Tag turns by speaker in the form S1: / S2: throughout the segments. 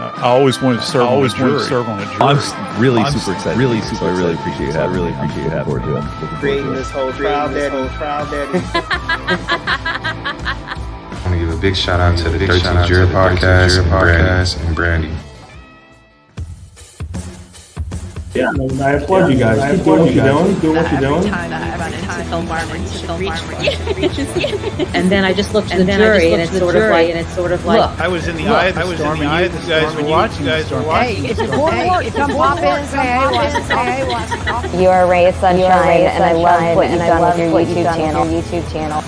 S1: I always wanted to serve. On a jury.
S2: I'm really super excited. I really appreciate you having me. Looking forward to it.
S3: Creating this whole crowd daddy.
S4: I want to give a big shout out to the 13th Jury Podcast and Brandi.
S5: Yeah, I applaud you guys. Keep doing what you're doing. Do what you're doing.
S6: And then I just looked at the jury, and it's sort of like,
S1: I was in the eye of the storm. You guys were watching.
S7: Hey, it's important. Come pop in and say hey.
S8: You are a ray of sunshine, and I love what you've done with your YouTube channel.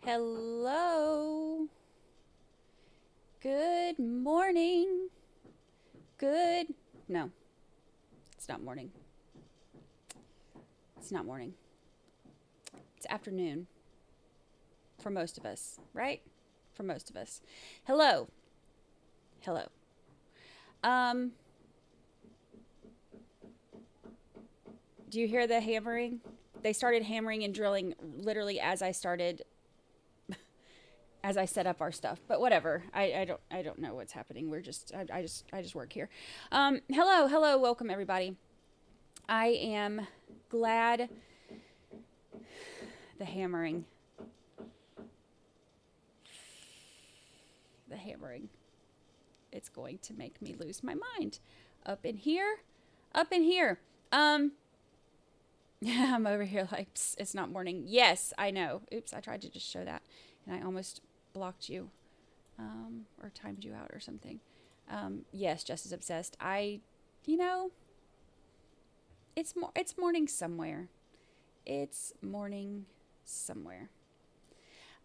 S9: Hello. Good morning. No, it's not morning. It's not morning. It's afternoon. For most of us, right? For most of us. Hello. Do you hear the hammering? They started hammering and drilling literally as I set up our stuff, but whatever. I don't know what's happening. I just work here. Hello, welcome everybody. I am glad the hammering. It's going to make me lose my mind. Up in here. I'm over here like, it's not morning. Yes, I know. Oops, I tried to just show that, and I almost blocked you, or timed you out or something. Yes, Jess is obsessed. It's morning somewhere.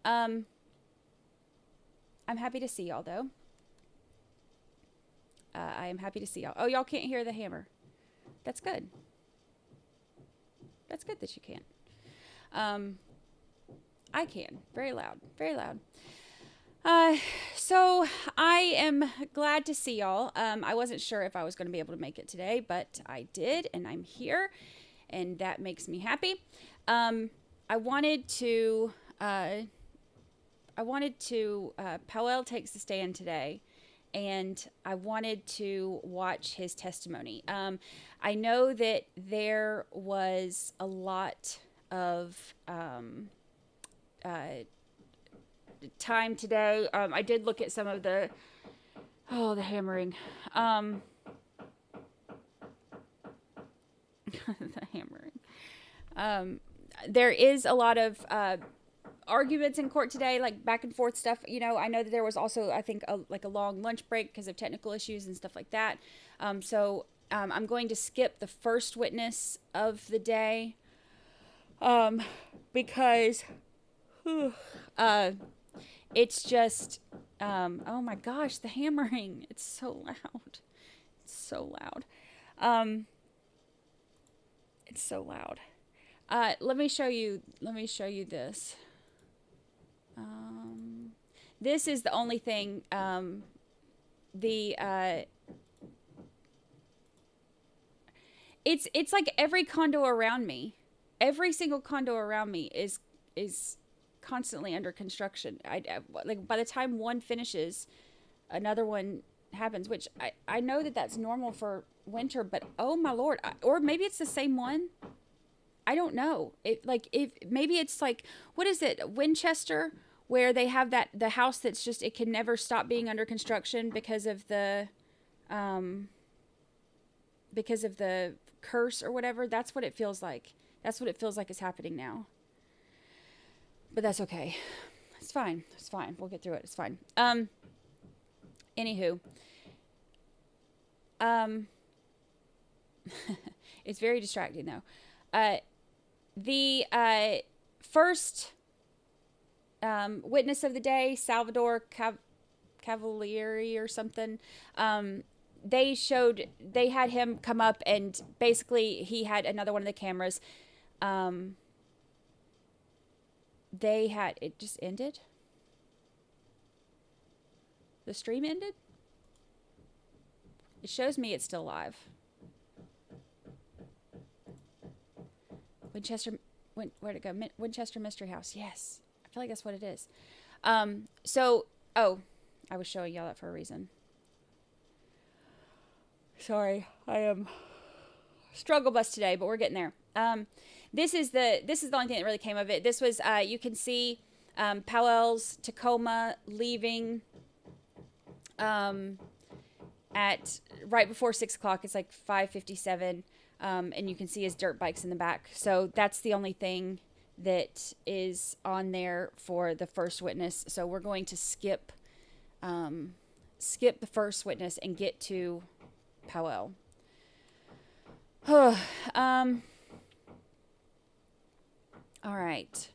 S9: I'm happy to see y'all though. I am happy to see y'all. Oh, y'all can't hear the hammer. That's good. That's good that you can. I can. Very loud. So I am glad to see y'all. I wasn't sure if I was going to be able to make it today, but I did, and I'm here, and that makes me happy. I wanted to Powell takes the stand today, and I wanted to watch his testimony. I know that there was a lot of time today. I did look at some of the hammering. The hammering. There is a lot of arguments in court today, like back and forth stuff. I know that there was also, I think, a long lunch break because of technical issues and stuff like that. So I'm going to skip the first witness of the day because it's just, oh my gosh, the hammering. It's so loud. It's so loud. Let me show you this. This is the only thing, it's like every condo around me, every single condo around me is constantly under construction. Like by the time one finishes, another one happens, which I know that that's normal for winter, but oh my Lord, or maybe it's the same one. I don't know. Maybe it's like, what is it? Winchester, where they have the house that's just, it can never stop being under construction because of the curse or whatever. That's what it feels like. That's what it feels like is happening now. But that's okay. It's fine. We'll get through it. It's fine. Anywho. It's very distracting though. The first witness of the day, Salvador Cavalieri or something, they had him come up, and basically he had another one of the cameras. It just ended. The stream ended. It shows me it's still live. Where'd it go? Winchester Mystery House. Yes. I feel like that's what it is. I was showing y'all that for a reason. Sorry, I am struggle bus today, but we're getting there. This is the only thing that really came of it. This was you can see Powell's Tacoma leaving at right before 6 o'clock. It's like 5:57, and you can see his dirt bikes in the back. So that's the only thing that is on there for the first witness. So we're going to skip the first witness and get to Powell. All right,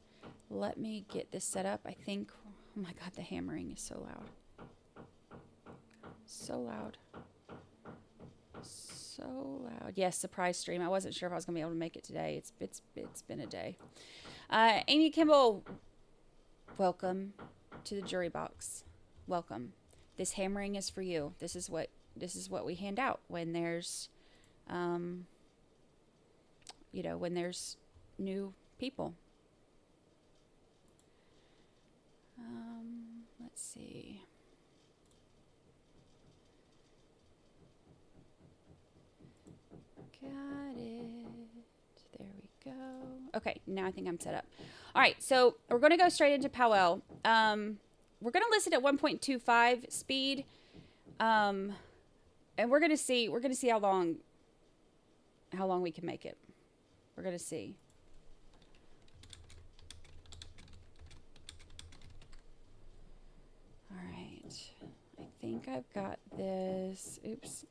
S9: let me get this set up. I think, oh my God, the hammering is so loud. So loud. So loud. Yes, surprise stream. I wasn't sure if I was going to be able to make it today. It's been a day. Amy Kimball, welcome to the jury box. Welcome. This hammering is for you. This is what we hand out when there's when there's new people. Let's see. Got it. There we go. Okay, now I think I'm set up. All right, so we're going to go straight into Powell. We're going to listen at 1.25 speed. And we're going to see how long we can make it. We're going to see. All right. I think I've got this. Oops.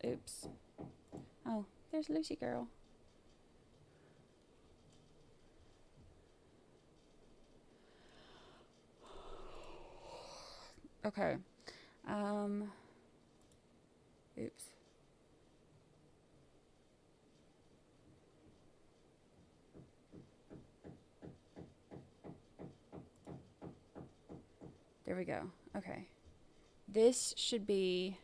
S9: Oh, there's Lucy girl. Okay. Oops. There we go. Okay. This should be...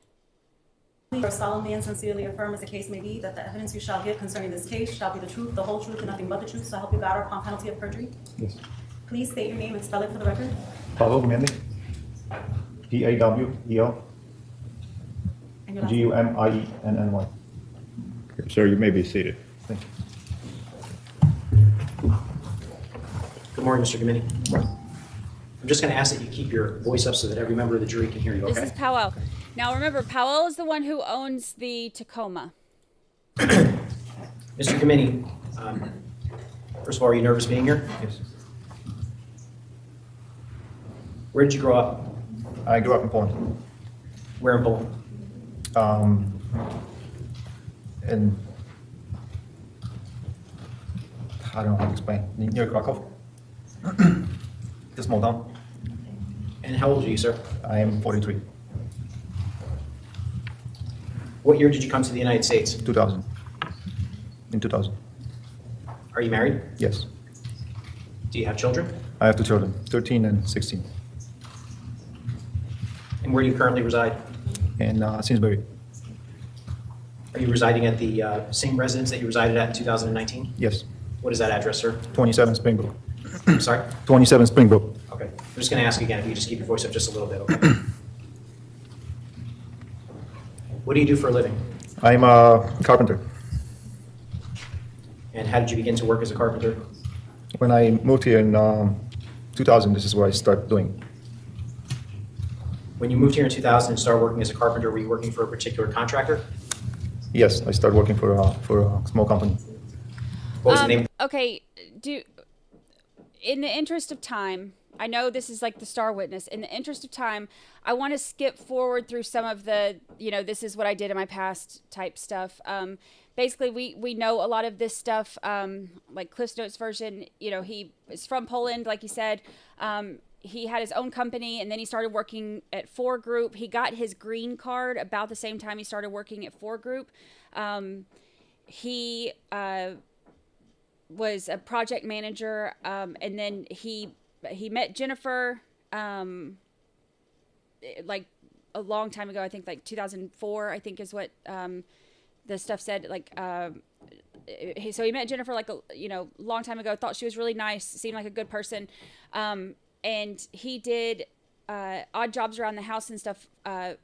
S10: Or solemnly and sincerely affirm, as the case may be, that the evidence you shall give concerning this case shall be the truth, the whole truth, and nothing but the truth, so help you God, or upon penalty of perjury?
S5: Yes.
S10: Please state your name and spell it for the record.
S5: Pawel Gumiendi. P-A-W-E-L.
S10: And your last name.
S5: G-U-M-I-E-N-N-Y. Sir, you may be seated. Thank you.
S11: Good morning, Mr. Committee. I'm just going to ask that you keep your voice up so that every member of the jury can hear you, okay?
S9: This is Powell. Now remember, Powell is the one who owns the Tacoma.
S11: Mr. Committee, first of all, are you nervous being here?
S5: Yes.
S11: Where did you grow up?
S5: I grew up in Poland.
S11: Where in Poland?
S5: In, I don't know how to explain, near Krakow. A small town.
S11: And how old are you, sir?
S5: I am 43.
S11: What year did you come to the United States?
S5: 2000. In 2000.
S11: Are you married?
S5: Yes.
S11: Do you have children?
S5: I have two children, 13 and 16.
S11: And where do you currently reside?
S5: In Simsbury.
S11: Are you residing at the same residence that you resided at in 2019?
S5: Yes.
S11: What is that address, sir?
S5: 27 Springbrook.
S11: I'm sorry?
S5: 27 Springbrook.
S11: Okay. I'm just going to ask again if you just keep your voice up just a little bit, okay? What do you do for a living?
S5: I'm a carpenter.
S11: And how did you begin to work as a carpenter?
S5: When I moved here in 2000, this is what I started doing.
S11: When you moved here in 2000 and started working as a carpenter, were you working for a particular contractor?
S5: Yes, I started working for a small company.
S11: What was the name?
S9: Okay, in the interest of time, I know this is like the star witness. In the interest of time, I want to skip forward through some of the, this is what I did in my past type stuff. Basically, we know a lot of this stuff, like Cliff's Notes version. He is from Poland, like you said. He had his own company, and then he started working at 4 Group. He got his green card about the same time he started working at 4 Group. He was a project manager, and then he met Jennifer, like a long time ago. I think like 2004, I think is what the stuff said. Like, so he met Jennifer like a long time ago. Thought she was really nice, seemed like a good person, and he did odd jobs around the house and stuff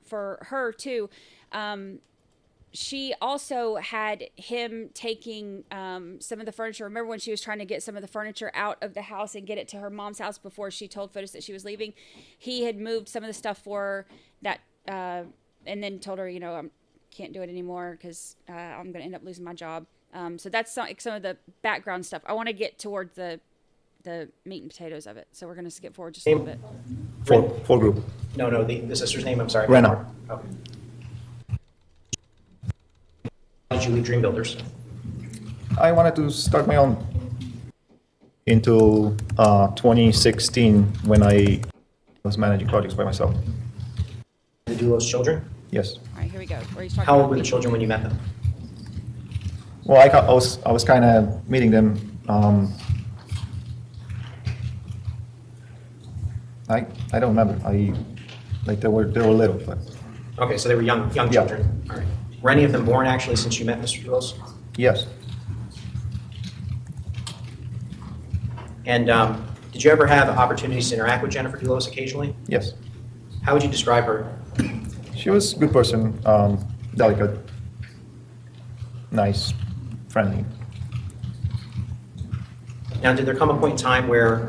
S9: for her too. She also had him taking some of the furniture. Remember when she was trying to get some of the furniture out of the house and get it to her mom's house before she told Fotis that she was leaving? He had moved some of the stuff for her that, and then told her, I can't do it anymore because I'm going to end up losing my job. So that's some of the background stuff. I want to get toward the meat and potatoes of it. So we're going to skip forward just a little bit.
S5: Full group.
S11: No, the sister's name, I'm sorry.
S5: Rena.
S11: Okay. Why did you leave Dream Builders?
S5: I wanted to start my own into 2016 when I was managing projects by myself.
S11: The Dulos children?
S5: Yes.
S9: All right, here we go. Where he's talking
S11: How old
S9: about
S11: were the
S9: meat.
S11: children when you met them?
S5: Well, I was kind of meeting them. I don't remember. They were little, but
S11: Okay, so they were young children. All right. Were any of them born actually since you met Mr. Dulos?
S5: yes.
S11: And did you ever have opportunities to interact with Jennifer Dulos occasionally?
S5: Yes.
S11: How would you describe her?
S5: She was a good person, delicate, nice, friendly.
S11: Now, did there come a point in time where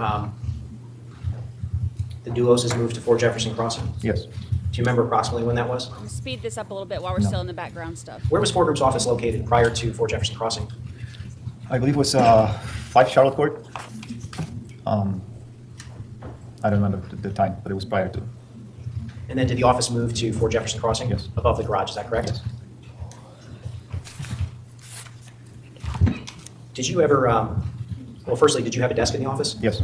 S11: the Duloses moved to 4 Jefferson Crossing?
S5: Yes.
S11: Do you remember approximately when that was?
S9: Speed this up a little bit while we're still in the background stuff.
S11: Where was 4 Group's office located prior to 4 Jefferson Crossing?
S5: I believe it was 5 Charlotte Court. I don't remember the time, but it was prior to.
S11: And then did the office move to 4 Jefferson Crossing?
S5: Yes.
S11: Above the garage, is that correct?
S5: Yes.
S11: Did you ever, well, firstly, did you have a desk in the office?
S5: Yes.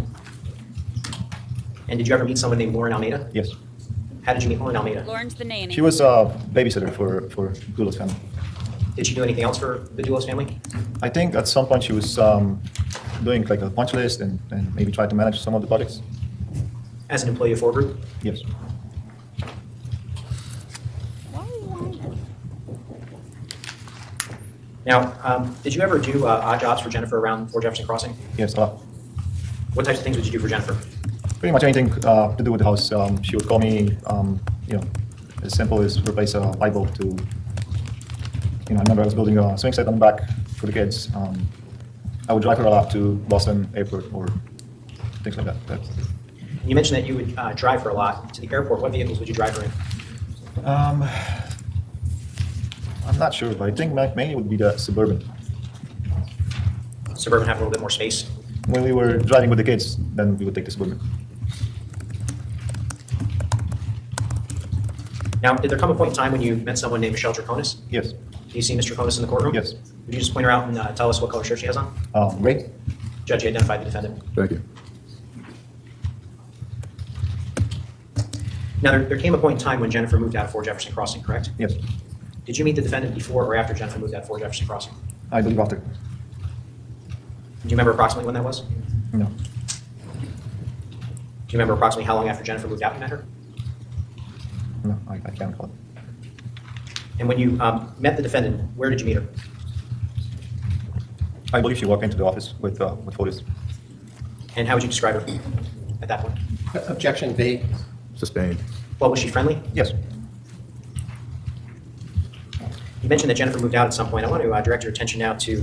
S11: And did you ever meet someone named Lauren Almeida?
S5: Yes.
S11: How did you meet Lauren Almeida?
S9: Lauren's the nanny.
S5: She was a babysitter for Dulos family.
S11: Did she do anything else for the Dulos family?
S5: I think at some point she was doing like a punch list and maybe try to manage some of the projects.
S11: As an employee of 4 Group?
S5: Yes.
S11: Now, did you ever do odd jobs for Jennifer around 4 Jefferson Crossing?
S5: Yes, a lot.
S11: What types of things would you do for Jennifer?
S5: Pretty much anything to do with the house. She would call me, as simple as replace a light bulb to, I remember I was building a swing set on the back for the kids. I would drive her a lot to Boston Airport or things like that.
S11: You mentioned that you would drive her a lot to the airport. What vehicles would you drive her in?
S5: I'm not sure, but I think mainly it would be the Suburban.
S11: Suburban have a little bit more space.
S5: When we were driving with the kids, then we would take the Suburban.
S11: Now, did there come a point in time when you met someone named Michelle Troconis?
S5: Yes.
S11: Do you see Mr. Troconis in the courtroom?
S5: Yes.
S11: Would you just point her out and tell us what color shirt she has on?
S5: Ray?
S11: Judge, you identified the defendant.
S2: Thank you.
S11: Now, there came a point in time when Jennifer moved out of 4 Jefferson Crossing, correct?
S5: Yes.
S11: Did you meet the defendant before or after Jennifer moved out of 4 Jefferson Crossing?
S5: I believe after.
S11: Do you remember approximately when that was?
S5: No.
S11: Do you remember approximately how long after Jennifer moved out you met her?
S5: No, I can't recall it.
S11: And when you met the defendant, where did you meet her?
S5: I believe she walked into the office with Fotis.
S11: And how would you describe her at that point?
S3: Objection, vague.
S2: Sustained.
S11: Well, was she friendly?
S5: Yes.
S11: You mentioned that Jennifer moved out at some point. I want to direct your attention now to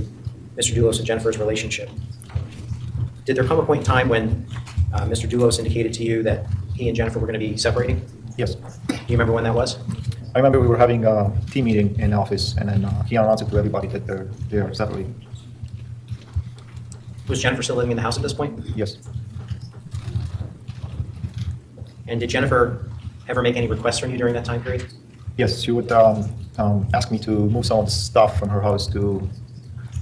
S11: Mr. Dulos and Jennifer's relationship. Did there come a point in time when Mr. Dulos indicated to you that he and Jennifer were going to be separating?
S5: Yes.
S11: Do you remember when that was?
S5: I remember we were having a team meeting in the office, and then he announced it to everybody that they're separating.
S11: Was Jennifer still living in the house at this point?
S5: Yes.
S11: And did Jennifer ever make any requests from you during that time period?
S5: Yes, she would ask me to move some of the stuff from her house to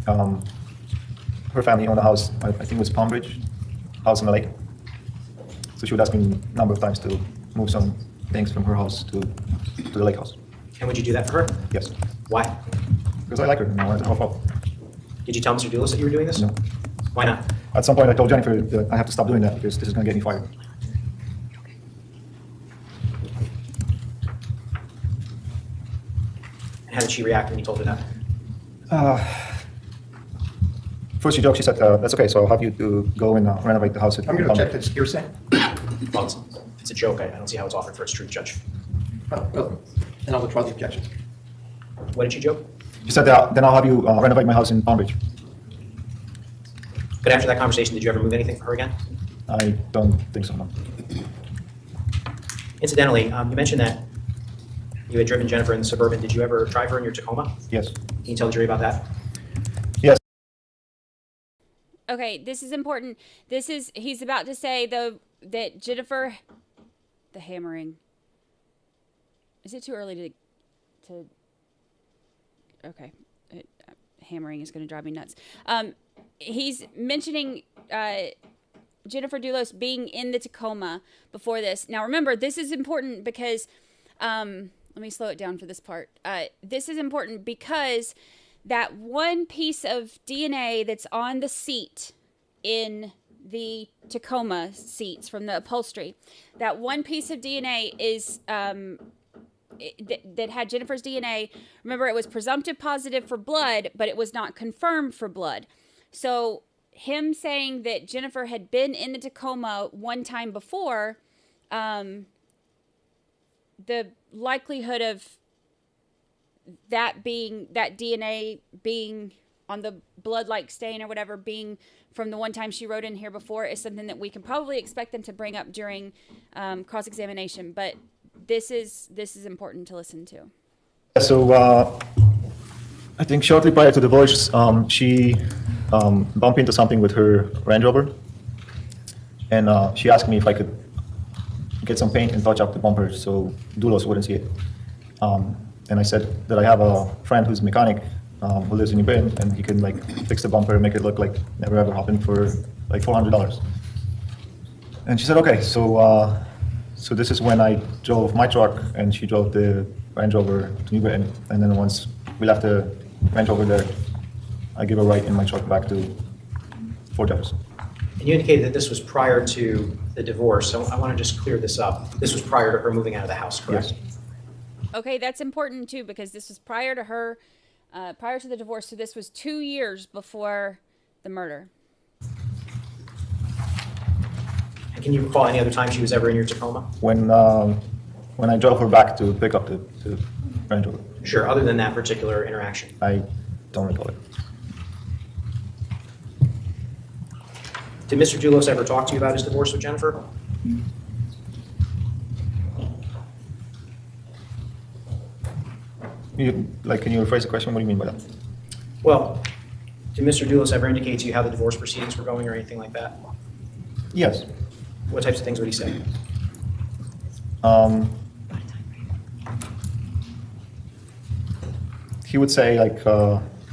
S5: her family owned a house. I think it was Palm Bridge, house in the lake. So she would ask me a number of times to move some things from her house to the lake house.
S11: And would you do that for her?
S5: Yes.
S11: Why?
S5: Because I like her and I wanted to help out.
S11: Did you tell Mr. Dulos that you were doing this?
S5: No.
S11: Why not?
S5: At some point I told Jennifer that I have to stop doing that because this is going to get me fired.
S11: And how did she react when you told her that?
S5: First she joked, she said, that's okay, so I'll have you to go and renovate the house.
S12: I'm going to check this hearsay.
S11: Well, it's a joke. I don't see how it's offered for its truth, Judge.
S12: Well, and I'll withdraw the objection.
S11: What did she joke?
S5: She said, then I'll have you renovate my house in Palm Beach.
S11: But after that conversation, did you ever move anything for her again?
S5: I don't think so, no.
S11: Incidentally, you mentioned that you had driven Jennifer in the Suburban. Did you ever drive her in your Tacoma?
S5: Yes.
S11: Can you tell the jury about that?
S5: Yes.
S9: Okay, this is important. He's about to say, though, that Jennifer, the hammering. Is it too early to okay. Hammering is going to drive me nuts. He's mentioning Jennifer Dulos being in the Tacoma before this. Now, remember, this is important because, let me slow it down for this part. This is important because that one piece of DNA that's on the seat in the Tacoma seats from the upholstery, that one piece of DNA is that had Jennifer's DNA. Remember, it was presumptive positive for blood, but it was not confirmed for blood. So him saying that Jennifer had been in the Tacoma one time before, the likelihood of that DNA being on the blood-like stain or whatever being from the one time she wrote in here before is something that we can probably expect them to bring up during cross-examination. But this is important to listen to.
S5: So I think shortly prior to the divorce, she bumped into something with her Range Rover, and she asked me if I could get some paint and touch up the bumper so Dulos wouldn't see it. And I said that I have a friend who's a mechanic who lives in New Britain, and he can fix the bumper and make it look like never ever happened for like $400. And she said, okay. So this is when I drove my truck and she drove the Range Rover to New Britain. And then once we left the Range Rover there, I gave a ride in my truck back to Fort Jefferson.
S11: And you indicated that this was prior to the divorce, so I want to just clear this up. This was prior to her moving out of the house, correct?
S5: Yes.
S9: Okay, that's important too because this was prior to her, prior to the divorce. So this was 2 years before the murder.
S11: And can you recall any other time she was ever in your Tacoma?
S5: When I drove her back to pick up the Range Rover.
S11: Sure, other than that particular interaction.
S5: I don't recall it.
S11: Did Mr. Dulos ever talk to you about his divorce with Jennifer?
S5: Can you rephrase the question? What do you mean by that?
S11: Well, did Mr. Dulos ever indicate to you how the divorce proceedings were going or anything like that?
S5: Yes.
S11: What types of things would he say?
S5: He would say
S12: I'm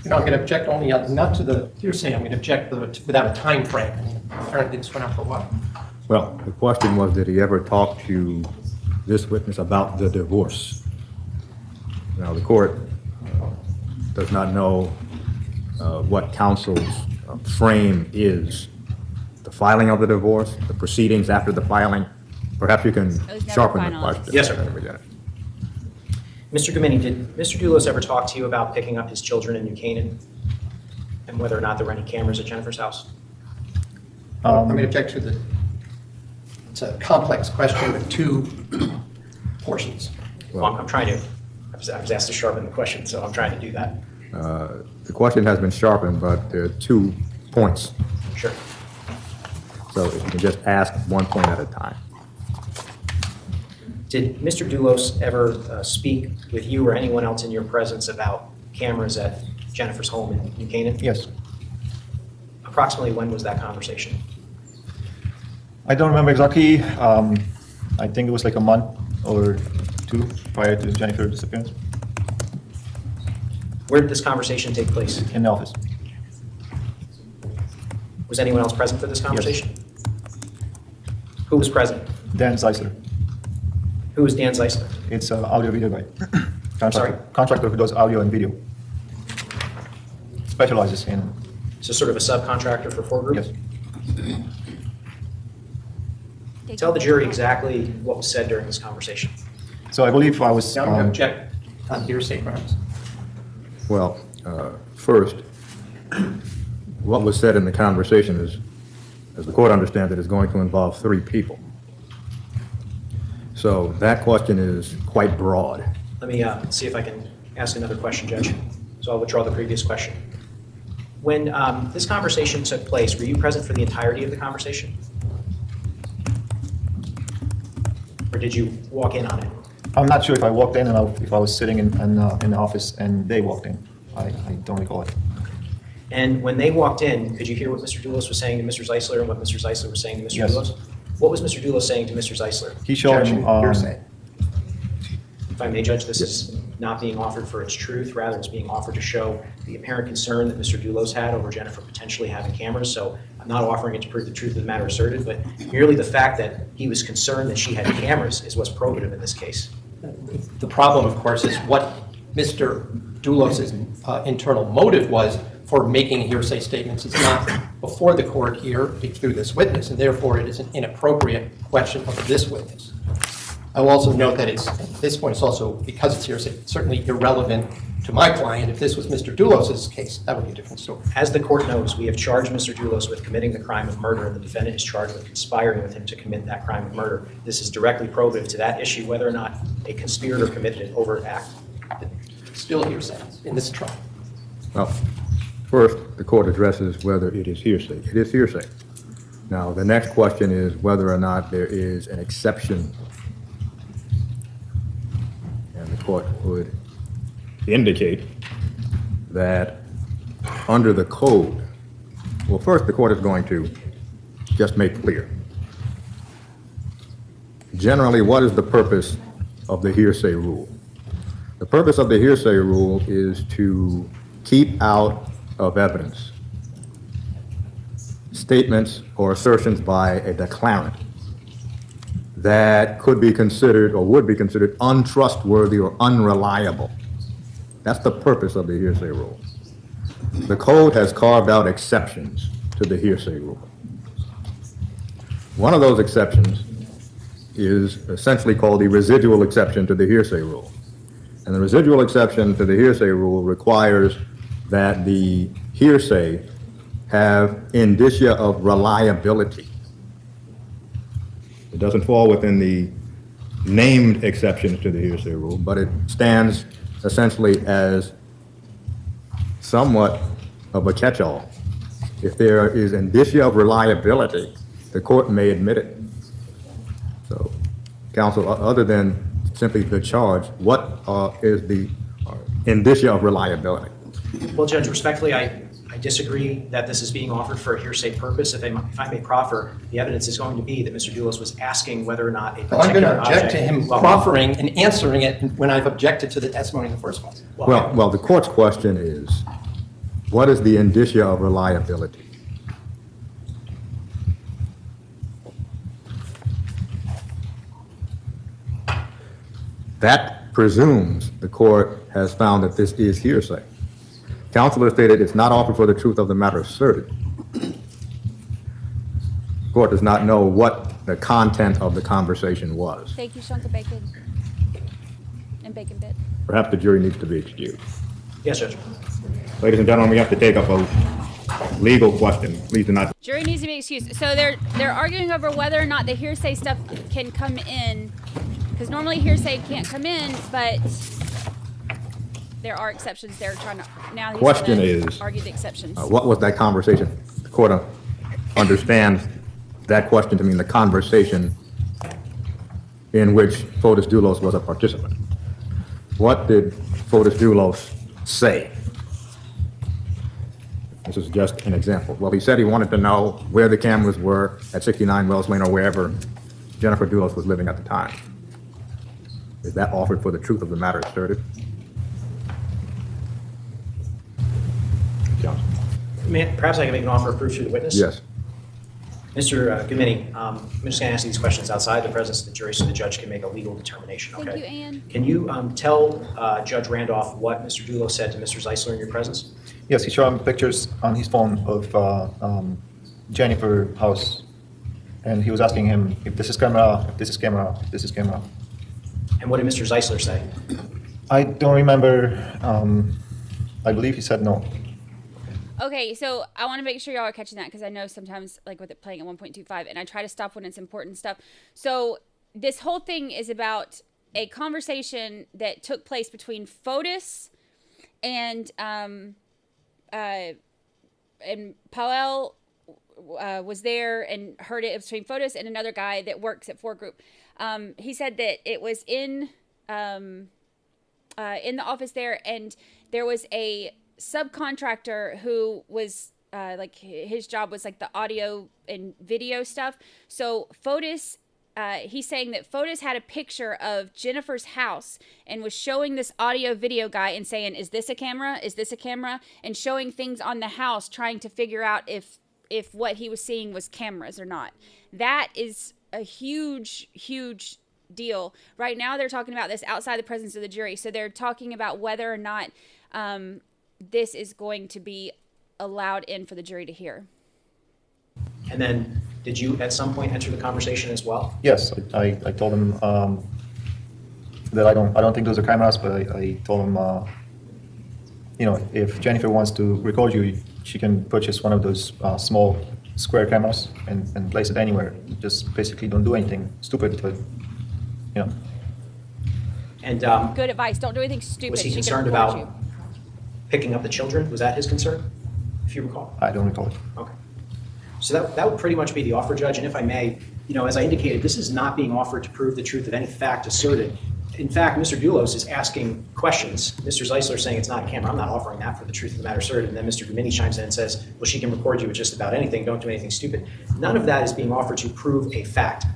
S12: going to object only not to the hearsay. I'm going to object without a time frame. Apparently, this went on for a while.
S13: Well, the question was, did he ever talk to this witness about the divorce? Now, the court does not know what counsel's frame is. The filing of the divorce, the proceedings after the filing. Perhaps you can sharpen the question.
S11: Yes, sir. Mr. Gomini, did Mr. Dulos ever talk to you about picking up his children in New Canaan and whether or not there were any cameras at Jennifer's house?
S12: I'm going to object to it's a complex question with two portions.
S11: Well, I'm trying to, I was asked to sharpen the question, so I'm trying to do that.
S13: The question has been sharpened, but there are 2 points.
S11: Sure.
S13: So if you can just ask one point at a time.
S11: Did Mr. Dulos ever speak with you or anyone else in your presence about cameras at Jennifer's home in New Canaan?
S5: Yes.
S11: Approximately when was that conversation?
S5: I don't remember exactly. I think it was like a month or 2 prior to Jennifer's disappearance.
S11: Where did this conversation take place?
S5: In the office.
S11: Was anyone else present for this conversation? Yes. Who was present?
S5: Dan Zeisler.
S11: Who is Dan Zeisler?
S5: It's an audio video guy.
S11: Sorry?
S5: Contractor who does audio and video. Specializes in.
S11: So sort of a subcontractor for Ford Group?
S5: Yes.
S11: Tell the jury exactly what was said during this conversation.
S5: So I believe I was.
S12: Now I'm going to object on hearsay grounds.
S13: Well, first, what was said in the conversation is, as the court understands it, is going to involve 3 people. So that question is quite broad.
S11: Let me see if I can ask another question, Judge. So I'll withdraw the previous question. When this conversation took place, were you present for the entirety of the conversation? Or did you walk in on it?
S5: I'm not sure if I walked in and if I was sitting in the office and they walked in. I don't recall it.
S11: And when they walked in, could you hear what Mr. Dulos was saying to Mr. Zeisler and what Mr. Zeisler was saying to Mr.
S5: Yes.
S11: Dulos? What was Mr. Dulos saying to Mr. Zeisler?
S5: He showed him hearsay.
S11: If I may, Judge, this is not being offered for its truth. Rather, it's being offered to show the apparent concern that Mr. Dulos had over Jennifer potentially having cameras. So I'm not offering it to prove the truth of the matter asserted, but merely the fact that he was concerned that she had cameras is what's probative in this case.
S12: The problem, of course, is what Mr. Dulos' internal motive was for making hearsay statements. It's not before the court here through this witness, and therefore it is an inappropriate question of this witness. I will also note that at this point, it's also, because it's hearsay, certainly irrelevant to my client. If this was Mr. Dulos' case, that would be a different story.
S11: As the court knows, we have charged Mr. Dulos with committing the crime of murder, and the defendant is charged with conspiring with him to commit that crime of murder. This is directly probative to that issue, whether or not a conspirator committed an overt act.
S12: Still hearsay in this trial.
S13: Well, first, the court addresses whether it is hearsay. It is hearsay. Now, the next question is whether or not there is an exception. And the court would indicate that under the code, well, first, the court is going to just make clear. Generally, what is the purpose of the hearsay rule? The purpose of the hearsay rule is to keep out of evidence statements or assertions by a declarant that could be considered or would be considered untrustworthy or unreliable. That's the purpose of the hearsay rule. The code has carved out exceptions to the hearsay rule. One of those exceptions is essentially called the residual exception to the hearsay rule. And the residual exception to the hearsay rule requires that the hearsay have indicia of reliability. It doesn't fall within the named exceptions to the hearsay rule, but it stands essentially as somewhat of a catch-all. If there is indicia of reliability, the court may admit it. So, counsel, other than simply the charge, what is the indicia of reliability?
S11: Well, Judge, respectfully, I disagree that this is being offered for a hearsay purpose. If I may proffer, the evidence is going to be that Mr. Dulos was asking whether or not a particular
S12: I'm going to object
S11: object,
S12: to him proffering and answering it when I've objected to the testimony in the first place.
S13: Well, the court's question is, what is the indicia of reliability? That presumes the court has found that this is hearsay. Counsel has stated it's not offered for the truth of the matter asserted. The court does not know what the content of the conversation was.
S9: Thank you, chunk of bacon and bacon bit.
S13: Perhaps the jury needs to be excused.
S11: Yes, Judge.
S13: Ladies and gentlemen, we have to take up a legal question. Please do not.
S9: Jury needs to be excused. So they're arguing over whether or not the hearsay stuff can come in, because normally hearsay can't come in, but there are exceptions. They're trying to now. He's
S13: Question
S9: gonna
S13: is,
S9: argue the exceptions.
S13: What was that conversation? The court understands that question to mean the conversation in which Fotis Dulos was a participant. What did Fotis Dulos say? This is just an example. Well, he said he wanted to know where the cameras were at 69 Wells Lane or wherever Jennifer Dulos was living at the time. Is that offered for the truth of the matter asserted? Johnson.
S11: Perhaps I can make an offer of proof to the witness?
S13: Yes.
S11: Mr. Gumini, I'm just going to ask these questions outside the presence of the jury so the judge can make a legal determination, okay?
S9: Thank you, Ann.
S11: Can you tell Judge Randolph what Mr. Dulos said to Mr. Zeisler in your presence?
S5: Yes, he showed him pictures on his phone of Jennifer's house, and he was asking him if this is camera, if this is camera, if this is camera.
S11: And what did Mr. Zeisler say?
S5: I don't remember. I believe he said no.
S9: Okay, so I want to make sure y'all are catching that because I know sometimes, like with it playing at 1.25, and I try to stop when it's important stuff. So this whole thing is about a conversation that took place between Fotis and Powell was there and heard it. It was between Fotis and another guy that works at 4 Group. He said that it was in the office there, and there was a subcontractor who was like his job was like the audio and video stuff. So Fotis, he's saying that Fotis had a picture of Jennifer's house and was showing this audio video guy and saying, is this a camera? Is this a camera? And showing things on the house, trying to figure out if what he was seeing was cameras or not. That is a huge, huge deal. Right now they're talking about this outside the presence of the jury. So they're talking about whether or not this is going to be allowed in for the jury to hear.
S11: And then, did you at some point enter the conversation as well?
S5: Yes, I told him that I don't think those are cameras, but I told him, if Jennifer wants to record you, she can purchase one of those small square cameras and place it anywhere. Just basically don't do anything stupid, but
S11: And
S9: good advice. Don't do anything stupid.
S11: was he
S9: She can
S11: concerned
S9: record
S11: about
S9: you.
S11: picking up the children? Was that his concern, if you recall?
S5: I don't recall.
S11: Okay. So that would pretty much be the offer, Judge. And if I may, as I indicated, this is not being offered to prove the truth of any fact asserted. In fact, Mr. Dulos is asking questions. Mr. Zeisler is saying it's not a camera. I'm not offering that for the truth of the matter asserted. And then Mr. Gumini chimes in and says, well, she can record you with just about anything. Don't do anything stupid. None of that is being offered to prove a fact,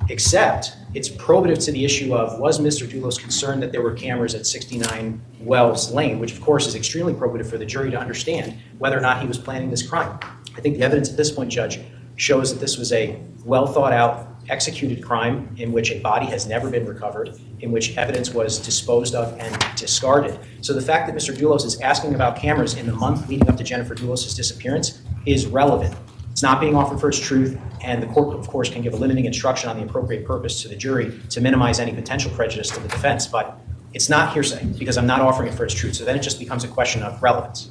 S11: except it's probative to the issue of, was Mr. Dulos concerned that there were cameras at 69 Wells Lane, which of course is extremely probative for the jury to understand whether or not he was planning this crime. I think the evidence at this point, Judge, shows that this was a well thought out, executed crime in which a body has never been recovered, in which evidence was disposed of and discarded. So the fact that Mr. Dulos is asking about cameras in the month leading up to Jennifer Dulos' disappearance is relevant. It's not being offered for its truth, and the court, of course, can give a limiting instruction on the appropriate purpose to the jury to minimize any potential prejudice to the defense, but it's not hearsay because I'm not offering it for its truth. So then it just becomes a question of relevance.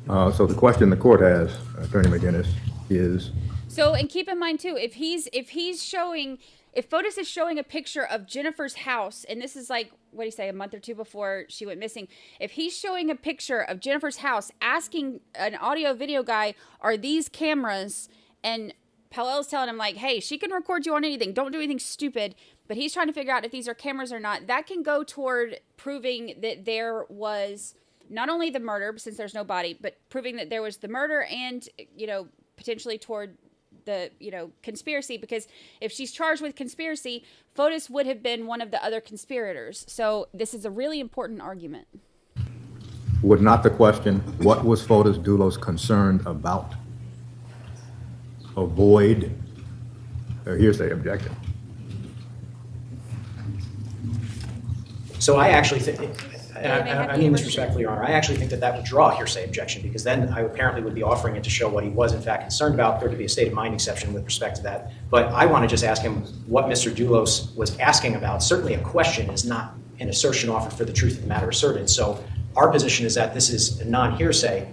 S13: So the question the court has, Attorney McGinnis, is...
S9: So, and keep in mind too, if Fotis is showing a picture of Jennifer's house, and this is like, what do you say, a month or two before she went missing, if he's showing a picture of Jennifer's house, asking an audio video guy, are these cameras, and Powell's telling him like, hey, she can record you on anything, don't do anything stupid, but he's trying to figure out if these are cameras or not, that can go toward proving that there was not only the murder, since there's no body, but proving that there was the murder and, potentially toward the, conspiracy, because if she's charged with conspiracy, Fotis would have been one of the other conspirators. So this is a really important argument.
S13: Would not the question, what was Fotis Dulos concerned about, avoid a hearsay objection?
S11: So I actually think, and I mean this respectfully, Your Honor, I actually think that would draw a hearsay objection, because then I apparently would be offering it to show what he was in fact concerned about. There to be a state of mind exception with respect to that. But I want to just ask him what Mr. Dulos was asking about. Certainly a question is not an assertion offered for the truth of the matter asserted. So our position is that this is a non-hearsay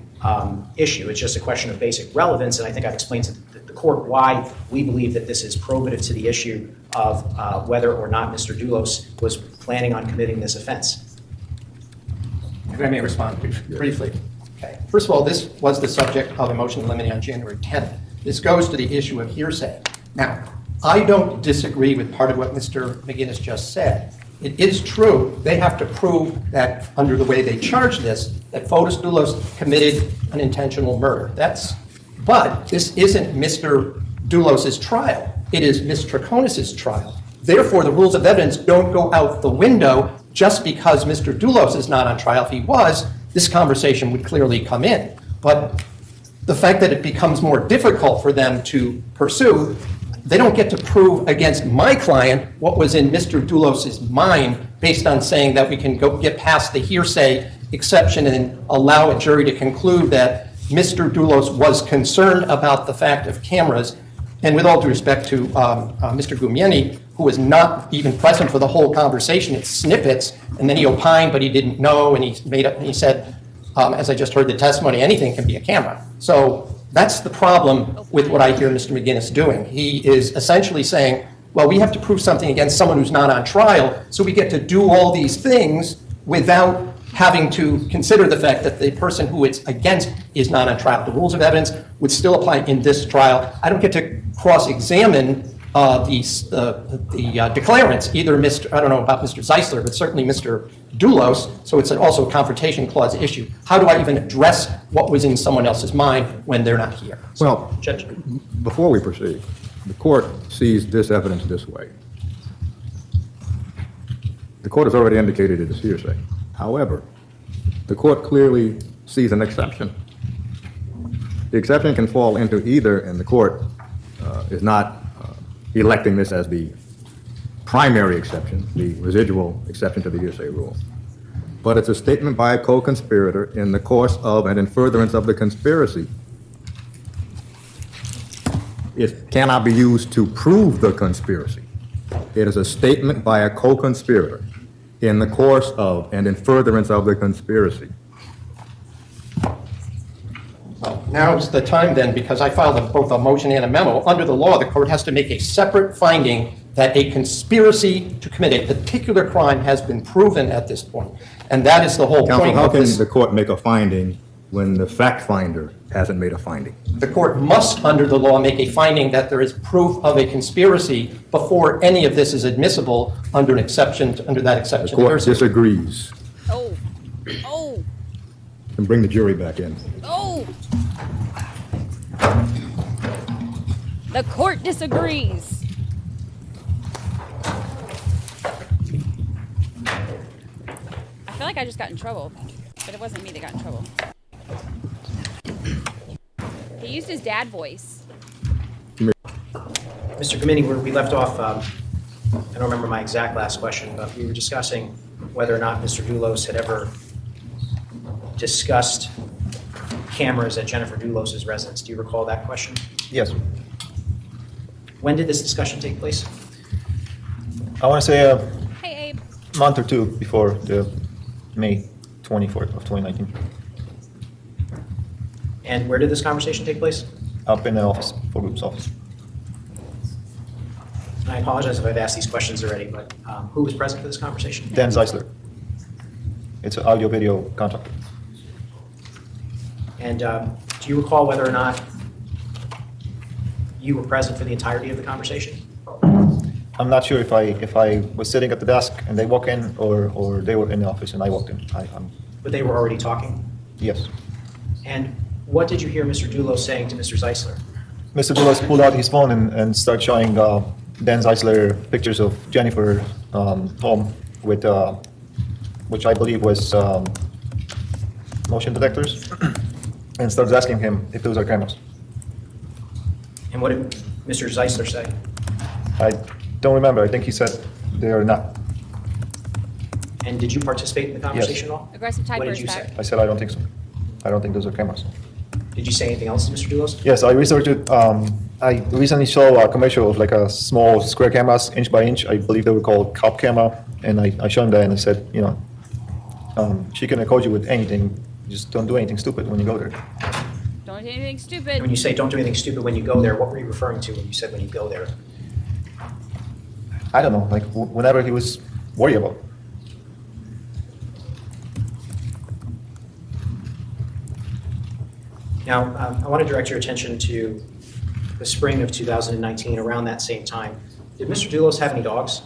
S11: issue. It's just a question of basic relevance, and I think I've explained to the court why we believe that this is probative to the issue of whether or not Mr. Dulos was planning on committing this offense.
S12: If I may respond briefly. Okay. First of all, this was the subject of a motion to eliminate on January 10th. This goes to the issue of hearsay. Now, I don't disagree with part of what Mr. McGinnis just said. It is true they have to prove that under the way they charge this, that Fotis Dulos committed an intentional murder. But this isn't Mr. Dulos' trial. It is Ms. Troconis' trial. Therefore, the rules of evidence don't go out the window just because Mr. Dulos is not on trial. If he was, this conversation would clearly come in. But the fact that it becomes more difficult for them to pursue, they don't get to prove against my client what was in Mr. Dulos' mind based on saying that we can get past the hearsay exception and allow a jury to conclude that Mr. Dulos was concerned about the fact of cameras. And with all due respect to Mr. Gumieni, who was not even present for the whole conversation, it's snippets, and then he opined, but he didn't know, and he said, As I just heard the testimony, anything can be a camera. So that's the problem with what I hear Mr. McGinnis doing. He is essentially saying, well, we have to prove something against someone who's not on trial, so we get to do all these things without having to consider the fact that the person who it's against is not on trial. The rules of evidence would still apply in this trial. I don't get to cross-examine the declarants, either I don't know about Mr. Zeisler, but certainly Mr. Dulos, so it's also a confrontation clause issue. How do I even address what was in someone else's mind when they're not here?
S13: Well, Judge, before we proceed, the court sees this evidence this way. The court has already indicated it is hearsay. However, the court clearly sees an exception. The exception can fall into either, and the court is not electing this as the primary exception, the residual exception to the hearsay rule. But it's a statement by a co-conspirator in the course of and in furtherance of the conspiracy. It cannot be used to prove the conspiracy. It is a statement by a co-conspirator in the course of and in furtherance of the conspiracy.
S12: Well, now's the time then, because I filed both a motion and a memo. Under the law, the court has to make a separate finding that a conspiracy to commit a particular crime has been proven at this point. And that is the whole
S13: Counsel,
S12: point
S13: how
S12: of
S13: can
S12: this.
S13: the court make a finding when the fact finder hasn't made a finding?
S12: The court must, under the law, make a finding that there is proof of a conspiracy before any of this is admissible under an exception, under that exception.
S13: The court disagrees.
S9: Oh. Oh.
S13: And bring the jury back in.
S9: Oh. The court disagrees. I feel like I just got in trouble, but it wasn't me that got in trouble. He used his dad voice.
S11: Mr. Committee, where we left off, I don't remember my exact last question, but we were discussing whether or not Mr. Dulos had ever discussed cameras at Jennifer Dulos' residence. Do you recall that question?
S5: Yes.
S11: When did this discussion take place?
S5: I want to say
S9: Hey, Abe.
S5: a month or two before the May 24th of 2019.
S11: And where did this conversation take place?
S5: Up in the office, for group's office.
S11: And I apologize if I've asked these questions already, but who was present for this conversation?
S5: Dan Zeisler. It's an audio-video contract.
S11: And do you recall whether or not you were present for the entirety of the conversation?
S5: I'm not sure if I was sitting at the desk and they walk in, or they were in the office and I walked in.
S11: But they were already talking?
S5: Yes.
S11: And what did you hear Mr. Dulos saying to Mr. Zeisler?
S5: Mr. Dulos pulled out his phone and started showing Dan Zeisler pictures of Jennifer home with, which I believe was motion detectors, and started asking him if those are cameras.
S11: And what did Mr. Zeisler say?
S5: I don't remember. I think he said they are not.
S11: And did you participate in the conversation at all?
S9: Aggressive
S11: What did
S9: typers
S11: you
S9: back.
S11: say?
S5: I said I don't think so. I don't think those are cameras.
S11: Did you say anything else to Mr. Dulos?
S5: Yes, I researched it. I recently saw a commercial of like a small square cameras, inch by inch. I believe they were called cop camera. And I showed him that and I said, you know, she can record you with anything. Just don't do anything stupid when you go there.
S9: Don't do anything
S11: And
S9: stupid.
S11: when you say don't do anything stupid when you go there, what were you referring to when you said when you go there?
S5: I don't know, like whenever he was worried about.
S11: Now, I want to direct your attention to the spring of 2019, around that same time. Did Mr. Dulos have any dogs?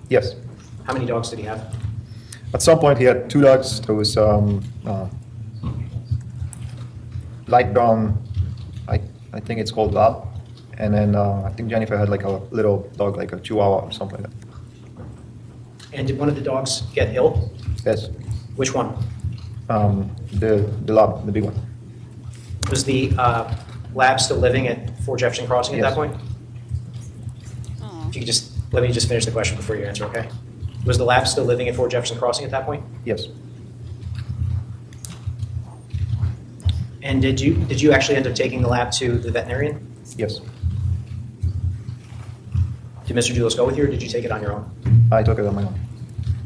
S5: Yes.
S11: How many dogs did he have?
S5: At some point, he had two dogs. There was light brown, I think it's called Lab. And then I think Jennifer had like a little dog, like a Chihuahua or something like that.
S11: And did one of the dogs get ill?
S5: Yes.
S11: Which one?
S5: The Lab, the big one.
S11: Was the lab still living at 4 Jefferson Crossing at
S5: Yes.
S11: that point? If you could just, let me just finish the question before you answer, okay? Was the lab still living at 4 Jefferson Crossing at that point?
S5: Yes.
S11: And did you actually end up taking the lab to the veterinarian?
S5: Yes.
S11: Did Mr. Dulos go with you, or did you take it on your own?
S5: I took it on my own.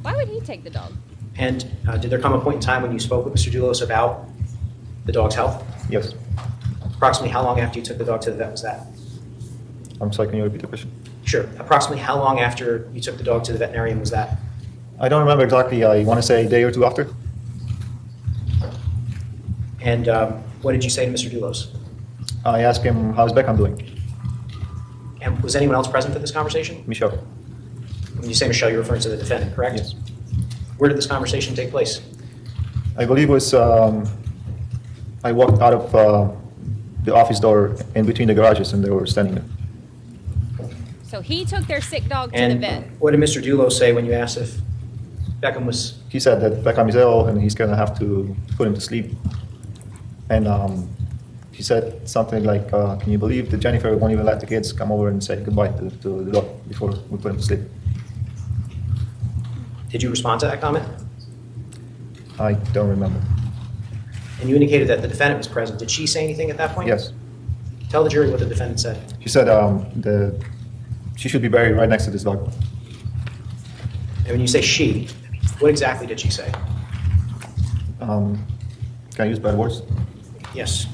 S9: Why would he take the dog?
S11: And did there come a point in time when you spoke with Mr. Dulos about the dog's health?
S5: Yes.
S11: Approximately how long after you took the dog to the vet was that?
S5: I'm sorry, can you repeat the question?
S11: Sure. Approximately how long after you took the dog to the veterinarian was that?
S5: I don't remember exactly. I want to say a day or two after.
S11: And what did you say to Mr. Dulos?
S5: I asked him, how's Beckham doing?
S11: And was anyone else present for this conversation?
S5: Michelle.
S11: When you say Michelle, you're referring to the defendant, correct?
S5: Yes.
S11: Where did this conversation take place?
S5: I believe it was, I walked out of the office door in between the garages and they were standing there.
S9: So he took their sick dog to the vet.
S11: What did Mr. Dulos say when you asked if Beckham was...
S5: He said that Beckham is ill and he's going to have to put him to sleep. And he said something like, can you believe that Jennifer won't even let the kids come over and say goodbye to the dog before we put him to sleep?
S11: Did you respond to that comment?
S5: I don't remember.
S11: And you indicated that the defendant was present. Did she say anything at that point?
S5: Yes.
S11: Tell the jury what the defendant said.
S5: She said she should be buried right next to this dog.
S11: And when you say she, what exactly did she say?
S5: Can I use bad words?
S11: Yes.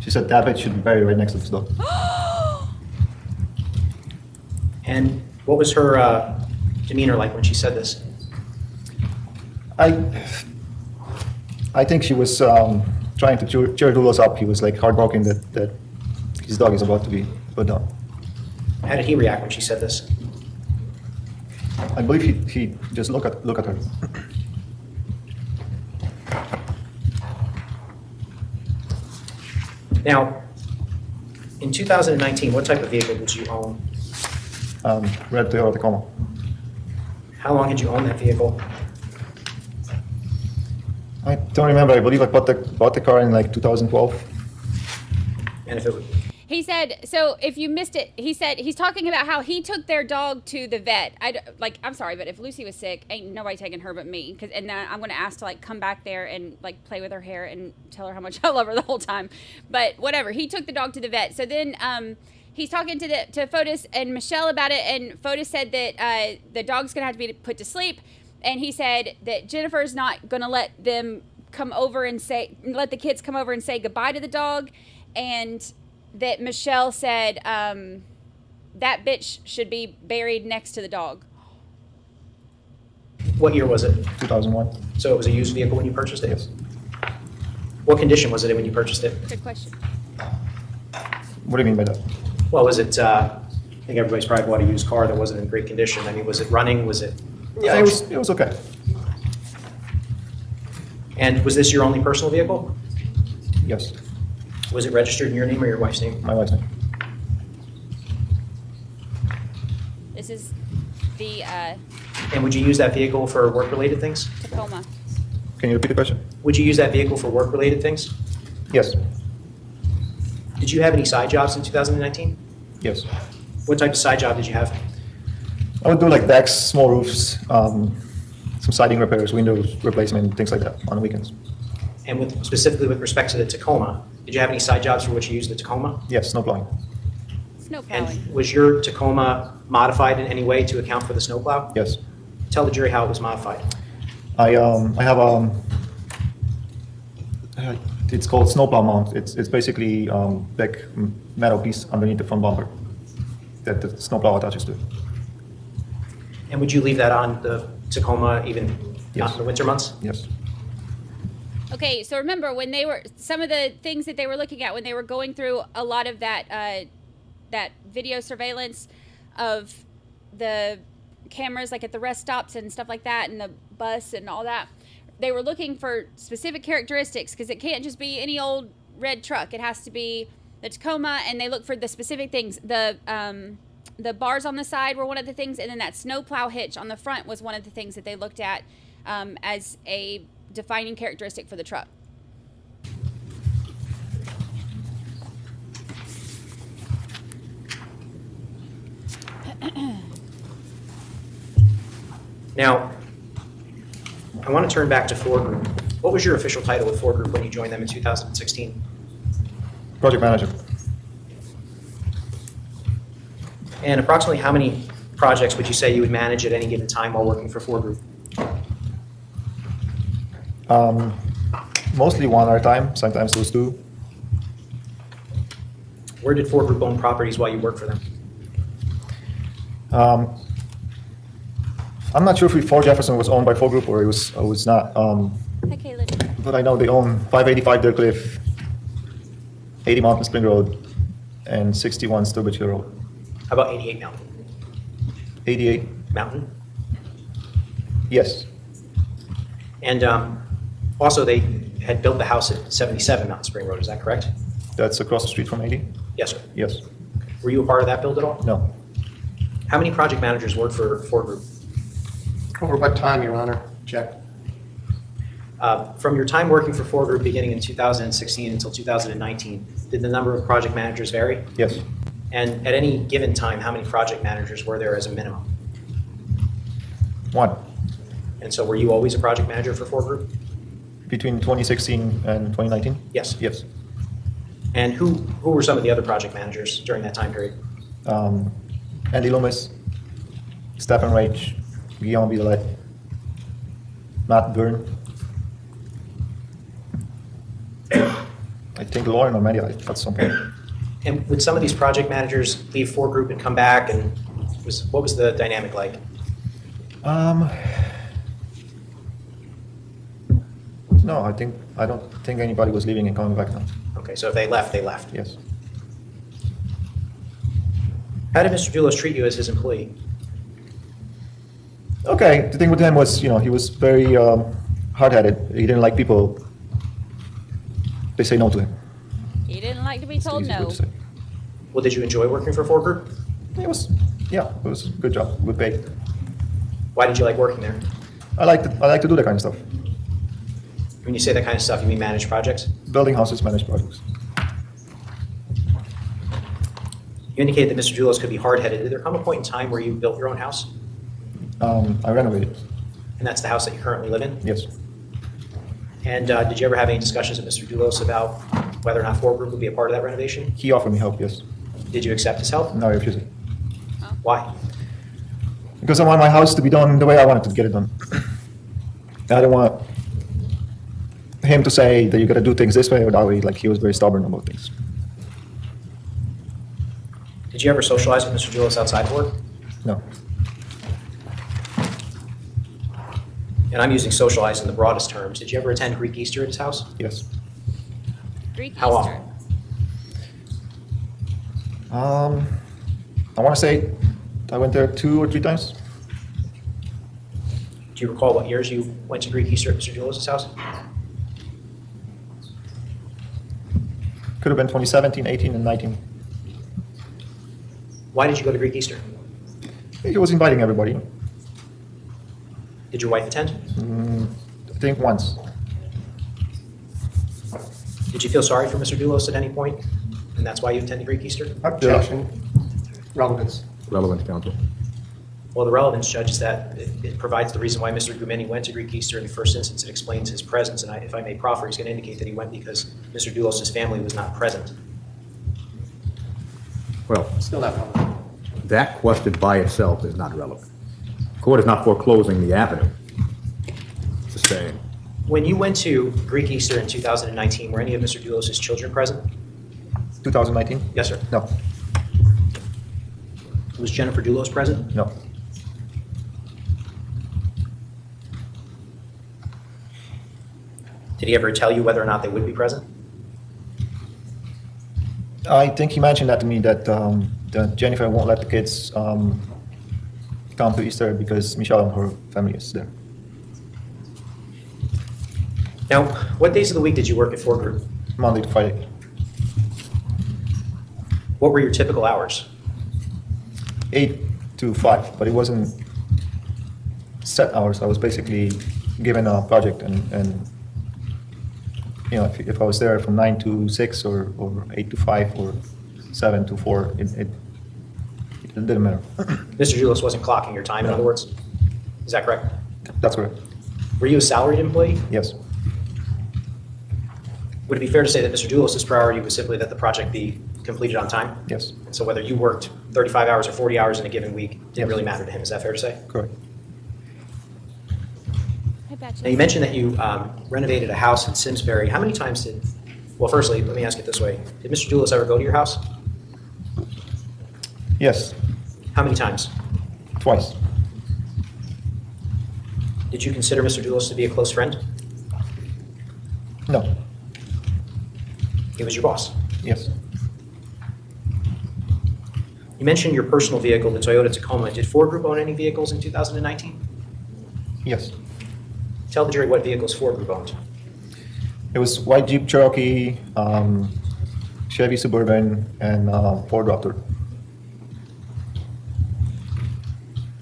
S5: She said that bitch should be buried right next to this dog.
S11: And what was her demeanor like when she said this?
S5: I think she was trying to cheer Dulos up. He was like heartbroken that his dog is about to be put down.
S11: How did he react when she said this?
S5: I believe he just look at her.
S11: Now, in 2019, what type of vehicle did you own?
S5: Red Toyota Tacoma.
S11: How long had you owned that vehicle?
S5: I don't remember. I believe I bought the car in like 2012.
S11: And if it was...
S9: He said, so if you missed it, he said, he's talking about how he took their dog to the vet. I'm sorry, but if Lucy was sick, ain't nobody taking her but me. And then I'm going to ask to like come back there and like play with her hair and tell her how much I love her the whole time. But whatever, he took the dog to the vet. So then he's talking to Fotis and Michelle about it. And Fotis said that the dog's going to have to be put to sleep. And he said that Jennifer's not going to let them come over and let the kids come over and say goodbye to the dog. And that Michelle said that bitch should be buried next to the dog.
S11: What year was it?
S5: 2001.
S11: So it was a used vehicle when you purchased it?
S5: Yes.
S11: What condition was it in when you purchased it?
S9: Good question.
S5: What do you mean by that?
S11: Well, was it, I think everybody's probably bought a used car that wasn't in great condition. I mean, was it running? Was it?
S5: Yeah, it was okay.
S11: And was this your only personal vehicle?
S5: Yes.
S11: Was it registered in your name or your wife's name?
S5: My wife's name.
S9: This is the
S11: And would you use that vehicle for work-related things?
S9: Tacoma.
S5: Can you repeat the question?
S11: Would you use that vehicle for work-related things?
S5: Yes.
S11: Did you have any side jobs in 2019?
S5: Yes.
S11: What type of side job did you have?
S5: I would do like decks, small roofs, some siding repairs, windows replacement, things like that on the weekends.
S11: And specifically with respect to the Tacoma, did you have any side jobs for which you used the Tacoma?
S5: Yes, snow plowing.
S9: Snow plowing.
S11: And was your Tacoma modified in any way to account for the snowplow?
S5: Yes.
S11: Tell the jury how it was modified.
S5: I have it's called snowplow mount. It's basically big metal piece underneath the front bumper that the snowplow attaches to.
S11: And would you leave that on the Tacoma even not in the winter months?
S5: Yes.
S9: Okay, so remember when some of the things that they were looking at when they were going through a lot of that video surveillance of the cameras, like at the rest stops and stuff like that, and the bus and all that, they were looking for specific characteristics because it can't just be any old red truck. It has to be the Tacoma, and they look for the specific things. The bars on the side were one of the things, and then that snowplow hitch on the front was one of the things that they looked at as a defining characteristic for the truck.
S11: Now, I want to turn back to Ford Group. What was your official title with Ford Group when you joined them in 2016?
S5: Project manager.
S11: And approximately how many projects would you say you would manage at any given time while working for Ford Group?
S5: Mostly one at a time, sometimes those two.
S11: Where did Ford Group own properties while you worked for them?
S5: I'm not sure if Fort Jefferson was owned by Ford Group or it was not.
S9: Hi, Caitlin.
S5: But I know they own 585 Deer Cliff, 80 Mountain Spring Road, and 61 Sturbridge Hill Road.
S11: How about 88 Mountain?
S5: 88?
S11: Mountain?
S5: Yes.
S11: And also, they had built the house at 77 Mountain Spring Road, is that correct?
S5: That's across the street from 80?
S11: Yes, sir.
S5: Yes.
S11: Were you a part of that build at all?
S5: No.
S11: How many project managers worked for Ford Group?
S12: Over what time, Your Honor? Check.
S11: From your time working for Ford Group beginning in 2016 until 2019, did the number of project managers vary?
S5: Yes.
S11: And at any given time, how many project managers were there as a minimum?
S5: One.
S11: And so were you always a project manager for Ford Group?
S5: Between 2016 and 2019?
S11: Yes.
S5: Yes.
S11: And who were some of the other project managers during that time period?
S5: Andy Loomis, Stephen Rage, Guillaume Villette, Matt Byrne. I think Lauren or Mandy at some point.
S11: And would some of these project managers leave Ford Group and come back? And what was the dynamic like?
S5: No, I don't think anybody was leaving and coming back now.
S11: Okay, so if they left, they left.
S5: Yes.
S11: How did Mr. Dulos treat you as his employee?
S5: Okay, the thing with him was, he was very hard-headed. He didn't like people. They say no to him.
S9: He didn't like to be told
S5: Easy word
S9: no.
S5: to say.
S11: Well, did you enjoy working for Ford Group?
S5: It was a good job, good pay.
S11: Why did you like working there?
S5: I like to do that kind of stuff.
S11: When you say that kind of stuff, you mean manage projects?
S5: Building houses, manage projects.
S11: You indicated that Mr. Dulos could be hard-headed. Did there come a point in time where you built your own house?
S5: I renovated.
S11: And that's the house that you currently live in?
S5: Yes.
S11: And did you ever have any discussions with Mr. Dulos about whether or not Ford Group would be a part of that renovation?
S5: He offered me help, yes.
S11: Did you accept his help?
S5: No, I refused it.
S11: Why?
S5: Because I want my house to be done the way I wanted to get it done. I don't want him to say that you got to do things this way or that way. Like, he was very stubborn about things.
S11: Did you ever socialize with Mr. Dulos outside of work?
S5: No.
S11: And I'm using socialize in the broadest terms. Did you ever attend Greek Easter at his house?
S5: Yes.
S9: Greek
S11: How
S9: Easter.
S5: often? I want to say I went there 2 or 3 times.
S11: Do you recall what years you went to Greek Easter at Mr. Dulos' house?
S5: Could have been 2017, 18, and 19.
S11: Why did you go to Greek Easter?
S5: He was inviting everybody.
S11: Did your wife attend?
S5: I think once.
S11: Did you feel sorry for Mr. Dulos at any point? And that's why you attended Greek Easter?
S12: Objection. Relevance.
S13: Relevant, counsel.
S11: Well, the relevance, Judge, is that it provides the reason why Mr. Gumeni went to Greek Easter in the first instance. It explains his presence, and if I may proffer, he's going to indicate that he went because Mr. Dulos' family was not present.
S13: Well,
S12: Still not relevant.
S13: that question by itself is not relevant. Court is not foreclosing the avenue. It's the same.
S11: When you went to Greek Easter in 2019, were any of Mr. Dulos' children present?
S5: 2019?
S11: Yes, sir.
S5: No.
S11: Was Jennifer Dulos present?
S5: No.
S11: Did he ever tell you whether or not they would be present?
S5: I think he mentioned that to me, that Jennifer won't let the kids come to Easter because Michelle and her family is there.
S11: Now, what days of the week did you work at Ford Group?
S5: Monday to Friday.
S11: What were your typical hours?
S5: 8 to 5, but it wasn't set hours. I was basically given a project, and if I was there from 9 to 6 or 8 to 5 or 7 to 4, it didn't matter.
S11: Mr. Dulos wasn't clocking your time, in other words? Is that correct?
S5: That's correct.
S11: Were you a salaried employee?
S5: Yes.
S11: Would it be fair to say that Mr. Dulos' priority was simply that the project be completed on time?
S5: Yes.
S11: And so whether you worked 35 hours or 40 hours in a given week didn't really matter to him. Is that fair to say?
S5: Correct.
S9: batches.
S11: Now, you mentioned that you renovated a house in Simsbury. How many times well, firstly, let me ask it this way. Did Mr. Dulos ever go to your house?
S5: Yes,
S11: How many times?
S5: twice.
S11: Did you consider Mr. Dulos to be a close friend?
S5: No,
S11: He was your boss.
S5: yes.
S11: You mentioned your personal vehicle, the Toyota Tacoma. Did Ford Group own any vehicles in 2019?
S5: Yes.
S11: Tell the jury what vehicles Ford Group owned.
S5: It was white Jeep Cherokee, Chevy Suburban, and Ford Raptor.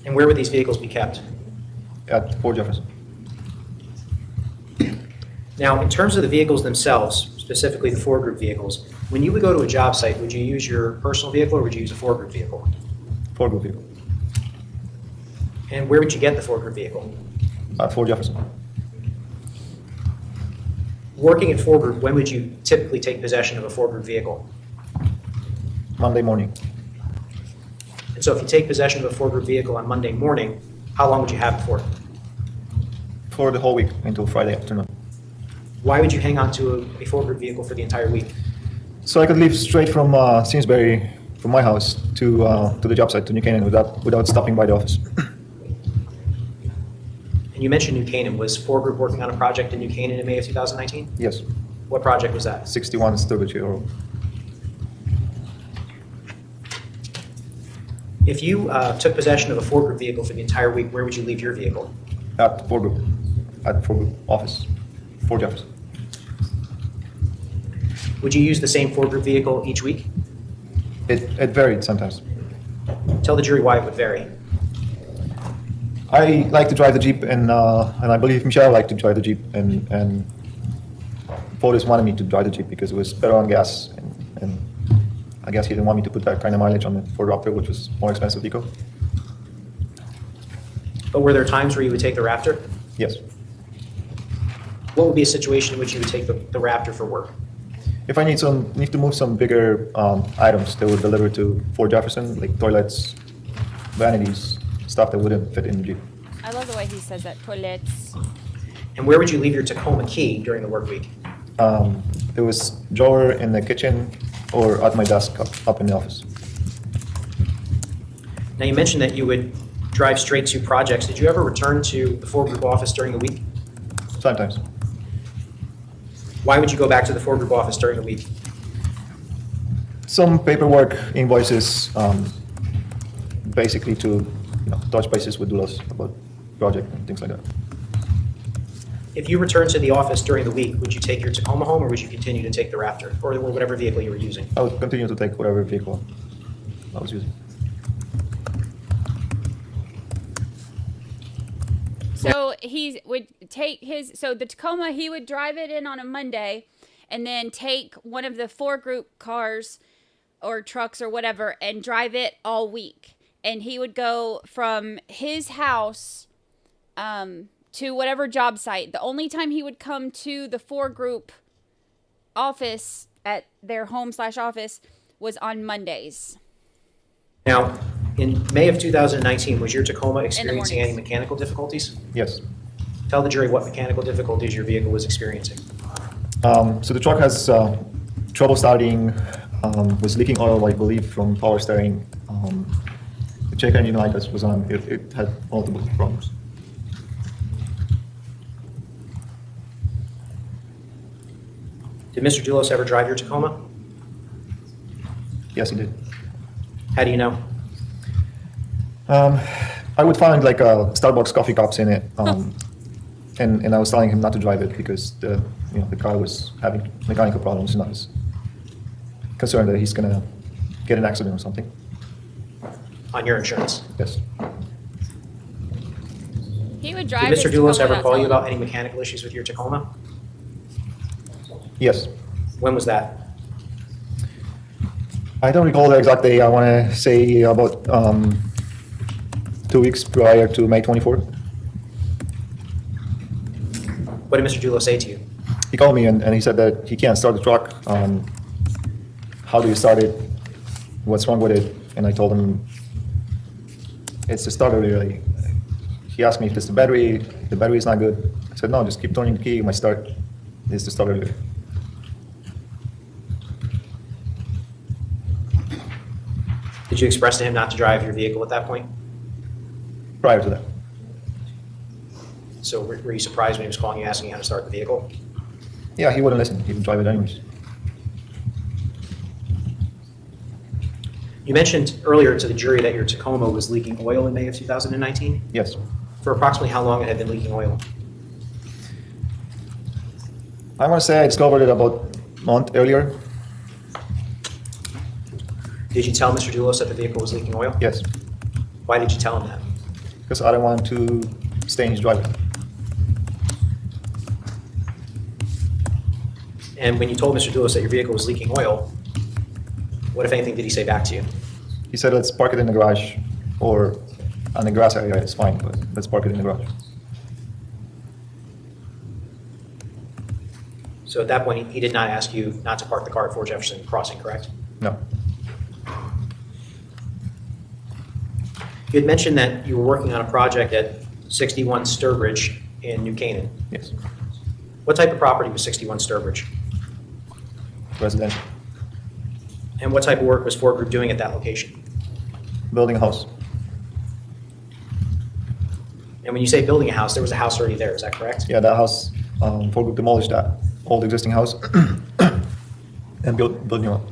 S11: And where would these vehicles be kept?
S5: At Fort Jefferson.
S11: Now, in terms of the vehicles themselves, specifically the Ford Group vehicles, when you would go to a job site, would you use your personal vehicle or would you use a Ford Group vehicle?
S5: Ford Group vehicle.
S11: And where would you get the Ford Group vehicle?
S5: At Fort Jefferson.
S11: Working at Ford Group, when would you typically take possession of a Ford Group vehicle?
S5: Monday morning.
S11: And so if you take possession of a Ford Group vehicle on Monday morning, how long would you have it for?
S5: For the whole week until Friday afternoon.
S11: Why would you hang on to a Ford Group vehicle for the entire week?
S5: So I could leave straight from Simsbury, from my house, to the job site, to New Canaan, without stopping by the office.
S11: And you mentioned New Canaan. Was Ford Group working on a project in New Canaan in May of 2019?
S5: Yes.
S11: What project was that?
S5: 61 Sturbridge Road.
S11: If you took possession of a Ford Group vehicle for the entire week, where would you leave your vehicle?
S5: At Ford Group. At Ford Group office. Fort Jefferson.
S11: Would you use the same Ford Group vehicle each week?
S5: It varied sometimes.
S11: Tell the jury why it would vary.
S5: I like to drive the Jeep, and I believe Michelle liked to drive the Jeep, and Fotis wanted me to drive the Jeep because it was better on gas, and I guess he didn't want me to put that kind of mileage on the Ford Raptor, which was more expensive vehicle.
S11: But were there times where you would take the Raptor?
S5: Yes.
S11: What would be a situation in which you would take the Raptor for work?
S5: If I need to move some bigger items that would deliver to Fort Jefferson, like toilets, vanities, stuff that wouldn't fit in the Jeep.
S9: I love the way he says that. Toilets.
S11: And where would you leave your Tacoma key during the work week?
S5: It was drawer in the kitchen or at my desk up in the office.
S11: Now, you mentioned that you would drive straight to projects. Did you ever return to the Ford Group office during the week?
S5: Sometimes.
S11: Why would you go back to the Ford Group office during the week?
S5: Some paperwork, invoices, basically to touch bases with Dulos about project and things like that.
S11: If you returned to the office during the week, would you take your Tacoma home or would you continue to take the Raptor or whatever vehicle you were using?
S5: I would continue to take whatever vehicle I was using.
S9: So he would take so the Tacoma, he would drive it in on a Monday and then take one of the Ford Group cars or trucks or whatever and drive it all week. And he would go from his house to whatever job site. The only time he would come to the Ford Group office at their home/office was on Mondays.
S11: Now, in May of 2019, was your Tacoma experiencing any mechanical difficulties?
S5: Yes.
S11: Tell the jury what mechanical difficulties your vehicle was experiencing.
S5: So the truck has trouble starting, was leaking oil, I believe, from power steering. The check engine light was on. It had multiple problems.
S11: Did Mr. Dulos ever drive your Tacoma?
S5: Yes, he did.
S11: How do you know?
S5: I would find like Starbucks coffee cups in it, and I was telling him not to drive it because the car was having mechanical problems, and I was concerned that he's gonna get an accident or something.
S11: On your insurance?
S5: Yes.
S9: He would drive.
S11: Did Mr. Dulos ever call you
S9: him.
S11: about any mechanical issues with your Tacoma?
S5: Yes.
S11: When was that?
S5: I don't recall the exact day. I want to say about 2 weeks prior to May 24th.
S11: What did Mr. Dulos say to you?
S5: He called me and he said that he can't start the truck. How do you start it? What's wrong with it? And I told him it's the starter really. He asked me if it's the battery. The battery is not good. I said, no, just keep turning the key. My start is to start earlier.
S11: Did you express to him not to drive your vehicle at that point?
S5: Prior to that.
S11: So were you surprised when he was calling you asking you how to start the vehicle?
S5: Yeah, he wouldn't listen. He would drive it anyways.
S11: You mentioned earlier to the jury that your Tacoma was leaking oil in May of 2019?
S5: Yes.
S11: For approximately how long it had been leaking oil?
S5: I want to say I discovered it about a month earlier.
S11: Did you tell Mr. Dulos that the vehicle was leaking oil?
S5: Yes.
S11: Why did you tell him that?
S5: Because I don't want to stay in his driveway.
S11: And when you told Mr. Dulos that your vehicle was leaking oil, what, if anything, did he say back to you?
S5: He said, let's park it in the garage or on the grass area. It's fine, but let's park it in the garage.
S11: So at that point, he did not ask you not to park the car at 4 Jefferson Crossing, correct?
S5: No.
S11: You had mentioned that you were working on a project at 61 Sturbridge in New Canaan.
S5: Yes.
S11: What type of property was 61 Sturbridge?
S5: Residential.
S11: And what type of work was Ford Group doing at that location?
S5: Building a house.
S11: And when you say building a house, there was a house already there, is that correct?
S5: Yeah, that house, Ford Group demolished that old existing house and built new one.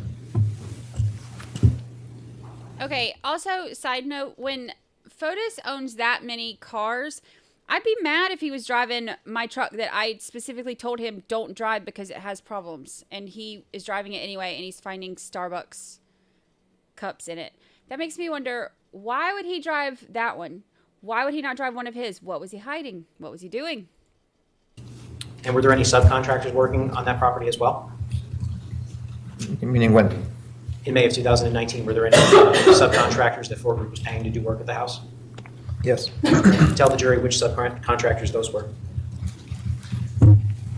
S9: Okay, also, side note, when Fotis owns that many cars, I'd be mad if he was driving my truck that I specifically told him don't drive because it has problems. And he is driving it anyway, and he's finding Starbucks cups in it. That makes me wonder, why would he drive that one? Why would he not drive one of his? What was he hiding? What was he doing?
S11: And were there any subcontractors working on that property as well?
S5: Meaning when?
S11: In May of 2019, were there any subcontractors that Ford Group was paying to do work at the house?
S5: Yes.
S11: Tell the jury which subcontractors those were.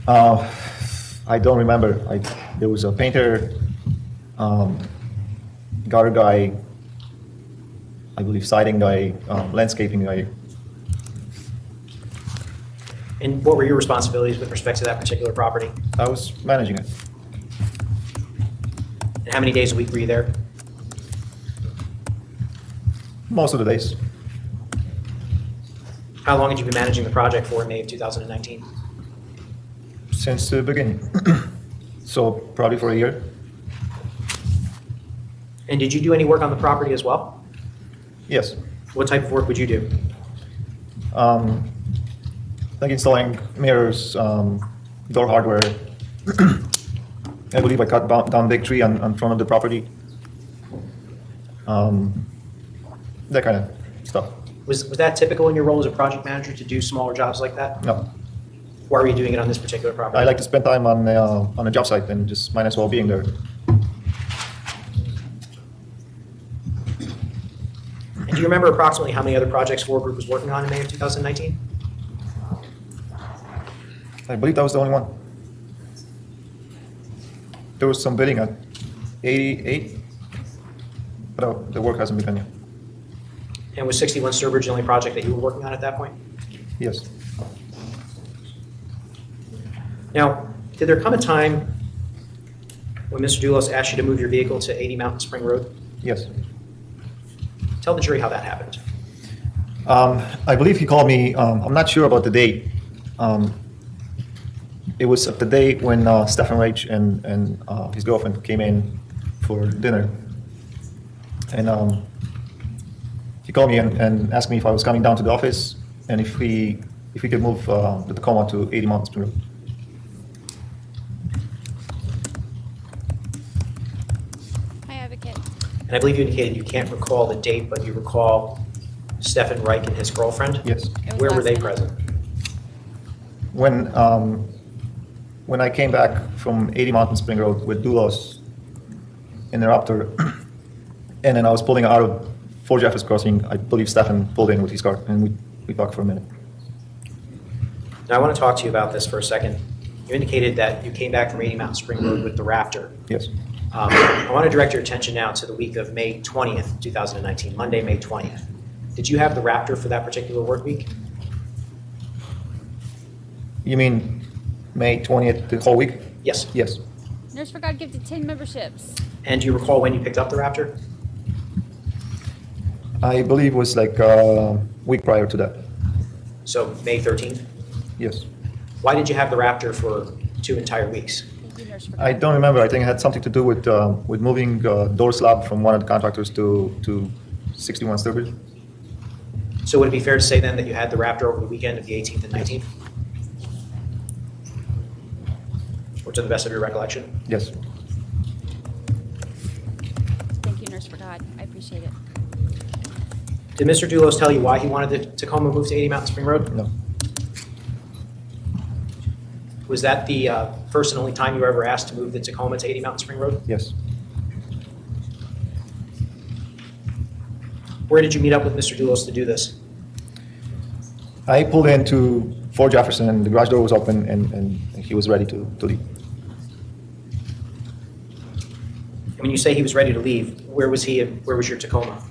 S5: I don't remember. There was a painter, gutter guy, I believe siding guy, landscaping guy.
S11: And what were your responsibilities with respect to that particular property?
S5: I was managing it.
S11: And how many days a week were you there?
S5: Most of the days.
S11: How long had you been managing the project for in May of 2019?
S5: Since the beginning. So probably for a year.
S11: And did you do any work on the property as well?
S5: Yes.
S11: What type of work would you do?
S5: Like installing mirrors, door hardware. I believe I cut down a big tree on front of the property. That kind of stuff.
S11: Was that typical in your role as a project manager to do smaller jobs like that?
S5: No.
S11: Why were you doing it on this particular property?
S5: I like to spend time on a job site and just might as well being there.
S11: And do you remember approximately how many other projects Ford Group was working on in May of 2019?
S5: I believe that was the only one. There was some bidding at 88, but the work hasn't begun yet.
S11: And was 61 Sturbridge the only project that you were working on at that point?
S5: Yes.
S11: Now, did there come a time when Mr. Dulos asked you to move your vehicle to 80 Mountain Spring Road?
S5: Yes.
S11: Tell the jury how that happened.
S5: I believe he called me, I'm not sure about the date. It was the day when Stefan Reich and his girlfriend came in for dinner. And he called me and asked me if I was coming down to the office and if we could move the Tacoma to 80 Mountain Spring Road.
S9: Hi, advocate.
S11: And I believe you indicated you can't recall the date, but you recall Stefan Reich and his girlfriend?
S5: Yes.
S11: Where were they present?
S5: When I came back from 80 Mountain Spring Road with Dulos in the Raptor, and then I was pulling out of 4 Jefferson Crossing, I believe Stefan pulled in with his car, and we talked for a minute.
S11: Now, I want to talk to you about this for a second. You indicated that you came back from 80 Mountain Spring Road with the Raptor.
S5: Yes.
S11: I want to direct your attention now to the week of May 20th, 2019, Monday, May 20th. Did you have the Raptor for that particular work week?
S5: You mean May 20th, the whole week?
S11: Yes.
S5: Yes.
S9: Nurse for God gifted 10 memberships.
S11: And do you recall when you picked up the Raptor?
S5: I believe it was like a week prior to that.
S11: So May 13th?
S5: Yes.
S11: Why did you have the Raptor for 2 entire weeks?
S5: I don't remember. I think it had something to do with moving door slab from one of the contractors to 61 Sturbridge.
S11: So would it be fair to say then that you had the Raptor over the weekend of the 18th and 19th? Or to the best of your recollection?
S5: Yes.
S9: Thank you, Nurse for God. I appreciate it.
S11: Did Mr. Dulos tell you why he wanted the Tacoma moved to 80 Mountain Spring Road?
S5: No.
S11: Was that the first and only time you were ever asked to move the Tacoma to 80 Mountain Spring Road?
S5: Yes.
S11: Where did you meet up with Mr. Dulos to do this?
S5: I pulled into Fort Jefferson and the garage door was open and he was ready to leave.
S11: And when you say he was ready to leave, where was he? Where was your Tacoma?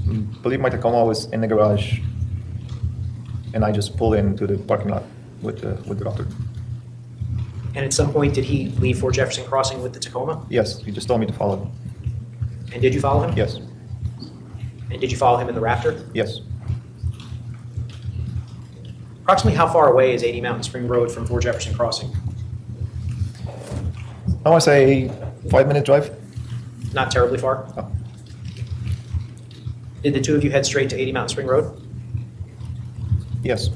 S5: I believe my Tacoma was in the garage and I just pulled into the parking lot with the doctor.
S11: And at some point, did he leave Fort Jefferson Crossing with the Tacoma?
S5: Yes, he just told me to follow him.
S11: And did you follow him?
S5: Yes.
S11: And did you follow him in the Raptor?
S5: Yes.
S11: Approximately how far away is 80 Mountain Spring Road from Fort Jefferson Crossing?
S5: I want to say 5-minute drive.
S11: Not terribly far?
S5: No.
S11: Did the two of you head straight to 80 Mountain Spring Road?
S5: Yes.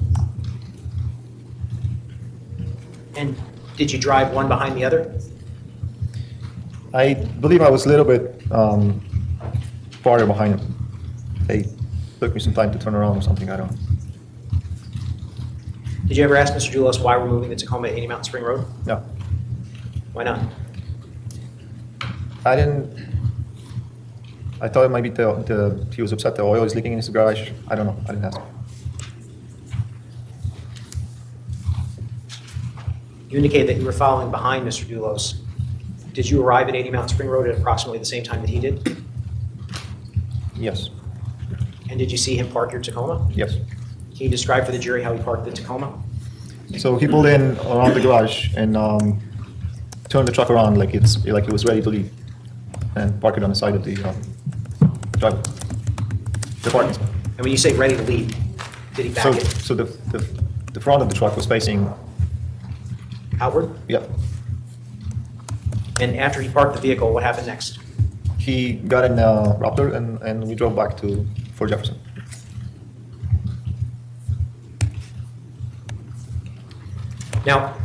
S11: And did you drive one behind the other?
S5: I believe I was a little bit farther behind him. They took me some time to turn around or something, I don't know.
S11: Did you ever ask Mr. Dulos why we're moving the Tacoma to 80 Mountain Spring Road?
S5: No.
S11: Why not?
S5: I didn't. I thought it might be he was upset the oil is leaking in his garage. I don't know. I didn't ask.
S11: You indicated that you were following behind Mr. Dulos. Did you arrive at 80 Mountain Spring Road at approximately the same time that he did?
S5: Yes.
S11: And did you see him park your Tacoma?
S5: Yes.
S11: Can you describe for the jury how he parked the Tacoma?
S5: So he pulled in around the garage and turned the truck around like it was ready to leave, and parked it on the side of the driveway. The parking spot.
S11: And when you say ready to leave, did he back it?
S5: So the front of the truck was facing
S11: outward?
S5: Yeah.
S11: And after he parked the vehicle, what happened next?
S5: He got in a Raptor and we drove back to Fort Jefferson.
S11: Now,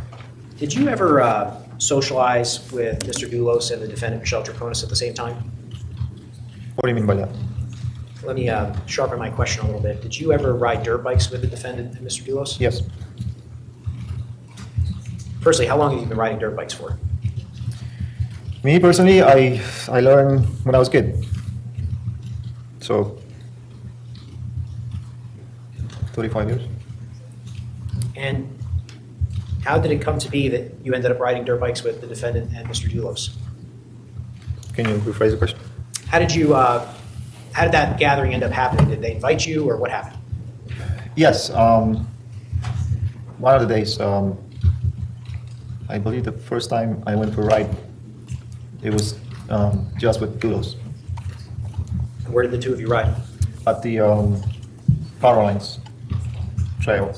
S11: did you ever socialize with Mr. Dulos and the defendant, Michelle Troconis, at the same time?
S5: What do you mean by that?
S11: Let me sharpen my question a little bit. Did you ever ride dirt bikes with the defendant and Mr. Dulos?
S5: Yes.
S11: Firstly, how long have you been riding dirt bikes for?
S5: Me personally, I learned when I was a kid. So 35 years.
S11: And how did it come to be that you ended up riding dirt bikes with the defendant and Mr. Dulos?
S5: Can you rephrase the question?
S11: How did that gathering end up happening? Did they invite you, or what happened?
S5: Yes. One of the days, I believe the first time I went for a ride, it was just with Dulos.
S11: And where did the two of you ride?
S5: At the Power Lines Trail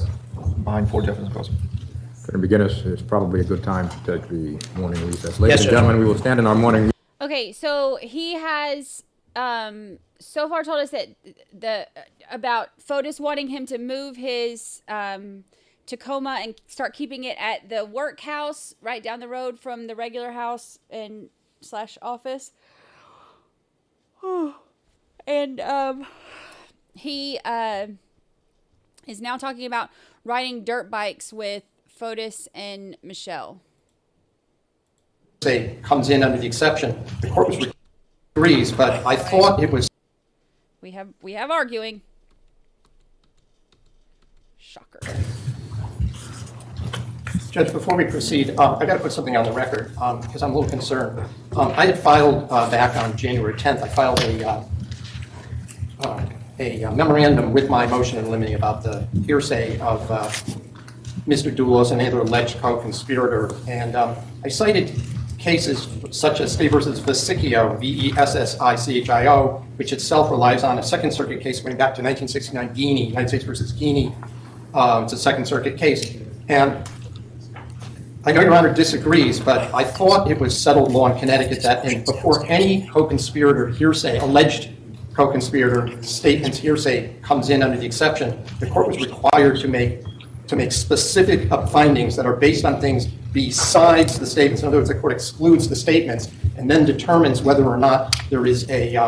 S5: behind Fort Jefferson Crossing.
S13: For the beginners, it's probably a good time to take the morning recess. Ladies
S11: Yes,
S13: and gentlemen, we will stand in our morning.
S9: Okay, so he has so far told us that about Fotis wanting him to move his Tacoma and start keeping it at the workhouse right down the road from the regular house and / office. And he is now talking about riding dirt bikes with Fotis and Michelle.
S12: Say comes in under the exception. The court was agrees, but I thought it was.
S9: We have arguing. Shocker.
S12: Judge, before we proceed, I got to put something on the record because I'm a little concerned. I had filed back on January 10th. I filed a memorandum with my motion in limine about the hearsay of Mr. Dulos and other alleged co-conspirator. And I cited cases such as State versus Vesicchio, Vessichiio, which itself relies on a Second Circuit case going back to 1969, Guinea, United States versus Guinea. It's a Second Circuit case. And I know Your Honor disagrees, but I thought it was settled law in Connecticut that before any co-conspirator hearsay, alleged co-conspirator statements hearsay comes in under the exception, the court was required to make specific findings that are based on things besides the statements. In other words, the court excludes the statements and then determines whether or not there is a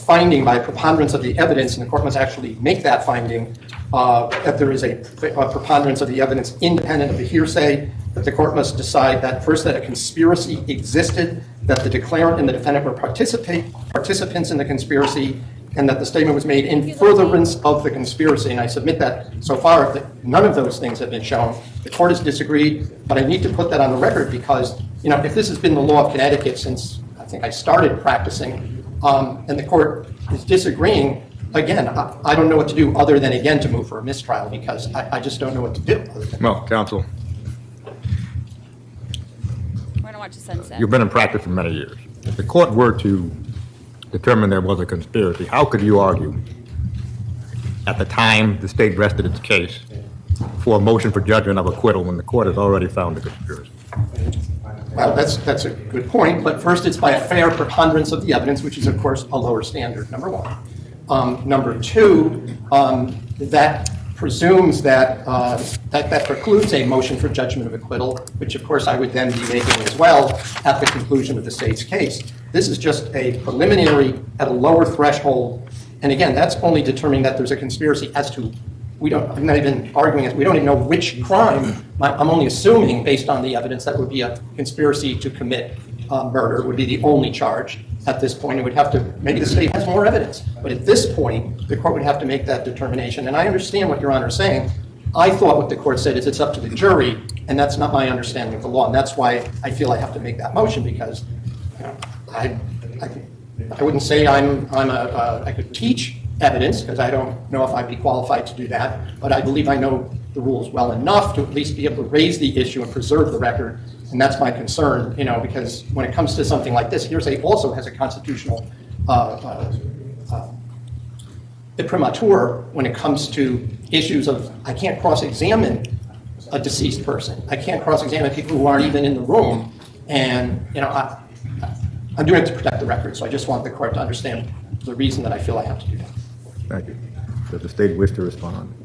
S12: finding by preponderance of the evidence, and the court must actually make that finding that there is a preponderance of the evidence independent of the hearsay, that the court must decide that first that a conspiracy existed, that the declarant and the defendant were participants in the conspiracy, and that the statement was made in furtherance of the conspiracy. And I submit that so far that none of those things have been shown. The court has disagreed, but I need to put that on the record because, you know, if this has been the law of Connecticut since I think I started practicing, and the court is disagreeing, again, I don't know what to do other than, again, to move for a mistrial because I just don't know what to do.
S13: Well, counsel,
S9: We're going to watch the sunset.
S13: you've been in practice for many years. If the court were to determine there was a conspiracy, how could you argue at the time the state rested its case for a motion for judgment of acquittal when the court has already found the conspiracy?
S12: Well, that's a good point, but first it's by a fair preponderance of the evidence, which is, of course, a lower standard, number one. Number two, that presumes that that precludes a motion for judgment of acquittal, which, of course, I would then be making as well at the conclusion of the state's case. This is just a preliminary at a lower threshold, and again, that's only determining that there's a conspiracy as to, I'm not even arguing it, we don't even know which crime. I'm only assuming, based on the evidence, that would be a conspiracy to commit murder would be the only charge at this point. It would have to, maybe the state has more evidence, but at this point, the court would have to make that determination. And I understand what Your Honor is saying. I thought what the court said is it's up to the jury, and that's not my understanding of the law. And that's why I feel I have to make that motion because, you know, I wouldn't say I could teach evidence because I don't know if I'd be qualified to do that, but I believe I know the rules well enough to at least be able to raise the issue and preserve the record, and that's my concern, you know, because when it comes to something like this, hearsay also has a constitutional imprimatur when it comes to issues of, I can't cross-examine a deceased person. I can't cross-examine people who aren't even in the room, and, you know, I'm doing it to protect the record, so I just want the court to understand the reason that I feel I have to do that.
S13: Thank you. Does the state wish to respond?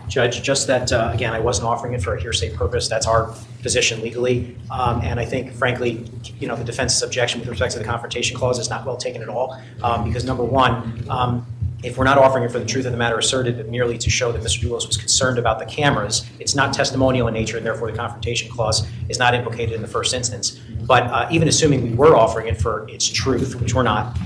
S11: Judge, just that, again, I wasn't offering it for a hearsay purpose. That's our position legally. And I think, frankly, you know, the defense's objection with respect to the confrontation clause is not well taken at all. Because number one, if we're not offering it for the truth of the matter asserted, but merely to show that Mr. Dulos was concerned about the cameras, it's not testimonial in nature, and therefore the confrontation clause is not implicated in the first instance. But even assuming we were offering it for its truth, which we're not,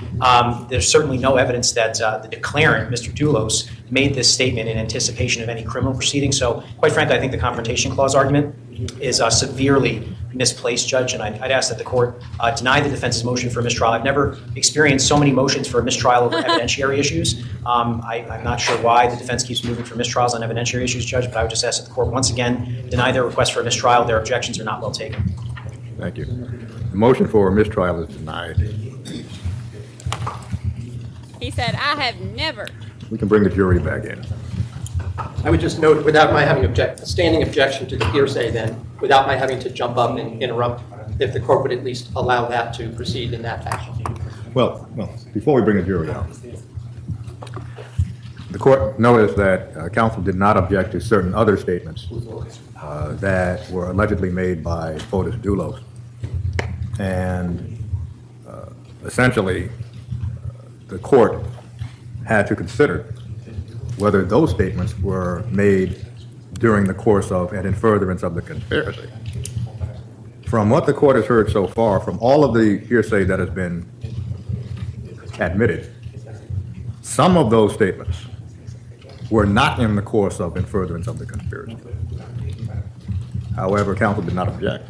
S11: there's certainly no evidence that the declarant, Mr. Dulos, made this statement in anticipation of any criminal proceeding. So, quite frankly, I think the confrontation clause argument is severely misplaced, Judge, and I'd ask that the court deny the defense's motion for mistrial. I've never experienced so many motions for a mistrial over evidentiary issues. I'm not sure why the defense keeps moving for mistrials on evidentiary issues, Judge, but I would just ask that the court once again deny their request for a mistrial. Their objections are not well taken.
S13: Thank you. The motion for a mistrial is denied.
S9: He said, I have never.
S13: We can bring the jury back in.
S12: I would just note, without my having a standing objection to the hearsay, then, without my having to jump up and interrupt, if the court would at least allow that to proceed in that fashion.
S13: Well, before we bring the jury out, the court noticed that counsel did not object to certain other statements that were allegedly made by Fotis Dulos. And essentially, the court had to consider whether those statements were made during the course of and in furtherance of the conspiracy. From what the court has heard so far, from all of the hearsay that has been admitted, some of those statements were not in the course of and furtherance of the conspiracy. However, counsel did not object.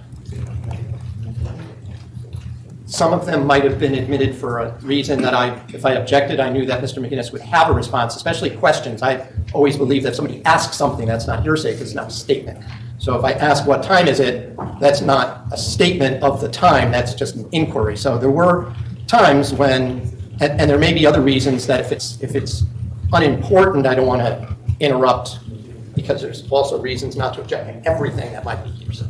S12: Some of them might have been admitted for a reason that if I objected, I knew that Mr. McGinnis would have a response, especially questions. I always believe that if somebody asks something, that's not hearsay because it's not a statement. So if I ask what time is it, that's not a statement of the time, that's just an inquiry. So there were times when, and there may be other reasons that if it's unimportant, I don't want to interrupt, because there's also reasons not to object to everything that might be hearsay.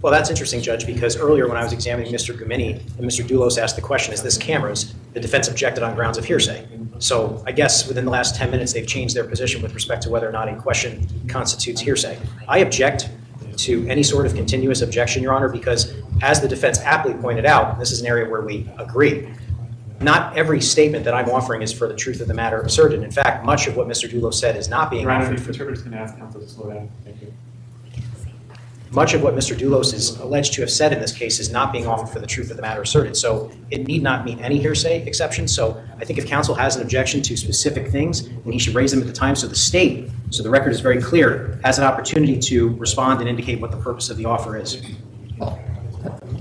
S11: Well, that's interesting, Judge, because earlier when I was examining Mr. Gumini and Mr. Dulos asked the question, is this cameras? The defense objected on grounds of hearsay. So I guess within the last 10 minutes, they've changed their position with respect to whether or not a question constitutes hearsay. I object to any sort of continuous objection, Your Honor, because as the defense aptly pointed out, this is an area where we agree. Not every statement that I'm offering is for the truth of the matter asserted. In fact, much of what Mr. Dulos said is not being offered.
S14: Interpreters can ask counsel to slow down. Thank you.
S11: Much of what Mr. Dulos is alleged to have said in this case is not being offered for the truth of the matter asserted. So it need not meet any hearsay exception. So I think if counsel has an objection to specific things, then he should raise them at the time so the state, so the record is very clear, has an opportunity to respond and indicate what the purpose of the offer is.
S12: Well,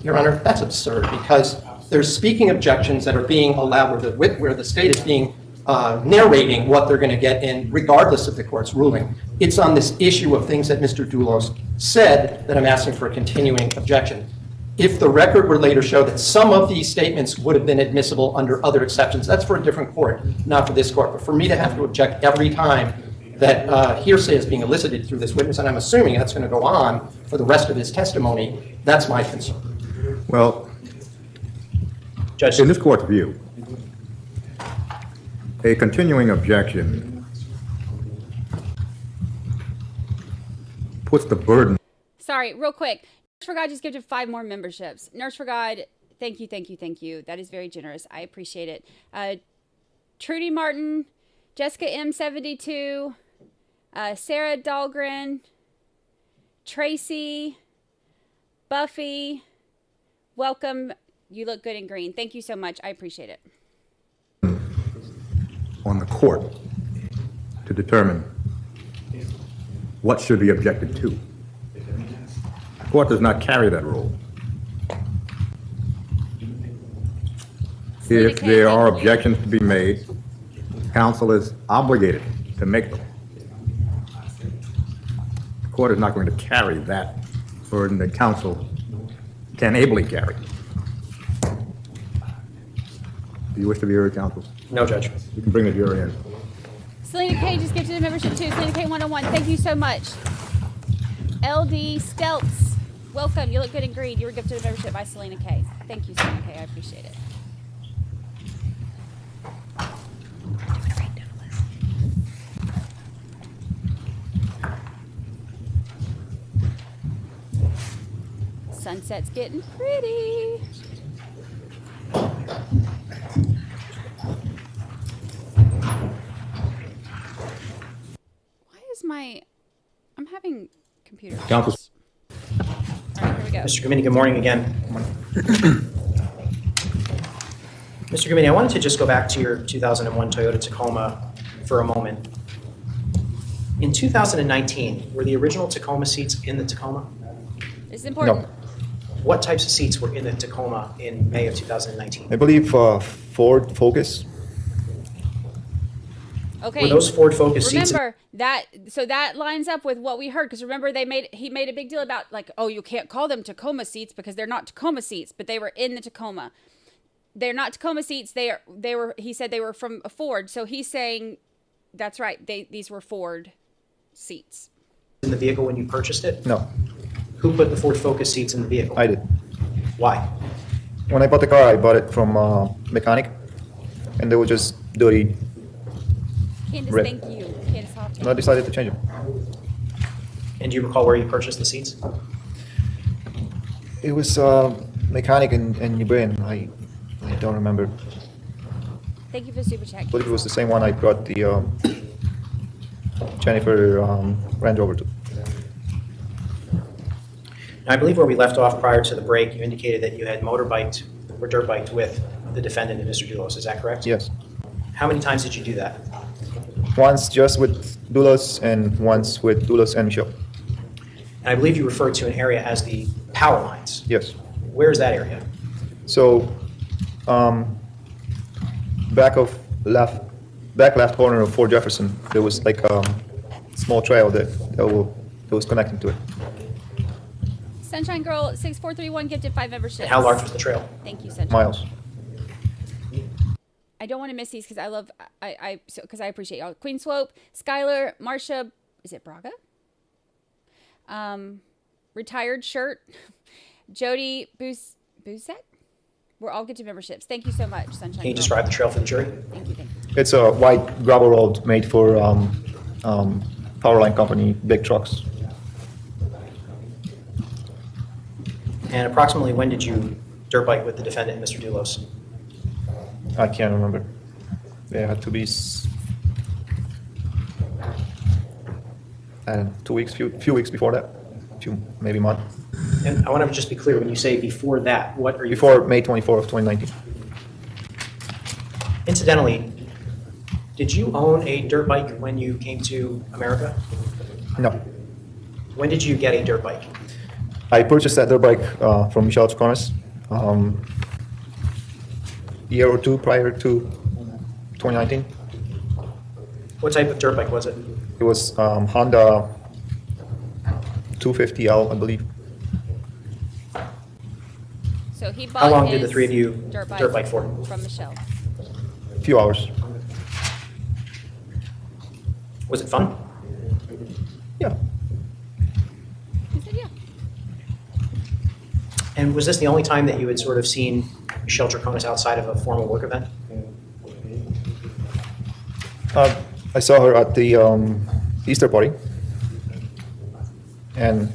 S12: Your Honor, that's absurd because there's speaking objections that are being allowed where the state is being narrating what they're going to get in regardless of the court's ruling. It's on this issue of things that Mr. Dulos said that I'm asking for a continuing objection. If the record were later show that some of these statements would have been admissible under other exceptions, that's for a different court, not for this court. But for me to have to object every time that hearsay is being elicited through this witness, and I'm assuming that's going to go on for the rest of his testimony, that's my concern.
S13: Well,
S11: Judge,
S13: in this court's view, a continuing objection puts the burden.
S9: Sorry, real quick. Nurse for God just gifted 5 more memberships. Nurse for God, thank you, thank you, thank you. That is very generous. I appreciate it. Trudy Martin, Jessica M72, Sarah Dahlgren, Tracy, Buffy, welcome. You look good in green. Thank you so much. I appreciate it.
S13: On the court to determine what should be objected to. The court does not carry that role. If there are objections to be made, counsel is obligated to make them. The court is not going to carry that burden that counsel can ably carry. Do you wish to be heard, counsel?
S11: No, Judge.
S13: You can bring the jury in.
S9: Selena K just gifted a membership too. Selena K 101. Thank you so much. LD Stelts, welcome. You look good in green. You were gifted a membership by Selena K. Thank you, Selena K. I appreciate it. Sunset's getting pretty. I'm having computer.
S13: Counsel.
S9: All right, here we go.
S11: Mr. Gumini, good morning again. Mr. Gumini, I wanted to just go back to your 2001 Toyota Tacoma for a moment. In 2019, were the original Tacoma seats in the Tacoma?
S9: It's important.
S5: No.
S11: What types of seats were in the Tacoma in May of 2019?
S5: I believe Ford Focus.
S9: Okay.
S11: Were those Ford Focus seats?
S9: Remember that lines up with what we heard, because remember he made a big deal about, like, oh, you can't call them Tacoma seats because they're not Tacoma seats, but they were in the Tacoma. They're not Tacoma seats. He said they were from a Ford. So he's saying that's right. These were Ford seats.
S11: In the vehicle when you purchased it?
S5: No.
S11: Who put the Ford Focus seats in the vehicle?
S5: I did.
S11: Why?
S5: When I bought the car, I bought it from a mechanic, and they were just dirty.
S9: Candace,
S5: red.
S9: thank you. Candace Hopkins.
S5: And I decided to change it.
S11: And do you recall where you purchased the seats?
S5: It was a mechanic in New Britain. I don't remember.
S9: Thank you for the super chat.
S5: But it was the same one I brought the Jennifer Range Rover to.
S11: Now, I believe where we left off prior to the break, you indicated that you had motorbiked or dirt biked with the defendant and Mr. Dulos. Is that correct?
S5: Yes.
S11: How many times did you do that?
S5: Once just with Dulos and once with Dulos and Michelle.
S11: And I believe you referred to an area as the power lines.
S5: Yes.
S11: Where is that area?
S5: So Back left corner of Fort Jefferson, there was like a small trail that was connecting to it.
S9: Sunshine Girl 6431 gifted 5 memberships.
S11: And how large was the trail?
S9: Thank you, Sunshine.
S5: Miles.
S9: I don't want to miss these because I appreciate y'all. Queen Swope, Skylar, Marsha, is it Braga? Retired Shirt, Jody Buzek. We're all gifted memberships. Thank you so much, Sunshine Girl.
S11: Can you describe the trail for the jury?
S9: Thank you.
S5: It's a white gravel road made for power line company, big trucks.
S11: And approximately when did you dirt bike with the defendant, Mr. Dulos?
S5: I can't remember. It had to be 2 weeks, few weeks before that, maybe month.
S11: And I want to just be clear, when you say before that, what are you...
S5: Before May 24th of 2019.
S11: Incidentally, did you own a dirt bike when you came to America?
S5: No.
S11: When did you get a dirt bike?
S5: I purchased that dirt bike from Michelle Troconis year or two prior to 2019.
S11: What type of dirt bike was it?
S5: It was Honda 250L, I believe.
S9: So he bought
S11: How long
S9: his
S11: did the three of you
S9: dirt
S11: bike for?
S9: From Michelle.
S5: A few hours.
S11: Was it fun?
S5: Yeah.
S9: He said yeah.
S11: And was this the only time that you had sort of seen Michelle Troconis outside of a formal work event?
S5: I saw her at the Easter party and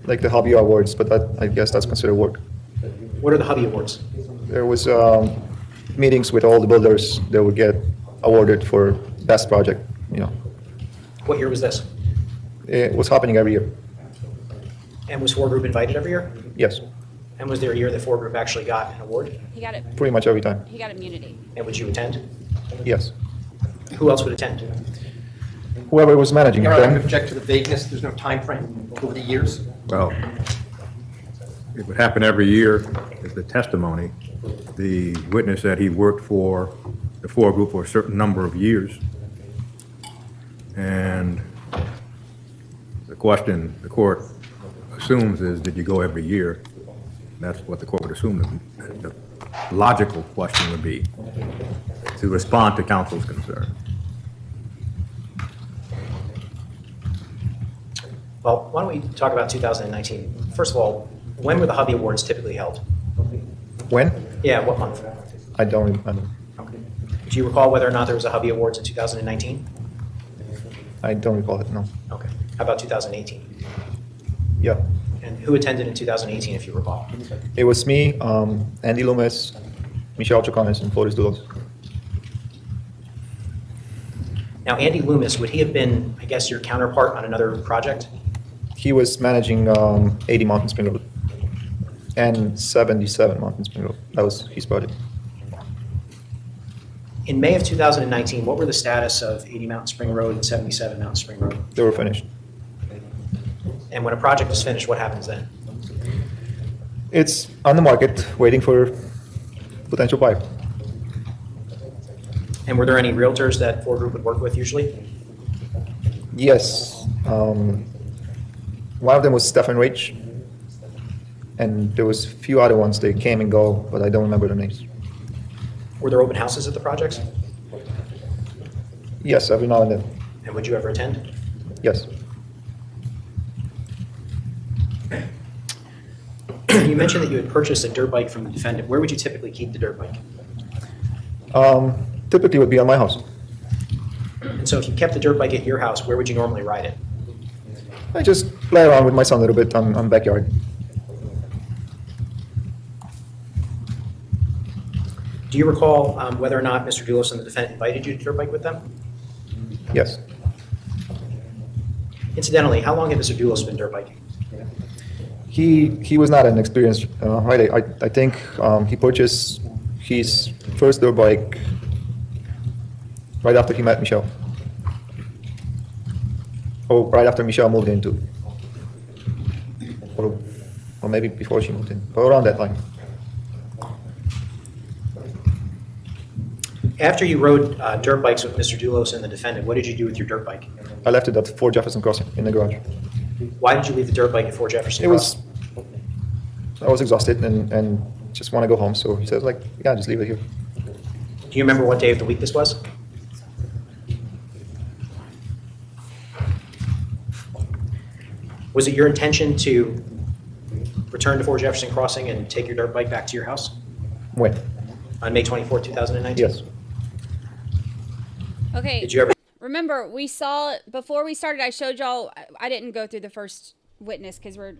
S5: like the hobby awards, but I guess that's considered work.
S11: What are the hobby awards?
S5: There was meetings with all the builders that would get awarded for best project,
S11: What year was this?
S5: It was happening every year.
S11: And was 4 Group invited every year?
S5: Yes,
S11: And was there a year that 4 Group actually got an award?
S9: He got it.
S5: pretty much every time.
S9: He got immunity.
S11: And would you attend?
S5: Yes.
S11: Who else would attend?
S5: Whoever was managing
S12: Your Honor, I would
S5: them.
S12: object to the vagueness. There's no time frame over the years.
S13: Well, it would happen every year is the testimony. The witness said he worked for the 4 Group for a certain number of years. And the question the court assumes is, did you go every year? That's what the court would assume. The logical question would be to respond to counsel's concern.
S11: Well, why don't we talk about 2019? First of all, when were the hobby awards typically held?
S5: When?
S11: Yeah, what month?
S5: I don't remember.
S11: Okay. Do you recall whether or not there was a hobby awards in 2019?
S5: I don't recall it, no.
S11: Okay. How about 2018?
S5: Yeah.
S11: And who attended in 2018, if you recall?
S5: It was me, Andy Loomis, Michelle Troconis, and Fotis Dulos.
S11: Now, Andy Loomis, would he have been, I guess, your counterpart on another project?
S5: He was managing 80 Mountain Spring Road and 77 Mountain Spring Road. That was his project.
S11: In May of 2019, what were the status of 80 Mountain Spring Road and 77 Mountain Spring Road?
S5: They were finished.
S11: And when a project is finished, what happens then?
S5: It's on the market, waiting for potential buyer.
S11: And were there any realtors that 4 Group would work with usually?
S5: Yes. One of them was Stefan Rich, and there was a few other ones. They came and go, but I don't remember their names.
S11: Were there open houses at the projects?
S5: Yes, every now and then.
S11: And would you ever attend?
S5: Yes.
S11: You mentioned that you had purchased a dirt bike from the defendant. Where would you typically keep the dirt bike?
S5: Typically would be on my house.
S11: And so if you kept the dirt bike at your house, where would you normally ride it?
S5: I just play around with my son a little bit on backyard.
S11: Do you recall whether or not Mr. Dulos and the defendant invited you to dirt bike with them?
S5: Yes.
S11: Incidentally, how long had Mr. Dulos been dirt biking?
S5: He was not an experienced rider. I think he purchased his first dirt bike right after he met Michelle. Or right after Michelle moved into. Or maybe before she moved in, but around that time.
S11: After you rode dirt bikes with Mr. Dulos and the defendant, what did you do with your dirt bike?
S5: I left it at 4 Jefferson Crossing in the garage.
S11: Why did you leave the dirt bike at 4 Jefferson
S5: I
S11: Crossing?
S5: was exhausted and just want to go home. So he says, like, yeah, just leave it here.
S11: Do you remember what day of the week this was? Was it your intention to return to 4 Jefferson Crossing and take your dirt bike back to your house?
S5: When?
S11: On May 24, 2019?
S5: Yes.
S9: Okay.
S11: Did you ever?
S9: Remember, we saw, before we started, I showed y'all, I didn't go through the first witness because we're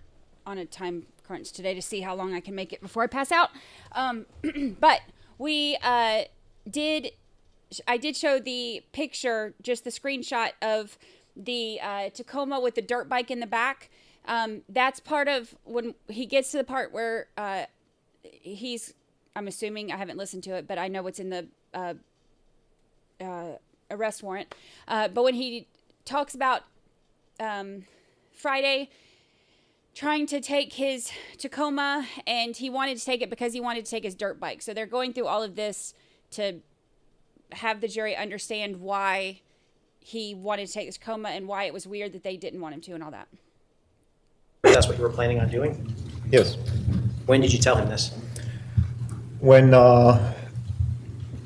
S9: on a time crunch today to see how long I can make it before I pass out. But we I did show the picture, just the screenshot of the Tacoma with the dirt bike in the back. That's part of when he gets to the part where I'm assuming, I haven't listened to it, but I know what's in the arrest warrant. But when he talks about Friday trying to take his Tacoma, and he wanted to take it because he wanted to take his dirt bike. So they're going through all of this to have the jury understand why he wanted to take his Tacoma and why it was weird that they didn't want him to and all that.
S11: That's what you were planning on doing?
S5: Yes.
S11: When did you tell him this?
S5: When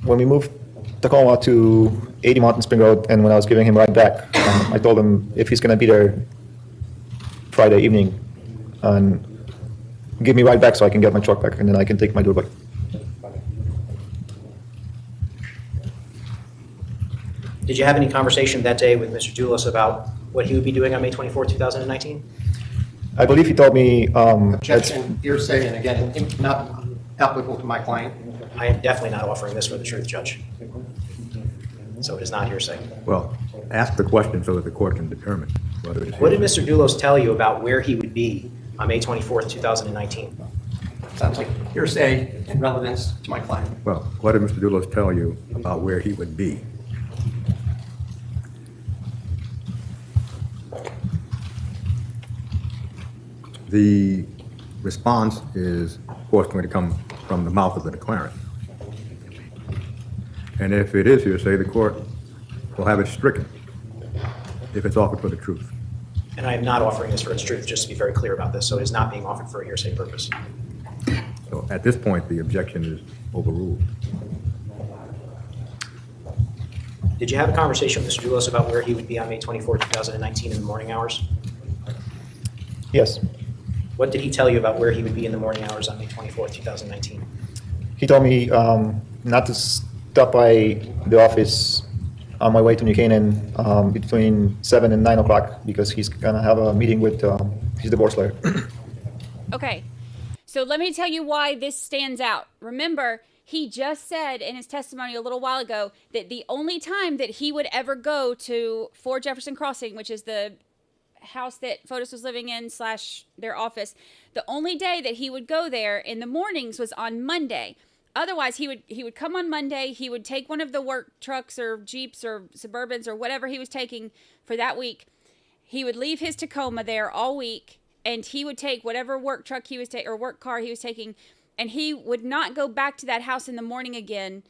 S5: we moved Tacoma to 80 Mountain Spring Road, and when I was giving him a ride back, I told him if he's going to be there Friday evening, and give me a ride back so I can get my truck back, and then I can take my dirt bike.
S11: Did you have any conversation that day with Mr. Dulos about what he would be doing on May 24, 2019?
S5: I believe he told me...
S12: Objection, hearsay, and again, not applicable to my client.
S11: I am definitely not offering this for the truth, Judge. So it is not hearsay.
S13: Well, ask the question so that the court can determine whether it's...
S11: What did Mr. Dulos tell you about where he would be on May 24, 2019?
S12: Sounds like hearsay and relevance to my client.
S13: Well, what did Mr. Dulos tell you about where he would be? The response is, of course, going to come from the mouth of the declarant. And if it is hearsay, the court will have it stricken if it's offered for the truth.
S11: And I am not offering this for its truth, just to be very clear about this. So it is not being offered for a hearsay purpose.
S13: So at this point, the objection is overruled.
S11: Did you have a conversation with Mr. Dulos about where he would be on May 24, 2019 in the morning hours?
S5: Yes.
S11: What did he tell you about where he would be in the morning hours on May 24, 2019?
S5: He told me not to stop by the office on my way to New Canaan between 7 and 9 o'clock because he's going to have a meeting with his divorce lawyer.
S9: Okay, so let me tell you why this stands out. Remember, he just said in his testimony a little while ago that the only time that he would ever go to 4 Jefferson Crossing, which is the house that Fotis was living in / their office, the only day that he would go there in the mornings was on Monday. Otherwise, he would come on Monday, he would take one of the work trucks or Jeeps or Suburbans or whatever he was taking for that week. He would leave his Tacoma there all week, and he would take whatever work truck he was taking or work car he was taking, and he would not go back to that house in the morning again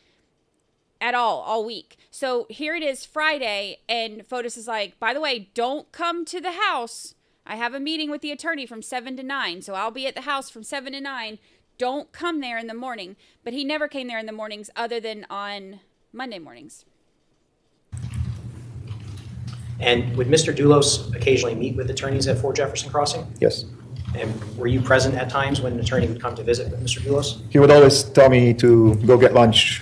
S9: at all week. So here it is Friday, and Fotis is like, by the way, don't come to the house. I have a meeting with the attorney from 7 to 9, so I'll be at the house from 7 to 9. Don't come there in the morning. But he never came there in the mornings other than on Monday mornings.
S11: And would Mr. Dulos occasionally meet with attorneys at 4 Jefferson Crossing?
S5: Yes.
S11: And were you present at times when an attorney would come to visit with Mr. Dulos?
S5: He would always tell me to go get lunch,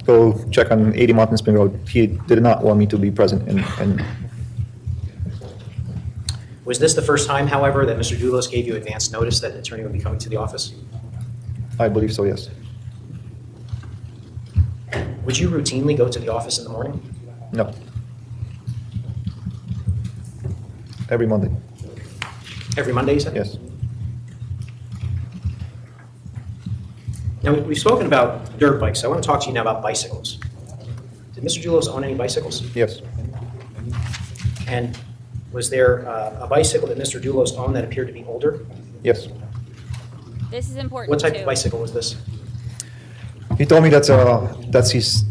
S5: go check on 80 Mountain Spring Road. He did not want me to be present. And
S11: was this the first time, however, that Mr. Dulos gave you advance notice that an attorney would be coming to the office?
S5: I believe so, yes.
S11: Would you routinely go to the office in the morning?
S5: No. Every Monday.
S11: Every Monday, you said?
S5: Yes.
S11: Now, we've spoken about dirt bikes. I want to talk to you now about bicycles. Did Mr. Dulos own any bicycles?
S5: Yes.
S11: And was there a bicycle that Mr. Dulos owned that appeared to be older?
S5: Yes.
S9: This is important.
S11: What type
S9: too.
S11: of bicycle was this?
S5: He told me that's his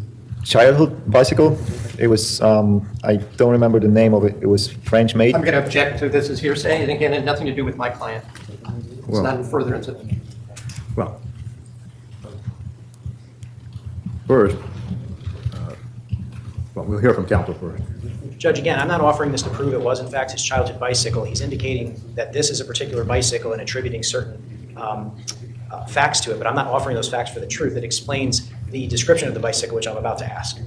S5: childhood bicycle. It was, I don't remember the name of it. It was French made.
S12: I'm going to object to this as hearsay, and again, it had nothing to do with my client. It's
S13: Well-
S12: not in furtherance of.
S13: Well, first, well, we'll hear from counsel first.
S11: Judge, again, I'm not offering this to prove it was in fact his childhood bicycle. He's indicating that this is a particular bicycle and attributing certain facts to it, but I'm not offering those facts for the truth. It explains the description of the bicycle, which I'm about to ask.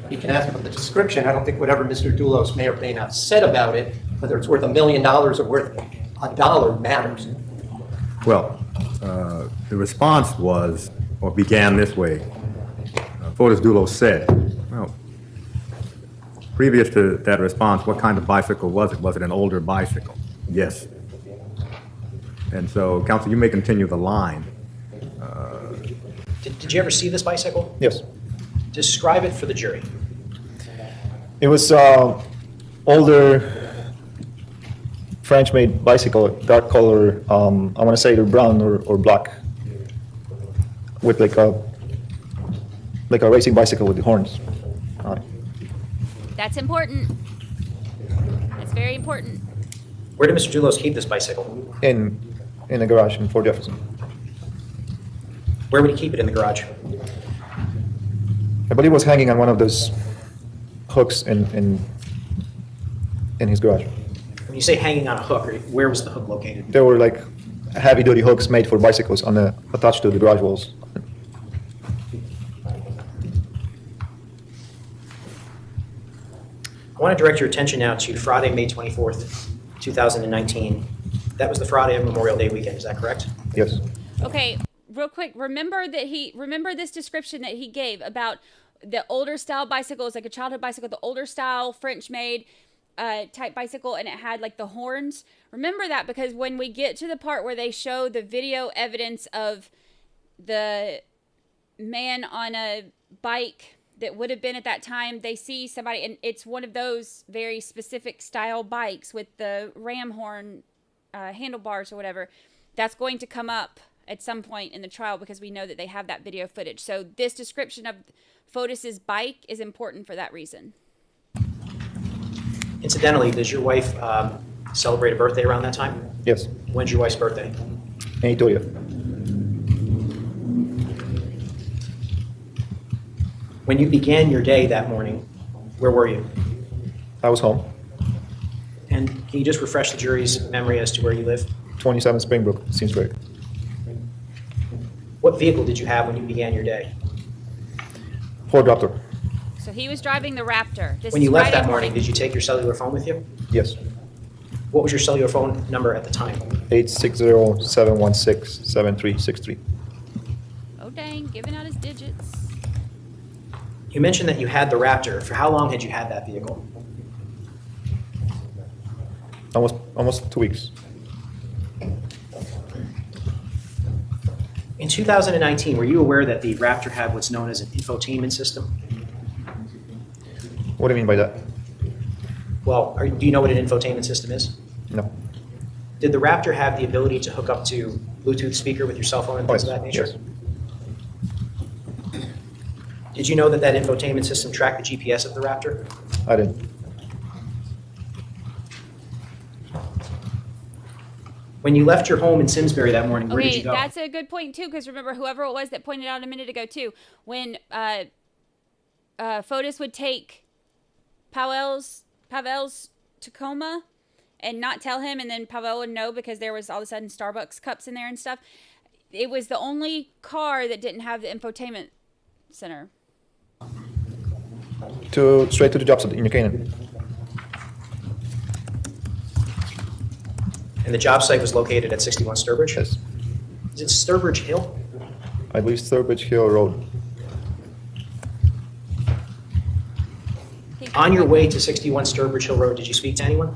S12: You can ask about the description. I don't think whatever Mr. Dulos may or may not have said about it, whether it's worth $1 million or worth $1 matters.
S13: Well, the response was, or began this way. Fotis Dulos said, well, previous to that response, what kind of bicycle was it? Was it an older bicycle? Yes. And so, counsel, you may continue the line.
S11: Did you ever see this bicycle?
S5: Yes.
S11: Describe it for the jury.
S5: It was older French-made bicycle, dark color. I want to say either brown or black, with like a racing bicycle with the horns on it.
S9: That's important. That's very important.
S11: Where did Mr. Dulos keep this bicycle?
S5: In the garage in Fort Jefferson.
S11: Where would he keep it in the garage?
S5: I believe it was hanging on one of those hooks in his garage.
S11: When you say hanging on a hook, where was the hook located?
S5: There were like heavy-duty hooks made for bicycles attached to the garage walls.
S11: I want to direct your attention now to Friday, May 24th, 2019. That was the Friday of Memorial Day weekend, is that correct?
S5: Yes.
S9: Okay, real quick, remember this description that he gave about the older style bicycle. It's like a childhood bicycle, the older style French made type bicycle, and it had like the horns. Remember that, because when we get to the part where they show the video evidence of the man on a bike that would have been at that time, they see somebody, and it's one of those very specific style bikes with the ram horn handlebars or whatever. That's going to come up at some point in the trial because we know that they have that video footage. So this description of Fotis's bike is important for that reason.
S11: Incidentally, does your wife celebrate a birthday around that time?
S5: Yes.
S11: When's your wife's birthday?
S5: May 30th.
S11: When you began your day that morning, where were you?
S5: I was home.
S11: And can you just refresh the jury's memory as to where you live?
S5: 27 Springbrook, Simsbury.
S11: What vehicle did you have when you began your day?
S5: Ford Raptor.
S9: So he was driving the Raptor.
S11: When you left that morning, did you take your cellular phone with you?
S5: Yes.
S11: What was your cellular phone number at the time?
S5: 860-716-7363.
S9: Oh, dang, giving out his digits.
S11: You mentioned that you had the Raptor. For how long had you had that vehicle?
S5: Almost 2 weeks.
S11: In 2019, were you aware that the Raptor had what's known as an infotainment system?
S5: What do you mean by that?
S11: Well, do you know what an infotainment system is?
S5: No.
S11: Did the Raptor have the ability to hook up to Bluetooth speaker with your cell phone and things of that nature?
S5: Yes.
S11: Did you know that that infotainment system tracked the GPS of the Raptor?
S5: I didn't.
S11: When you left your home in Simsbury that morning, where did you go?
S9: That's a good point too, because remember, whoever it was that pointed out a minute ago too, when Fotis would take Pavel's Tacoma and not tell him, and then Pavel would know because there was all of a sudden Starbucks cups in there and stuff. It was the only car that didn't have the infotainment center.
S5: Straight to the job site in New Canaan.
S11: And the job site was located at 61 Sturbridge?
S5: Yes.
S11: Is it Sturbridge Hill?
S5: I believe Sturbridge Hill Road.
S11: On your way to 61 Sturbridge Hill Road, did you speak to anyone?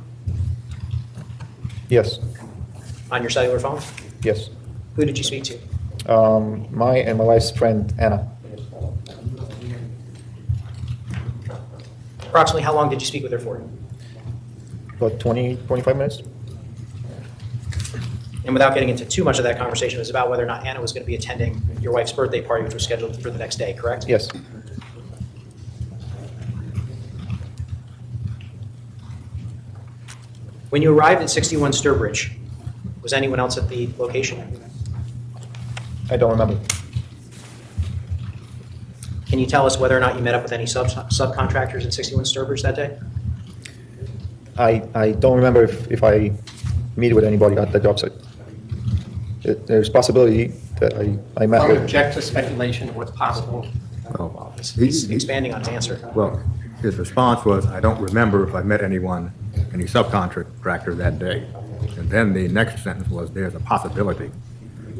S5: Yes.
S11: On your cellular phone?
S5: Yes.
S11: Who did you speak to?
S5: My and my wife's friend, Anna.
S11: Approximately how long did you speak with her for?
S5: About 25 minutes.
S11: And without getting into too much of that conversation, it was about whether or not Anna was going to be attending your wife's birthday party, which was scheduled for the next day, correct?
S5: Yes.
S11: When you arrived at 61 Sturbridge, was anyone else at the location?
S5: I don't remember.
S11: Can you tell us whether or not you met up with any subcontractors at 61 Sturbridge that day?
S5: I don't remember if I meet with anybody at the job site. There's possibility that I met
S12: I
S5: with.
S12: object to speculation of what's possible.
S13: Well,
S11: He's expanding on his answer.
S13: Well, his response was, I don't remember if I met any subcontractor that day. And then the next sentence was, there's a possibility.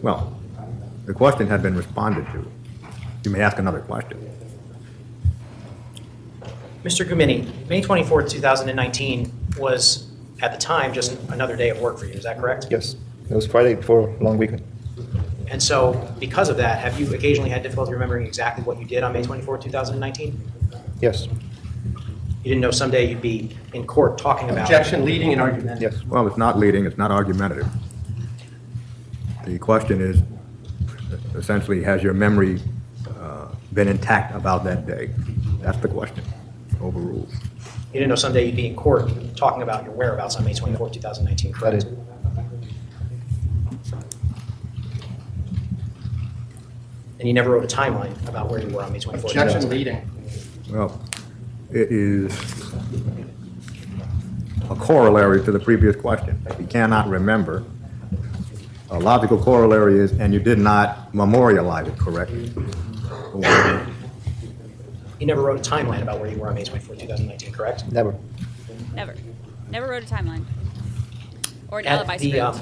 S13: Well, the question had been responded to. You may ask another question.
S11: Mr. Gumini, May 24th, 2019 was, at the time, just another day of work for you. Is that correct?
S5: Yes, it was Friday before a long weekend.
S11: And so, because of that, have you occasionally had difficulty remembering exactly what you did on May 24th, 2019?
S5: Yes.
S11: You didn't know someday you'd be in court talking about...
S12: Objection, leading and argument.
S5: Yes.
S13: Well, it's not leading, it's not argumentative. The question is, essentially, has your memory been intact about that day? That's the question. Overruled.
S11: You didn't know someday you'd be in court talking about your whereabouts on May 24th, 2019, correct?
S5: That is.
S11: And you never wrote a timeline about where you were on May 24th.
S12: Objection, leading.
S13: Well, it is a corollary to the previous question. If you cannot remember, a logical corollary is, and you did not memorialize it, correct?
S11: You never wrote a timeline about where you were on May 24th, 2019, correct?
S5: Never.
S9: Never wrote a timeline. Or an
S11: At
S9: alibi
S11: the
S9: script.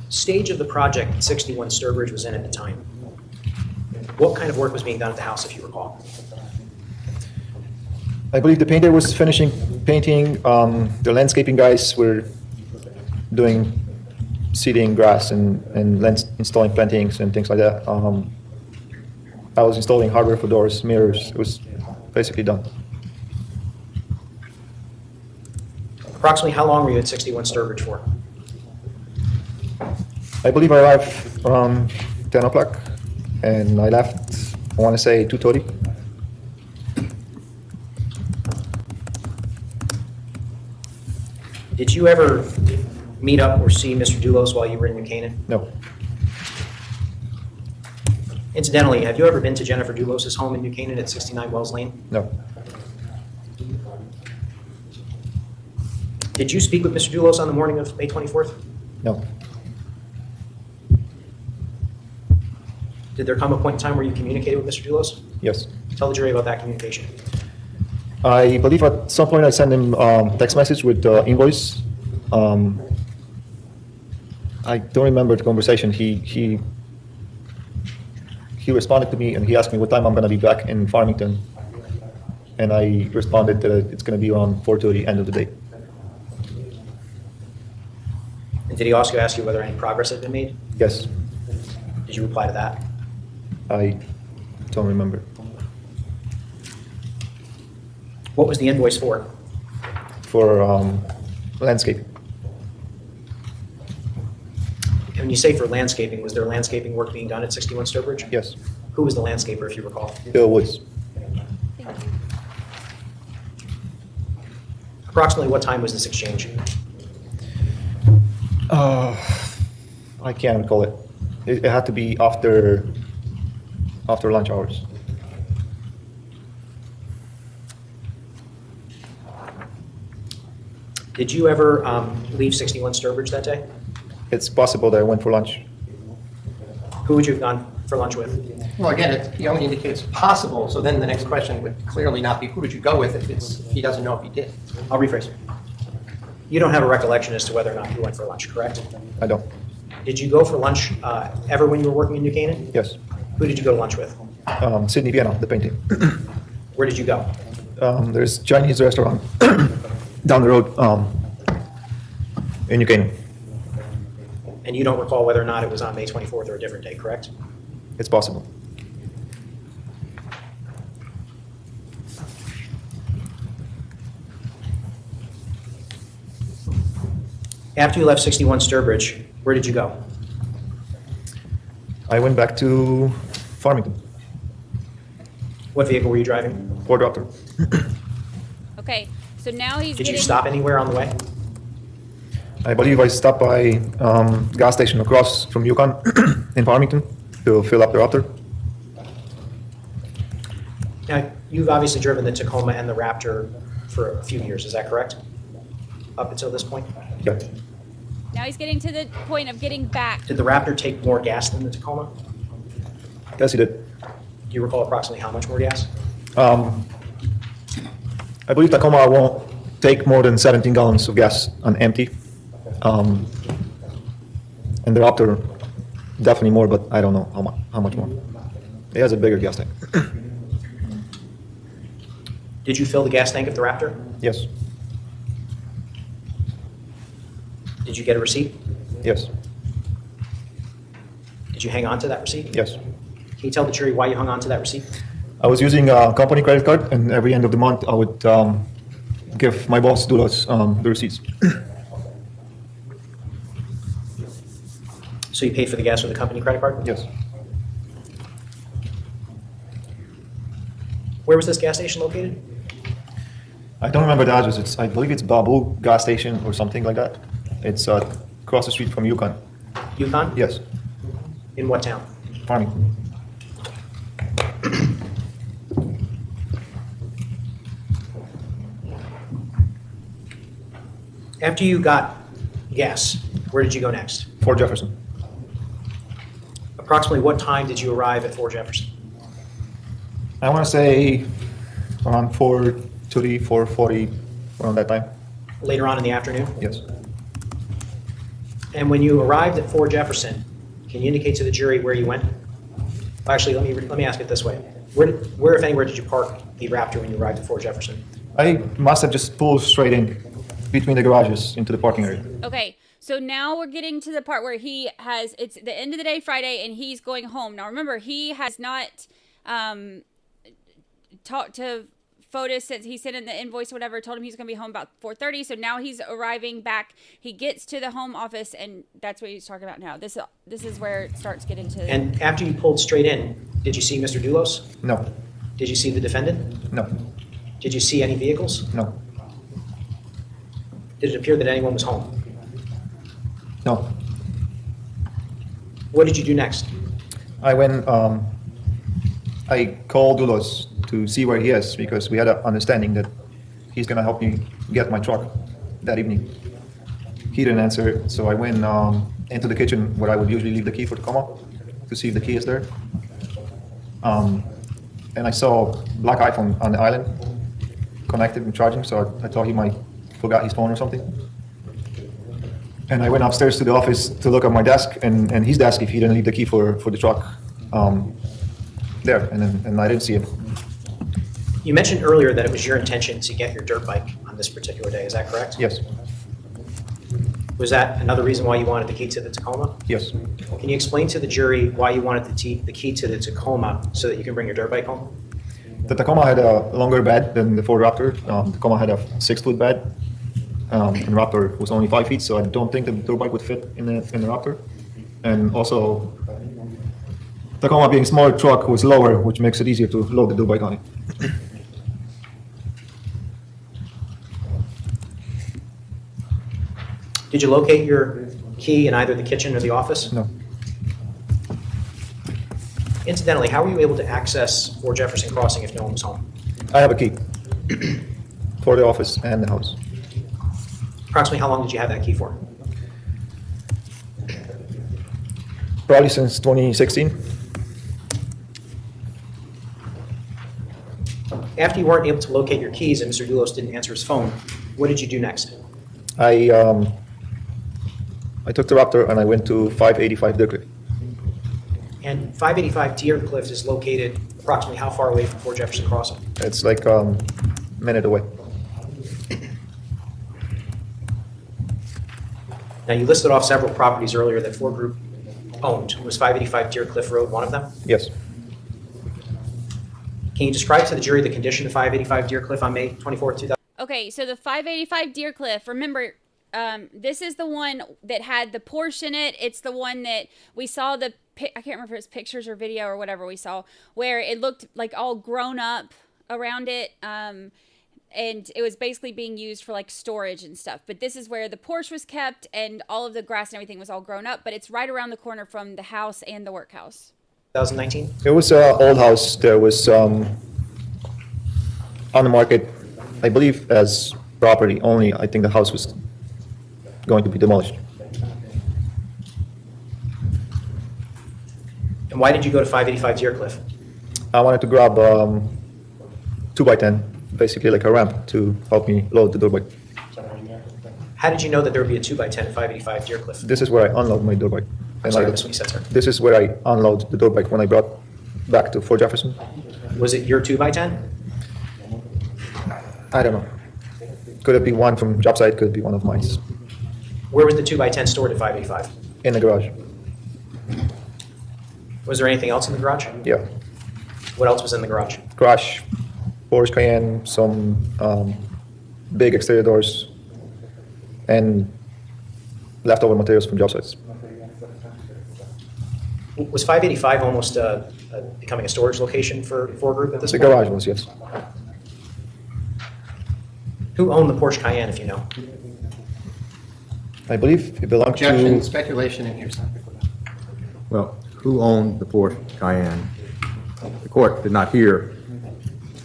S11: stage of the project that 61 Sturbridge was in at the time, what kind of work was being done at the house, if you recall?
S5: I believe the painter was finishing painting. The landscaping guys were doing seeding grass and installing plantings and things like that. I was installing hardware for doors, mirrors. It was basically done.
S11: Approximately how long were you at 61 Sturbridge for?
S5: I believe I arrived around 10 o'clock, and I left, I want to say 2:30.
S11: Did you ever meet up or see Mr. Dulos while you were in New Canaan?
S5: No.
S11: Incidentally, have you ever been to Jennifer Dulos' home in New Canaan at 69 Wells Lane?
S5: No.
S11: Did you speak with Mr. Dulos on the morning of May 24th?
S5: No.
S11: Did there come a point in time where you communicated with Mr. Dulos?
S5: Yes.
S11: Tell the jury about that communication.
S5: I believe at some point I sent him text message with invoice. I don't remember the conversation. He responded to me and he asked me what time I'm going to be back in Farmington, and I responded that it's going to be around 4:30, end of the day.
S11: And did he also ask you whether any progress had been made?
S5: Yes.
S11: Did you reply to that?
S5: I don't remember.
S11: What was the invoice for?
S5: For landscaping.
S11: And when you say for landscaping, was there landscaping work being done at 61 Sturbridge?
S5: Yes.
S11: Who was the landscaper, if you recall?
S5: Bill Woods.
S11: Approximately what time was this exchange?
S5: I can't recall it. It had to be after lunch hours.
S11: Did you ever leave 61 Sturbridge that day?
S5: It's possible that I went for lunch.
S11: Who would you have gone for lunch with?
S12: Well, again, he only indicates possible, so then the next question would clearly not be who did you go with if he doesn't know if he did.
S11: I'll rephrase. You don't have a recollection as to whether or not you went for lunch, correct?
S5: I don't.
S11: Did you go for lunch ever when you were working in New Canaan?
S5: Yes.
S11: Who did you go to lunch with?
S5: Sydney Vienna, the painting.
S11: Where did you go?
S5: There's a Chinese restaurant down the road in New Canaan.
S11: And you don't recall whether or not it was on May 24th or a different day, correct?
S5: It's possible.
S11: After you left 61 Sturbridge, where did you go?
S5: I went back to Farmington.
S11: What vehicle were you driving?
S5: Ford Raptor.
S9: Okay, so now he's
S11: Did
S9: getting...
S11: you stop anywhere on the way?
S5: I believe I stopped by gas station across from Yukon in Farmington to fill up the Raptor.
S11: Now, you've obviously driven the Tacoma and the Raptor for a few years, is that correct? Up until this point?
S5: Yeah.
S9: Now he's getting to the point of getting back.
S11: Did the Raptor take more gas than the Tacoma?
S5: Yes, he did.
S11: Do you recall approximately how much more gas?
S5: I believe Tacoma won't take more than 17 gallons of gas on empty. And the Raptor, definitely more, but I don't know how much more. It has a bigger gas tank.
S11: Did you fill the gas tank of the Raptor?
S5: Yes.
S11: Did you get a receipt?
S5: Yes.
S11: Did you hang on to that receipt?
S5: Yes.
S11: Can you tell the jury why you hung on to that receipt?
S5: I was using a company credit card, and every end of the month I would give my boss Dulos the receipts.
S11: So you paid for the gas with a company credit card?
S5: Yes.
S11: Where was this gas station located?
S5: I don't remember the address. I believe it's Babu gas station or something like that. It's across the street from Yukon.
S11: Yukon?
S5: Yes.
S11: In what town?
S5: Farmington.
S11: After you got gas, where did you go next?
S5: Fort Jefferson.
S11: Approximately what time did you arrive at Fort Jefferson?
S5: I want to say around 4:30, 4:40, around that time.
S11: Later on in the afternoon?
S5: Yes.
S11: And when you arrived at Fort Jefferson, can you indicate to the jury where you went? Actually, let me ask it this way. Where, if anywhere, did you park the Raptor when you arrived at Fort Jefferson?
S5: I must have just pulled straight in between the garages into the parking area.
S9: Okay, so now we're getting to the part where it's the end of the day Friday and he's going home. Now remember, he has not talked to Fotis since he sent in the invoice or whatever, told him he's going to be home about 4:30. So now he's arriving back. He gets to the home office, and that's what he's talking about now. This is where it starts getting to.
S11: And after you pulled straight in, did you see Mr. Dulos?
S5: No.
S11: Did you see the defendant?
S5: No.
S11: Did you see any vehicles?
S5: No.
S11: Did it appear that anyone was home?
S5: No.
S11: What did you do next?
S5: I went, I called Dulos to see where he is because we had an understanding that he's going to help me get my truck that evening. He didn't answer, so I went into the kitchen where I would usually leave the key for Tacoma to see if the key is there. And I saw a black iPhone on the island connected and charging, so I thought he might forgot his phone or something. And I went upstairs to the office to look at my desk and his desk if he didn't leave the key for the truck there, and I didn't see him.
S11: You mentioned earlier that it was your intention to get your dirt bike on this particular day. Is that correct?
S5: Yes.
S11: Was that another reason why you wanted the key to the Tacoma?
S5: Yes.
S11: Can you explain to the jury why you wanted the key to the Tacoma so that you can bring your dirt bike home?
S5: The Tacoma had a longer bed than the Ford Raptor. The Tacoma had a 6-foot bed, and the Raptor was only 5 feet, so I don't think the dirt bike would fit in the Raptor. And also, Tacoma being a smaller truck was lower, which makes it easier to load the dirt bike on it.
S11: Did you locate your key in either the kitchen or the office?
S5: No.
S11: Incidentally, how were you able to access Fort Jefferson Crossing if no one was home?
S5: I have a key for the office and the house.
S11: Approximately how long did you have that key for?
S5: Probably since 2016.
S11: After you weren't able to locate your keys and Mr. Dulos didn't answer his phone, what did you do next?
S5: I took the Raptor and I went to 585 Deer Creek.
S11: And 585 Deer Cliff is located approximately how far away from Fort Jefferson Crossing?
S5: It's like a minute away.
S11: Now, you listed off several properties earlier that Ford Group owned. Was 585 Deer Cliff Road one of them?
S5: Yes.
S11: Can you describe to the jury the condition of 585 Deer Cliff on May 24th, 2000?
S9: Okay, so the 585 Deer Cliff, remember, this is the one that had the Porsche in it. It's the one that we saw I can't remember if it was pictures or video or whatever we saw, where it looked like all grown up around it. and it was basically being used for like storage and stuff. But this is where the porch was kept, and all of the grass and everything was all grown up. But it's right around the corner from the house and the workhouse.
S11: 2019?
S5: It was an old house. There was on the market, I believe, as property only. I think the house was going to be demolished.
S11: And why did you go to 585 Deercliff?
S5: I wanted to grab 2x10, basically like a ramp to help me load the door bike.
S11: How did you know that there would be a 2x10 at 585 Deercliff?
S5: This is where I unload my door bike.
S11: I'm sorry, that's what you said, sir.
S5: This is where I unload the door bike when I brought back to Fort Jefferson.
S11: Was it your 2x10?
S5: I don't know. Could it be one from job site? Could it be one of mine?
S11: Where was the 2x10 stored at 585?
S5: In the garage.
S11: Was there anything else in the garage?
S5: Yeah.
S11: What else was in the garage?
S5: Crash, Porsche Cayenne, some big exterior doors, and leftover materials from job sites.
S11: Was 585 almost becoming a storage location for group at this
S5: The
S11: point?
S5: garage was, yes.
S11: Who owned the Porsche Cayenne, if you know?
S5: I believe it belonged
S12: Objection,
S5: to...
S12: speculation in here.
S13: Well, who owned the Porsche Cayenne? The court did not hear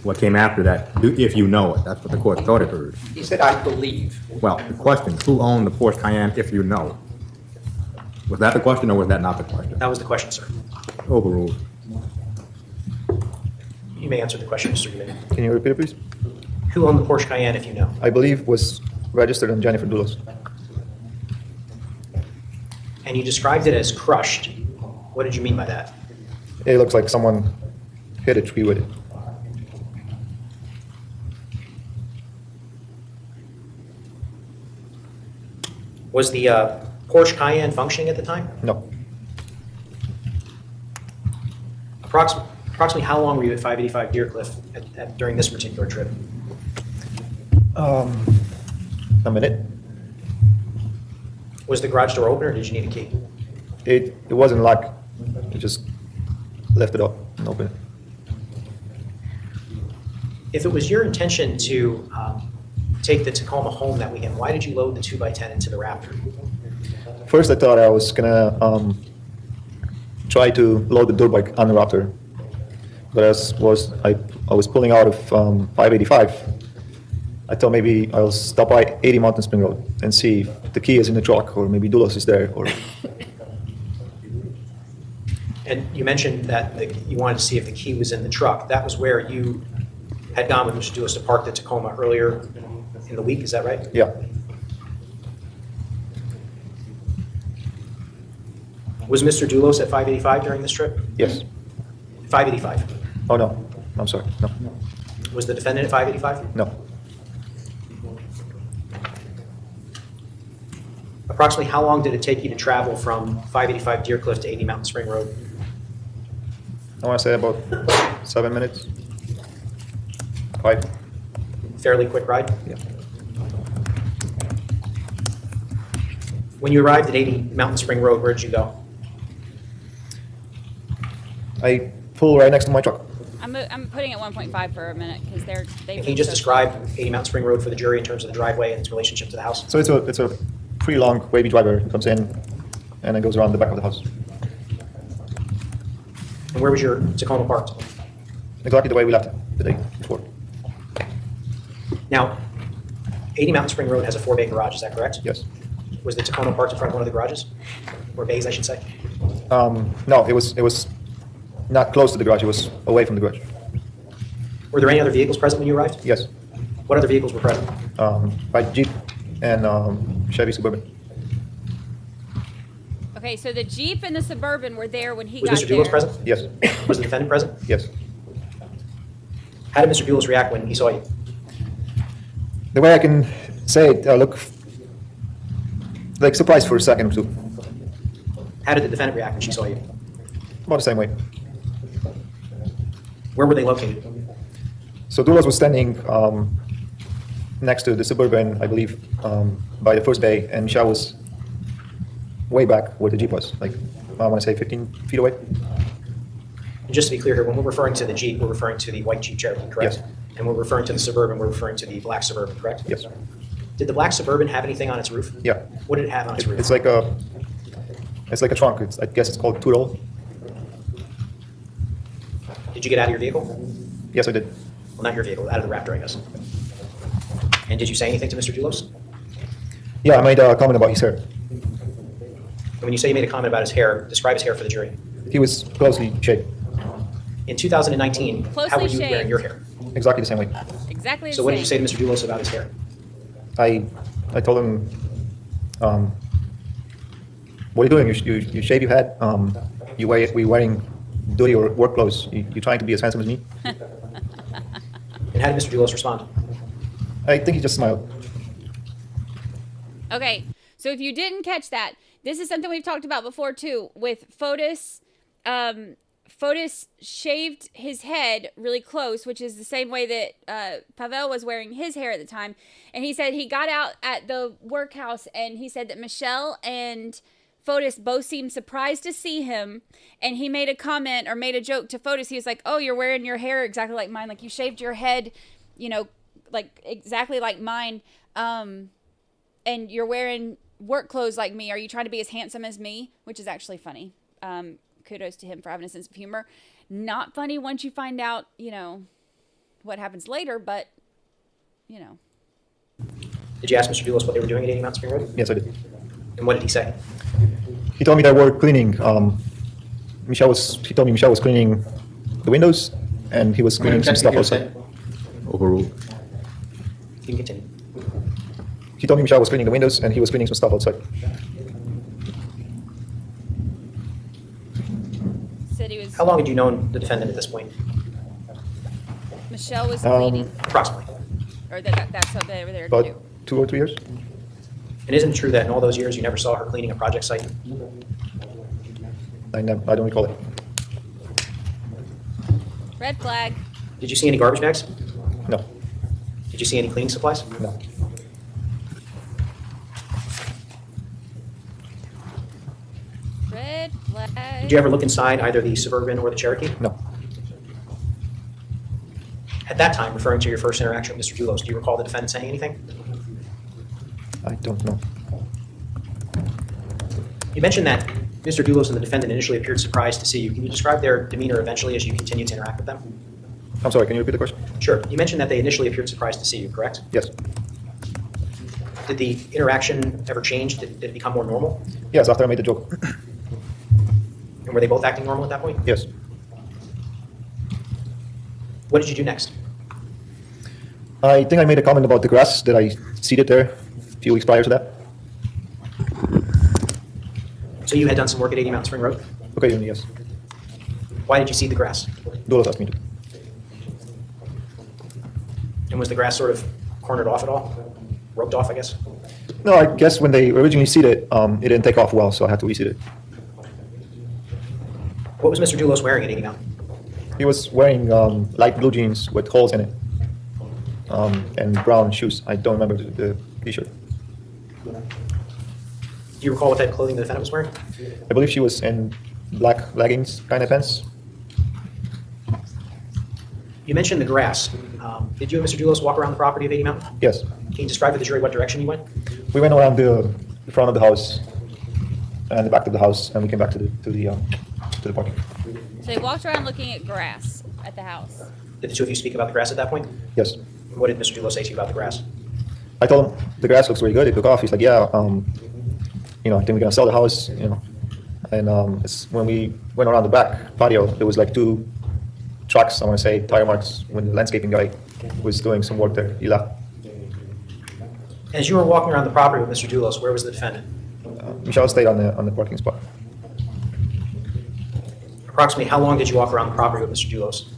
S13: what came after that, if you know it. That's what the court thought it heard.
S12: He said, I believe.
S13: Well, the question, who owned the Porsche Cayenne, if you know? Was that the question, or was that not the question?
S11: That was the question, sir.
S13: Overruled.
S11: You may answer the question, Mr. Goodman.
S5: Can you repeat it, please?
S11: Who owned the Porsche Cayenne, if you know?
S5: I believe was registered on Jennifer Dulos.
S11: And you described it as crushed. What did you mean by that?
S5: It looks like someone hit a tree with it.
S11: Was the Porsche Cayenne functioning at the time?
S5: No.
S11: Approximately how long were you at 585 Deercliff during this particular trip?
S5: A minute.
S11: Was the garage door open, or did you need a key?
S5: It wasn't locked. You just left it up and opened it.
S11: If it was your intention to take the Tacoma home that weekend, why did you load the 2x10 into the Raptor?
S5: First, I thought I was gonna try to load the dirt bike on the Raptor, but as I was pulling out of 585, I thought maybe I'll stop by 80 Mountain Spring Road and see if the key is in the truck, or maybe Dulos is there, or.
S11: And you mentioned that you wanted to see if the key was in the truck. That was where you had gone with Mr. Dulos to park the Tacoma earlier in the week, is that right?
S5: Yeah.
S11: Was Mr. Dulos at 585 during this trip?
S5: Yes.
S11: 585.
S5: Oh, no. I'm sorry. No.
S11: Was the defendant at 585?
S5: No.
S11: Approximately how long did it take you to travel from 585 Deercliff to 80 Mountain Spring Road?
S5: I want to say about 7 minutes. 5.
S11: Fairly quick ride?
S5: Yeah.
S11: When you arrived at 80 Mountain Spring Road, where did you go?
S5: I pull right next to my truck.
S9: I'm putting it 1.5 for a minute because they.
S11: Can you just describe 80 Mountain Spring Road for the jury in terms of the driveway and its relationship to the house?
S5: So it's a pretty long wavy driveway. It comes in and it goes around the back of the house.
S11: And where was your Tacoma parked?
S5: Exactly the way we left it the day before.
S11: Now, 80 Mountain Spring Road has a 4-bay garage, is that correct?
S5: Yes.
S11: Was the Tacoma parked in front of one of the garages? Or bays, I should say?
S5: No, it was not close to the garage. It was away from the garage.
S11: Were there any other vehicles present when you arrived?
S5: Yes.
S11: What other vehicles were present?
S5: By Jeep and Chevy Suburban.
S9: Okay, so the Jeep and the Suburban were there when he
S11: Was
S9: got
S11: Mr.
S9: there.
S11: Dulos present?
S5: Yes.
S11: Was the defendant present?
S5: Yes.
S11: How did Mr. Dulos react when he saw you?
S5: The way I can say it, look like surprised for a second or two.
S11: How did the defendant react when she saw you?
S5: About the same way.
S11: Where were they located?
S5: So Dulos was standing next to the Suburban, I believe, by the first bay, and Michelle was way back where the Jeep was, like, I want to say 15 feet away.
S11: And just to be clear here, when we're referring to the Jeep, we're referring to the white Jeep Cherokee, correct?
S5: Yes.
S11: And we're referring to the Suburban, we're referring to the black Suburban, correct?
S5: Yes.
S11: Did the black Suburban have anything on its roof?
S5: Yeah.
S11: What did it have on its roof?
S5: It's like a trunk. I guess it's called two-roll.
S11: Did you get out of your vehicle?
S5: Yes, I did.
S11: Well, not your vehicle, out of the Raptor, I guess. And did you say anything to Mr. Dulos?
S5: Yeah, I made a comment about his hair.
S11: And when you say you made a comment about his hair, describe his hair for the jury.
S5: He was closely shaved.
S11: In 2019,
S9: Closely
S11: how were you
S9: shaved.
S11: wearing your hair?
S5: Exactly the same way.
S9: Exactly the
S11: So
S9: same.
S11: what did you say to Mr. Dulos about his hair?
S5: I told him, what are you doing? You shave your head. You're wearing dirty or work clothes. You're trying to be as handsome as me.
S11: And how did Mr. Dulos respond?
S5: I think he just smiled.
S9: Okay, so if you didn't catch that, this is something we've talked about before too with Fotis. Fotis shaved his head really close, which is the same way that Pavel was wearing his hair at the time. And he said he got out at the workhouse and he said that Michelle and Fotis both seemed surprised to see him. And he made a comment or made a joke to Fotis. He was like, oh, you're wearing your hair exactly like mine. Like you shaved your head, you know, like exactly like mine. And you're wearing work clothes like me. Are you trying to be as handsome as me? Which is actually funny. Kudos to him for having a sense of humor. Not funny once you find out, you know, what happens later, but, you know.
S11: Did you ask Mr. Dulos what they were doing at 80 Mount Spring Road?
S5: Yes, I did.
S11: And what did he say?
S5: He told me they were cleaning. He told me Michelle was cleaning the windows, and he was cleaning some stuff outside.
S13: Overruled.
S11: You can continue.
S5: He told me Michelle was cleaning the windows, and he was cleaning some stuff outside.
S9: Said he was.
S11: How long had you known the defendant at this point?
S9: Michelle was cleaning.
S11: Approximately.
S9: Or that's what they were there to
S5: About
S9: do.
S5: 2 or 3 years.
S11: And isn't it true that in all those years you never saw her cleaning a project site?
S5: I don't recall it.
S9: Red flag.
S11: Did you see any garbage bags?
S5: No.
S11: Did you see any cleaning supplies?
S5: No.
S9: Red flag.
S11: Did you ever look inside either the Suburban or the Cherokee?
S5: No.
S11: At that time, referring to your first interaction with Mr. Dulos, do you recall the defendant saying anything?
S5: I don't know.
S11: You mentioned that Mr. Dulos and the defendant initially appeared surprised to see you. Can you describe their demeanor eventually as you continued to interact with them?
S5: I'm sorry, can you repeat the question?
S11: Sure. You mentioned that they initially appeared surprised to see you, correct?
S5: Yes.
S11: Did the interaction ever change? Did it become more normal?
S5: Yes, after I made the joke.
S11: And were they both acting normal at that point?
S5: Yes.
S11: What did you do next?
S5: I think I made a comment about the grass that I seeded there a few weeks prior to that.
S11: So you had done some work at 80 Mount Spring Road?
S5: Okay, yes.
S11: Why did you seed the grass?
S5: Dulos asked me to.
S11: And was the grass sort of cornered off at all? Roped off, I guess?
S5: No, I guess when they originally seeded it, it didn't take off well, so I had to reseed it.
S11: What was Mr. Dulos wearing at 80 Mount?
S5: He was wearing light blue jeans with holes in it, and brown shoes. I don't remember the t-shirt.
S11: Do you recall what type of clothing the defendant was wearing?
S5: I believe she was in black leggings kind of pants.
S11: You mentioned the grass. Did you and Mr. Dulos walk around the property of 80 Mount?
S5: Yes.
S11: Can you describe to the jury what direction you went?
S5: We went around the front of the house and the back of the house, and we came back to the parking.
S9: So they walked around looking at grass at the house.
S11: Did the two of you speak about the grass at that point?
S5: Yes.
S11: What did Mr. Dulos say to you about the grass?
S5: I told him the grass looks very good. It took off. He's like, yeah, I think we're gonna sell the house, And it's when we went around the back patio, there was like 2 tracks, I want to say, tire marks. When the landscaping guy was doing some work there, he left.
S11: As you were walking around the property with Mr. Dulos, where was the defendant?
S5: Michelle stayed on the parking spot.
S11: Approximately how long did you walk around the property with Mr. Dulos?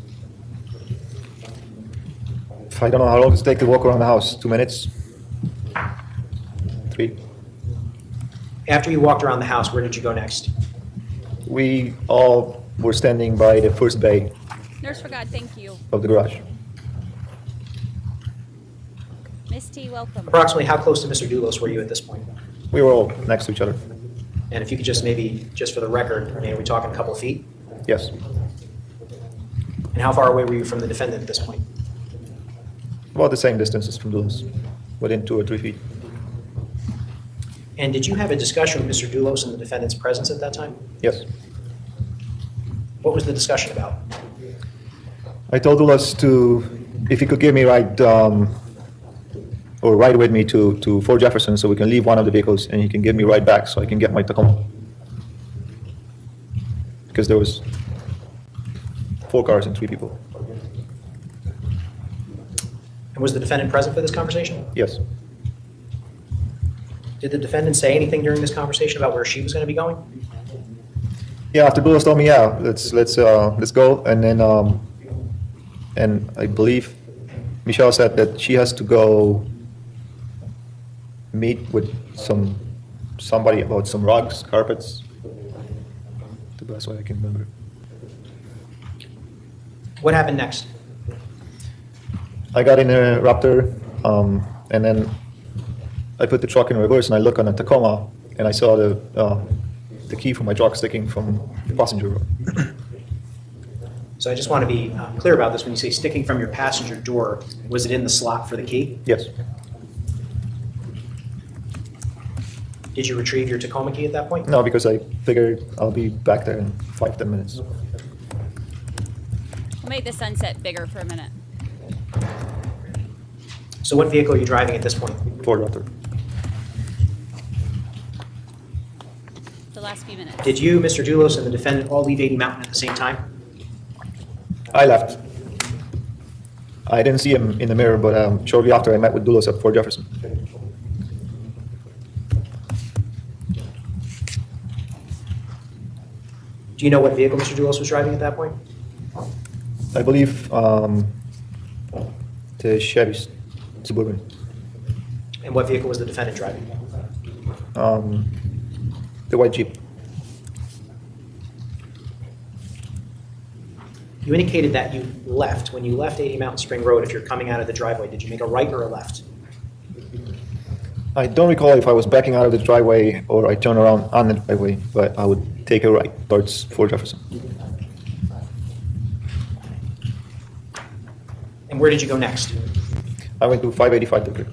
S5: I don't know how long does it take to walk around the house. 2 minutes? 3?
S11: After you walked around the house, where did you go next?
S5: We all were standing by the first bay
S9: Nurse for God, thank you.
S5: of the garage.
S9: Miss T, welcome.
S11: Approximately how close to Mr. Dulos were you at this point?
S5: We were all next to each other.
S11: And if you could just maybe, just for the record, are we talking a couple of feet?
S5: Yes.
S11: And how far away were you from the defendant at this point?
S5: About the same distances from Dulos, within 2 or 3 feet.
S11: And did you have a discussion with Mr. Dulos in the defendant's presence at that time?
S5: Yes.
S12: What was the discussion about?
S5: I told Dulos if he could give me or ride with me to Fort Jefferson so we can leave one of the vehicles and he can give me right back so I can get my Tacoma. Because there was 4 cars and 3 people.
S11: And was the defendant present for this conversation?
S5: Yes.
S11: Did the defendant say anything during this conversation about where she was going to be going?
S5: Yeah, after Dulos told me, yeah, let's go, and then and I believe Michelle said that she has to go meet with somebody about some rugs, carpets. The best way I can remember.
S11: What happened next?
S5: I got in a Raptor, and then I put the truck in reverse, and I look on a Tacoma, and I saw the key for my truck sticking from the passenger door.
S11: So I just want to be clear about this. When you say sticking from your passenger door, was it in the slot for the key?
S5: Yes.
S11: Did you retrieve your Tacoma key at that point?
S5: No, because I figured I'll be back there in 5-10 minutes.
S9: We'll make the sunset bigger for a minute.
S11: So what vehicle are you driving at this point?
S5: Ford Raptor.
S9: The last few minutes.
S11: Did you, Mr. Dulos, and the defendant all leave 80 Mountain at the same time?
S5: I left. I didn't see him in the mirror, but shortly after I met with Dulos at Fort Jefferson.
S11: Do you know what vehicle Mr. Dulos was driving at that point?
S5: I believe the Chevy Suburban.
S11: And what vehicle was the defendant driving?
S5: The white Jeep.
S11: You indicated that you left. When you left 80 Mountain Spring Road, if you're coming out of the driveway, did you make a right or a left?
S5: I don't recall if I was backing out of the driveway or I turned around on the driveway, but I would take a right towards Fort Jefferson.
S11: And where did you go next?
S5: I went to 585 Degree.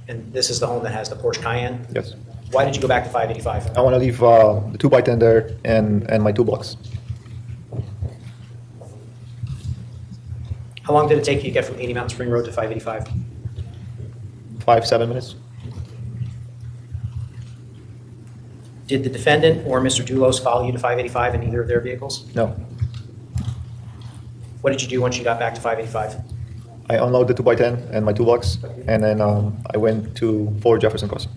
S11: And this is the home that has the Porsche Cayenne?
S5: Yes.
S11: Why did you go back to 585?
S5: I want to leave the 2x10 there and my toolbox.
S11: How long did it take you to get from 80 Mountain Spring Road to 585?
S5: 5-7 minutes.
S11: Did the defendant or Mr. Dulos follow you to 585 in either of their vehicles?
S5: No.
S11: What did you do once you got back to 585?
S5: I unloaded the 2x10 and my toolbox, and then I went to Fort Jefferson Crossing.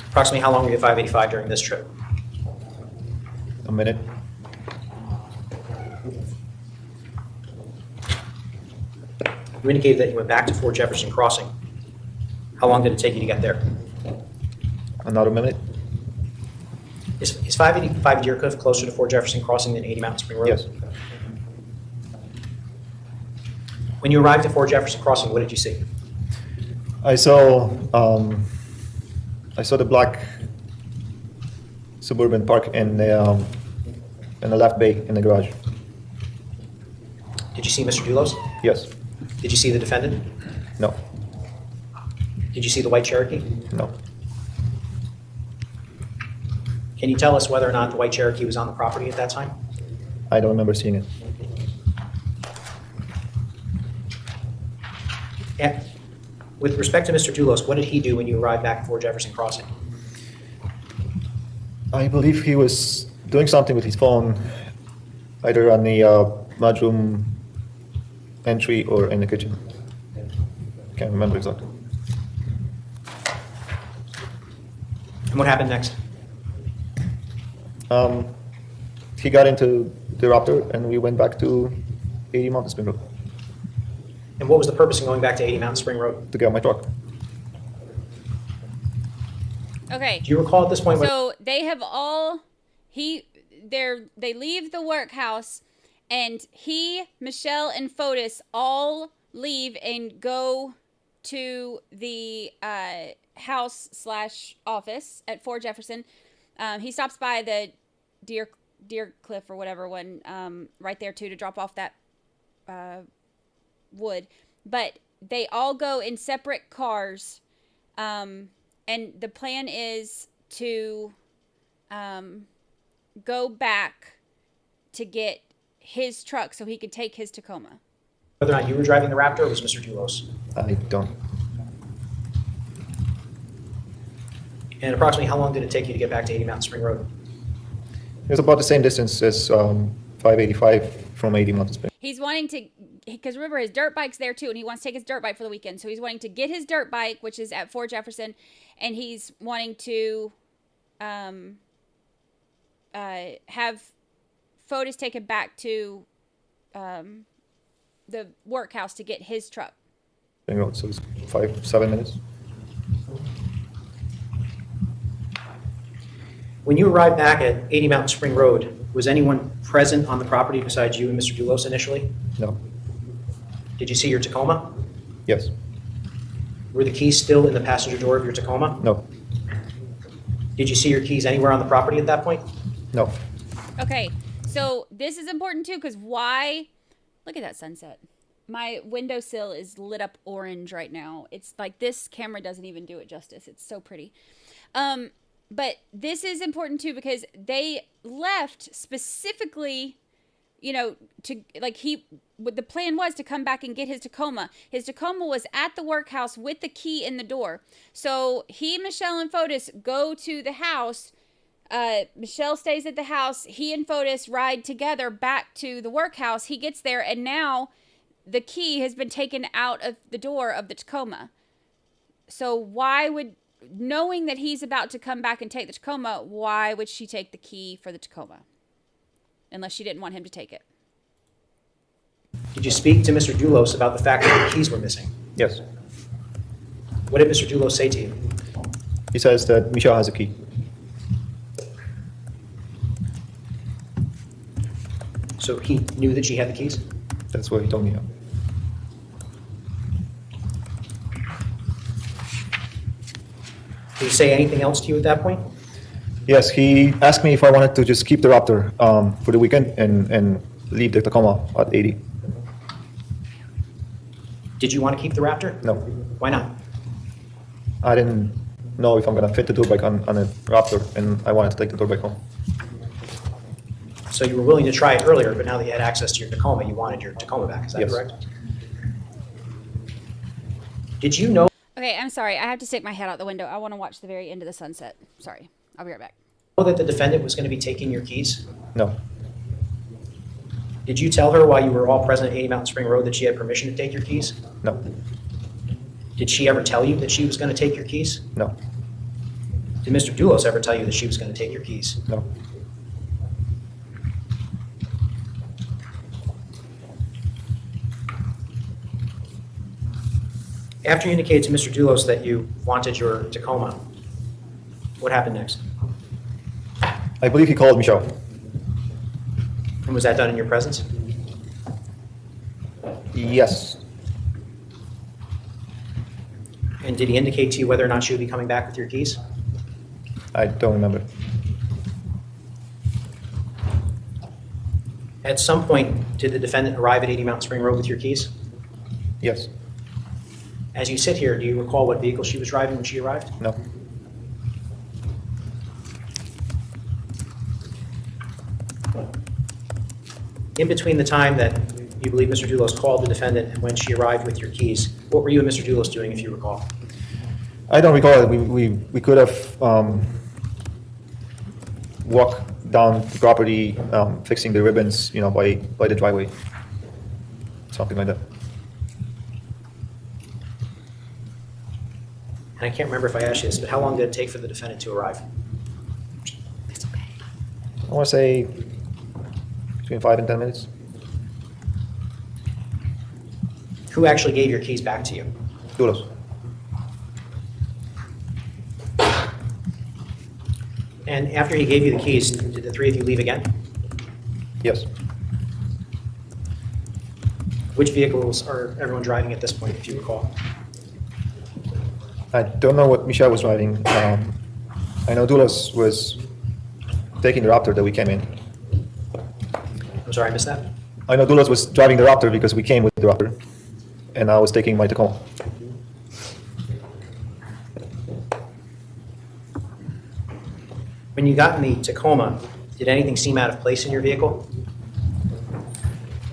S11: Approximately how long were you at 585 during this trip?
S5: A minute.
S11: You indicated that you went back to Fort Jefferson Crossing. How long did it take you to get there?
S5: Another minute.
S11: Is 585 Deer Cliff closer to Fort Jefferson Crossing than 80 Mountain Spring Road?
S5: Yes.
S11: When you arrived at Fort Jefferson Crossing, what did you see?
S5: I saw the black Suburban park in the left bay in the garage.
S11: Did you see Mr. Dulos?
S5: Yes.
S11: Did you see the defendant?
S5: No.
S11: Did you see the white Cherokee?
S5: No.
S11: Can you tell us whether or not the white Cherokee was on the property at that time?
S5: I don't remember seeing it.
S11: And with respect to Mr. Dulos, what did he do when you arrived back at Fort Jefferson Crossing?
S5: I believe he was doing something with his phone, either on the mudroom entry or in the kitchen. Can't remember exactly.
S11: And what happened next?
S5: He got into the Raptor and we went back to 80 Mountain Spring Road.
S11: And what was the purpose of going back to 80 Mountain Spring Road?
S5: To get my truck.
S9: Okay.
S11: Do you recall at this point?
S9: So they have all they leave the workhouse, and he, Michelle, and Fotis all leave and go to the house/office at Fort Jefferson. He stops by the Deer Cliff or whatever one, right there too, to drop off that wood. But they all go in separate cars, and the plan is to go back to get his truck so he could take his Tacoma.
S11: Whether or not you were driving the Raptor or was Mr. Dulos?
S5: I don't.
S11: And approximately how long did it take you to get back to 80 Mountain Spring Road?
S5: It was about the same distance as 585 from 80 Mountain Spring.
S9: He's wanting to, because remember his dirt bike's there too, and he wants to take his dirt bike for the weekend. So he's wanting to get his dirt bike, which is at Fort Jefferson, and he's wanting to have Fotis taken back to the workhouse to get his truck.
S5: Spring Road, so it's 7 minutes.
S11: When you arrived back at 80 Mountain Spring Road, was anyone present on the property besides you and Mr. Dulos initially?
S5: No.
S11: Did you see your Tacoma?
S5: Yes.
S11: Were the keys still in the passenger door of your Tacoma?
S5: No.
S11: Did you see your keys anywhere on the property at that point?
S5: No.
S9: Okay, so this is important too, because why? Look at that sunset. My windowsill is lit up orange right now. It's like this camera doesn't even do it justice. It's so pretty. But this is important too, because they left specifically, you know, to like the plan was to come back and get his Tacoma. His Tacoma was at the workhouse with the key in the door. So he, Michelle, and Fotis go to the house. Michelle stays at the house. He and Fotis ride together back to the workhouse. He gets there, and now the key has been taken out of the door of the Tacoma. So why would, knowing that he's about to come back and take the Tacoma, why would she take the key for the Tacoma? Unless she didn't want him to take it.
S11: Did you speak to Mr. Dulos about the fact that the keys were missing?
S5: Yes.
S11: What did Mr. Dulos say to you?
S5: He says that Michelle has a key.
S11: So he knew that she had the keys?
S5: That's what he told me. Yeah.
S11: Did he say anything else to you at that point?
S5: Yes, he asked me if I wanted to just keep the Raptor for the weekend and leave the Tacoma at 80.
S11: Did you want to keep the Raptor?
S5: No.
S11: Why not?
S5: I didn't know if I'm going to fit the tour bike on a Raptor, and I wanted to take the tour bike home.
S11: So you were willing to try it earlier, but now that you had access to your Tacoma, you wanted your Tacoma back. Is that
S5: Yes.
S11: correct? Did you know
S9: Okay, I'm sorry. I have to stick my head out the window. I want to watch the very end of the sunset. Sorry. I'll be right back.
S11: that the defendant was going to be taking your keys?
S5: No.
S11: Did you tell her while you were all present at 80 Mountain Spring Road that she had permission to take your keys?
S5: No.
S11: Did she ever tell you that she was going to take your keys?
S5: No.
S11: Did Mr. Dulos ever tell you that she was going to take your keys?
S5: No.
S11: After you indicated to Mr. Dulos that you wanted your Tacoma, what happened next?
S5: I believe he called Michelle.
S11: And was that done in your presence?
S5: Yes.
S11: And did he indicate to you whether or not she would be coming back with your keys?
S5: I don't remember.
S11: At some point, did the defendant arrive at 80 Mountain Spring Road with your keys?
S5: Yes.
S11: As you sit here, do you recall what vehicle she was driving when she arrived?
S5: No.
S11: In between the time that you believe Mr. Dulos called the defendant and when she arrived with your keys, what were you and Mr. Dulos doing, if you recall?
S5: I don't recall it. We could have walked down the property, fixing the ribbons, by the driveway, something like that.
S11: And I can't remember if I asked you this, but how long did it take for the defendant to arrive?
S5: I want to say between 5 and 10 minutes.
S11: Who actually gave your keys back to you?
S5: Dulos.
S11: And after he gave you the keys, did the three of you leave again?
S5: Yes.
S11: Which vehicles are everyone driving at this point, if you recall?
S5: I don't know what Michelle was driving. I know Dulos was taking the Raptor that we came in.
S11: sorry, I missed that.
S5: I know Dulos was driving the Raptor because we came with the Raptor, and I was taking my Tacoma.
S11: When you got in the Tacoma, did anything seem out of place in your vehicle?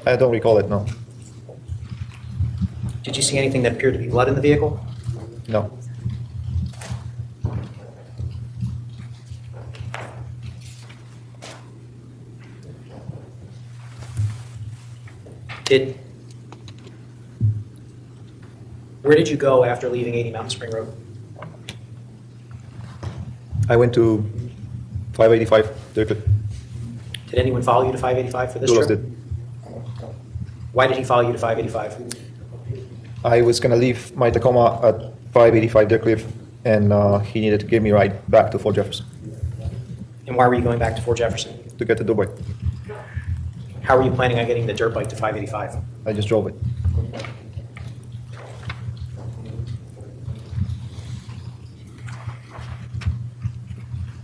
S5: I don't recall it, no.
S11: Did you see anything that appeared to be blood in the vehicle?
S5: No.
S11: Where did you go after leaving 80 Mountain Spring Road?
S5: I went to 585 Dirklet.
S11: Did anyone follow you to 585 for this
S5: Dulos
S11: trip?
S5: did.
S11: Why did he follow you to 585?
S5: I was going to leave my Tacoma at 585 Dirklet, and he needed to give me a ride back to Fort Jefferson.
S11: And why were you going back to Fort Jefferson?
S5: To get the dirt bike.
S11: How were you planning on getting the dirt bike to 585?
S5: I just drove it.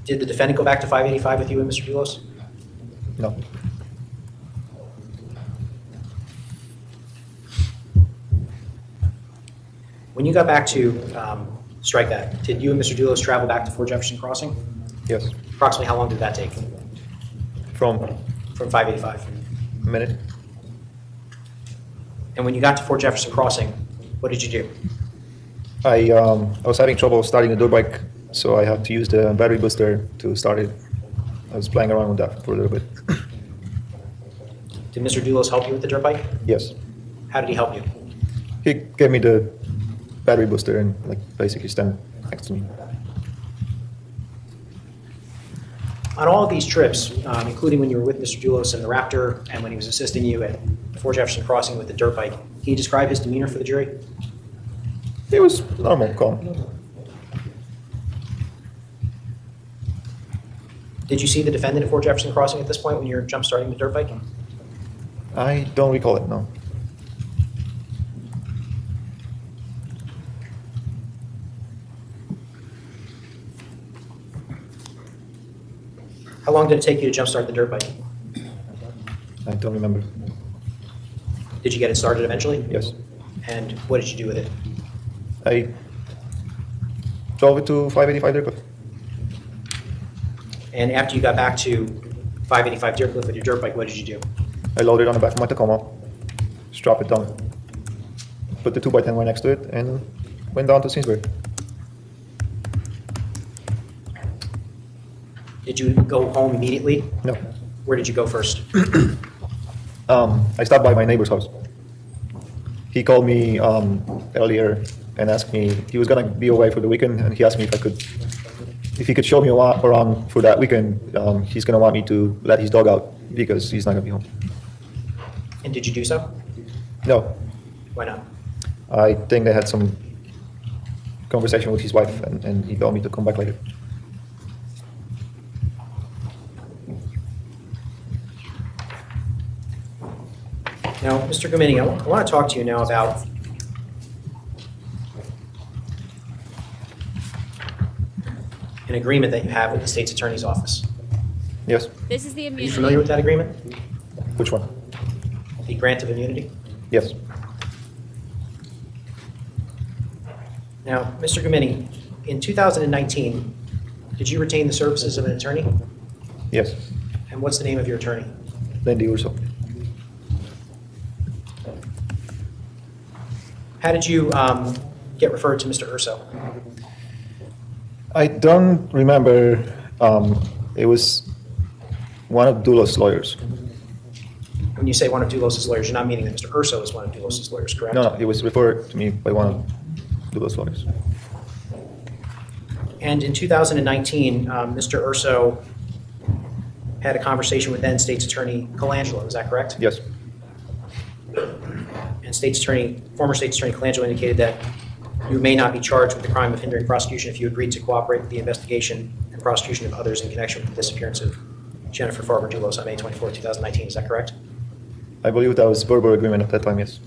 S11: Did the defendant go back to 585 with you and Mr. Dulos?
S5: No.
S11: When you got back to strike that, did you and Mr. Dulos travel back to Fort Jefferson Crossing?
S5: Yes.
S11: Approximately how long did that take?
S5: From
S11: 585.
S5: a minute.
S11: And when you got to Fort Jefferson Crossing, what did you do?
S5: I was having trouble starting the dirt bike, so I had to use the battery booster to start it. I was playing around with that for a little bit.
S11: Did Mr. Dulos help you with the dirt bike?
S5: Yes.
S11: How did he help you?
S5: He gave me the battery booster and basically stand next to me.
S11: On all of these trips, including when you were with Mr. Dulos in the Raptor and when he was assisting you at Fort Jefferson Crossing with the dirt bike, can you describe his demeanor for the jury?
S5: It was normal, calm.
S11: Did you see the defendant at Fort Jefferson Crossing at this point when you were jump starting the dirt bike?
S5: I don't recall it, no.
S11: How long did it take you to jump start the dirt bike?
S5: I don't remember.
S11: Did you get it started eventually?
S5: Yes.
S11: And what did you do with it?
S5: I drove it to 585 Deercliff.
S11: And after you got back to 585 Deercliff with your dirt bike, what did you do?
S5: I loaded it on the back of my Tacoma, strapped it down, put the 2x10 right next to it, and went down to Simsbury.
S11: Did you go home immediately?
S5: No.
S11: Where did you go first?
S5: I stopped by my neighbor's house. He called me earlier and asked me, he was gonna be away for the weekend, and he asked me if he could show me around for that weekend. He's gonna want me to let his dog out because he's not gonna be home.
S11: And did you do so?
S5: No.
S11: Why not?
S5: I think they had some conversation with his wife, and he told me to come back later.
S11: Now, Mr. Gomini, I want to talk to you now about an agreement that you have with the state's attorney's office.
S5: Yes.
S9: This is the
S11: Are
S9: immunity.
S11: you familiar with that agreement?
S5: Which one?
S11: The grant of immunity?
S5: Yes.
S11: Now, Mr. Gomini, in 2019, did you retain the services of an attorney?
S5: Yes.
S11: And what's the name of your attorney?
S5: Lindy Urso.
S11: How did you get referred to Mr. Urso?
S5: I don't remember. It was one of Dulos' lawyers.
S11: When you say one of Dulos' lawyers, you're not meaning that Mr. Urso is one of Dulos' lawyers, correct?
S5: No, it was referred to me by one of Dulos' lawyers.
S11: And in 2019, Mr. Urso had a conversation with then State's Attorney Colangelo, is that correct?
S5: Yes.
S11: And former State's Attorney Colangelo indicated that you may not be charged with the crime of hindering prosecution if you agreed to cooperate with the investigation and prosecution of others in connection with the disappearance of Jennifer Farber Dulos on May 24, 2019. Is that correct?
S5: I believe that was verbal agreement at that time, yes.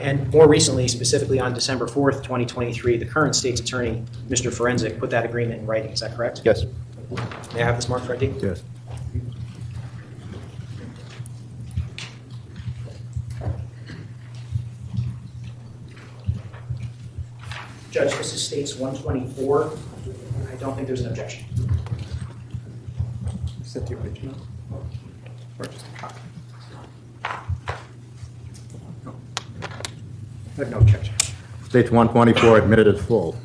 S11: And more recently, specifically on December 4th, 2023, the current State's Attorney, Mr. Forensic, put that agreement in writing. Is that correct?
S5: Yes.
S11: May I have this marked for ID?
S13: Yes.
S11: Judge, this is states 124. I don't think there's an objection.
S12: Is that the original? Or just a copy? No. I have no objection.
S13: States 124 admitted as full.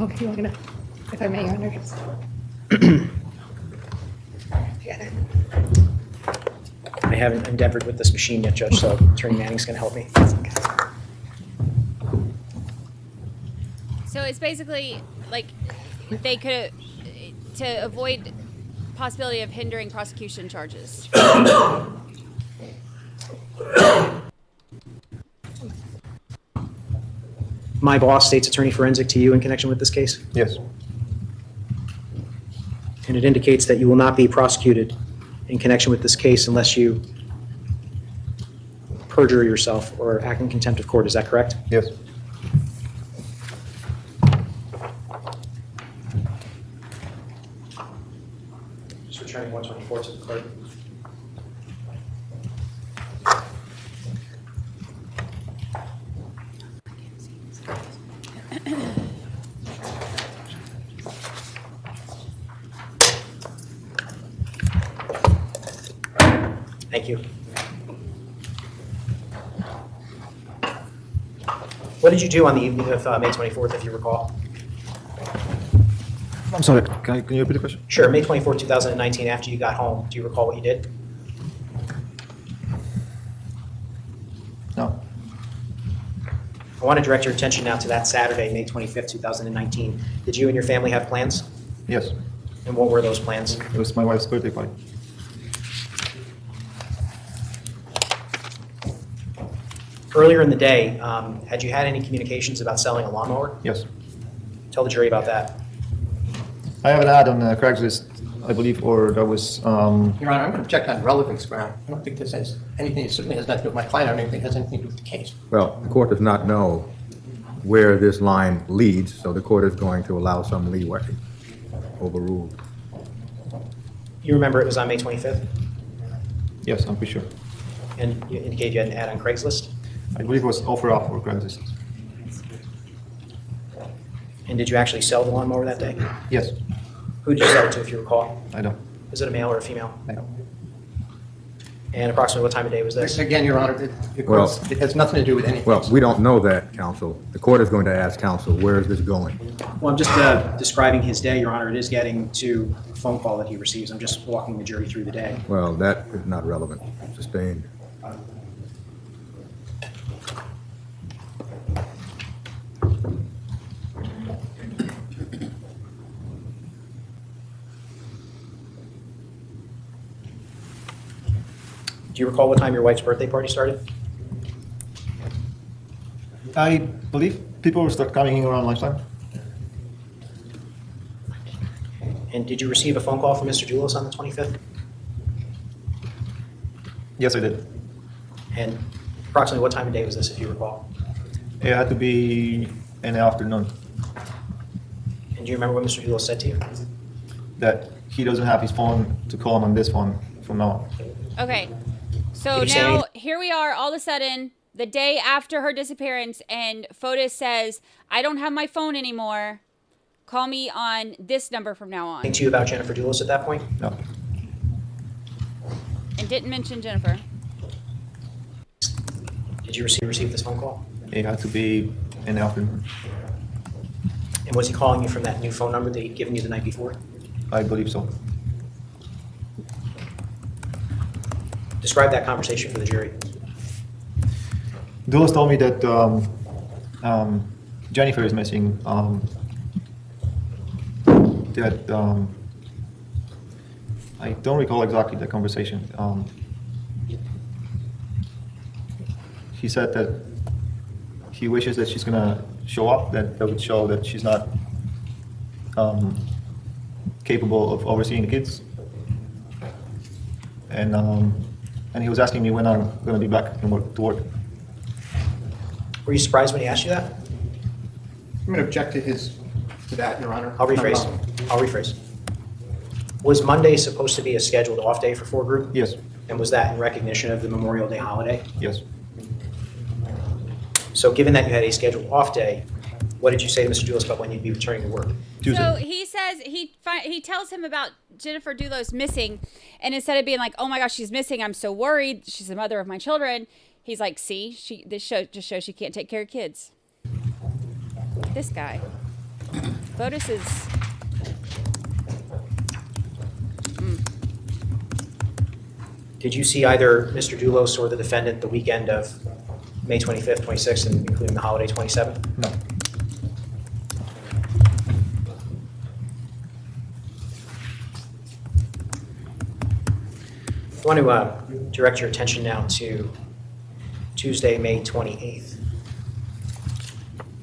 S7: Okay, we're gonna, if I may, Your Honor.
S11: I haven't endeavored with this machine yet, Judge, so Attorney Manning's going to help me.
S9: So it's basically like they could, to avoid possibility of hindering prosecution charges.
S11: My boss, State's Attorney Forensic, to you in connection with this case?
S5: Yes.
S11: And it indicates that you will not be prosecuted in connection with this case unless you perjure yourself or act in contempt of court. Is that correct?
S5: Yes.
S11: Just returning 124 to the clerk. Thank you. What did you do on the evening of May 24th, if you recall?
S5: I'm sorry, can you repeat the question?
S11: Sure, May 24th, 2019, after you got home, do you recall what you did?
S5: No.
S11: I want to direct your attention now to that Saturday, May 25th, 2019. Did you and your family have plans?
S5: Yes.
S11: And what were those plans?
S5: It was my wife's birthday party.
S11: Earlier in the day, had you had any communications about selling a lawnmower?
S5: Yes.
S11: Tell the jury about that.
S5: I have an ad on Craigslist, I believe, or that was...
S12: Your Honor, I'm going to object on relevance ground. I don't think this has anything, it certainly has nothing to do with my client. I don't think it has anything to do with the case.
S13: Well, the court does not know where this line leads, so the court is going to allow some leeway. Overruled.
S11: You remember it was on May 25th?
S5: Yes, I'm pretty sure.
S11: And you indicated you had an ad on Craigslist?
S5: I believe it was offer up for Craigslist.
S11: And did you actually sell the lawnmower that day?
S5: Yes.
S11: Who did you sell it to, if you recall?
S5: I don't.
S11: Is it a male or a female?
S5: I don't.
S11: And approximately what time of day was this?
S12: Again, Your Honor, it has nothing to do with anything.
S13: Well, we don't know that, counsel. The court is going to ask counsel, where is this going?
S11: Well, I'm just describing his day, Your Honor. It is getting to a phone call that he receives. I'm just walking the jury through the day.
S13: Well, that is not relevant. Sustained.
S11: Do you recall what time your wife's birthday party started?
S5: I believe people will start coming in around lunchtime.
S11: And did you receive a phone call from Mr. Dulos on the 25th?
S5: Yes, I did.
S11: And approximately what time of day was this, if you recall?
S5: It had to be in the afternoon.
S11: And do you remember what Mr. Dulos said to you?
S5: That he doesn't have his phone to call him on this phone from now on.
S9: Okay. So now here we are all of a sudden the day after her disappearance and Fotis says, I don't have my phone anymore. Call me on this number from now on.
S11: Anything to you about Jennifer Dulos at that point?
S5: No.
S9: And didn't mention Jennifer.
S11: Did you receive this phone call?
S5: It had to be in the afternoon.
S11: And was he calling you from that new phone number that he'd given you the night before?
S5: I believe so.
S11: Describe that conversation for the jury.
S5: Dulos told me that Jennifer is missing. I don't recall exactly the conversation. He said that he wishes that she's gonna show up, that would show that she's not capable of overseeing the kids. And he was asking me when I'm gonna be back to work.
S11: Were you surprised when he asked you that?
S12: I'm going to object to that, Your Honor.
S11: I'll rephrase. Was Monday supposed to be a scheduled off day for 4 Group?
S5: Yes.
S11: And was that in recognition of the Memorial Day holiday?
S5: Yes.
S11: So given that you had a scheduled off day, what did you say to Mr. Dulos about when you'd be returning to work?
S5: Tuesday.
S9: So he says he tells him about Jennifer Dulos missing, and instead of being like, "Oh my gosh, she's missing. I'm so worried. She's the mother of my children." He's like, "See, this just shows she can't take care of kids." This guy, Fotis is.
S11: Did you see either Mr. Dulos or the defendant the weekend of May 25th, 26th, and including the holiday 27th?
S5: No.
S11: I want to direct your attention now to Tuesday, May 28th,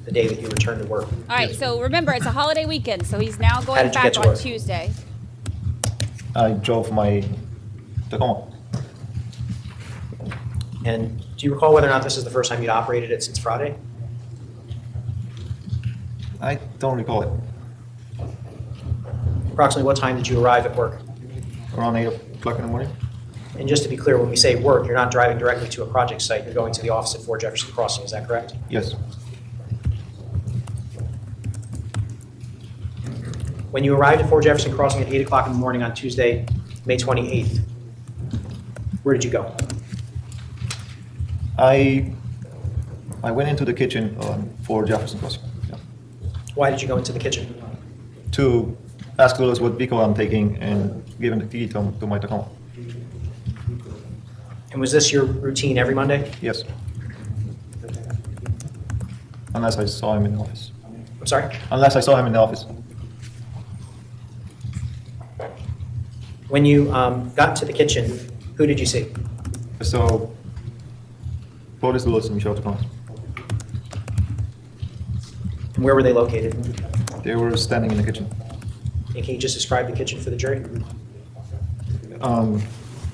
S11: the day that you return to work.
S9: All right, so remember, it's a holiday weekend, so he's now
S11: How
S9: going
S11: did you
S9: back
S11: get to
S9: on
S11: work?
S9: Tuesday.
S5: I drove my Tacoma.
S11: And do you recall whether or not this is the first time you'd operated it since Friday?
S5: I don't recall it.
S11: Approximately what time did you arrive at work?
S5: Around 8 o'clock in the morning.
S11: And just to be clear, when we say work, you're not driving directly to a project site. You're going to the office at 4 Jefferson Crossing. Is that correct?
S5: Yes.
S11: When you arrived at 4 Jefferson Crossing at 8 o'clock in the morning on Tuesday, May 28th, where did you go?
S5: I went into the kitchen for Jefferson Crossing. Yeah.
S11: Why did you go into the kitchen?
S5: To ask Dulos what vehicle I'm taking and give him the key to my Tacoma.
S11: And was this your routine every Monday?
S5: Yes. Unless I saw him in the office.
S11: I'm sorry?
S5: Unless I saw him in the office.
S11: When you got to the kitchen, who did you see?
S5: I saw Fotis Dulos and Michelle Troconis.
S11: And where were they located?
S5: They were standing in the kitchen.
S11: And can you just describe the kitchen for the jury?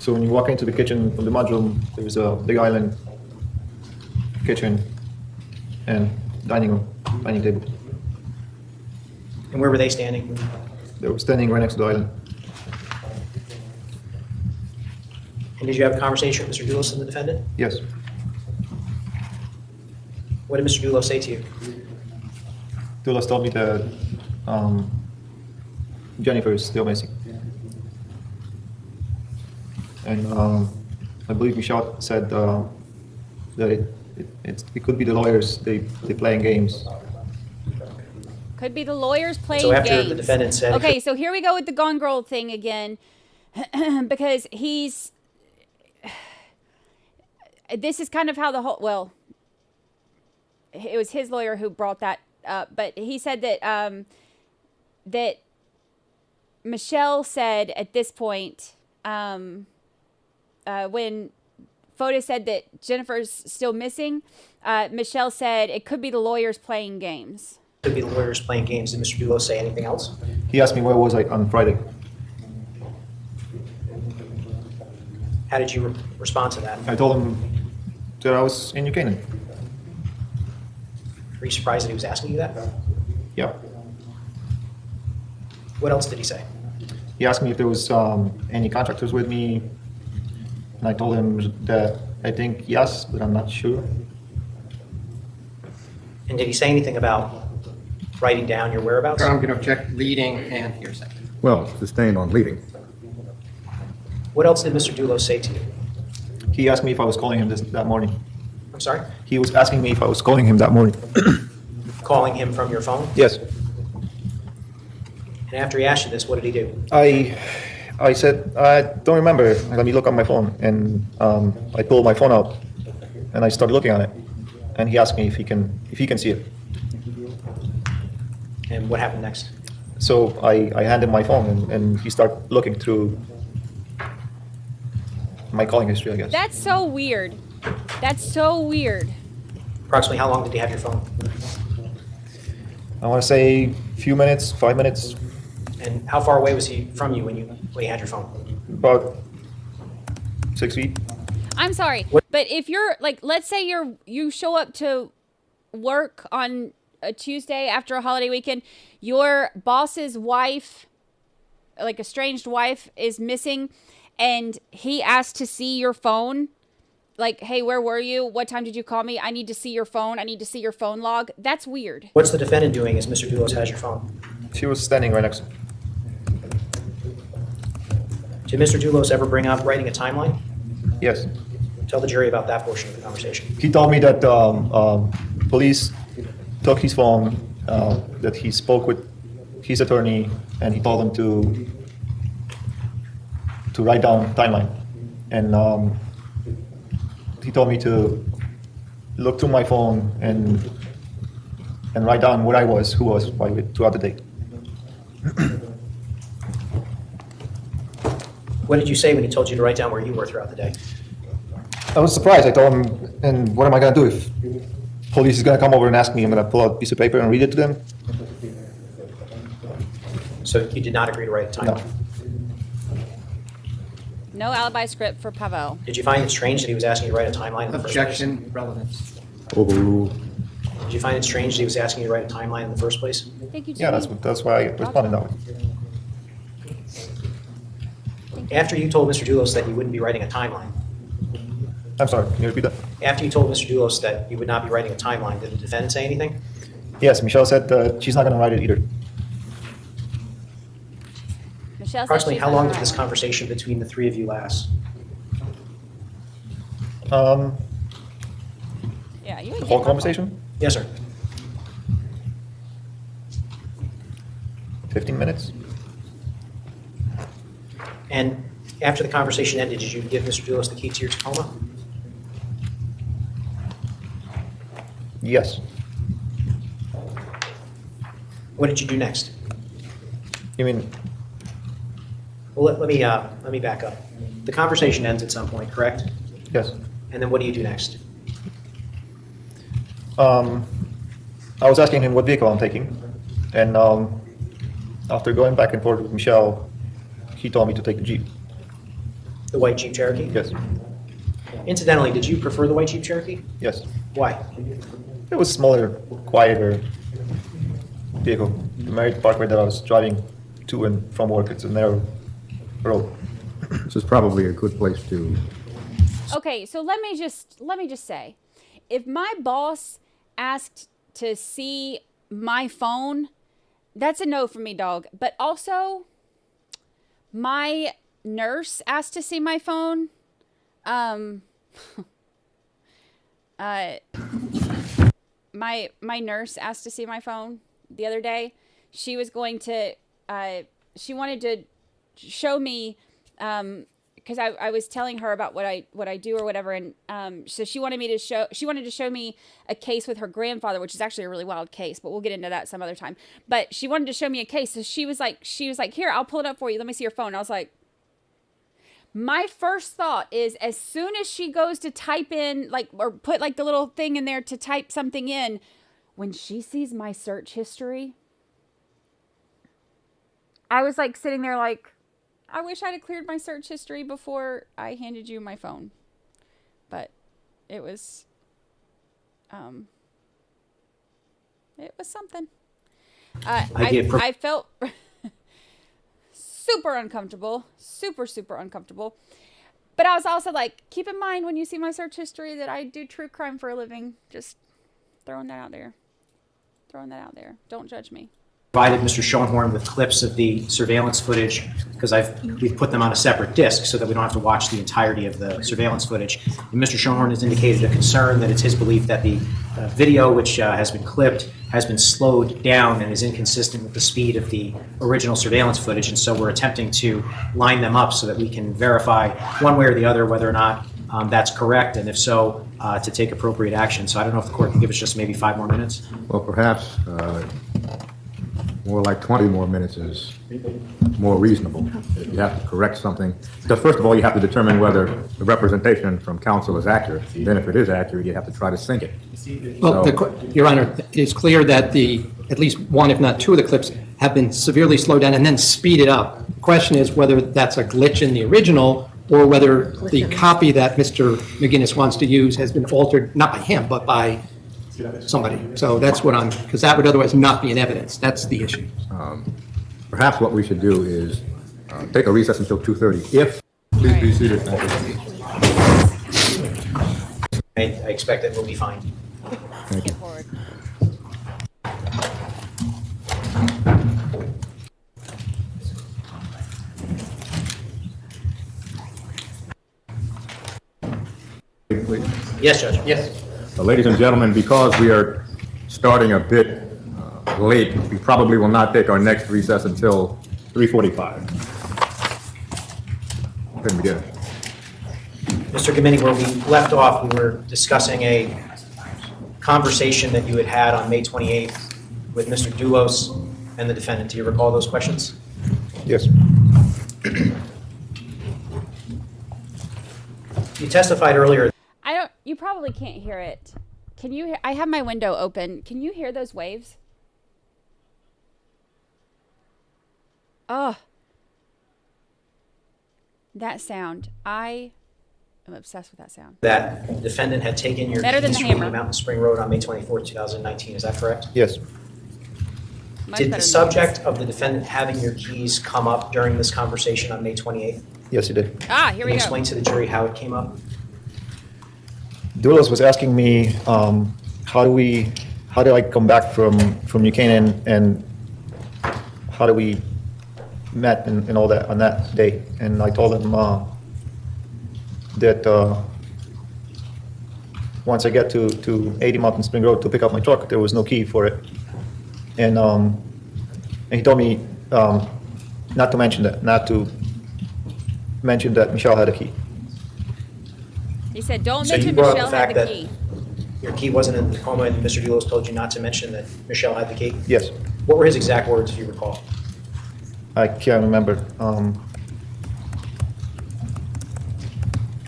S5: So when you walk into the kitchen from the mudroom, there's a big island, kitchen, and dining room, dining table.
S11: And where were they standing?
S5: They were standing right next to the island.
S11: And did you have a conversation with Mr. Dulos and the defendant?
S5: Yes.
S11: What did Mr. Dulos say to you?
S5: Dulos told me that Jennifer is still missing. And I believe Michelle said that it could be the lawyers, they playing games.
S9: Could be the lawyers playing
S11: So after
S9: games.
S11: the defendant said...
S9: Okay, so here we go with the Gone Girl thing again. Because this is kind of how the whole... Well, it was his lawyer who brought that up. But he said that that Michelle said at this point... when Fotis said that Jennifer's still missing, Michelle said it could be the lawyers playing games.
S11: Could be the lawyers playing games. Did Mr. Dulos say anything else?
S5: He asked me where was I on Friday.
S11: How did you respond to that?
S5: I told him that I was in New Canaan.
S11: Were you surprised that he was asking you that?
S5: Yeah.
S11: What else did he say?
S5: He asked me if there was any contractors with me, and I told him that I think yes, but I'm not sure.
S11: And did he say anything about writing down your whereabouts?
S12: I'm going to check leading and hearsay.
S13: Well, sustained on leading.
S11: What else did Mr. Dulos say to you?
S5: He asked me if I was calling him that morning.
S11: I'm sorry?
S5: He was asking me if I was calling him that morning.
S11: Calling him from your phone?
S5: Yes.
S11: And after he asked you this, what did he do?
S5: I said, I don't remember. Let me look on my phone. And I pulled my phone out, and I started looking at it. And he asked me if he can see it.
S11: And what happened next?
S5: So I handed him my phone, and he started looking through my calling history, I guess.
S9: That's so weird. That's so weird.
S11: Approximately how long did he have your phone?
S5: I want to say a few minutes, 5 minutes.
S11: And how far away was he from you when you had your phone?
S5: About 6 feet.
S9: I'm sorry, but if you're like, let's say you show up to work on a Tuesday after a holiday weekend, your boss's wife, like estranged wife, is missing, and he asked to see your phone. like, hey, where were you? What time did you call me? I need to see your phone. I need to see your phone log. That's weird.
S11: What's the defendant doing as Mr. Dulos has your phone?
S5: She was standing right next to me.
S11: Did Mr. Dulos ever bring up writing a timeline?
S5: Yes.
S11: Tell the jury about that portion of the conversation.
S5: He told me that police took his phone, that he spoke with his attorney, and he told him to write down timeline. And he told me to look through my phone and write down where I was, who was, throughout the day.
S11: What did you say when he told you to write down where you were throughout the day?
S5: I was surprised. I told him, and what am I going to do if police is going to come over and ask me? I'm going to pull out a piece of paper and read it to them?
S11: So you did not agree to write a timeline?
S9: No alibi script for Pavel.
S11: Did you find it strange that he was asking you to write a timeline in the first place?
S12: Objection, relevance.
S13: Overruled.
S11: Did you find it strange that he was asking you to write a timeline in the first place?
S9: Thank you,
S5: Yeah, that's why I responded that way.
S11: After you told Mr. Dulos that you wouldn't be writing a timeline,
S5: I'm sorry, can you repeat that?
S11: after you told Mr. Dulos that you would not be writing a timeline, did the defendant say anything?
S5: Yes, Michelle said she's not going to write it either.
S9: Michelle said
S11: Approximately
S9: she's
S11: how
S9: not
S11: long
S9: gonna
S11: did this
S9: write.
S11: conversation between the three of you last?
S9: Yeah, you
S5: The
S9: ain't
S5: whole
S9: getting
S5: conversation?
S11: Yes, sir.
S5: 15 minutes?
S11: And after the conversation ended, did you give Mr. Dulos the key to your Tacoma?
S5: Yes.
S11: What did you do next?
S5: You mean?
S11: Well, let me back up. The conversation ends at some point, correct?
S5: Yes.
S11: And then what do you do next?
S5: I was asking him what vehicle I'm taking, and after going back and forth with Michelle, he told me to take the Jeep.
S11: The white Jeep Cherokee?
S5: Yes.
S11: Incidentally, did you prefer the white Jeep Cherokee?
S5: Yes.
S11: Why?
S5: It was smaller, quieter vehicle. The Merritt Parkway that I was driving to and from work, it's a narrow road.
S13: This is probably a good place to.
S9: Okay, so let me just say, if my boss asked to see my phone, that's a no for me, dog. But also, my nurse asked to see my phone. My nurse asked to see my phone the other day. She was going to, she wanted to show me, because I was telling her about what I do or whatever, and so she wanted to show me a case with her grandfather, which is actually a really wild case, but we'll get into that some other time. But she wanted to show me a case, so she was like, here, I'll pull it up for you. Let me see your phone. I was like, my first thought is, as soon as she goes to type in, like, or put like the little thing in there to type something in, when she sees my search history, I was like sitting there like, I wish I'd have cleared my search history before I handed you my phone. But it was something. I felt super uncomfortable, super uncomfortable. But I was also like, keep in mind when you see my search history that I do true crime for a living. Just throwing that out there. Don't judge me.
S11: Provided Mr. Schoenhorn with clips of the surveillance footage, because we've put them on a separate disc so that we don't have to watch the entirety of the surveillance footage. And Mr. Schoenhorn has indicated a concern that it's his belief that the video, which has been clipped, has been slowed down and is inconsistent with the speed of the original surveillance footage. And so we're attempting to line them up so that we can verify one way or the other whether or not that's correct, and if so, to take appropriate action. So I don't know if the court can give us just maybe 5 more minutes.
S13: Well, perhaps more like 20 more minutes is more reasonable. If you have to correct something, because first of all, you have to determine whether the representation from counsel is accurate. Then if it is accurate, you have to try to sync it.
S12: Well, Your Honor, it's clear that at least one, if not two of the clips have been severely slowed down and then speeded up. The question is whether that's a glitch in the original or whether the copy that Mr. McGinnis wants to use has been altered, not by him, but by somebody. So that's what because that would otherwise not be in evidence. That's the issue.
S13: Perhaps what we should do is take a recess until 2:30. Please be seated. Thank you.
S11: I expect that we'll be fine.
S9: Let's get forward.
S11: Yes, Judge.
S12: Yes.
S13: Ladies and gentlemen, because we are starting a bit late, we probably will not take our next recess until 3:45. Couldn't begin.
S11: Mr. Gamini, where we left off, we were discussing a conversation that you had had on May 28th with Mr. Dulos and the defendant. Do you recall those questions?
S5: Yes.
S11: You testified earlier.
S9: You probably can't hear it. Can you I have my window open. Can you hear those waves? Oh. That sound. I am obsessed with that sound.
S11: That the defendant had taken your
S9: Better than
S11: keys
S9: the
S11: from
S9: hammer.
S11: Mountain Spring Road on May 24th, 2019. Is that correct?
S5: Yes.
S9: Much
S11: Did
S9: better
S11: the
S9: than
S11: subject of the defendant having your keys come up during this conversation on May 28th?
S5: Yes, he did.
S9: Ah, here
S11: Can you
S9: we go.
S11: explain to the jury how it came up?
S5: Dulos was asking me, how do I come back from New Canaan, and how do we met and all that on that day? And I told him that once I get to 80 Mountain Spring Road to pick up my truck, there was no key for it. And he told me not to mention that Michelle had a key.
S9: He said, don't
S11: So you
S9: mention
S11: brought up
S9: Michelle
S11: the
S9: had
S11: fact
S9: the
S11: that
S9: key.
S11: your key wasn't in Tacoma, and Mr. Dulos told you not to mention that Michelle had the key?
S5: Yes.
S11: What were his exact words, if you recall?
S5: I can't remember.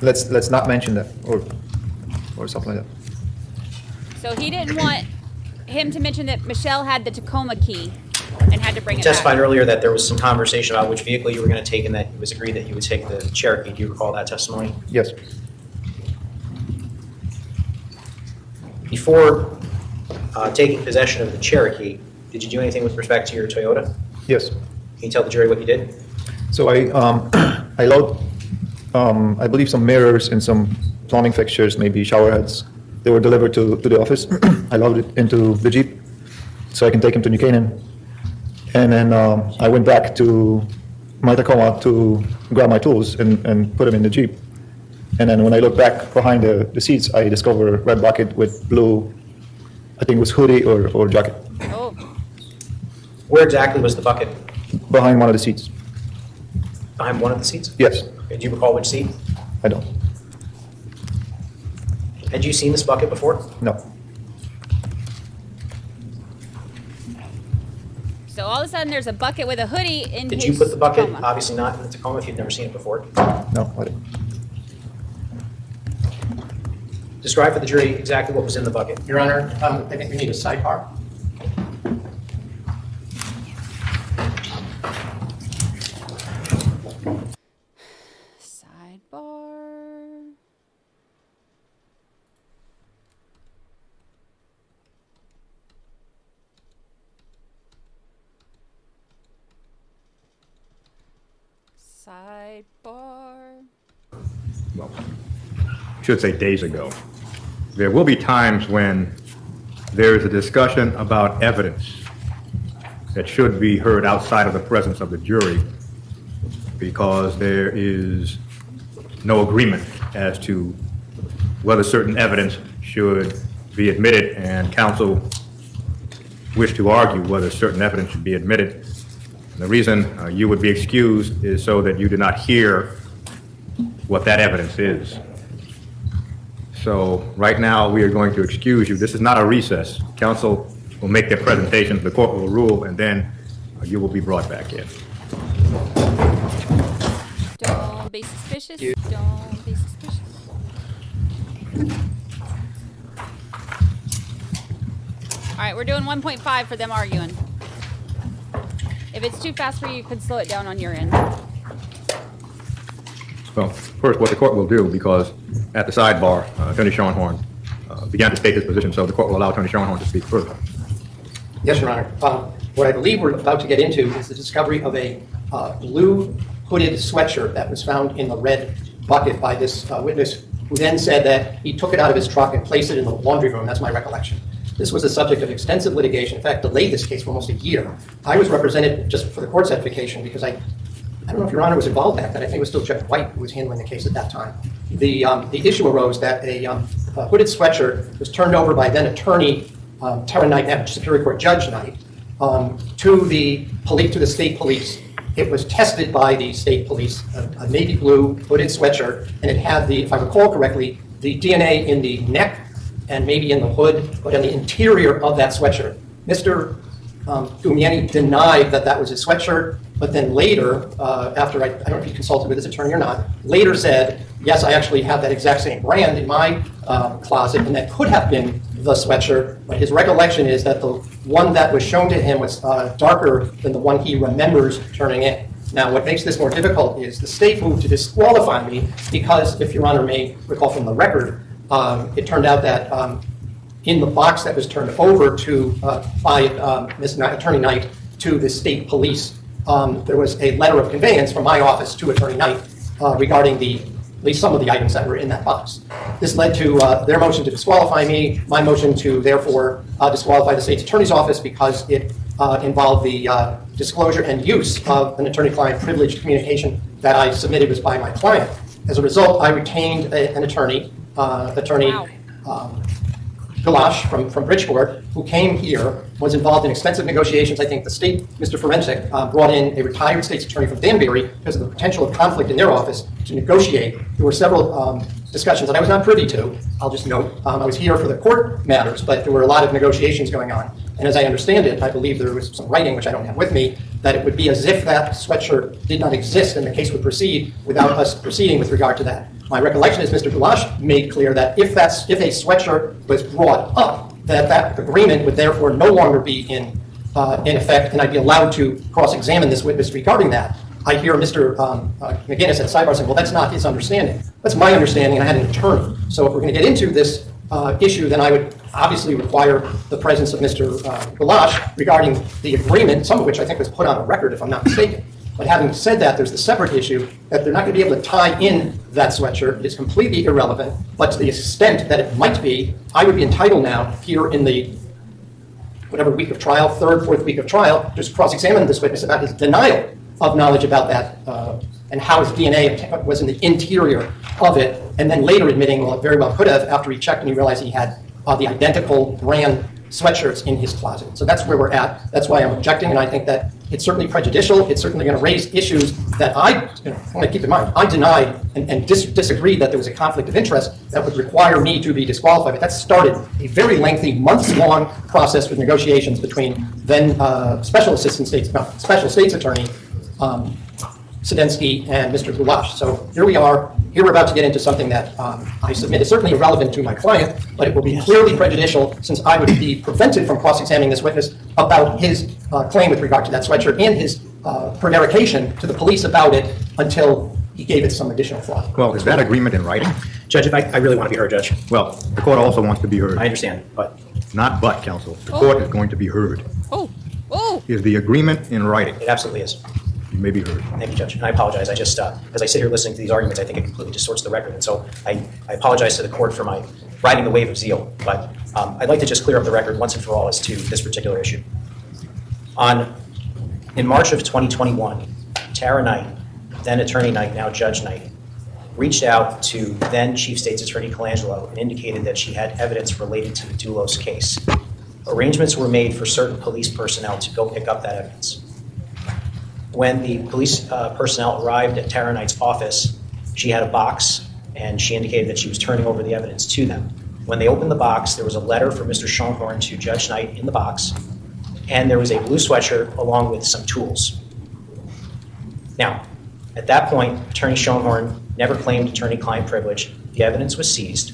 S5: Let's not mention that, or something like that.
S9: So he didn't want him to mention that Michelle had the Tacoma key and had to bring
S11: You
S9: it back.
S11: testified earlier that there was some conversation about which vehicle you were going to take, and that it was agreed that you would take the Cherokee. Do you recall that testimony?
S5: Yes.
S11: Before taking possession of the Cherokee, did you do anything with respect to your Toyota?
S5: Yes.
S11: Can you tell the jury what you did?
S5: So I load, I believe, some mirrors and some plumbing fixtures, maybe shower heads. They were delivered to the office. I loaded it into the Jeep so I can take him to New Canaan. And then I went back to my Tacoma to grab my tools and put them in the Jeep. And then when I look back behind the seats, I discover a red bucket with blue, I think it was hoodie or jacket.
S9: Oh.
S11: Where exactly was the bucket?
S5: Behind one of the seats.
S11: Behind one of the seats?
S5: Yes.
S11: Okay, do you recall which seat?
S5: I don't.
S11: Had you seen this bucket before?
S5: No.
S9: So all of a sudden there's a bucket with a hoodie in
S11: Did
S9: his
S11: you put the bucket,
S9: Tacoma.
S11: obviously not in the Tacoma if you've never seen it before?
S5: No, I didn't.
S11: Describe for the jury exactly what was in the bucket.
S12: Your Honor, I think we need a sidebar.
S9: Sidebar. Sidebar.
S13: Well, I should say days ago. There will be times when there is a discussion about evidence that should be heard outside of the presence of the jury because there is no agreement as to whether certain evidence should be admitted, and counsel wish to argue whether certain evidence should be admitted. The reason you would be excused is so that you do not hear what that evidence is. So right now, we are going to excuse you. This is not a recess. Counsel will make their presentation, the court will rule, and then you will be brought back in.
S9: Don't be suspicious. Don't be suspicious. All right, we're doing 1.5 for them arguing. If it's too fast for you, you could slow it down on your end.
S13: Well, first, what the court will do, because at the sidebar, Attorney Schoenhorn began to state his position, so the court will allow Attorney Schoenhorn to speak further.
S12: Yes, Your Honor. What I believe we're about to get into is the discovery of a blue hooded sweatshirt that was found in the red bucket by this witness, who then said that he took it out of his truck and placed it in the laundry room. That's my recollection. This was the subject of extensive litigation. In fact, delayed this case for almost a year. I was represented just for the court's edification because I don't know if Your Honor was involved back then. I think it was still Judge White who was handling the case at that time. The issue arose that a hooded sweatshirt was turned over by then attorney Tara Knight, now Superior Court Judge Knight, to the police, to the state police. It was tested by the state police, a navy blue hooded sweatshirt, and it had the, if I recall correctly, the DNA in the neck and maybe in the hood, but in the interior of that sweatshirt. Mr. Gumieni denied that that was his sweatshirt, but then later, after I don't know if he consulted with his attorney or not, later said, yes, I actually have that exact same brand in my closet, and that could have been the sweatshirt, but his recollection is that the one that was shown to him was darker than the one he remembers turning in. Now, what makes this more difficult is the state moved to disqualify me because, if Your Honor may recall from the record, it turned out that in the box that was turned over to by Attorney Knight to the state police, there was a letter of conveyance from my office to Attorney Knight regarding at least some of the items that were in that box. This led to their motion to disqualify me, my motion to therefore disqualify the state's attorney's office because it involved the disclosure and use of an attorney-client privileged communication that I submitted was by my client. As a result, I retained an attorney, Gulash from Bridgeport, who came here, was involved in extensive negotiations. I think the state, Mr. Forensic, brought in a retired state's attorney from Danbury because of the potential of conflict in their office to negotiate. There were several discussions that I was not privy to. I'll just note, I was here for the court matters, but there were a lot of negotiations going on. And as I understand it, I believe there was some writing, which I don't have with me, that it would be as if that sweatshirt did not exist and the case would proceed without us proceeding with regard to that. My recollection is Mr. Gulash made clear that if a sweatshirt was brought up, that agreement would therefore no longer be in effect, and I'd be allowed to cross-examine this witness regarding that. I hear Mr. McGinnis at sidebar saying, well, that's not his understanding. That's my understanding, and I had an attorney. So if we're going to get into this issue, then I would obviously require the presence of Mr. Gulash regarding the agreement, some of which I think was put on a record, if I'm not mistaken. But having said that, there's the separate issue that they're not going to be able to tie in that sweatshirt. It is completely irrelevant, but to the extent that it might be, I would be entitled now here in the whatever week of trial, third, fourth week of trial, just cross-examine this witness about his denial of knowledge about that and how his DNA was in the interior of it, and then later admitting, well, it very well could have after he checked and he realized he had the identical brand sweatshirts in his closet. So that's where we're at. That's why I'm objecting, and I think that it's certainly prejudicial. It's certainly going to raise issues that I want to keep in mind. I denied and disagreed that there was a conflict of interest that would require me to be disqualified. But that started a very lengthy, months-long process with negotiations between then Special State's Attorney Sedensky and Mr. Gulash. So here we are. Here we're about to get into something that I submit is certainly irrelevant to my client, but it will be clearly prejudicial since I would be prevented from cross-examining this witness about his claim with regard to that sweatshirt and his prevarication to the police about it until he gave it some additional thought.
S13: Well, is that agreement in writing?
S11: Judge, if I really want to be heard, Judge.
S13: Well, the court also wants to be heard.
S11: I understand, but...
S13: Not but, counsel. The court is going to be heard. Is the agreement in writing?
S11: It absolutely is.
S13: You may be heard.
S11: Thank you, Judge. And I apologize. I just, as I sit here listening to these arguments, I think it completely distorts the record. And so I apologize to the court for my riding the wave of zeal. But I'd like to just clear up the record once and for all as to this particular issue. In March of 2021, Tara Knight, then Attorney Knight, now Judge Knight, reached out to then Chief State's Attorney Colangelo and indicated that she had evidence related to the Dulos case. Arrangements were made for certain police personnel to go pick up that evidence. When the police personnel arrived at Tara Knight's office, she had a box, and she indicated that she was turning over the evidence to them. When they opened the box, there was a letter from Mr. Schoenhorn to Judge Knight in the box, and there was a blue sweatshirt along with some tools. Now, at that point, Attorney Schoenhorn never claimed attorney-client privilege. The evidence was seized.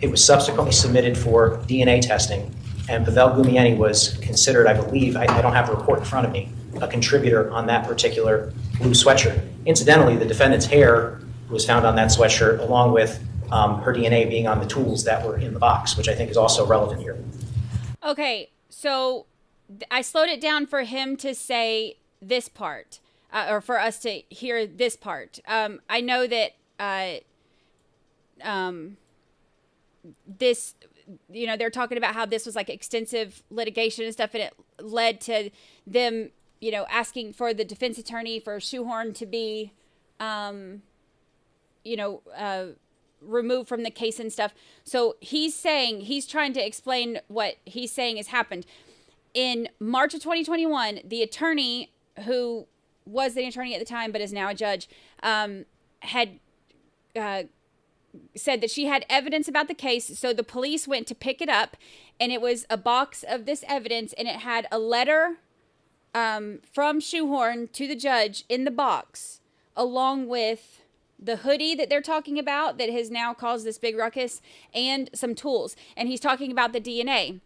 S11: It was subsequently submitted for DNA testing, and Pavel Gumieni was considered, I believe, I don't have a report in front of me, a contributor on that particular blue sweatshirt. Incidentally, the defendant's hair was found on that sweatshirt along with her DNA being on the tools that were in the box, which I think is also relevant here.
S9: Okay, so I slowed it down for him to say this part, or for us to hear this part. I know that this, they're talking about how this was like extensive litigation and stuff, and it led to them, asking for the defense attorney for Shoehorn to be, removed from the case and stuff. So he's trying to explain what he's saying has happened. In March of 2021, the attorney who was the attorney at the time but is now a judge had said that she had evidence about the case. So the police went to pick it up, and it was a box of this evidence, and it had a letter from Shoehorn to the judge in the box, along with the hoodie that they're talking about that has now caused this big ruckus, and some tools. And he's talking about the DNA.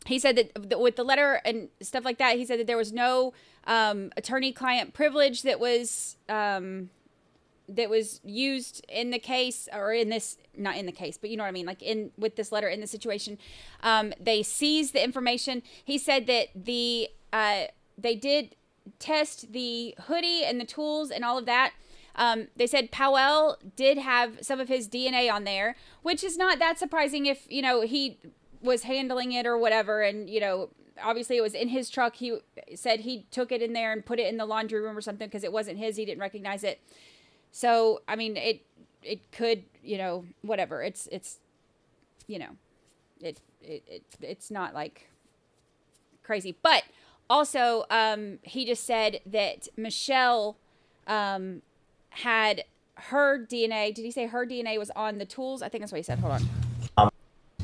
S9: He said that with the letter and stuff like that, he said that there was no attorney-client privilege that was used in the case, or in this, not in the case, but you know what I mean, like with this letter in the situation. They seized the information. He said that they did test the hoodie and the tools and all of that. They said Powell did have some of his DNA on there, which is not that surprising if, he was handling it or whatever. And, obviously it was in his truck. He said he took it in there and put it in the laundry room or something because it wasn't his. He didn't recognize it. So, I mean, it could, whatever. It's not like crazy. But also, he just said that Michelle, had her DNA. Did he say her DNA was on the tools? I think that's what he said. Hold on.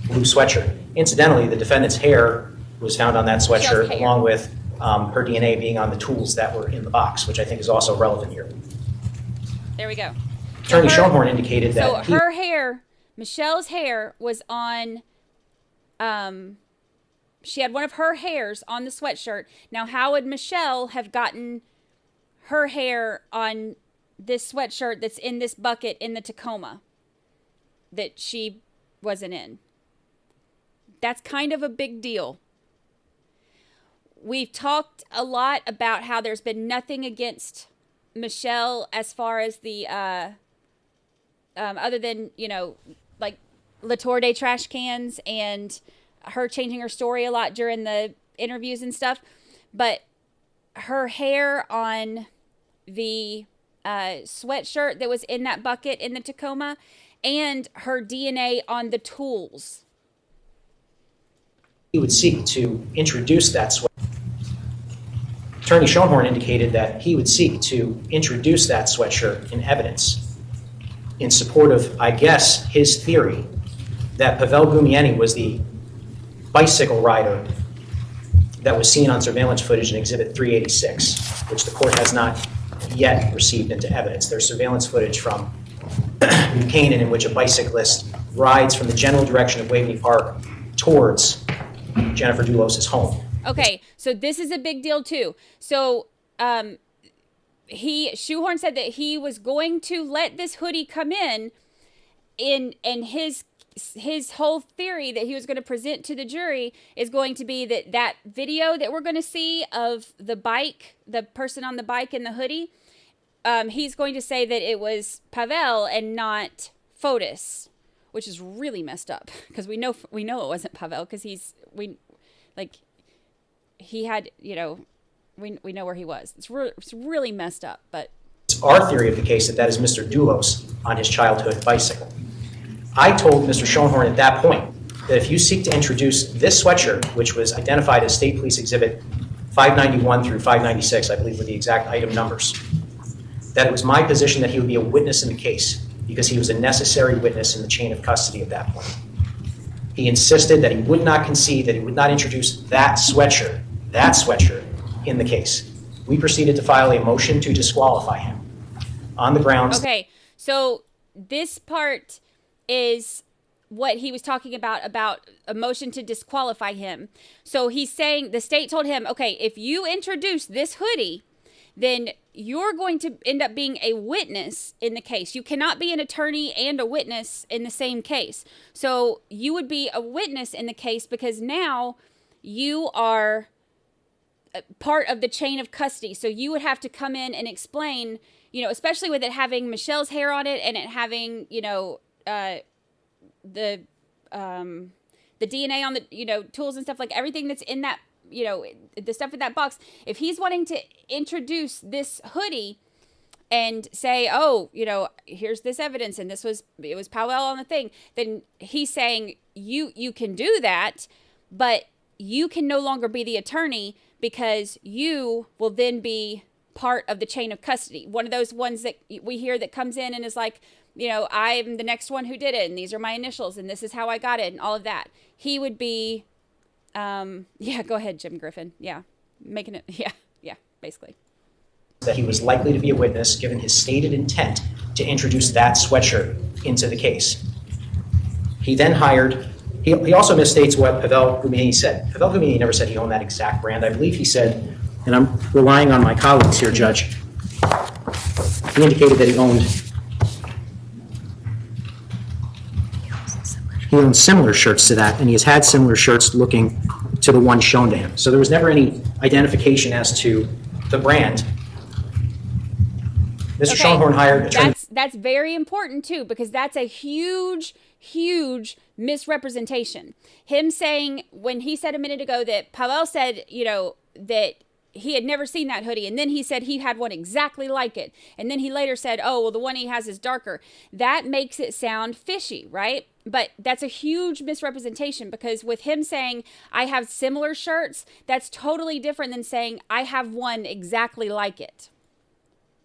S11: Blue sweatshirt. Incidentally, the defendant's hair was found on that sweatshirt, along with her DNA being on the tools that were in the box, which I think is also relevant here.
S9: There we go.
S11: Attorney Schoenhorn indicated that
S9: her hair, Michelle's hair, was on. She had one of her hairs on the sweatshirt. Now, how would Michelle have gotten her hair on this sweatshirt that's in this bucket in the Tacoma that she wasn't in? That's kind of a big deal. We've talked a lot about how there's been nothing against Michelle as far as the other than, like Latour Day trash cans and her changing her story a lot during the interviews and stuff. But her hair on the sweatshirt that was in that bucket in the Tacoma, and her DNA on the tools.
S11: He would seek to introduce that sweatshirt. Attorney Schoenhorn indicated that he would seek to introduce that sweatshirt in evidence in support of, I guess, his theory that Pavel Gumieni was the bicycle rider that was seen on surveillance footage in Exhibit 386, which the court has not yet received into evidence. There's surveillance footage from New Canaan in which a bicyclist rides from the general direction of Waveney Park towards Jennifer Dulos' home.
S9: Okay, so this is a big deal too. So Shoehorn said that he was going to let this hoodie come in his whole theory that he was going to present to the jury is going to be that video that we're going to see of the bike, the person on the bike in the hoodie, he's going to say that it was Pavel and not Fotis, which is really messed up because we know it wasn't Pavel because he had, we know where he was. It's really messed up, but
S11: it's our theory of the case that is Mr. Dulos on his childhood bicycle. I told Mr. Schoenhorn at that point that if you seek to introduce this sweatshirt, which was identified as State Police Exhibit 591 through 596, I believe were the exact item numbers, that it was my position that he would be a witness in the case because he was a necessary witness in the chain of custody at that point. He insisted that he would not concede, that he would not introduce that sweatshirt in the case. We proceeded to file a motion to disqualify him on the grounds.
S9: Okay, so this part is what he was talking about a motion to disqualify him. So he's saying the state told him, okay, if you introduce this hoodie, then you're going to end up being a witness in the case. You cannot be an attorney and a witness in the same case. So you would be a witness in the case because now you are part of the chain of custody. So you would have to come in and explain, especially with it having Michelle's hair on it and it having, the DNA on the, tools and stuff, like everything that's in that, the stuff in that box, if he's wanting to introduce this hoodie and say, oh, here's this evidence and it was Powell on the thing, then he's saying you can do that, but you can no longer be the attorney because you will then be part of the chain of custody. One of those ones that we hear that comes in and is like, I'm the next one who did it, and these are my initials, and this is how I got it, and all of that. He would be, go ahead, Jim Griffin. Yeah, making it, basically.
S11: That he was likely to be a witness given his stated intent to introduce that sweatshirt into the case. He then hired, he also misstates what Pavel Gumini said. Pavel Gumini never said he owned that exact brand. I believe he said, and I'm relying on my colleagues here, Judge, he indicated that he owned similar shirts to that, and he has had similar shirts looking to the one shown to him. So there was never any identification as to the brand. Mr. Schoenhorn hired attorney.
S9: That's very important too, because that's a huge misrepresentation. Him saying, when he said a minute ago that Pavel said, that he had never seen that hoodie, and then he said he had one exactly like it, and then he later said, oh, well, the one he has is darker. That makes it sound fishy, right? But that's a huge misrepresentation, because with him saying, I have similar shirts, that's totally different than saying, I have one exactly like it.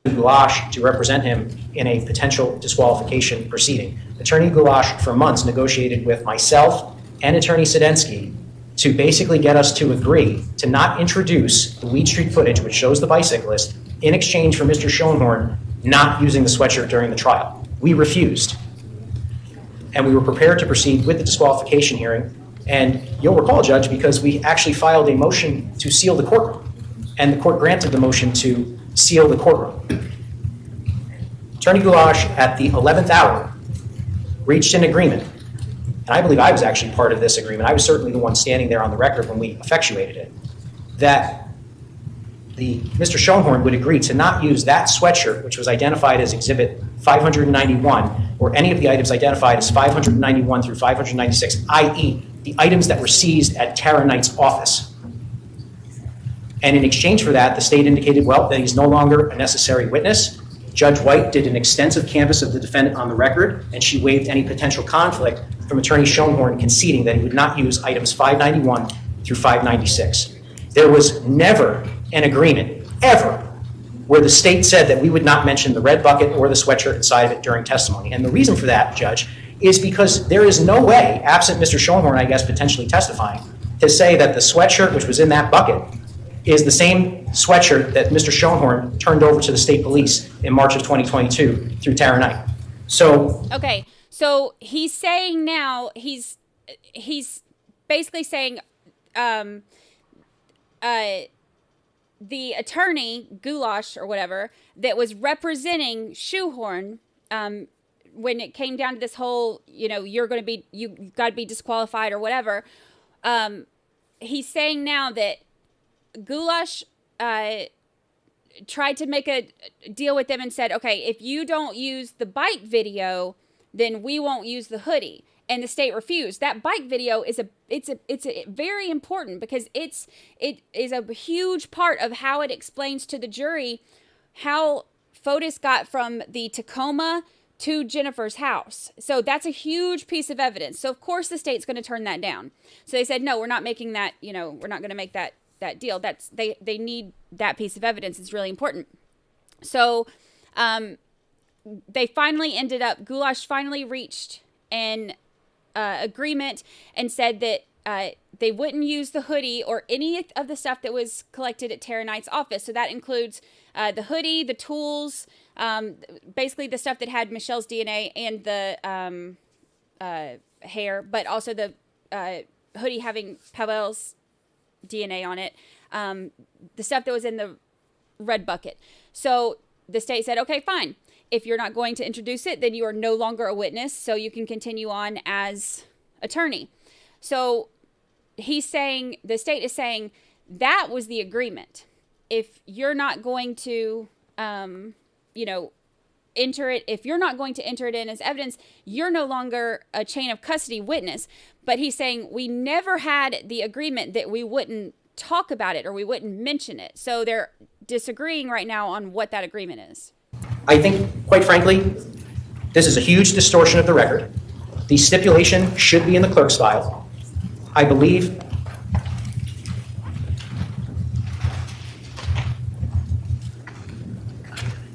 S11: Goulash to represent him in a potential disqualification proceeding. Attorney Goulash for months negotiated with myself and Attorney Sedensky to basically get us to agree to not introduce the Weed Street footage, which shows the bicyclist, in exchange for Mr. Schoenhorn not using the sweatshirt during the trial. We refused. And we were prepared to proceed with the disqualification hearing. And you'll recall, Judge, because we actually filed a motion to seal the courtroom, and the court granted the motion to seal the courtroom. Attorney Goulash, at the 11th hour, reached an agreement. And I believe I was actually part of this agreement. I was certainly the one standing there on the record when we effectuated it, that Mr. Schoenhorn would agree to not use that sweatshirt, which was identified as Exhibit 591, or any of the items identified as 591 through 596, i.e., the items that were seized at Tara Knight's office. And in exchange for that, the state indicated, well, that he's no longer a necessary witness. Judge White did an extensive canvass of the defendant on the record, and she waived any potential conflict from Attorney Schoenhorn, conceding that he would not use items 591 through 596. There was never an agreement, ever, where the state said that we would not mention the red bucket or the sweatshirt inside of it during testimony. And the reason for that, Judge, is because there is no way, absent Mr. Schoenhorn, I guess, potentially testifying, to say that the sweatshirt which was in that bucket is the same sweatshirt that Mr. Schoenhorn turned over to the state police in March of 2022 through Tara Knight. So
S9: okay, so he's saying now, he's basically saying the attorney, Goulash or whatever, that was representing Shoehorn, when it came down to this whole, you've got to be disqualified or whatever, he's saying now that Goulash tried to make a deal with them and said, okay, if you don't use the bike video, then we won't use the hoodie. And the state refused. That bike video is a very important, because it is a huge part of how it explains to the jury how Fotis got from the Tacoma to Jennifer's house. So that's a huge piece of evidence. So of course the state's going to turn that down. So they said, no, we're not making that, we're not going to make that deal. They need that piece of evidence. It's really important. So they finally ended up, Goulash finally reached an agreement and said that they wouldn't use the hoodie or any of the stuff that was collected at Tara Knight's office. So that includes the hoodie, the tools, basically the stuff that had Michelle's DNA and the hair, but also the hoodie having Pavel's DNA on it, the stuff that was in the red bucket. So the state said, okay, fine. If you're not going to introduce it, then you are no longer a witness, so you can continue on as attorney. So he's saying, the state is saying, that was the agreement. If you're not going to, enter it, if you're not going to enter it in as evidence, you're no longer a chain of custody witness. But he's saying we never had the agreement that we wouldn't talk about it or we wouldn't mention it. So they're disagreeing right now on what that agreement is.
S11: I think, quite frankly, this is a huge distortion of the record. The stipulation should be in the clerk's file. I believe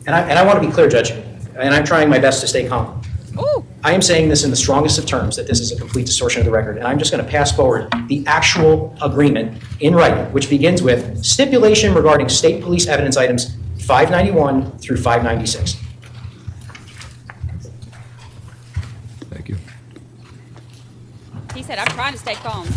S11: and I want to be clear, Judge, and I'm trying my best to stay calm.
S9: Ooh.
S11: I am saying this in the strongest of terms, that this is a complete distortion of the record, and I'm just going to pass forward the actual agreement in writing, which begins with stipulation regarding state police evidence items 591 through 596.
S2: Thank you.
S9: He said, I'm trying to stay calm.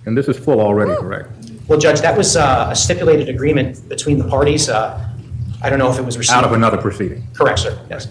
S13: And this is full already, correct?
S11: Well, Judge, that was a stipulated agreement between the parties. I don't know if it was received.
S13: Out of another proceeding.
S11: Correct, sir. Yes.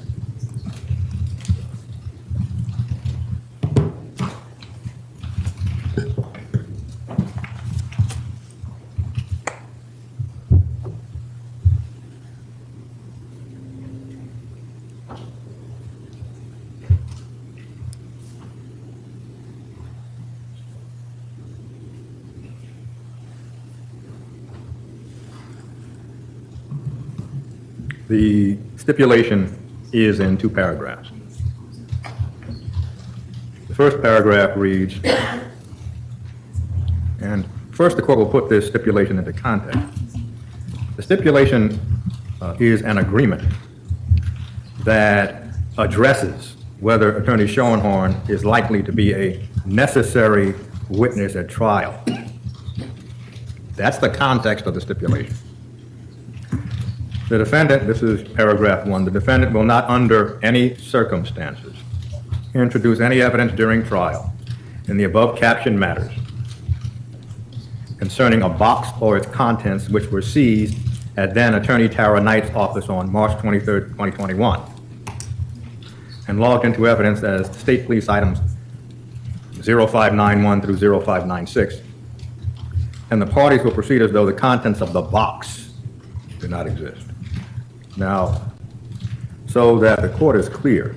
S13: The stipulation is in 2 paragraphs. The first paragraph reads, and first the court will put this stipulation into context. The stipulation is an agreement that addresses whether Attorney Schoenhorn is likely to be a necessary witness at trial. That's the context of the stipulation. The defendant, this is paragraph 1, the defendant will not under any circumstances introduce any evidence during trial in the above captioned matters concerning a box or its contents which were seized at then Attorney Tara Knight's office on March 23, 2021 and logged into evidence as state police items 0591 through 0596. And the parties will proceed as though the contents of the box do not exist. Now, so that the court is clear,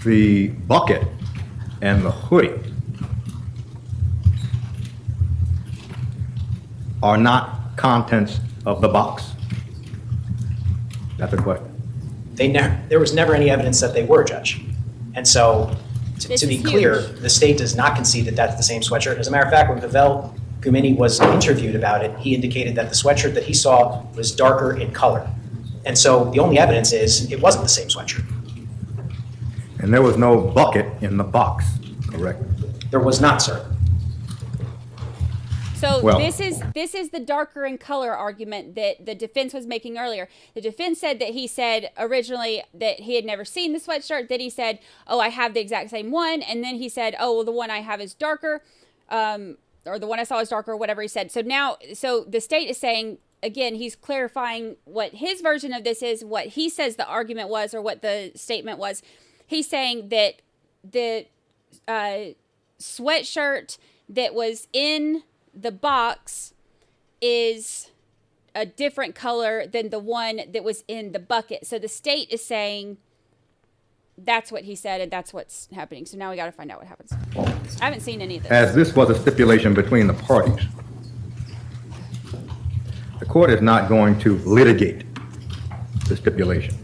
S13: the bucket and the hoodie are not contents of the box. That's a question.
S11: There was never any evidence that they were, Judge. And so, to be clear, the state does not concede that that's the same sweatshirt. As a matter of fact, when Pavel Gumini was interviewed about it, he indicated that the sweatshirt that he saw was darker in color. And so the only evidence is it wasn't the same sweatshirt.
S13: And there was no bucket in the box, correct?
S11: There was not, sir.
S9: So
S13: Well-
S9: this is the darker in color argument that the defense was making earlier. The defense said that he said originally that he had never seen the sweatshirt. Then he said, oh, I have the exact same one. And then he said, oh, well, the one I have is darker. Or the one I saw is darker, or whatever he said. So now, so the state is saying, again, he's clarifying what his version of this is, what he says the argument was, or what the statement was. He's saying that the sweatshirt that was in the box is a different color than the one that was in the bucket. So the state is saying that's what he said, and that's what's happening. So now we got to find out what happens. I haven't seen any of this.
S13: As this was a stipulation between the parties, the court is not going to litigate the stipulation.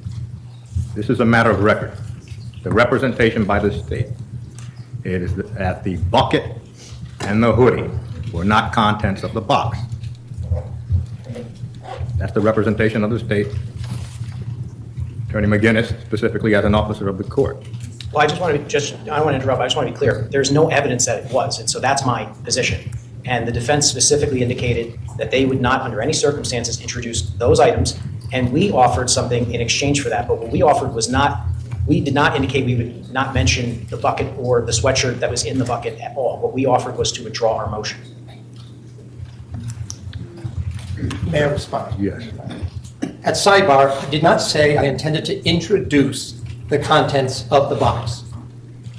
S13: This is a matter of record. The representation by the state, it is that the bucket and the hoodie were not contents of the box. That's the representation of the state. Attorney McGinnis, specifically as an officer of the court.
S11: Well, I don't want to interrupt, I just want to be clear. There's no evidence that it was, and so that's my position. And the defense specifically indicated that they would not, under any circumstances, introduce those items, and we offered something in exchange for that. But what we offered was not, we did not indicate we would not mention the bucket or the sweatshirt that was in the bucket at all. What we offered was to withdraw our motion.
S12: May I respond?
S13: Yes.
S12: At sidebar, I did not say I intended to introduce the contents of the box.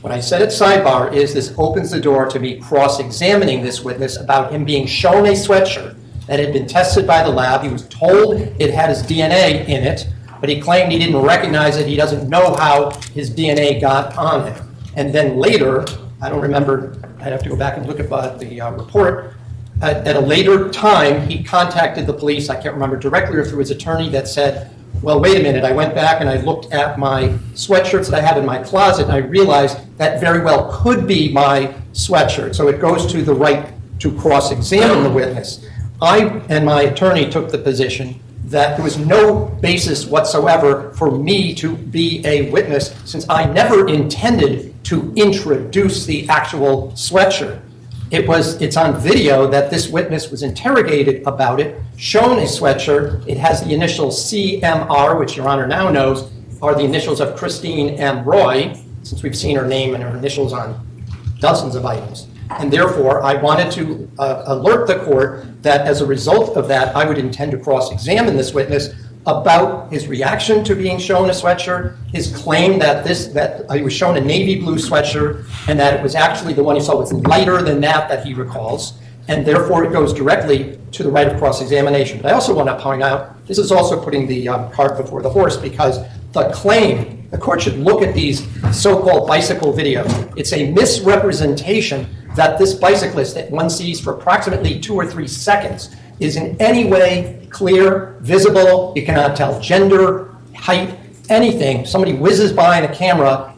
S12: What I said at sidebar is this opens the door to me cross-examining this witness about him being shown a sweatshirt that had been tested by the lab. He was told it had his DNA in it, but he claimed he didn't recognize it. He doesn't know how his DNA got on it. And then later, I don't remember, I'd have to go back and look at the report. At a later time, he contacted the police, I can't remember directly or through his attorney, that said, well, wait a minute, I went back and I looked at my sweatshirts that I have in my closet, and I realized that very well could be my sweatshirt. So it goes to the right to cross-examine the witness. I and my attorney took the position that there was no basis whatsoever for me to be a witness, since I never intended to introduce the actual sweatshirt. It's on video that this witness was interrogated about it, shown a sweatshirt. It has the initials CMR, which Your Honor now knows are the initials of Christine M. Roy, since we've seen her name and her initials on dozens of items. And therefore, I wanted to alert the court that as a result of that, I would intend to cross-examine this witness about his reaction to being shown a sweatshirt, his claim that he was shown a navy blue sweatshirt, and that it was actually the one he saw was lighter than that he recalls, and therefore it goes directly to the right of cross-examination. But I also want to point out, this is also putting the cart before the horse, because the claim, the court should look at these so-called bicycle videos. It's a misrepresentation that this bicyclist that one sees for approximately 2 or 3 seconds is in any way clear, visible. You cannot tell gender, height, anything. Somebody whizzes by in a camera,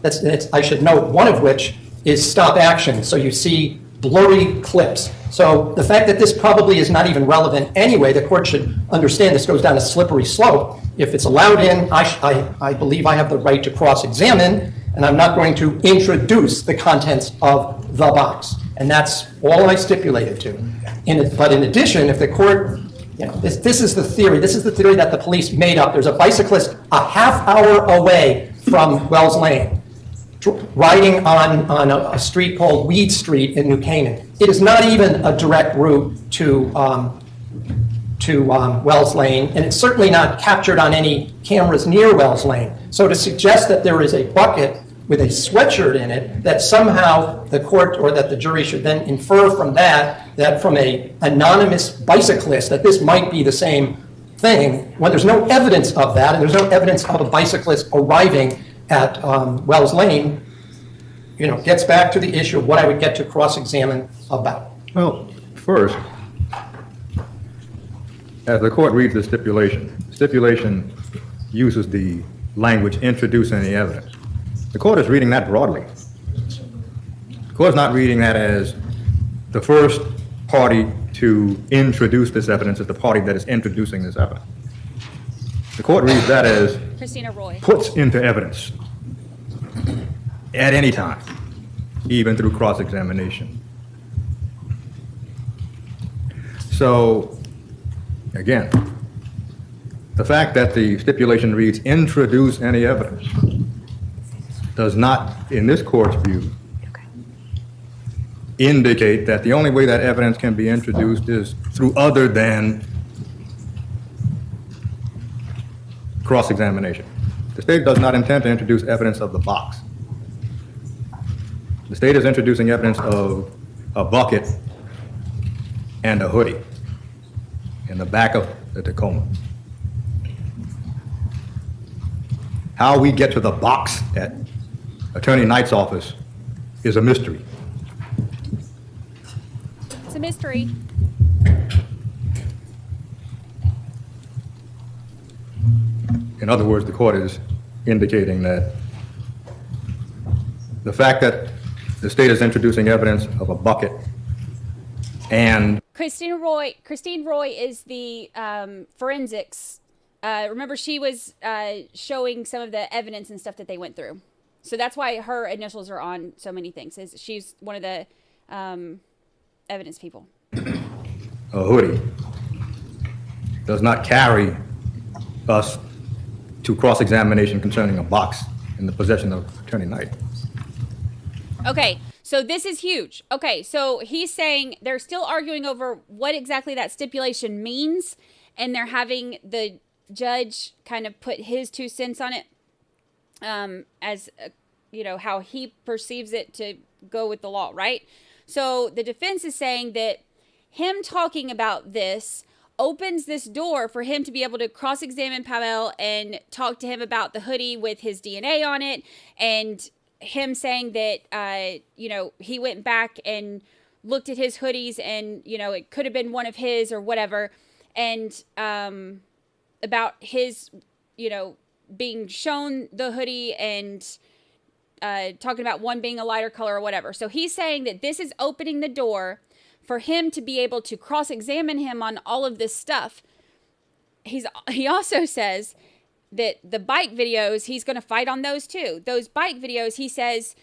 S12: I should note, one of which is stop action. So you see blurry clips. So the fact that this probably is not even relevant anyway, the court should understand this goes down a slippery slope. If it's allowed in, I believe I have the right to cross-examine, and I'm not going to introduce the contents of the box. And that's all I stipulated to. But in addition, if the court, this is the theory. This is the theory that the police made up. There's a bicyclist a half hour away from Wells Lane, riding on a street called Weed Street in New Canaan. It is not even a direct route to Wells Lane, and it's certainly not captured on any cameras near Wells Lane. So to suggest that there is a bucket with a sweatshirt in it, that somehow the court or that the jury should then infer from that from a anonymous bicyclist, that this might be the same thing, when there's no evidence of that, and there's no evidence of a bicyclist arriving at Wells Lane, gets back to the issue of what I would get to cross-examine about.
S13: Well, first, as the court reads the stipulation uses the language introduce any evidence. The court is reading that broadly. The court is not reading that as the first party to introduce this evidence is the party that is introducing this evidence. The court reads that as
S9: Christina Roy
S13: puts into evidence at any time, even through cross-examination. So, again, the fact that the stipulation reads introduce any evidence does not, in this court's view, indicate that the only way that evidence can be introduced is through other than cross-examination. The state does not intend to introduce evidence of the box. The state is introducing evidence of a bucket and a hoodie in the back of the Tacoma. How we get to the box at Attorney Knight's office is a mystery.
S9: It's a mystery.
S13: In other words, the court is indicating that the fact that the state is introducing evidence of a bucket and
S9: Christine Roy is the forensics. Remember, she was showing some of the evidence and stuff that they went through. So that's why her initials are on so many things. She's one of the evidence people.
S13: a hoodie does not carry us to cross-examination concerning a box in the possession of Attorney Knight.
S9: Okay, so this is huge. Okay, so he's saying they're still arguing over what exactly that stipulation means, and they're having the judge kind of put his 2 cents on it, as you know, how he perceives it to go with the law, right? So the defense is saying that him talking about this opens this door for him to be able to cross-examine Pavel and talk to him about the hoodie with his DNA on it, and him saying that, he went back and looked at his hoodies and, it could have been one of his or whatever. And about his, being shown the hoodie and talking about one being a lighter color or whatever. So he's saying that this is opening the door for him to be able to cross-examine him on all of this stuff. He also says that the bike videos, he's going to fight on those too. Those bike videos, he says,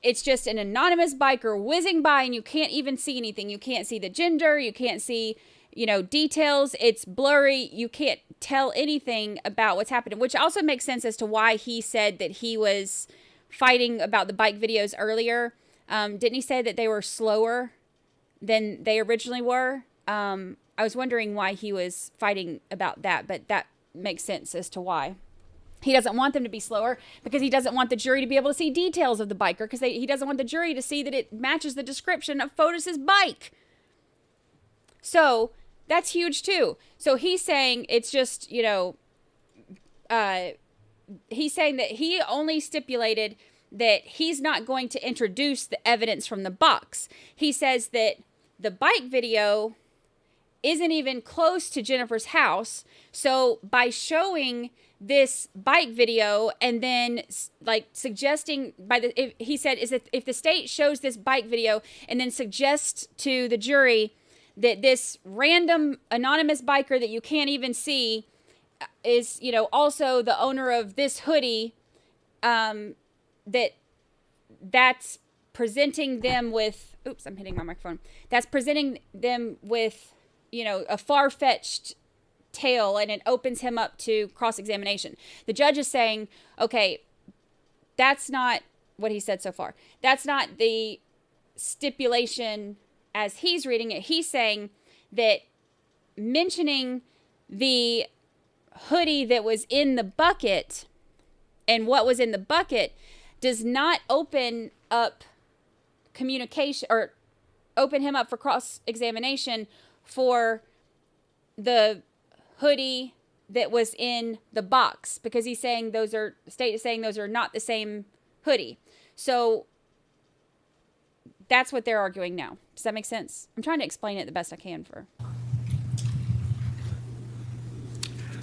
S9: it's just an anonymous biker whizzing by and you can't even see anything. You can't see the gender. You can't see, details. It's blurry. You can't tell anything about what's happening, which also makes sense as to why he said that he was fighting about the bike videos earlier. Didn't he say that they were slower than they originally were? I was wondering why he was fighting about that, but that makes sense as to why. He doesn't want them to be slower because he doesn't want the jury to be able to see details of the biker, because he doesn't want the jury to see that it matches the description of Fotis's bike. So that's huge too. So he's saying it's just, he's saying that he only stipulated that he's not going to introduce the evidence from the box. He says that the bike video isn't even close to Jennifer's house. So by showing this bike video and then suggesting he said is that if the state shows this bike video and then suggests to the jury that this random anonymous biker that you can't even see is, also the owner of this hoodie, that's presenting them with, I'm hitting my microphone. That's presenting them with, a far-fetched tale, and it opens him up to cross-examination. The judge is saying, okay, that's not what he said so far. That's not the stipulation as he's reading it. He's saying that mentioning the hoodie that was in the bucket and what was in the bucket does not open up communication or open him up for cross-examination for the hoodie that was in the box, because he's saying state is saying those are not the same hoodie. So that's what they're arguing now. Does that make sense? I'm trying to explain it the best I can for.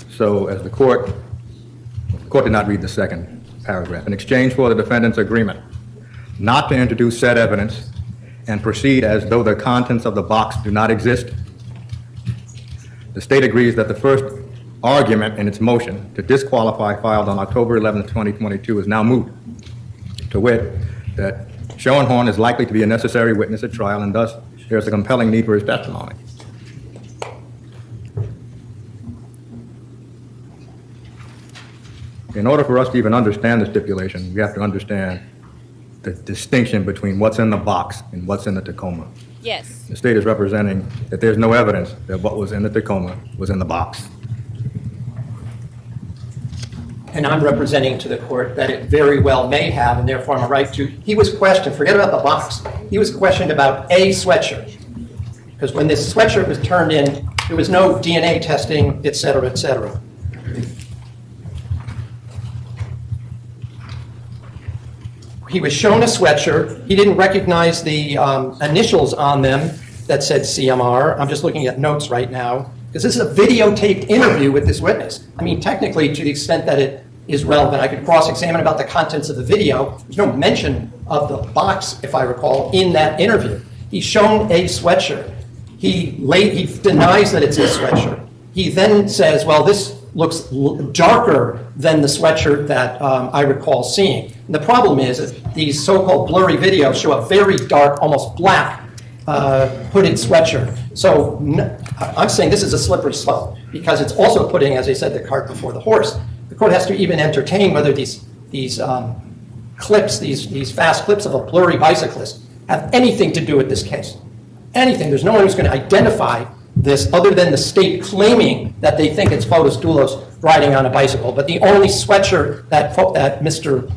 S13: So as the court did not read the second paragraph. In exchange for the defendant's agreement not to introduce said evidence and proceed as though the contents of the box do not exist, the state agrees that the first argument in its motion to disqualify filed on October 11, 2022 is now moot, to wit, that Schoenhorn is likely to be a necessary witness at trial, and thus there is a compelling need for his testimony. In order for us to even understand the stipulation, we have to understand the distinction between what's in the box and what's in the Tacoma.
S9: Yes.
S13: The state is representing that there's no evidence that what was in the Tacoma was in the box.
S12: And I'm representing to the court that it very well may have, and therefore I'm a right to. He was questioned, forget about the box, he was questioned about a sweatshirt. Because when this sweatshirt was turned in, there was no DNA testing, et cetera, et cetera. He was shown a sweatshirt. He didn't recognize the initials on them that said CMR. I'm just looking at notes right now, because this is a videotaped interview with this witness. I mean, technically, to the extent that it is relevant, I could cross-examine about the contents of the video. There's no mention of the box, if I recall, in that interview. He's shown a sweatshirt. He denies that it's his sweatshirt. He then says, well, this looks darker than the sweatshirt that I recall seeing. And the problem is that these so-called blurry videos show a very dark, almost black hooded sweatshirt. So I'm saying this is a slippery slope, because it's also putting, as I said, the cart before the horse. The court has to even entertain whether these clips, these fast clips of a blurry bicyclist have anything to do with this case. Anything. There's no one who's going to identify this other than the state claiming that they think it's Fotis Dulos riding on a bicycle. But the only sweatshirt that Mr.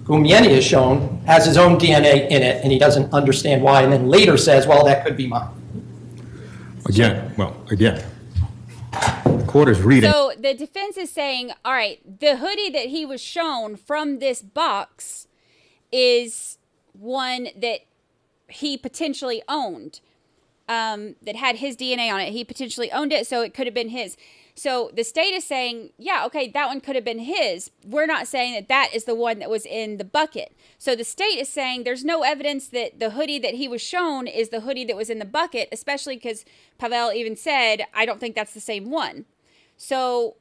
S12: Gumieni is shown has his own DNA in it, and he doesn't understand why, and then later says, well, that could be mine.
S13: Again, the court is reading.
S9: So the defense is saying, all right, the hoodie that he was shown from this box is one that he potentially owned, that had his DNA on it. He potentially owned it, so it could have been his. So the state is saying, yeah, okay, that one could have been his. We're not saying that that is the one that was in the bucket. So the state is saying there's no evidence that the hoodie that he was shown is the hoodie that was in the bucket, especially because Pavel even said, I don't think that's the same one. So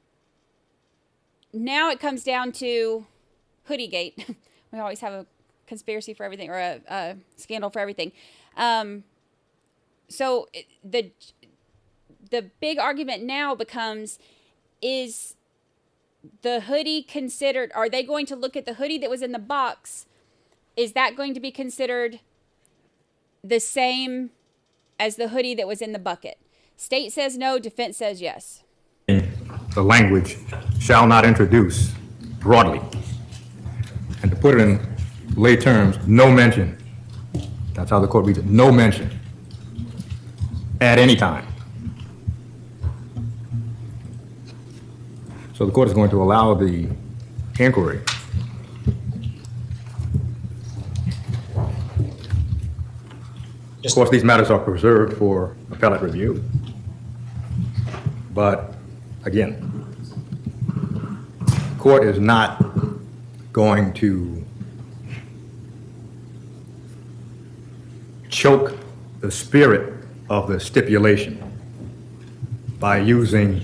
S9: now it comes down to Hoodiegate. We always have a conspiracy for everything, or a scandal for everything. So the big argument now becomes, is the hoodie considered, are they going to look at the hoodie that was in the box? Is that going to be considered the same as the hoodie that was in the bucket? State says no, defense says yes.
S13: The language shall not introduce broadly. And to put it in lay terms, no mention. That's how the court reads it. No mention at any time. So the court is going to allow the inquiry. Of course, these matters are preserved for appellate review. But again, the court is not going to choke the spirit of the stipulation by using,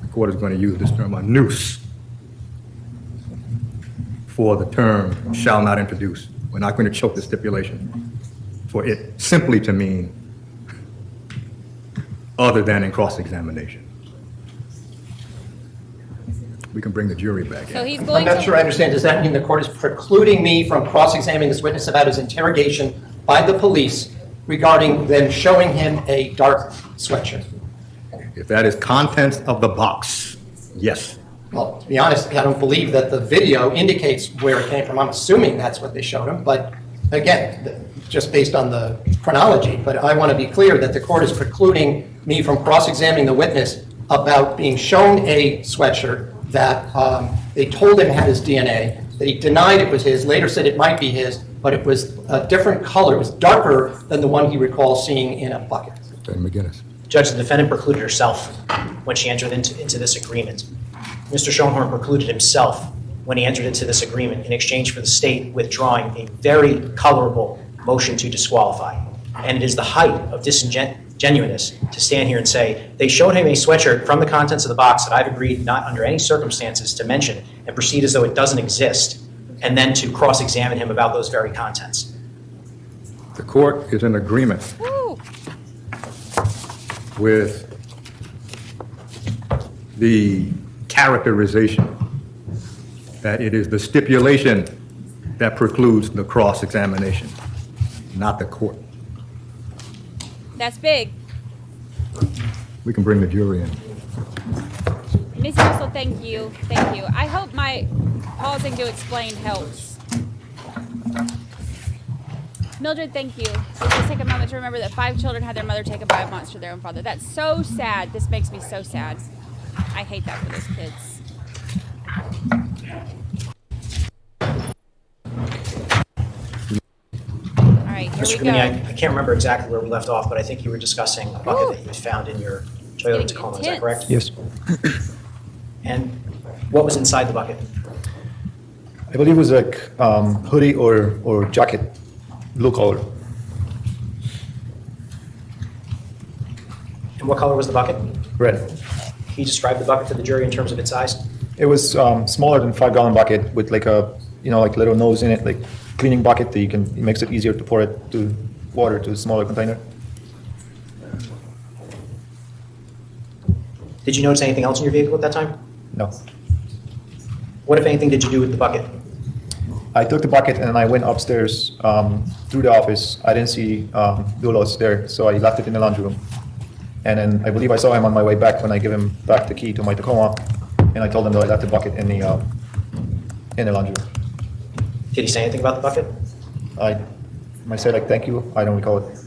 S13: the court is going to use this term, a noose, for the term shall not introduce. We're not going to choke the stipulation for it simply to mean other than in cross-examination. We can bring the jury back in.
S9: So he's going
S12: I'm not sure I understand. Does that mean the court is precluding me from cross-examining this witness about his interrogation by the police regarding them showing him a dark sweatshirt?
S13: If that is contents of the box, yes.
S12: Well, to be honest, I don't believe that the video indicates where it came from. I'm assuming that's what they showed him, but again, just based on the chronology. But I want to be clear that the court is precluding me from cross-examining the witness about being shown a sweatshirt that they told him had his DNA, that he denied it was his, later said it might be his, but it was a different color. It was darker than the one he recalls seeing in a bucket.
S13: McGinnis.
S11: Judge, the defendant precluded herself when she entered into this agreement. Mr. Schoenhorn precluded himself when he entered into this agreement in exchange for the state withdrawing a very colorable motion to disqualify. And it is the height of disingenuousness to stand here and say, they showed him a sweatshirt from the contents of the box that I've agreed not under any circumstances to mention, and proceed as though it doesn't exist, and then to cross-examine him about those very contents.
S13: The court is in agreement with the characterization that it is the stipulation that precludes the cross-examination, not the court.
S9: That's big.
S13: We can bring the jury in.
S9: Ms. Russell, thank you. Thank you. I hope my pausing to explain helps. Mildred, thank you. Let's take a moment to remember that 5 children had their mother taken by a monster, their own father. That's so sad. This makes me so sad. I hate that for those kids. All right, here
S11: Mr.
S9: we go.
S11: Kamini, I can't remember exactly where we left off, but I think you were discussing a bucket that you found in your Toyota Tacoma. Is that correct?
S5: Yes.
S11: And what was inside the bucket?
S5: I believe it was like hoodie or jacket, blue color.
S11: And what color was the bucket?
S5: Red.
S11: Can you describe the bucket to the jury in terms of its size?
S5: It was smaller than 5-gallon bucket with like a, like little nose in it, like cleaning bucket that it makes it easier to pour it to water to a smaller container.
S11: Did you notice anything else in your vehicle at that time?
S5: No.
S11: What, if anything, did you do with the bucket?
S5: I took the bucket and I went upstairs through the office. I didn't see Dulos there, so I left it in the laundry room. And then I believe I saw him on my way back when I gave him back the key to my Tacoma, and I told him that I left the bucket in the laundry room.
S11: Did he say anything about the bucket?
S5: I said like thank you. I don't recall it.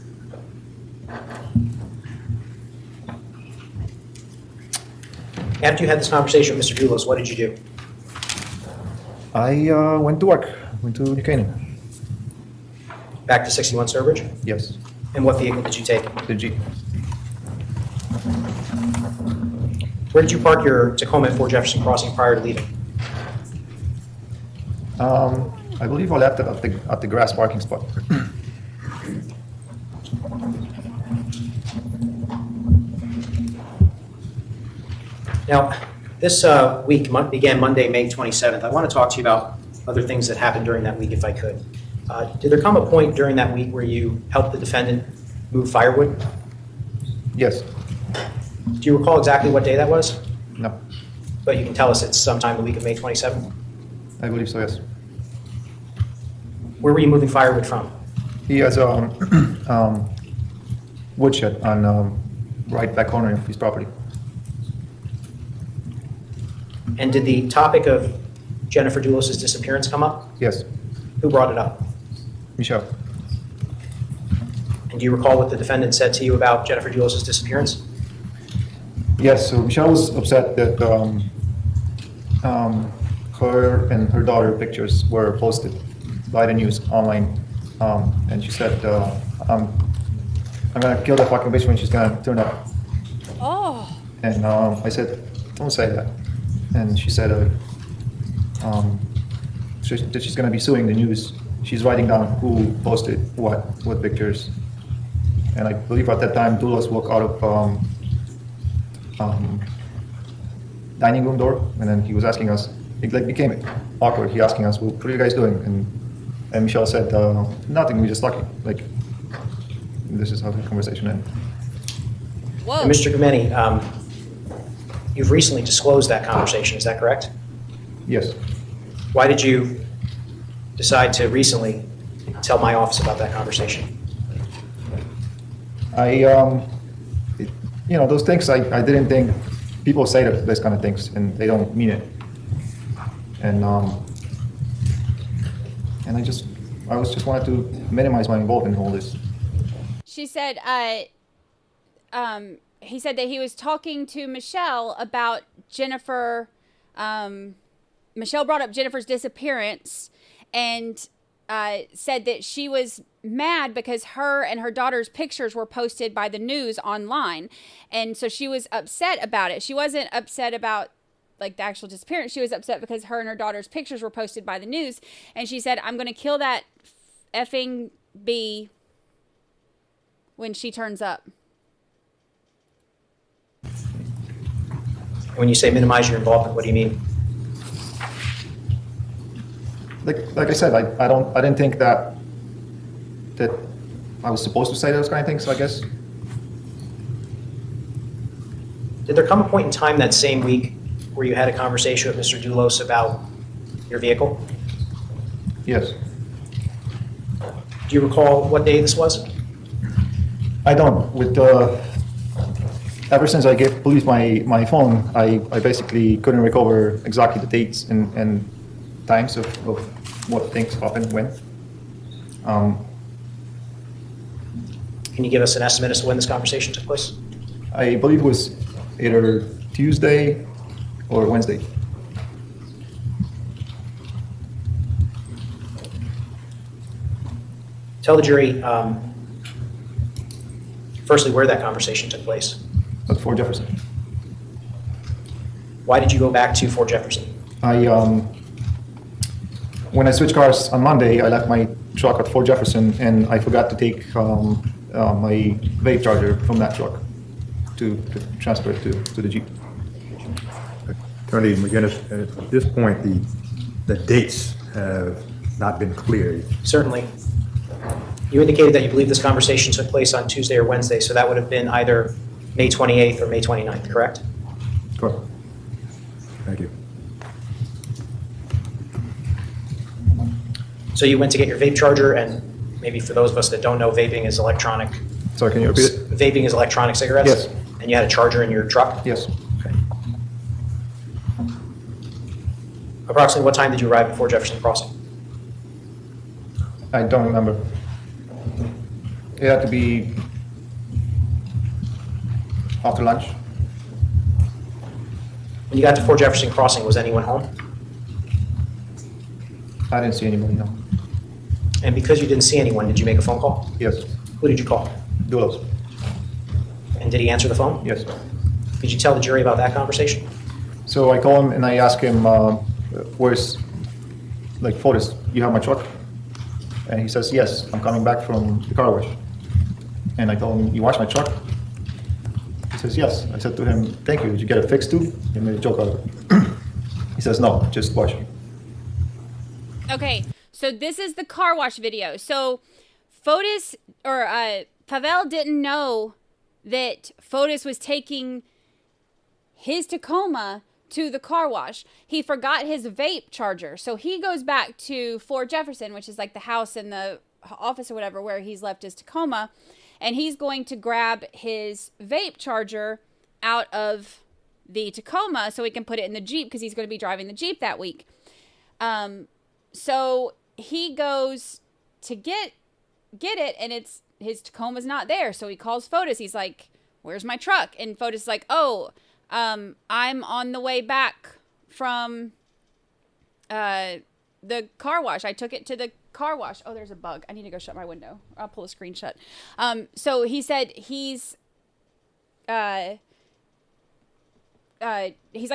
S11: After you had this conversation with Mr. Dulos, what did you do?
S5: I went to work, went to New Canaan.
S11: Back to 61 Sturbridge?
S5: Yes,
S11: And what vehicle did you take?
S5: the Jeep.
S11: Where did you park your Tacoma at 4 Jefferson Crossing prior to leaving?
S5: I believe I left it at the grass parking spot.
S11: Now, this week began Monday, May 27th. I want to talk to you about other things that happened during that week, if I could. Did there come a point during that week where you helped the defendant move firewood?
S5: Yes.
S11: Do you recall exactly what day that was?
S5: No.
S11: But you can tell us it's sometime the week of May 27th?
S5: I believe so, yes.
S11: Where were you moving firewood from?
S5: He has a woodshed on right back corner of his property.
S11: And did the topic of Jennifer Dulos' disappearance come up?
S5: Yes.
S11: Who brought it up?
S5: Michelle.
S11: And do you recall what the defendant said to you about Jennifer Dulos' disappearance?
S5: Yes, so Michelle was upset that her and her daughter pictures were posted by the news online. And she said, I'm gonna kill that fucking bitch when she's gonna turn up.
S9: Oh.
S5: And I said, don't say that. And she said that she's gonna be suing the news. She's writing down who posted what pictures. And I believe at that time, Dulos walked out of dining room door, and then he was asking us, it like became awkward. He asking us, well, what are you guys doing? And Michelle said, nothing, we're just talking. Like, this is how the conversation ended.
S9: Whoa.
S11: And Mr. Gumeni, you've recently disclosed that conversation, is that correct?
S5: Yes.
S11: Why did you decide to recently tell my office about that conversation?
S5: You know, those things, I didn't think, people say those kind of things, and they don't mean it. And I just wanted to minimize my involvement in all this.
S9: She said, he said that he was talking to Michelle about Jennifer. Michelle brought up Jennifer's disappearance and said that she was mad because her and her daughter's pictures were posted by the news online. And so she was upset about it. She wasn't upset about like the actual disappearance. She was upset because her and her daughter's pictures were posted by the news. And she said, I'm going to kill that effing bee when she turns up.
S11: When you say minimize your involvement, what do you mean?
S5: Like I said, I didn't think that I was supposed to say those kind of things, I guess.
S11: Did there come a point in time that same week where you had a conversation with Mr. Dulos about your vehicle?
S5: Yes.
S11: Do you recall what day this was?
S5: I don't. With ever since I gave police my phone, I basically couldn't recover exactly the dates and times of what things happened when.
S11: Can you give us an estimate as to when this conversation took place?
S5: I believe it was either Tuesday or Wednesday.
S11: Tell the jury, firstly, where that conversation took place.
S5: At Fort Jefferson.
S11: Why did you go back to Fort Jefferson?
S5: When I switched cars on Monday, I left my truck at Fort Jefferson, and I forgot to take my vape charger from that truck to transfer it to the Jeep.
S13: Attorney McGinnis, at this point, the dates have not been cleared.
S11: Certainly. You indicated that you believe this conversation took place on Tuesday or Wednesday, so that would have been either May 28th or May 29th, correct?
S13: Correct. Thank you.
S11: So you went to get your vape charger, and maybe for those of us that don't know, vaping is electronic.
S5: Sorry, can you repeat it?
S11: Vaping is electronic cigarettes?
S5: Yes.
S11: And you had a charger in your truck?
S5: Yes.
S11: Okay. Approximately what time did you arrive before Jefferson Crossing?
S5: I don't remember. It had to be after lunch.
S11: When you got to Fort Jefferson Crossing, was anyone home?
S5: I didn't see anybody, no.
S11: And because you didn't see anyone, did you make a phone call?
S5: Yes.
S11: Who did you call?
S5: Dulos.
S11: And did he answer the phone?
S5: Yes.
S11: Did you tell the jury about that conversation?
S5: So I call him and I ask him, where's, like, Fotis, you have my truck? And he says, yes, I'm coming back from the car wash. And I told him, you wash my truck? He says, yes. I said to him, thank you, did you get it fixed too? He made a joke out of it. He says, no, just wash it.
S9: Okay, so this is the car wash video. So Fotis, or Pavel didn't know that Fotis was taking his Tacoma to the car wash. He forgot his vape charger. So he goes back to Fort Jefferson, which is like the house and the office or whatever where he's left his Tacoma. And he's going to grab his vape charger out of the Tacoma so he can put it in the Jeep because he's going to be driving the Jeep that week. So he goes to get it, and it's his Tacoma's not there. So he calls Fotis. He's like, "Where's my truck?" And Fotis is like, "Oh, I'm on the way back from the car wash. I took it to the car wash." Oh, there's a bug. I need to go shut my window. I'll pull a screen shut. So he said he's like,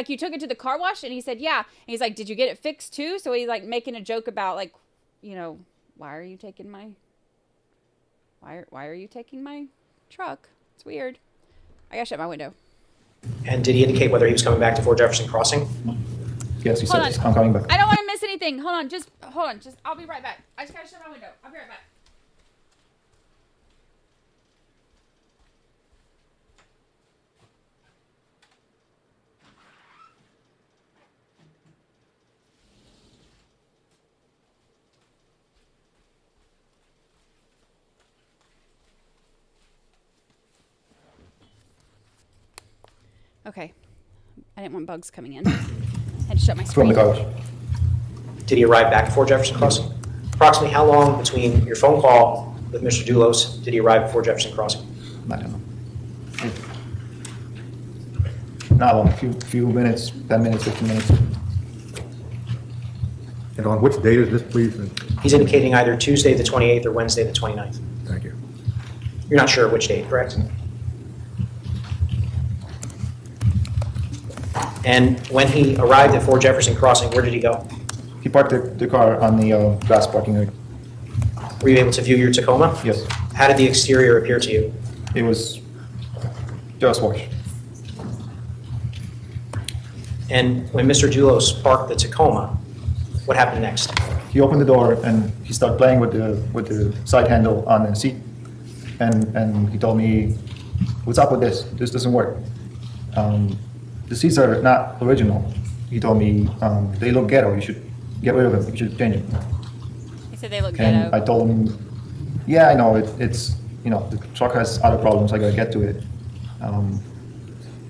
S9: "You took it to the car wash?" And he said, "Yeah." And he's like, "Did you get it fixed too?" So he's like making a joke about, like, you know, why are you taking my truck? It's weird. I gotta shut my window.
S11: And did he indicate whether he was coming back to Fort Jefferson Crossing?
S5: Yes, he said, I'm coming back.
S9: I don't want to miss anything. Hold on. I'll be right back. I just gotta shut my window. I'll be right back. Okay. I didn't want bugs coming in. I had to shut my screen.
S5: From the car wash.
S11: Did he arrive back at Fort Jefferson Crossing? Approximately how long between your phone call with Mr. Dulos did he arrive at Fort Jefferson Crossing?
S5: I don't know. Not long, few minutes, 10 minutes, 15 minutes.
S13: And on which date is this, please?
S11: He's indicating either Tuesday the 28th or Wednesday the 29th.
S13: Thank you.
S11: You're not sure which date, correct? And when he arrived at Fort Jefferson Crossing, where did he go?
S5: He parked the car on the grass parking area.
S11: Were you able to view your Tacoma?
S5: Yes.
S11: How did the exterior appear to you?
S5: It was just washed.
S11: And when Mr. Dulos parked the Tacoma, what happened next?
S5: He opened the door and he started playing with the side handle on the seat, and he told me, "What's up with this? This doesn't work. The seats are not original." He told me, "They look ghetto. You should get rid of them. You should change them."
S9: He said they look
S5: And
S9: ghetto.
S5: I told him, "Yeah, I know it's the truck has other problems. I gotta get to it.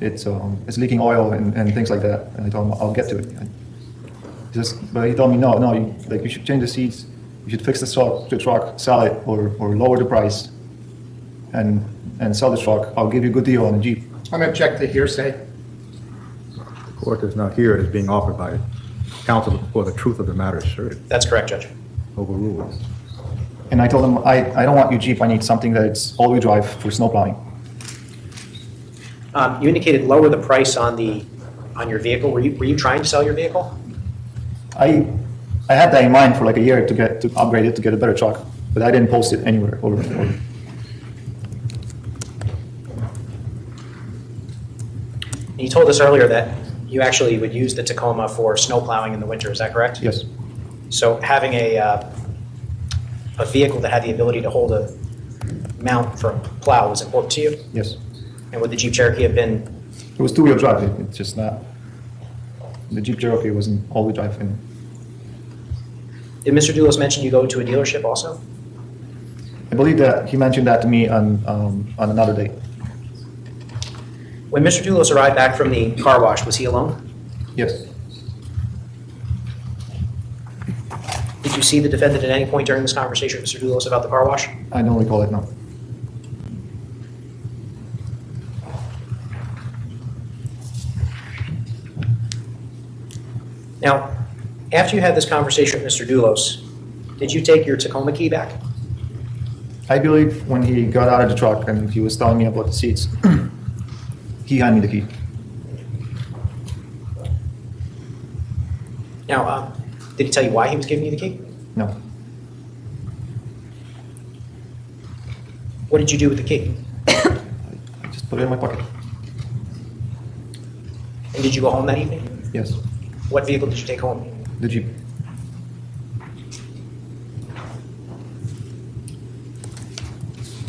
S5: It's leaking oil and things like that." And I told him, "I'll get to it." But he told me, no, you should change the seats. You should fix the truck, sell it, or lower the price, and sell the truck. I'll give you a good deal on the Jeep."
S12: I'm object to hearsay.
S13: The court is not here. It is being offered by counsel for the truth of the matter asserted.
S11: That's correct, Judge.
S13: Overruled.
S5: And I told him, I don't want your Jeep. I need something that's all-wheel drive for snow plowing.
S11: You indicated lower the price on your vehicle. Were you trying to sell your vehicle?
S5: I had that in mind for like a year to upgrade it to get a better truck, but I didn't post it anywhere.
S11: You told us earlier that you actually would use the Tacoma for snow plowing in the winter. Is that correct?
S5: Yes.
S11: So having a vehicle that had the ability to hold a mount for a plow was important to you?
S5: Yes.
S11: And would the Jeep Cherokee have been?
S5: It was two-wheel drive. It's just not. The Jeep Cherokee wasn't all-wheel drive.
S11: Did Mr. Dulos mention you go to a dealership also?
S5: I believe that he mentioned that to me on another day.
S11: When Mr. Dulos arrived back from the car wash, was he alone?
S5: Yes.
S11: Did you see the defendant at any point during this conversation with Mr. Dulos about the car wash?
S5: I don't recall it, no.
S11: Now, after you had this conversation with Mr. Dulos, did you take your Tacoma key back?
S5: I believe when he got out of the truck and he was telling me about the seats, he handed me the key.
S11: Now, did he tell you why he was giving you the key?
S5: No.
S11: What did you do with the key?
S5: I just put it in my pocket.
S11: And did you go home that evening?
S5: Yes.
S11: What vehicle did you take home?
S5: The Jeep.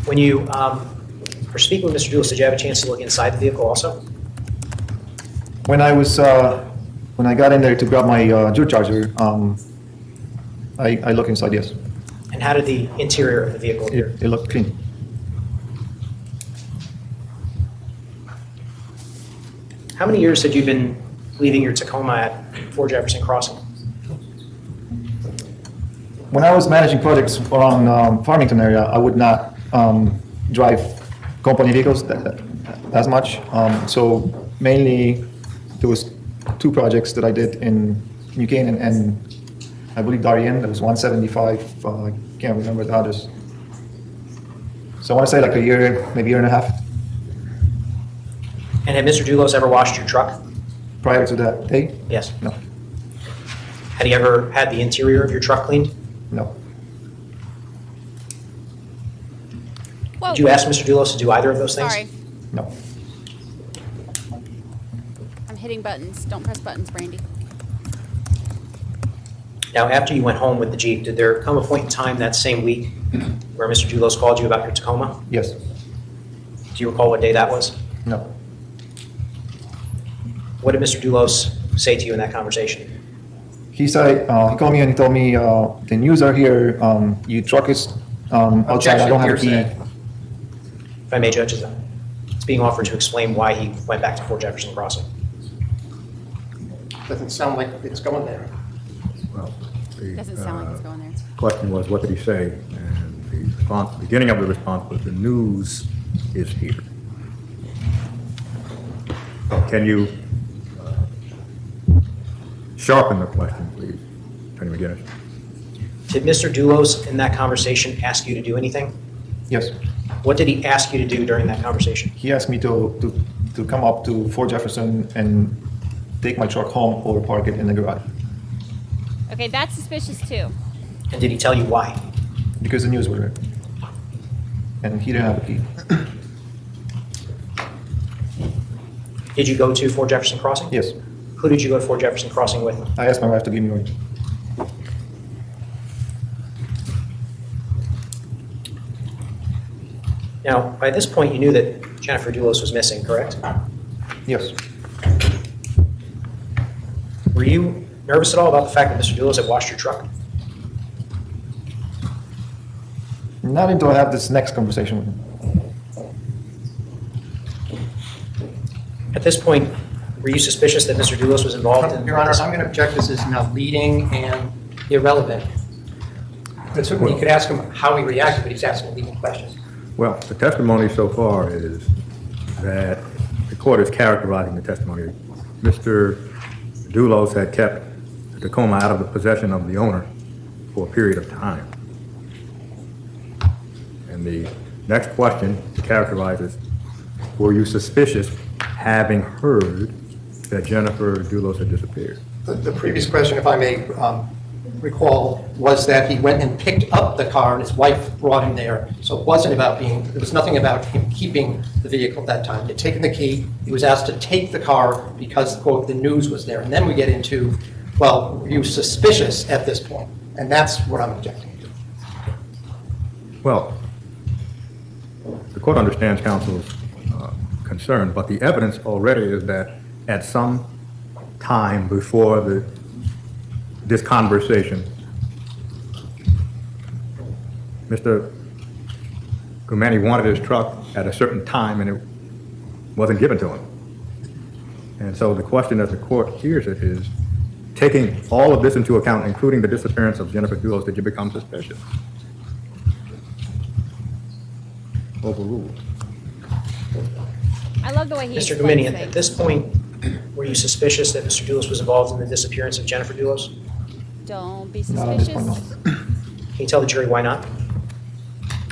S11: When you were speaking with Mr. Dulos, did you have a chance to look inside the vehicle also?
S5: When I was when I got in there to grab my jewel charger, I looked inside. Yes.
S11: And how did the interior of the vehicle appear?
S5: It looked clean.
S11: How many years had you been leaving your Tacoma at 4 Jefferson Crossing?
S5: When I was managing projects around Farmington area, I would not drive company vehicles as much. So mainly there was 2 projects that I did in New Canaan and I believe Darien. There was 175. I can't remember the others. So I want to say like a year, maybe 1.5 years.
S11: And had Mr. Dulos ever washed your truck?
S5: Prior to that day?
S11: Yes.
S5: No.
S11: Had he ever had the interior of your truck cleaned?
S5: No.
S9: Whoa.
S11: Did you ask Mr. Dulos to do either of those things?
S9: Sorry.
S5: No.
S9: I'm hitting buttons. Don't press buttons, Brandi.
S11: Now, after you went home with the Jeep, did there come a point in time that same week where Mr. Dulos called you about your Tacoma?
S5: Yes.
S11: Do you recall what day that was?
S5: No.
S11: What did Mr. Dulos say to you in that conversation?
S5: He said, he called me and he told me, the news are here, your truck is outside, I don't have a key.
S11: If I may, Judge, it's being offered to explain why he went back to 4 Jefferson Crossing.
S12: Doesn't sound like it's going there.
S13: Well, the
S9: Doesn't sound like it's going there.
S13: question was, what did he say? And the response, the beginning of the response was, the news is here. So can you sharpen the question, please, Attorney McGinnis?
S11: Did Mr. Dulos in that conversation ask you to do anything?
S5: Yes.
S11: What did he ask you to do during that conversation?
S5: He asked me to come up to 4 Jefferson and take my truck home or park it in the garage.
S9: Okay, that's suspicious too.
S11: And did he tell you why?
S5: Because the news were there. And he didn't have a key.
S11: Did you go to 4 Jefferson Crossing?
S5: Yes.
S11: Who did you go to 4 Jefferson Crossing with?
S5: I asked my wife to give me one.
S11: Now, by this point, you knew that Jennifer Dulos was missing, correct?
S5: Yes.
S11: Were you nervous at all about the fact that Mr. Dulos had washed your truck?
S5: Not until I have this next conversation with him.
S11: At this point, were you suspicious that Mr. Dulos was involved in
S12: Your Honor,
S11: this?
S12: I'm going to object this is now leading and irrelevant. But certainly you could ask him how he reacted, but he's asking a leading question.
S13: Well, the testimony so far is that the court is characterizing the testimony. Mr. Dulos had kept the Tacoma out of the possession of the owner for a period of time. And the next question characterizes, were you suspicious having heard that Jennifer Dulos had disappeared?
S12: The previous question, if I may recall, was that he went and picked up the car and his wife brought him there. So it wasn't about there was nothing about him keeping the vehicle at that time. He had taken the key. He was asked to take the car because, quote, the news was there. And then we get into, well, were you suspicious at this point? And that's what I'm objecting to.
S13: Well, the court understands counsel's concern, but the evidence already is that at some time before this conversation, Mr. Gumani wanted his truck at a certain time and it wasn't given to him. And so the question as the court hears it is, taking all of this into account, including the disappearance of Jennifer Dulos, did you become suspicious? Overruled.
S9: I love the way he
S11: Mr.
S9: explains
S11: Gumani, at
S9: things.
S11: this point, Were you suspicious that Mr. Dulos was involved in the disappearance of Jennifer Dulos?
S9: Don't be
S5: Not at this
S9: suspicious.
S5: point, no.
S11: Can you tell the jury why not?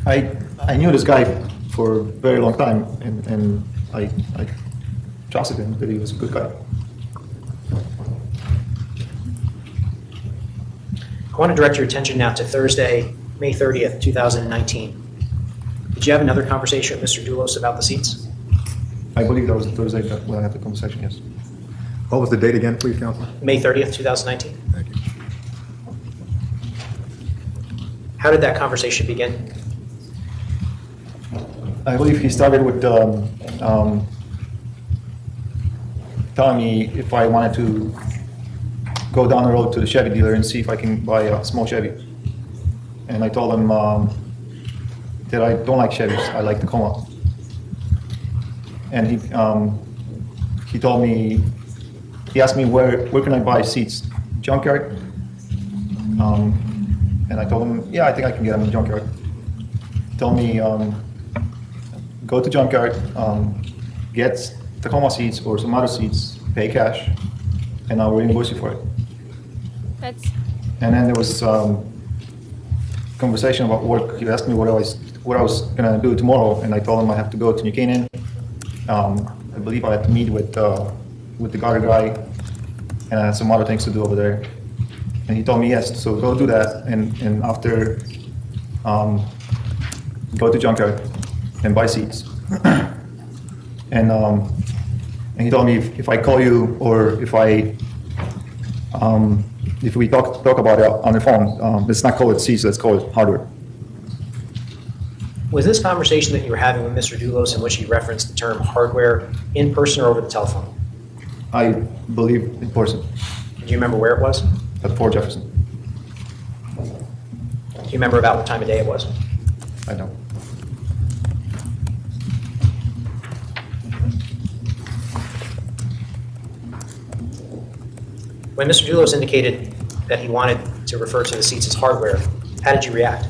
S5: I knew this guy for a very long time, and I trusted him that he was a good guy.
S11: I want to direct your attention now to Thursday, May 30th, 2019. Did you have another conversation with Mr. Dulos about the seats?
S5: I believe that was the Thursday when I had the conversation, yes.
S13: What was the date again, please, Counselor?
S11: May 30th, 2019.
S13: Thank you.
S11: How did that conversation begin?
S5: I believe he started with telling me if I wanted to go down the road to the Chevy dealer and see if I can buy a small Chevy. And I told him that I don't like Chevys, I like Tacoma. And he told me, he asked me where can I buy seats? Junkyard? And I told him, yeah, I think I can get them in the junkyard. He told me, go to junkyard, get Tacoma seats or some other seats, pay cash, and I will invoice you for it. And then there was conversation about work. He asked me what I was gonna do tomorrow, and I told him I have to go to New Canaan. I believe I had to meet with the guard guy, and I had some other things to do over there. And he told me yes, so go do that, and after go to junkyard and buy seats. And he told me if I call you or if we talk about it on the phone, let's not call it seats, let's call it hardware.
S11: Was this conversation that you were having with Mr. Dulos in which he referenced the term hardware in person or over the telephone?
S5: I believe in person.
S11: Do you remember where it was?
S5: At Fort Jefferson.
S11: Do you remember about what time of day it was?
S5: I don't.
S11: When Mr. Dulos indicated that he wanted to refer to the seats as hardware, how did you react?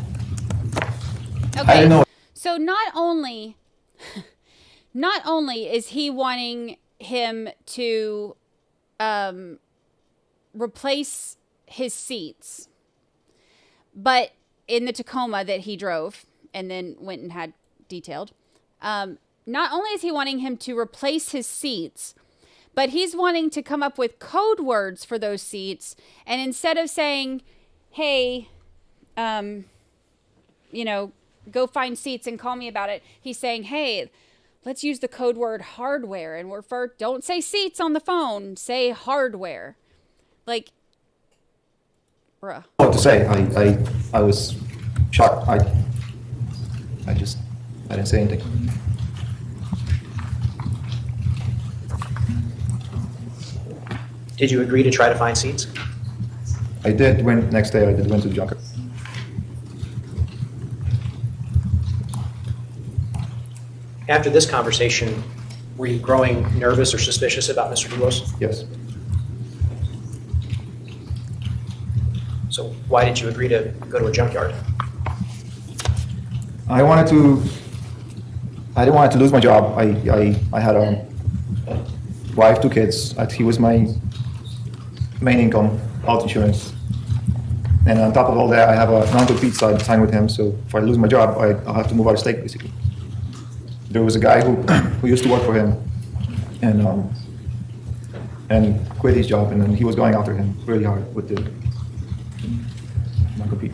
S9: Okay.
S5: I didn't know.
S9: So not only is he wanting him to replace his seats, but in the Tacoma that he drove and then went and had detailed, not only is he wanting him to replace his seats, but he's wanting to come up with code words for those seats. And instead of saying, hey, go find seats and call me about it, he's saying, hey, let's use the code word hardware and don't say seats on the phone, say hardware. Like, bruh.
S5: What to say? I was shocked. I didn't say anything.
S11: Did you agree to try to find seats?
S5: I did. Next day I went to the junkyard.
S11: After this conversation, were you growing nervous or suspicious about Mr. Dulos?
S5: Yes.
S11: So why did you agree to go to a junkyard?
S5: I didn't want to lose my job. I had a wife, 2 kids. He was my main income, health insurance. And on top of all that, I have a non-compete signed with him. So if I lose my job, I'll have to move out of state, basically. There was a guy who used to work for him and quit his job, and then he was going after him really hard with the non-compete.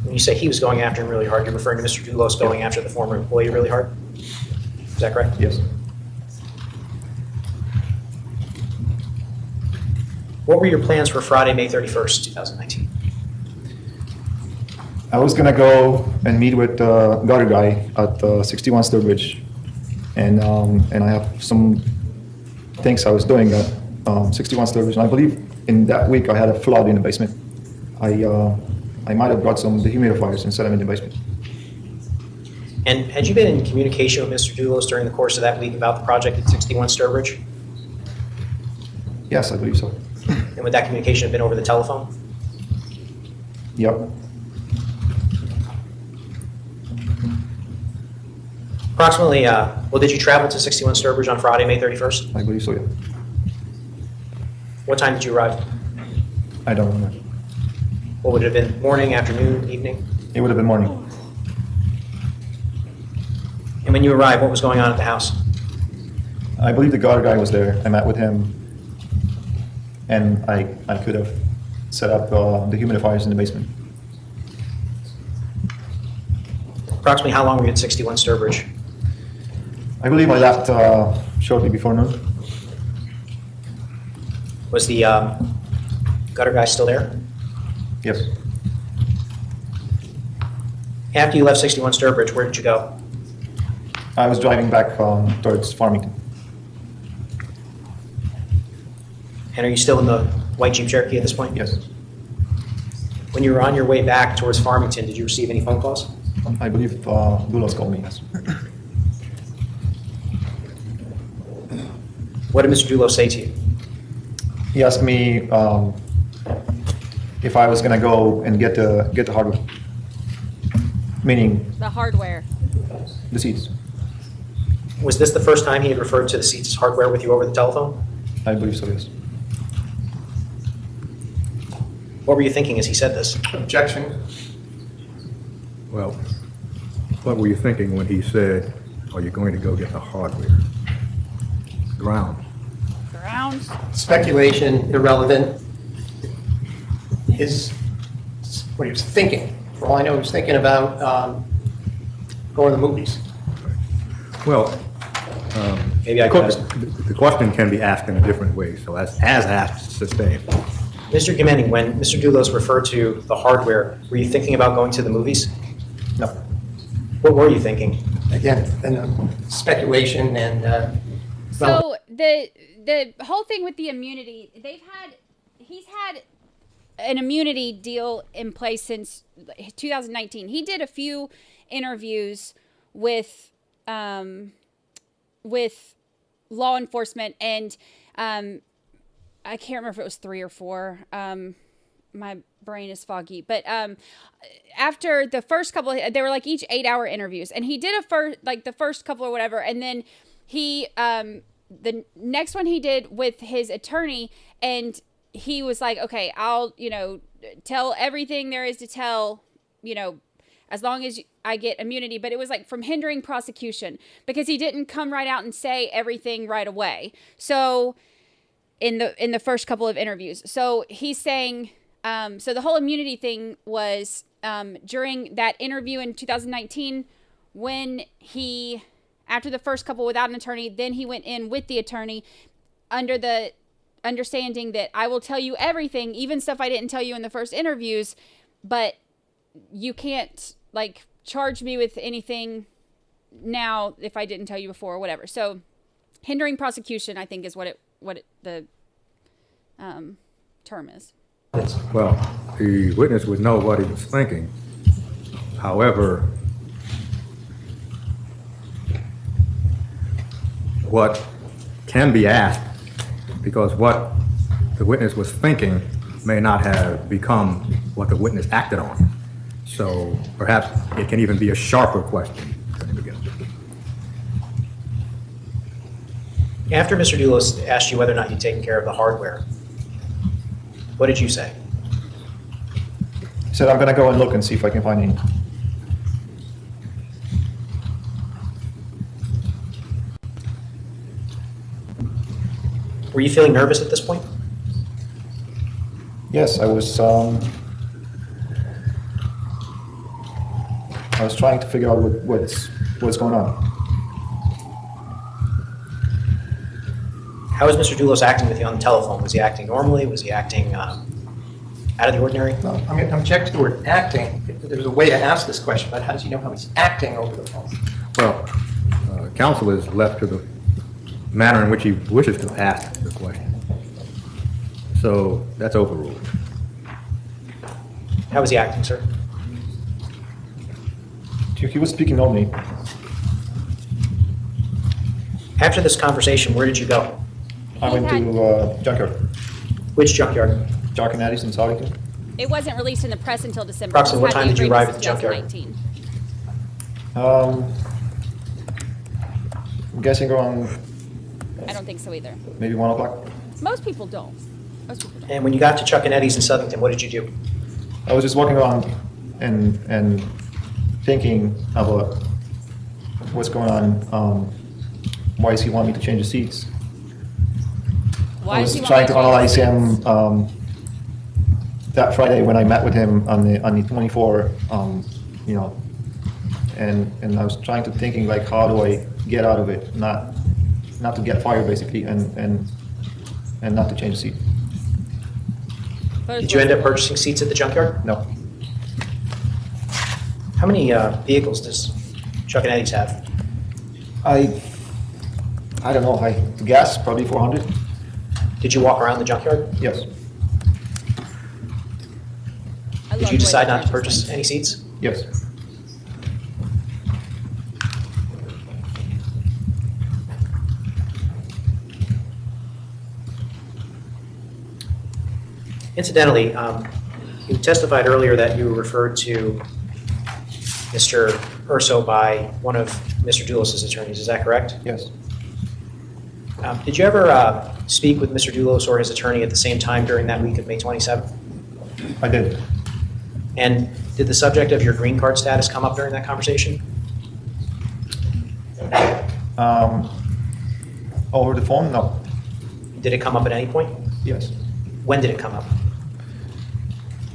S11: When you say he was going after him really hard, you're referring to Mr. Dulos going after the former employee really hard? Is that correct?
S5: Yes.
S11: What were your plans for Friday, May 31st, 2019?
S5: I was gonna go and meet with the gutter guy at 61 Sturbridge, and I have some things I was doing at 61 Sturbridge, and I believe in that week I had a flood in the basement. I might have brought some dehumidifiers and set them in the basement.
S11: And had you been in communication with Mr. Dulos during the course of that week about the project at 61 Sturbridge?
S5: Yes, I believe so.
S11: And would that communication have been over the telephone?
S5: Yep.
S11: Approximately, did you travel to 61 Sturbridge on Friday, May 31st?
S5: I believe so, yeah.
S11: What time did you arrive?
S5: I don't remember.
S11: What would it have been? Morning, afternoon, evening?
S5: It would have been morning.
S11: And when you arrived, what was going on at the house?
S5: I believe the guard guy was there. I met with him, and I could have set up the humidifiers in the basement.
S11: Approximately how long were you at 61 Sturbridge?
S5: I believe I left shortly before noon.
S11: Was the gutter guy still there?
S5: Yes.
S11: After you left 61 Sturbridge, where did you go?
S5: I was driving back towards Farmington.
S11: And are you still in the white Jeep Cherokee at this point?
S5: Yes.
S11: When you were on your way back towards Farmington, did you receive any phone calls?
S5: I believe Dulos called me, yes.
S11: What did Mr. Dulos say to you?
S5: He asked me if I was going to go and get the hardware, meaning
S9: The hardware.
S5: the seats.
S11: Was this the first time he had referred to the seats as hardware with you over the telephone?
S5: I believe so, yes.
S11: What were you thinking as he said this?
S12: Objection.
S13: Well, what were you thinking when he said, are you going to go get the hardware? Ground.
S9: Grounds.
S12: Speculation, irrelevant. What he was thinking. For all I know, he was thinking about going to the movies.
S13: Well,
S11: Maybe I could ask.
S13: the question can be asked in a different way, so as asked, sustained.
S11: Mr. Gamendi, when Mr. Dulos referred to the hardware, were you thinking about going to the movies?
S5: No.
S11: What were you thinking?
S12: Again, speculation and...
S9: So the whole thing with the immunity, he's had an immunity deal in place since 2019. He did a few interviews with law enforcement, and I can't remember if it was 3 or 4. My brain is foggy, but after the first couple, they were like each 8-hour interviews, and he did the first couple or whatever, and then he the next one he did with his attorney, and he was like, okay, I'll tell everything there is to tell, as long as I get immunity. But it was like from hindering prosecution, because he didn't come right out and say everything right away. So in the first couple of interviews, so he's saying, so the whole immunity thing was during that interview in 2019, when he, after the first couple without an attorney, then he went in with the attorney under the understanding that I will tell you everything, even stuff I didn't tell you in the first interviews, but you can't charge me with anything now if I didn't tell you before or whatever. So hindering prosecution, I think, is what the term is.
S13: Well, the witness would know what he was thinking. However, what can be asked, because what the witness was thinking may not have become what the witness acted on. So perhaps it can even be a sharper question.
S11: After Mr. Dulos asked you whether or not you'd taken care of the hardware, what did you say?
S5: He said, I'm going to go and look and see if I can find any.
S11: Were you feeling nervous at this point?
S5: Yes, I was trying to figure out what's going on.
S11: How was Mr. Dulos acting with you on the telephone? Was he acting normally? Was he acting out of the ordinary?
S12: No, I'm going to object to the word acting. There's a way to ask this question, but how does he know how he's acting over the phone?
S13: Well, counsel is left to the manner in which he wishes to ask the question. So that's overruled.
S11: How was he acting, sir?
S5: He was speaking normally.
S11: After this conversation, where did you go?
S5: I went to junkyard.
S11: Which junkyard?
S5: Jock and Addis in Southington.
S9: It wasn't released in the press until December.
S11: Approximately what time did you arrive at the junkyard?
S9: 2019.
S5: I'm guessing around
S9: I don't think so either.
S5: maybe 1 o'clock.
S9: Most people don't. Most people don't.
S11: And when you got to Chuck and Eddie's in Southington, what did you do?
S5: I was just walking around and thinking about what's going on. Why does he want me to change the seats?
S9: Why
S5: I
S9: does
S5: was
S9: he want
S5: trying
S9: to
S5: to analyze him that Friday when I met with him on the 24, you know, and I was trying to thinking like, how do I get out of it? Not to get fired basically, and not to change the seat.
S11: Did you end up purchasing seats at the junkyard?
S5: No.
S11: How many vehicles does Chuck and Eddie's have?
S5: I don't know. The gas probably 400.
S11: Did you walk around the junkyard?
S5: Yes.
S11: Did you decide not to purchase any seats?
S5: Yes.
S11: Incidentally, you testified earlier that you referred to Mr. Urso by one of Mr. Dulos' attorneys. Is that correct?
S5: Yes.
S11: Did you ever speak with Mr. Dulos or his attorney at the same time during that week of May 27th?
S5: I did.
S11: And did the subject of your green card status come up during that conversation?
S5: Over the phone? No.
S11: Did it come up at any point?
S5: Yes.
S11: When did it come up?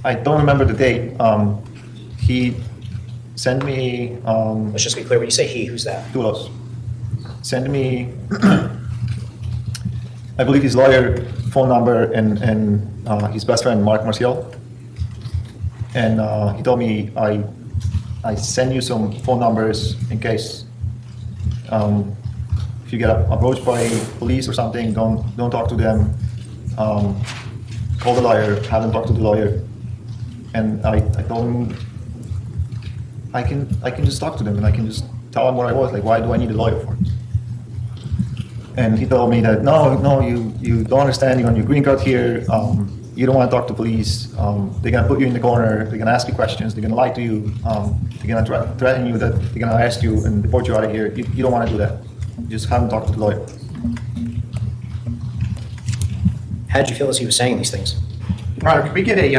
S5: I don't remember the date. He sent me.
S11: Let's just be clear. When you say he, who's that?
S5: Dulos. Send me. I believe his lawyer phone number and his best friend Mark Marcial. And he told me I send you some phone numbers in case if you get approached by police or something, don't talk to them. Call the lawyer, have them talk to the lawyer. And I told him I can just talk to them and I can just tell them where I was. Like, why do I need a lawyer for? And he told me that no, you don't understand. You're on your green card here. You don't want to talk to police. They're gonna put you in the corner. They're gonna ask you questions. They're gonna lie to you. They're gonna threaten you that they're gonna arrest you and deport you out of here. You don't want to do that. Just have them talk to the lawyer.
S11: How did you feel as he was saying these things?
S12: Your Honor, could we get a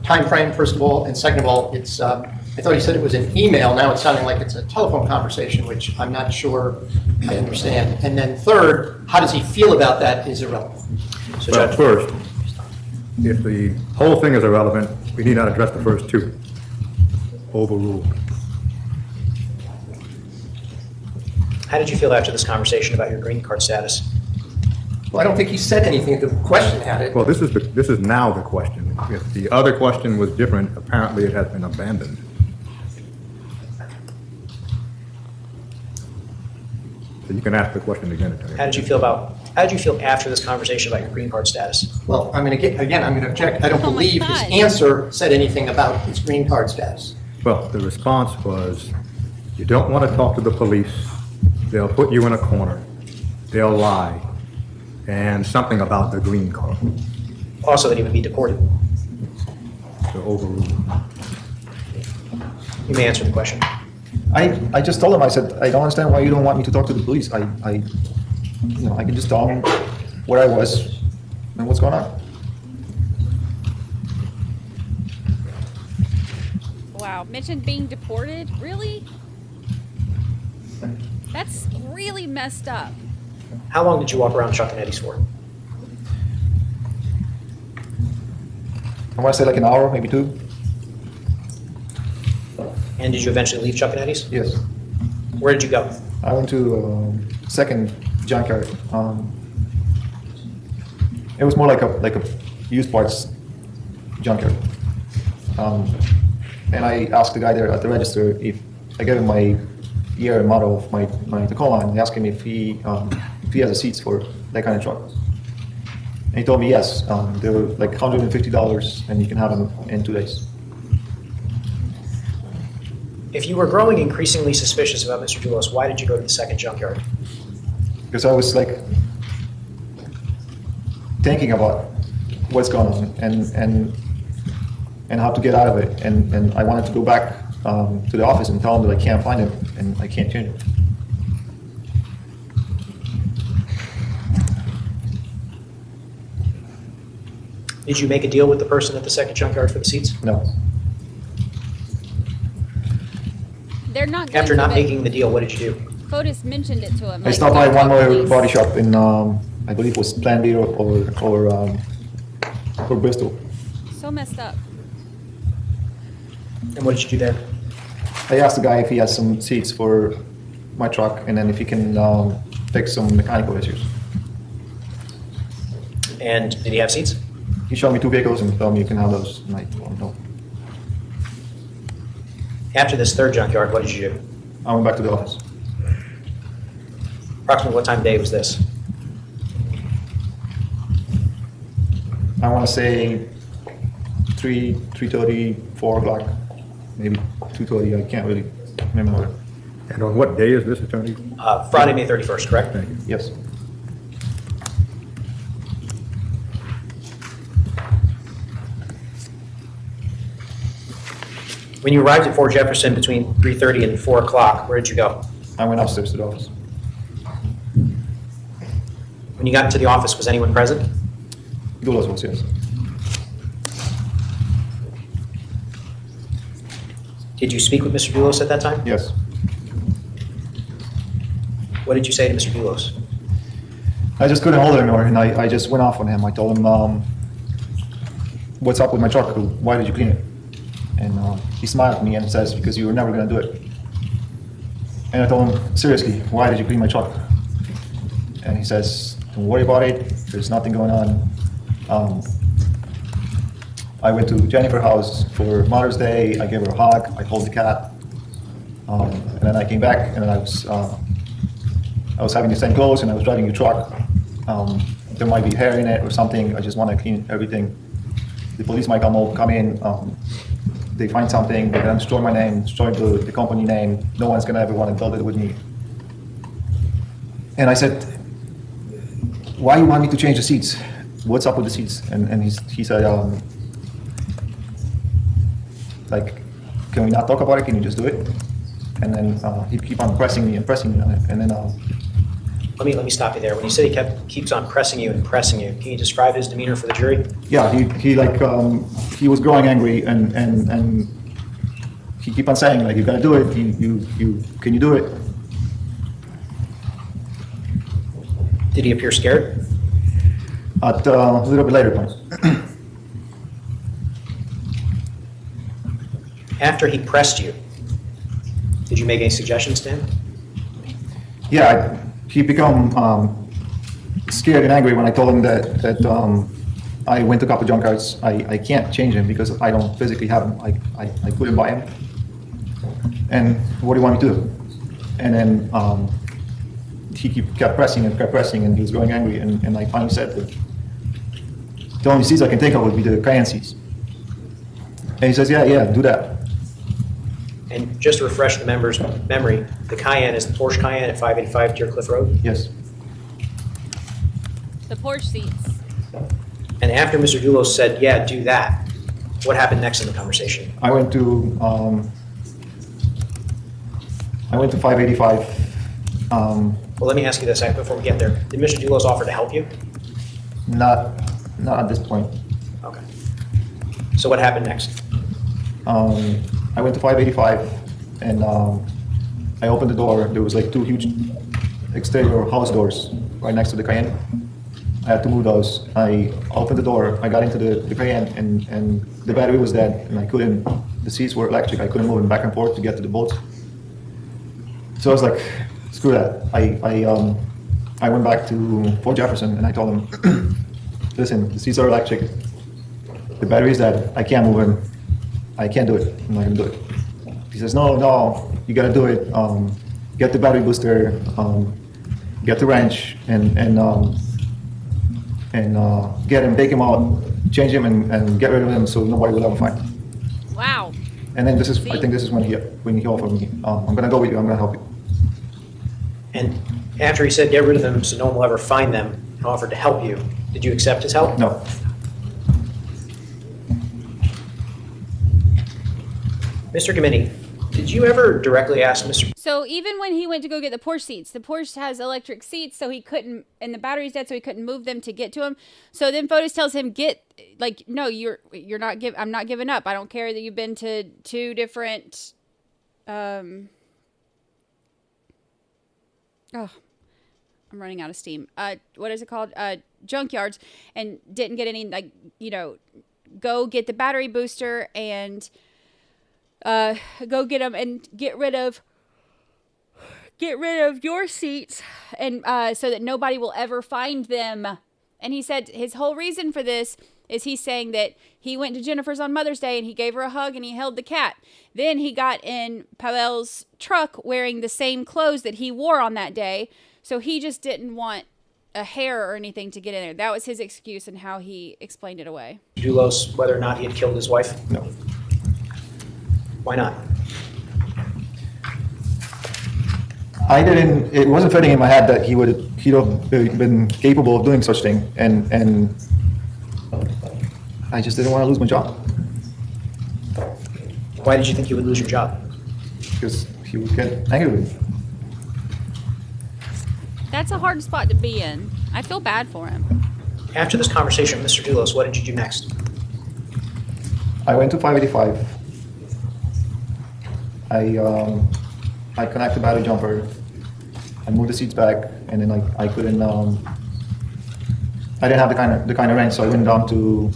S12: time frame, first of all, and second of all, it's I thought he said it was an email. Now it's sounding like it's a telephone conversation, which I'm not sure I understand. And then third, how does he feel about that is irrelevant.
S11: So
S13: Well,
S11: Judge,
S13: first, if the whole thing is irrelevant, we need not address the first two. Overruled.
S11: how did you feel after this conversation about your green card status?
S12: Well, I don't think he said anything. The question had it.
S13: Well, this is now the question. If the other question was different, apparently it has been abandoned. So you can ask the question again, Attorney.
S11: How did you feel after this conversation about your green card status?
S12: Well, I'm going to object. I don't
S9: Oh my
S12: believe his
S9: God.
S12: answer said anything about his green card status.
S13: Well, the response was, you don't want to talk to the police. They'll put you in a corner. They'll lie. And something about the green card.
S11: Also, that he would be deported.
S13: So overruled.
S11: You may answer the question.
S5: I just told him, I said, I don't understand why you don't want me to talk to the police. I can just tell them where I was and what's going on.
S9: Wow, mentioned being deported? Really? That's really messed up.
S11: How long did you walk around Chuck and Eddie's for?
S5: I want to say like an hour, maybe 2.
S11: And did you eventually leave Chuck and Eddie's?
S5: Yes.
S11: Where did you go?
S5: I went to second junkyard. It was more like a used parts junkyard. And I asked the guy there at the register if I gave him my year and model of my Tacoma, and I asked him if he has the seats for that kind of truck. And he told me yes. They were like $150, and you can have them in 2 days.
S11: If you were growing increasingly suspicious about Mr. Dulos, why did you go to the second junkyard?
S5: Because I was like thinking about what's going on and how to get out of it, and I wanted to go back to the office and tell them that I can't find him and I can't change it.
S11: Did you make a deal with the person at the second junkyard for the seats?
S5: No.
S9: They're not.
S11: After not making the deal, what did you do?
S9: Fotis mentioned it to him.
S5: I stopped by one more body shop in, I believe it was Plan B or Bristol.
S9: So messed up.
S11: And what did you do there?
S5: I asked the guy if he has some seats for my truck, and then if he can fix some mechanical issues.
S11: And did he have seats?
S5: He showed me 2 vehicles and told me you can have those. And I told him no.
S11: After this third junkyard, what did you do?
S5: I went back to the office.
S11: Approximately what time of day was this?
S5: I want to say 3:30, 4 o'clock, maybe 2:30. I can't really remember.
S13: And on what day is this, Attorney?
S11: Friday, May 31st, correct?
S13: Thank you.
S5: Yes.
S11: When you arrived at 4 Jefferson between 3:30 and 4 o'clock, where did you go?
S5: I went upstairs to the office.
S11: When you got into the office, was anyone present?
S5: Dulos was, yes.
S11: Did you speak with Mr. Dulos at that time?
S5: Yes.
S11: What did you say to Mr. Dulos?
S5: I just couldn't hold it anymore, and I just went off on him. I told him, what's up with my truck? Why did you clean it? And he smiled at me and says, because you were never going to do it. And I told him, seriously, why did you clean my truck? And he says, don't worry about it. There's nothing going on. I went to Jennifer's house for Mother's Day. I gave her a hug. I held the cat. And then I came back, and I was having the same clothes, and I was driving your truck. There might be hair in it or something. I just want to clean everything. The police might come in. They find something. They're going to destroy my name, destroy the company name. No one's going to ever want to build it with me. And I said, why you want me to change the seats? What's up with the seats? And he said, like, can we not talk about it? Can you just do it? And then he'd keep on pressing me on it. And then
S11: Let me stop you there. When you say he keeps on pressing you and pressing you, can you describe his demeanor for the jury?
S5: yeah, he was growing angry, and he keep on saying, like, you gotta do it. Can you do it?
S11: Did he appear scared?
S5: At a little bit later point.
S11: After he pressed you, did you make any suggestions to him?
S5: Yeah, he become scared and angry when I told him that I went to a couple junkyards. I can't change him because I don't physically have him. I couldn't buy him. And what do you want me to do? And then he kept pressing, and he was growing angry. And I finally said that the only seats I can think of would be the Cayenne seats. And he says, yeah, do that.
S11: And just to refresh the member's memory, the Cayenne is the Porsche Cayenne at 585 Deer Cliff Road?
S5: Yes.
S9: The porch seats.
S11: And after Mr. Dulos said, yeah, do that, what happened next in the conversation?
S5: I went to 585.
S11: Well, let me ask you this before we get there. Did Mr. Dulos offer to help you?
S5: Not at this point.
S11: Okay. So what happened next?
S5: I went to 585, and I opened the door. There was like 2 huge exterior house doors right next to the Cayenne. I had to move those. I opened the door. I got into the Cayenne, and the battery was dead, and I couldn't. The seats were electric. I couldn't move them back and forth to get to the boat. So I was like, screw that. I went back to Fort Jefferson, and I told him, listen, the seats are electric. The battery is dead. I can't move them. I can't do it. I'm not gonna do it. He says, no, you gotta do it. Get the battery booster, get the wrench, and get him, take him out, change him, and get rid of him so nobody will ever find him.
S9: Wow.
S5: And then I think this is when he offered me, I'm gonna go with you. I'm gonna help you.
S11: And after he said get rid of them so no one will ever find them and offered to help you, did you accept his help?
S5: No.
S11: Mr. Gimini, did you ever directly ask Mr.
S9: So even when he went to go get the Porsche seats, the Porsche has electric seats, so he couldn't, and the battery's dead, so he couldn't move them to get to him. So then Fotis tells him, get like, no, you're not I'm not giving up. I don't care that you've been to 2 different, I'm running out of steam. What is it called? Junkyards, and didn't get any, like, go get the battery booster and go get them and get rid of your seats, and so that nobody will ever find them. And he said his whole reason for this is he's saying that he went to Jennifer's on Mother's Day and he gave her a hug and he held the cat. Then he got in Pavel's truck wearing the same clothes that he wore on that day. So he just didn't want a hair or anything to get in there. That was his excuse and how he explained it away.
S11: Dulos, whether or not he had killed his wife?
S5: No.
S11: Why not?
S5: It wasn't fitting in my head that he'd have been capable of doing such thing, and I just didn't want to lose my job.
S11: Why did you think you would lose your job?
S5: Because he would get angry with me.
S9: That's a hard spot to be in. I feel bad for him.
S11: After this conversation with Mr. Dulos, what did you do next?
S5: I went to 585. I connected the battery jumper. I moved the seats back, and then I couldn't. I didn't have the kind of rent, so I went down to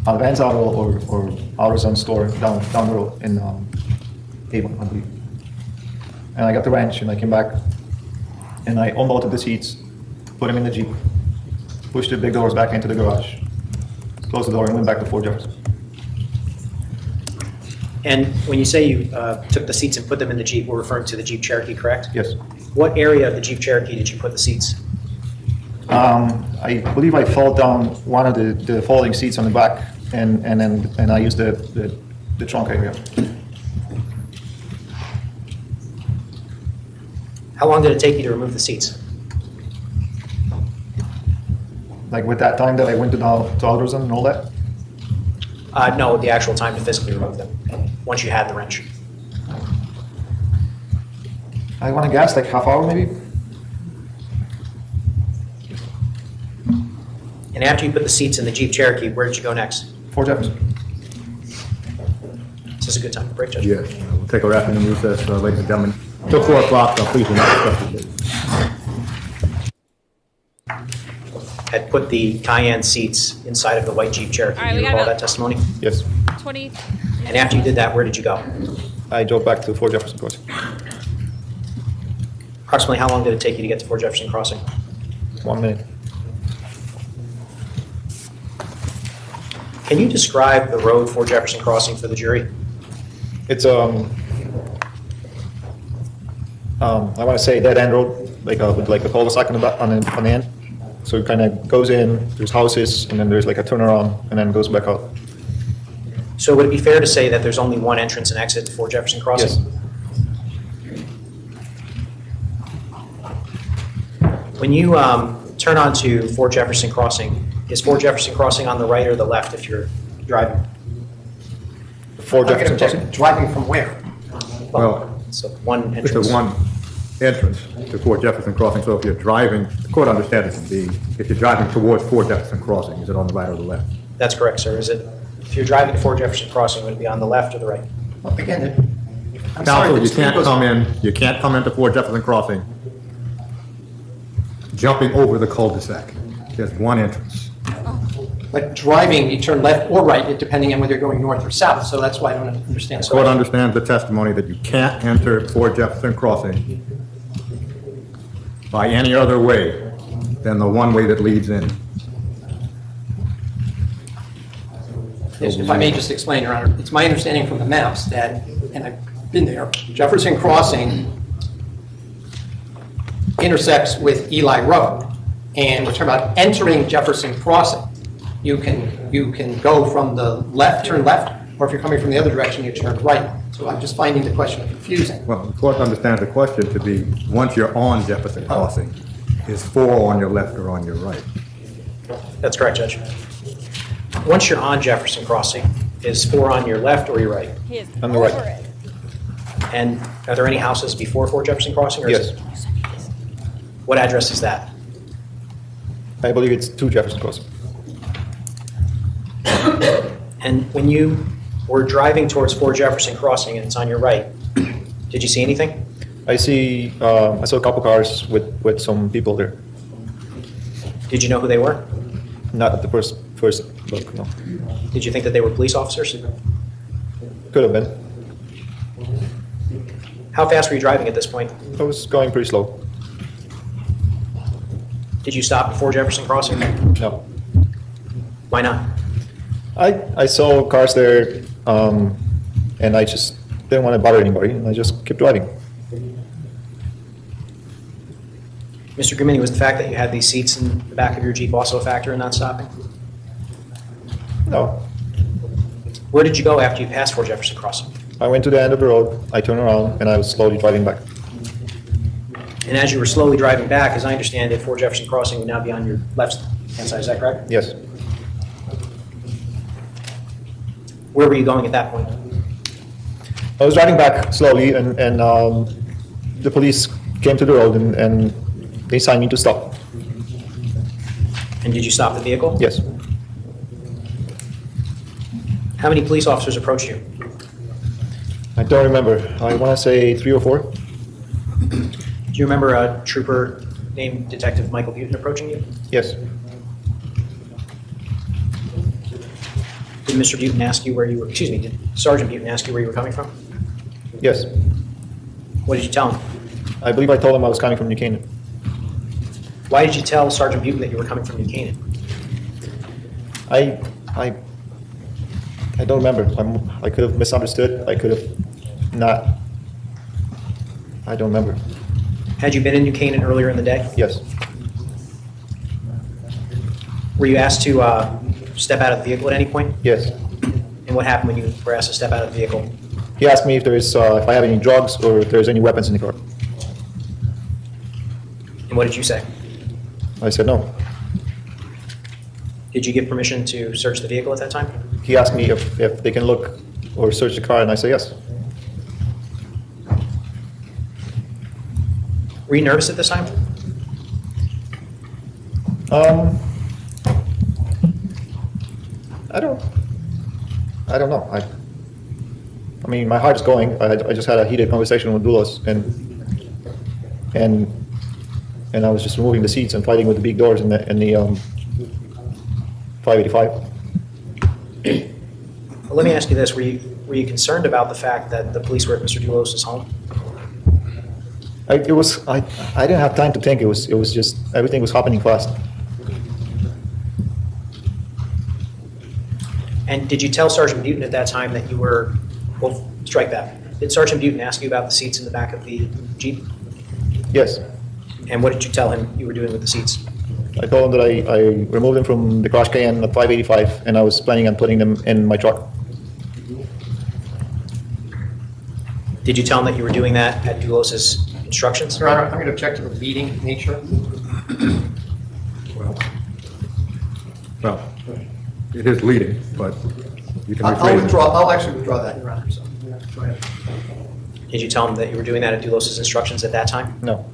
S5: Vans Auto or AutoZone store down the road in Avon, I believe. And I got the wrench, and I came back, and I unbolted the seats, put them in the Jeep, pushed the big doors back into the garage, closed the door, and went back to Fort Jefferson.
S11: And when you say you took the seats and put them in the Jeep, we're referring to the Jeep Cherokee, correct?
S5: Yes.
S11: What area of the Jeep Cherokee did you put the seats?
S5: I believe I folded down one of the folding seats on the back, and I used the trunk area.
S11: How long did it take you to remove the seats?
S5: Like with that time that I went to AutoZone and all that?
S11: No, the actual time to physically remove them, once you had the wrench.
S5: I want to guess like half hour maybe.
S11: And after you put the seats in the Jeep Cherokee, where did you go next?
S5: Fort Jefferson.
S11: Is this a good time to break, Judge?
S13: Yes, we'll take our afternoon recess, ladies and gentlemen. Till 4 o'clock, please do not discuss this.
S11: Had put the Cayenne seats inside of the white Jeep Cherokee.
S9: All right,
S11: Do you recall that testimony?
S5: Yes.
S9: 20.
S11: And after you did that, where did you go?
S5: I drove back to Fort Jefferson Crossing.
S11: Approximately how long did it take you to get to Fort Jefferson Crossing?
S5: 1 minute.
S11: Can you describe the road Fort Jefferson Crossing for the jury?
S5: It's I want to say dead end road, with like a cul-de-sac on the end. So it kind of goes in. There's houses, and then there's like a turnaround, and then goes back out.
S11: So would it be fair to say that there's only one entrance and exit to Fort Jefferson Crossing?
S5: Yes.
S11: When you turn onto Fort Jefferson Crossing, is Fort Jefferson Crossing on the right or the left if you're driving?
S5: Fort Jefferson Crossing?
S12: Driving from where?
S13: Well,
S11: it's one entrance.
S13: It's a one entrance to Fort Jefferson Crossing, so if you're driving, the court understands it to be, if you're driving towards Fort Jefferson Crossing, is it on the right or the left?
S11: That's correct, sir. Is it, if you're driving to Fort Jefferson Crossing, would it be on the left or the right?
S12: Well, again, I'm
S13: Counsel,
S12: sorry,
S13: you can't come into Fort Jefferson Crossing jumping over the cul-de-sac. There's one entrance.
S12: But driving, you turn left or right, depending on whether you're going north or south, so that's why I don't understand.
S13: The court understands the testimony that you can't enter Fort Jefferson Crossing by any other way than the one way that leads in.
S12: Yes, if I may just explain, Your Honor, it's my understanding from the maps that, and I've been there, Jefferson Crossing intersects with Eli Road, and we're talking about entering Jefferson Crossing. You can go from the left, turn left, or if you're coming from the other direction, you turn right. So I'm just finding the question confusing.
S13: Well, the court understands the question to be, once you're on Jefferson Crossing, is 4 on your left or on your right?
S11: That's correct, Judge. Once you're on Jefferson Crossing, is 4 on your left or your right?
S9: He is
S5: On the
S9: over
S5: right.
S9: it.
S11: And are there any houses before Fort Jefferson Crossing? Or
S5: Yes.
S11: What address is that?
S5: I believe it's 2 Jefferson Crossing.
S11: And when you were driving towards 4 Jefferson Crossing and it's on your right, did you see anything?
S5: I saw a couple cars with some people there.
S11: Did you know who they were?
S5: Not at the first look, no.
S11: Did you think that they were police officers?
S5: Could have been.
S11: How fast were you driving at this point?
S5: I was going pretty slow.
S11: Did you stop at 4 Jefferson Crossing?
S5: No.
S11: Why not?
S5: I saw cars there, and I just didn't want to bother anybody, and I just kept driving.
S11: Mr. Grimini, was the fact that you had these seats in the back of your Jeep also a factor in not stopping?
S5: No.
S11: Where did you go after you passed 4 Jefferson Crossing?
S5: I went to the end of the road, I turned around, and I was slowly driving back.
S11: And as you were slowly driving back, as I understand it, 4 Jefferson Crossing would now be on your left-hand side, is that correct?
S5: Yes.
S11: Where were you going at that point?
S5: I was driving back slowly, and the police came to the road, and they signed me to stop.
S11: And did you stop the vehicle?
S5: Yes.
S11: How many police officers approached you?
S5: I don't remember. I want to say 3 or 4.
S11: Do you remember a trooper named Detective Michael Butin approaching you?
S5: Yes.
S11: Did Mr. Butin ask you where you were, did Sergeant Butin ask you where you were coming from?
S5: Yes.
S11: What did you tell him?
S5: I believe I told him I was coming from New Canaan.
S11: Why did you tell Sergeant Butin that you were coming from New Canaan?
S5: I don't remember. I could have misunderstood. I could have not. I don't remember.
S11: Had you been in New Canaan earlier in the day?
S5: Yes.
S11: Were you asked to step out of the vehicle at any point?
S5: Yes.
S11: And what happened when you were asked to step out of the vehicle?
S5: He asked me if if I have any drugs or if there's any weapons in the car.
S11: And what did you say?
S5: I said no.
S11: Did you give permission to search the vehicle at that time?
S5: He asked me if they can look or search the car, and I said yes.
S11: Were you nervous at this time?
S5: I don't know. I mean, my heart's going. I just had a heated conversation with Dulos, and I was just removing the seats and fighting with the big doors in the 585.
S11: Well, let me ask you this: were you concerned about the fact that the police were at Mr. Dulos' home?
S5: I didn't have time to think. It was just everything was happening fast.
S11: And did you tell Sergeant Butin at that time that you were, well, strike that. Did Sergeant Butin ask you about the seats in the back of the Jeep?
S5: Yes.
S11: And what did you tell him you were doing with the seats?
S5: I told him that I removed them from the crash can at 585, and I was planning on putting them in my truck.
S11: Did you tell him that you were doing that at Dulos' instructions?
S12: Your Honor, I'm going to object to the leading nature.
S13: Well, it is leading, but you can
S12: I'll
S13: rephrase it.
S12: actually withdraw that, Your Honor. So, go ahead.
S11: Did you tell him that you were doing that at Dulos' instructions at that time?
S5: No.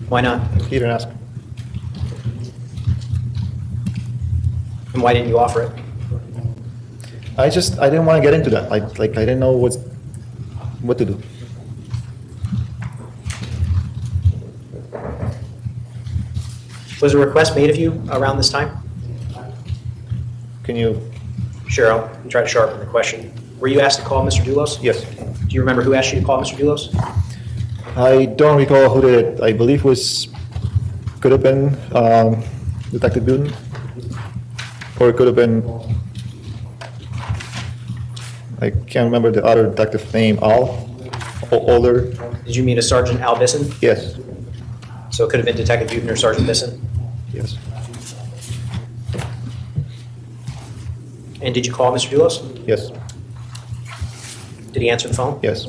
S11: Why not?
S5: He didn't ask.
S11: And why didn't you offer it?
S5: I didn't want to get into that. I didn't know what to do.
S11: Was a request made of you around this time?
S5: Can you?
S11: Sure, I'll try to sharpen the question. Were you asked to call Mr. Dulos?
S5: Yes.
S11: Do you remember who asked you to call Mr. Dulos?
S5: I don't recall who did it. I believe could have been Detective Butin, or it could have been, I can't remember the other detective name, older.
S11: Did you mean a Sergeant Al Bisson?
S5: Yes.
S11: So it could have been Detective Butin or Sergeant Bisson?
S5: Yes.
S11: And did you call Mr. Dulos?
S5: Yes.
S11: Did he answer the phone?
S5: Yes.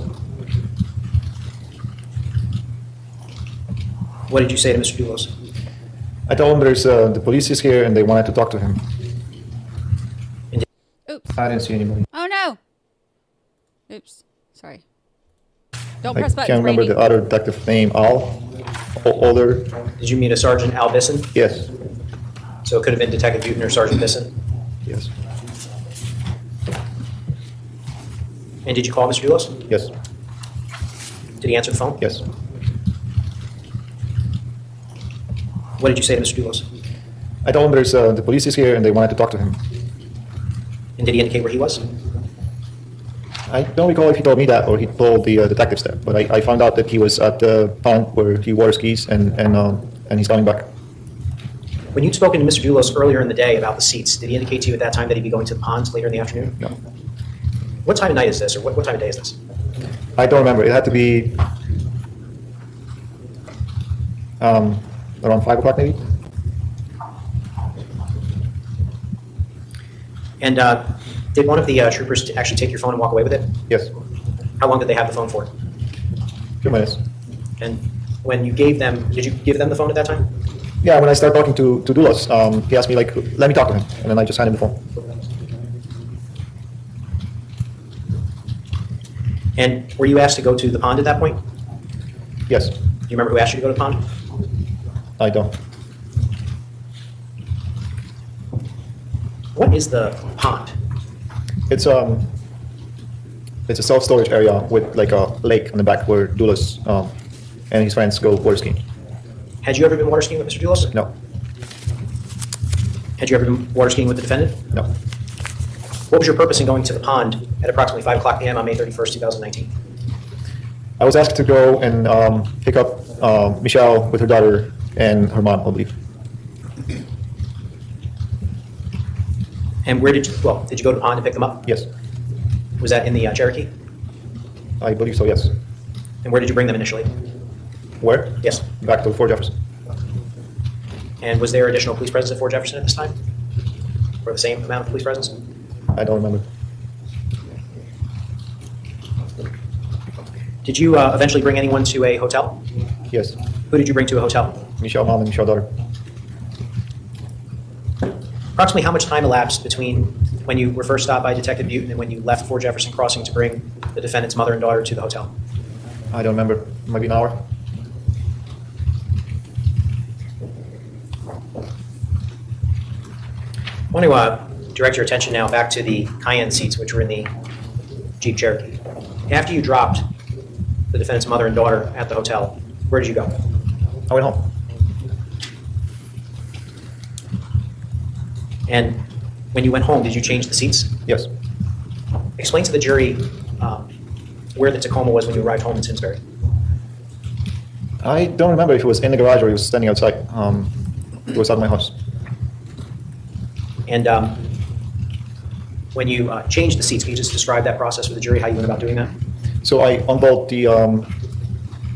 S11: What did you say to Mr. Dulos?
S5: I told him there's the police is here and they wanted to talk to him.
S9: Oops.
S5: I didn't see anybody.
S9: Oh no. Oops. Sorry. Don't
S5: I
S9: press buttons,
S5: can't remember
S9: Brandi.
S5: the other detective name, older.
S11: Did you mean a Sergeant Al Bisson?
S5: Yes.
S11: So it could have been Detective Butin or Sergeant Bisson?
S5: Yes.
S11: And did you call Mr. Dulos?
S5: Yes.
S11: Did he answer the phone?
S5: Yes.
S11: What did you say to Mr. Dulos?
S5: I told him there's the police is here and they wanted to talk to him.
S11: And did he indicate where he was?
S5: I don't recall if he told me that or he told the detectives that, but I found out that he was at the pond where he wore his keys and he's coming back.
S11: When you'd spoken to Mr. Dulos earlier in the day about the seats, did he indicate to you at that time that he'd be going to the ponds later in the afternoon?
S5: No.
S11: What time of night is this, or what time of day is this?
S5: I don't remember. It had to be around 5 o'clock maybe.
S11: And did one of the troopers actually take your phone and walk away with it?
S5: Yes.
S11: How long did they have the phone for?
S5: A few minutes.
S11: And when you gave them, did you give them the phone at that time?
S5: Yeah, when I started talking to Dulos, he asked me, like, let me talk to him. And then I just handed him the phone.
S11: And were you asked to go to the pond at that point?
S5: Yes.
S11: Do you remember who asked you to go to the pond?
S5: I don't.
S11: What is the pond?
S5: It's a self-storage area with like a lake on the back where Dulos and his friends go water skiing.
S11: Had you ever been water skiing with Mr. Dulos?
S5: No.
S11: Had you ever been water skiing with the defendant?
S5: No.
S11: What was your purpose in going to the pond at approximately 5 o'clock p.m. on May 31st, 2019?
S5: I was asked to go and pick up Michelle with her daughter and her mom, I believe.
S11: And where did you go to the pond to pick them up?
S5: Yes.
S11: Was that in the Cherokee?
S5: I believe so, yes.
S11: And where did you bring them initially?
S5: Where?
S11: Yes.
S5: Back to Fort Jefferson.
S11: And was there additional police presence at Fort Jefferson at this time? Or the same amount of police presence?
S5: I don't remember.
S11: Did you eventually bring anyone to a hotel?
S5: Yes.
S11: Who did you bring to a hotel?
S5: Michelle mom and Michelle daughter.
S11: Approximately how much time elapsed between when you were first stopped by Detective Newton and when you left Fort Jefferson Crossing to bring the defendant's mother and daughter to the hotel?
S5: I don't remember. Maybe an hour.
S11: I want to direct your attention now back to the Cayenne seats, which were in the Jeep Cherokee. After you dropped the defendant's mother and daughter at the hotel, where did you go?
S5: I went home.
S11: And when you went home, did you change the seats?
S5: Yes.
S11: Explain to the jury where the Tacoma was when you arrived home in Simsbury.
S5: I don't remember if it was in the garage or he was standing outside. It was out of my house.
S11: And when you changed the seats, can you just describe that process for the jury, how you went about doing that?
S5: So I unbolted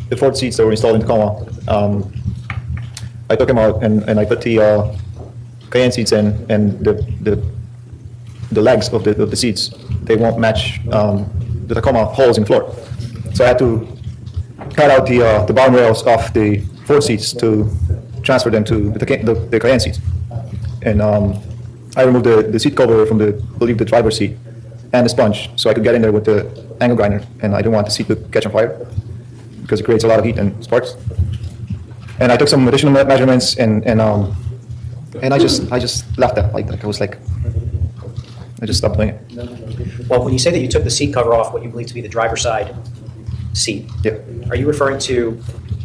S5: the Ford seats that were installed in Tacoma. I took them out and I put the Cayenne seats in, and the legs of the seats, they won't match the Tacoma holes in the floor. So I had to cut out the bottom rails off the Ford seats to transfer them to the Cayenne seats. And I removed the seat cover from I believe the driver's seat and the sponge, so I could get in there with the angle grinder, and I didn't want the seat to catch on fire because it creates a lot of heat and sparks. And I took some additional measurements, and I just left that. I just stopped doing it.
S11: Well, when you say that you took the seat cover off what you believe to be the driver's side seat,
S5: yeah,
S11: are you referring to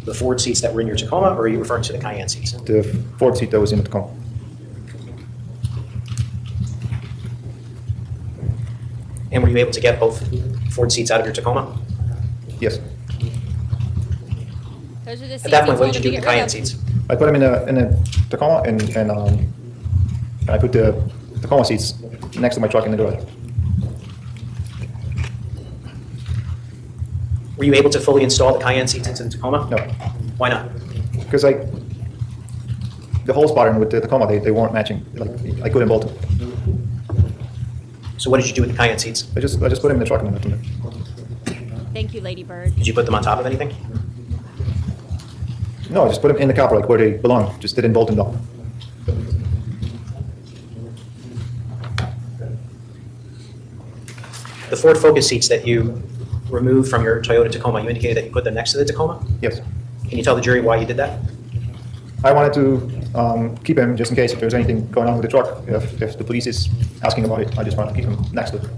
S11: the Ford seats that were in your Tacoma, or are you referring to the Cayenne seats?
S5: The Ford seat that was in the Tacoma.
S11: And were you able to get both Ford seats out of your Tacoma?
S5: Yes.
S9: Those are the seats
S11: At that point,
S9: you
S11: what
S9: told
S11: did you do
S9: him
S11: with
S9: to
S11: the
S9: get rid
S11: Cayenne
S9: of.
S11: seats?
S5: I put them in a Tacoma, and I put the Tacoma seats next to my truck in the garage.
S11: Were you able to fully install the Cayenne seats into the Tacoma?
S5: No.
S11: Why not?
S5: Because the holes pattern with the Tacoma, they weren't matching. Like I couldn't bolt them.
S11: So what did you do with the Cayenne seats?
S5: I just put them in the truck and left them there.
S9: Thank you, Lady Bird.
S11: Did you put them on top of anything?
S5: No, I just put them in the copper, like where they belong. Just didn't bolt them down.
S11: The Ford Focus seats that you removed from your Toyota Tacoma, you indicated that you put them next to the Tacoma?
S5: Yes.
S11: Can you tell the jury why you did that?
S5: I wanted to keep him just in case if there's anything going on with the truck. If the police is asking about it, I just wanted to keep him next to it.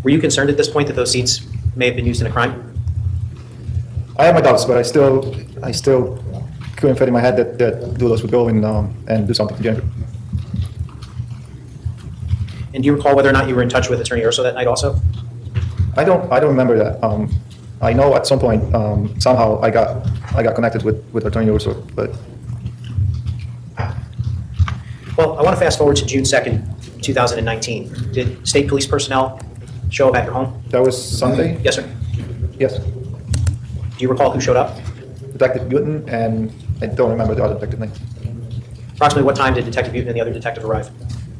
S11: Were you concerned at this point that those seats may have been used in a crime?
S5: I have my doubts, but I still couldn't fit in my head that Dulos would go and do something to Jennifer.
S11: And do you recall whether or not you were in touch with Attorney Urso that night also?
S5: I don't remember that. I know at some point somehow I got connected with Attorney Urso, but
S11: Well, I want to fast forward to June 2nd, 2019. Did state police personnel show up at your home?
S5: that was Sunday.
S11: Yes, sir.
S5: Yes,
S11: Do you recall who showed up?
S5: Detective Newton, and I don't remember the other detective name.
S11: Approximately what time did Detective Newton and the other detective arrive?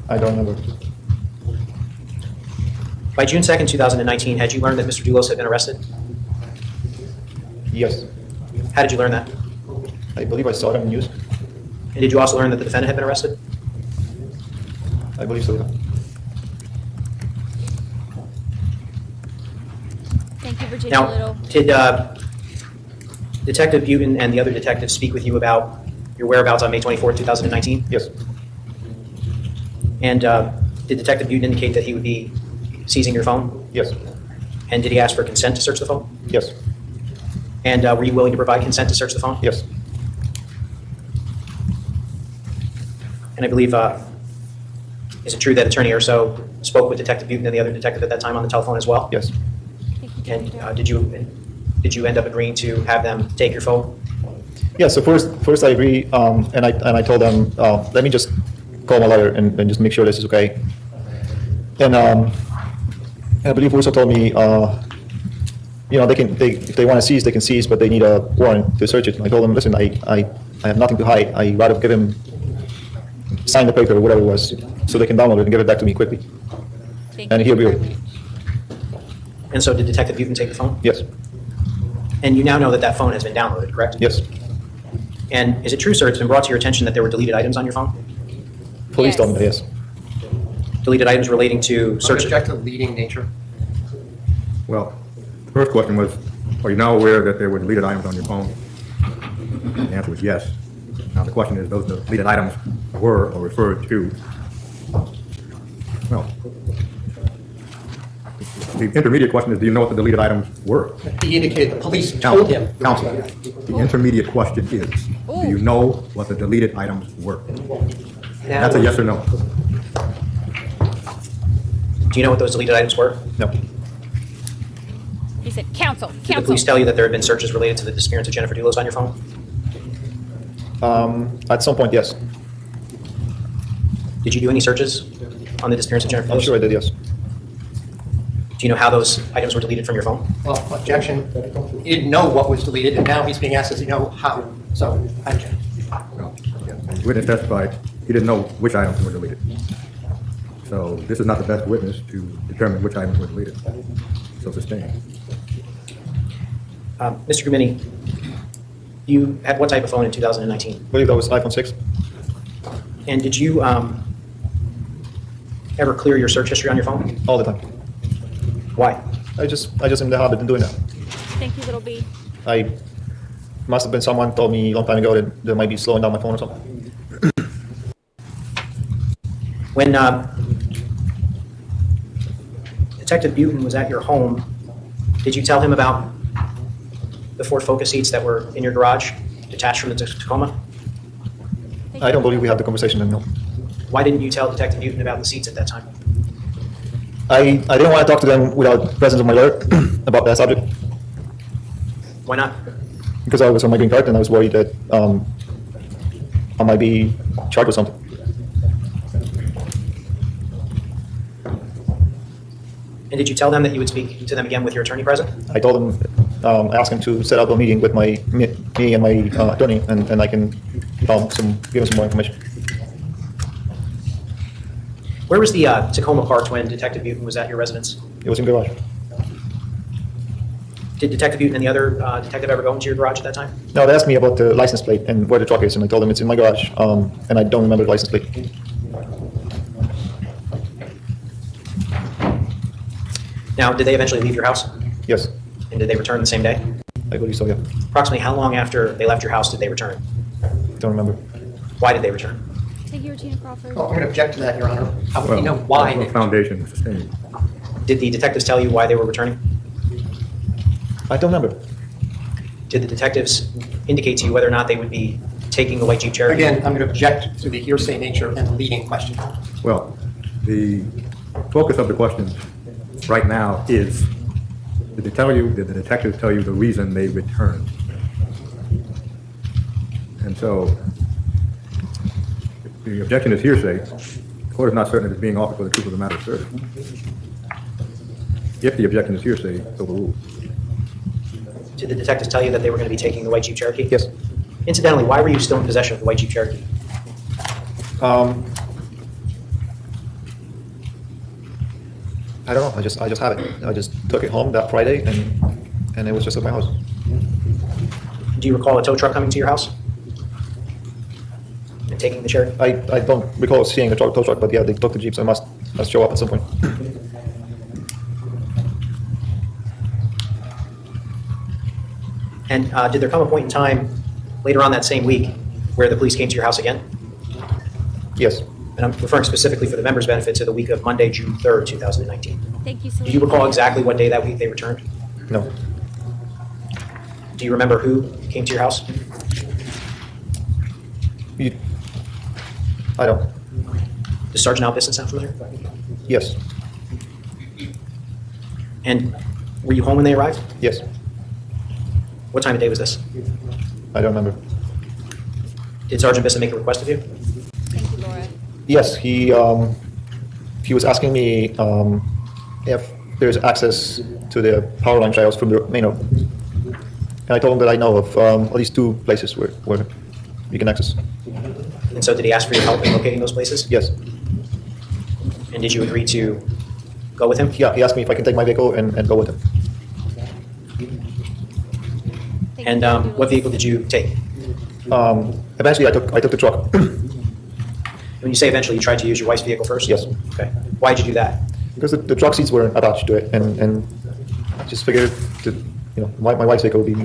S5: I don't remember.
S11: By June 2nd, 2019, had you learned that Mr. Dulos had been arrested?
S5: Yes,
S11: How did you learn that?
S5: I believe I saw it on the news.
S11: And did you also learn that the defendant had been arrested?
S5: I believe so. Yeah.
S9: Thank you, Virginia
S11: Now,
S9: Little.
S11: did Detective Butin and the other detectives speak with you about your whereabouts on May 24th, 2019?
S5: Yes,
S11: And did Detective Butin indicate that he would be seizing your phone?
S5: yes,
S11: And did he ask for consent to search the phone?
S5: yes,
S11: And were you willing to provide consent to search the phone?
S5: yes,
S11: And I believe, is it true that Attorney Urso spoke with Detective Butin and the other detective at that time on the telephone as well?
S5: yes.
S11: And did you end up agreeing to have them take your phone?
S5: Yeah, so first I agree, and I told them, let me just call my lawyer and just make sure this is okay. And I believe also told me, if they want to seize, they can seize, but they need a warrant to search it. And I told them, listen, I have nothing to hide. I'd rather give him, sign the paper or whatever it was, so they can download it and give it back to me quickly. And he agreed.
S11: And so did Detective Butin take the phone?
S5: Yes,
S11: And you now know that that phone has been downloaded, correct?
S5: yes.
S11: And is it true, sir, it's been brought to your attention that there were deleted items on your phone?
S5: Police told me that, yes.
S11: Deleted items relating to search?
S12: Object to leading nature.
S13: Well, the first question was, are you now aware that there were deleted items on your phone? The answer was yes. Now the question is, those deleted items were or referred to, well, the intermediate question is, do you know what the deleted items were?
S12: He indicated the police told him.
S13: Counsel, the intermediate question is, do you know what the deleted items were? That's a yes or no.
S11: Do you know what those deleted items were?
S5: No.
S9: He said, counsel.
S11: Did the police tell you that there had been searches related to the disappearance of Jennifer Dulos on your phone?
S5: At some point, yes.
S11: Did you do any searches on the disappearance of Jennifer Dulos?
S5: I'm sure I did, yes.
S11: Do you know how those items were deleted from your phone?
S12: Well, objection. He didn't know what was deleted, and now he's being asked, does he know how? So, objection.
S13: Well, the witness testified he didn't know which items were deleted. So this is not the best witness to determine which items were deleted. So sustained.
S11: Mr. Gumini, you had what type of phone in 2019?
S5: I believe that was iPhone 6.
S11: And did you ever clear your search history on your phone?
S5: All the time.
S11: Why?
S5: I just am in the habit of doing that.
S9: Thank you, little B.
S5: I must have been someone told me a long time ago that they might be slowing down my phone or something.
S11: When Detective Butin was at your home, did you tell him about the Ford Focus seats that were in your garage, detached from the Tacoma?
S5: I don't believe we had the conversation then, no.
S11: Why didn't you tell Detective Butin about the seats at that time?
S5: I didn't want to talk to them without the presence of my lawyer about that subject.
S11: Why not?
S5: Because I was on my green card and I was worried that I might be charged with something.
S11: And did you tell them that you would speak to them again with your attorney present?
S5: I told them, ask him to set up a meeting with me and my attorney, and I can give him some more information.
S11: Where was the Tacoma parked when Detective Butin was at your residence?
S5: It was in garage.
S11: Did Detective Butin and the other detective ever go into your garage at that time?
S5: No, they asked me about the license plate and where the truck is, and I told them it's in my garage, and I don't remember the license plate.
S11: Now, did they eventually leave your house?
S5: Yes.
S11: And did they return the same day?
S5: I believe so, yeah.
S11: Approximately how long after they left your house did they return?
S5: Don't remember.
S11: Why did they return?
S9: Thank you, Regina Crawford.
S12: Oh, I'm going to object to that, Your Honor. How would
S13: Well,
S12: he know why?
S13: the foundation was sustained.
S11: Did the detectives tell you why they were returning?
S5: I don't remember.
S11: Did the detectives indicate to you whether or not they would be taking the white Jeep Cherokee?
S12: Again, I'm going to object to the hearsay nature and the leading question.
S13: Well, the focus of the question right now is, did the detectives tell you the reason they returned? And so, if the objection is hearsay, the court is not certain it is being offered for the truth of the matter asserted. If the objection is hearsay, it's overruled.
S11: Did the detectives tell you that they were going to be taking the white Jeep Cherokee?
S5: Yes.
S11: Incidentally, why were you still in possession of the white Jeep Cherokee?
S5: I don't know. I just have it. I just took it home that Friday, and it was just at my house.
S11: Do you recall a tow truck coming to your house and taking the Cherokee?
S5: I don't recall seeing the tow truck, but yeah, they took the Jeep, so it must show up at some point.
S11: And did there come a point in time later on that same week where the police came to your house again?
S5: Yes.
S11: And I'm referring specifically for the members' benefit to the week of Monday, June 3rd, 2019.
S9: Thank you,
S11: Do you recall exactly what day that week they returned?
S5: No.
S11: Do you remember who came to your house?
S5: I don't.
S11: Does Sergeant Albisson sound familiar?
S5: Yes.
S11: And were you home when they arrived?
S5: Yes.
S11: What time of day was this?
S5: I don't remember.
S11: Did Sergeant Bisson make a request of you?
S9: Thank you, Laura.
S5: Yes, he was asking me if there's access to the power line trials from the main road. And I told him that I know of at least 2 places where you can access.
S11: And so did he ask for your help in locating those places?
S5: Yes.
S11: And did you agree to go with him?
S5: Yeah, he asked me if I can take my vehicle and go with him.
S11: And what vehicle did you take?
S5: Eventually, I took the truck.
S11: When you say eventually, you tried to use your wife's vehicle first?
S5: Yes.
S11: Okay. Why did you do that?
S5: Because the truck seats weren't attached to it, and I just figured that my wife's vehicle would be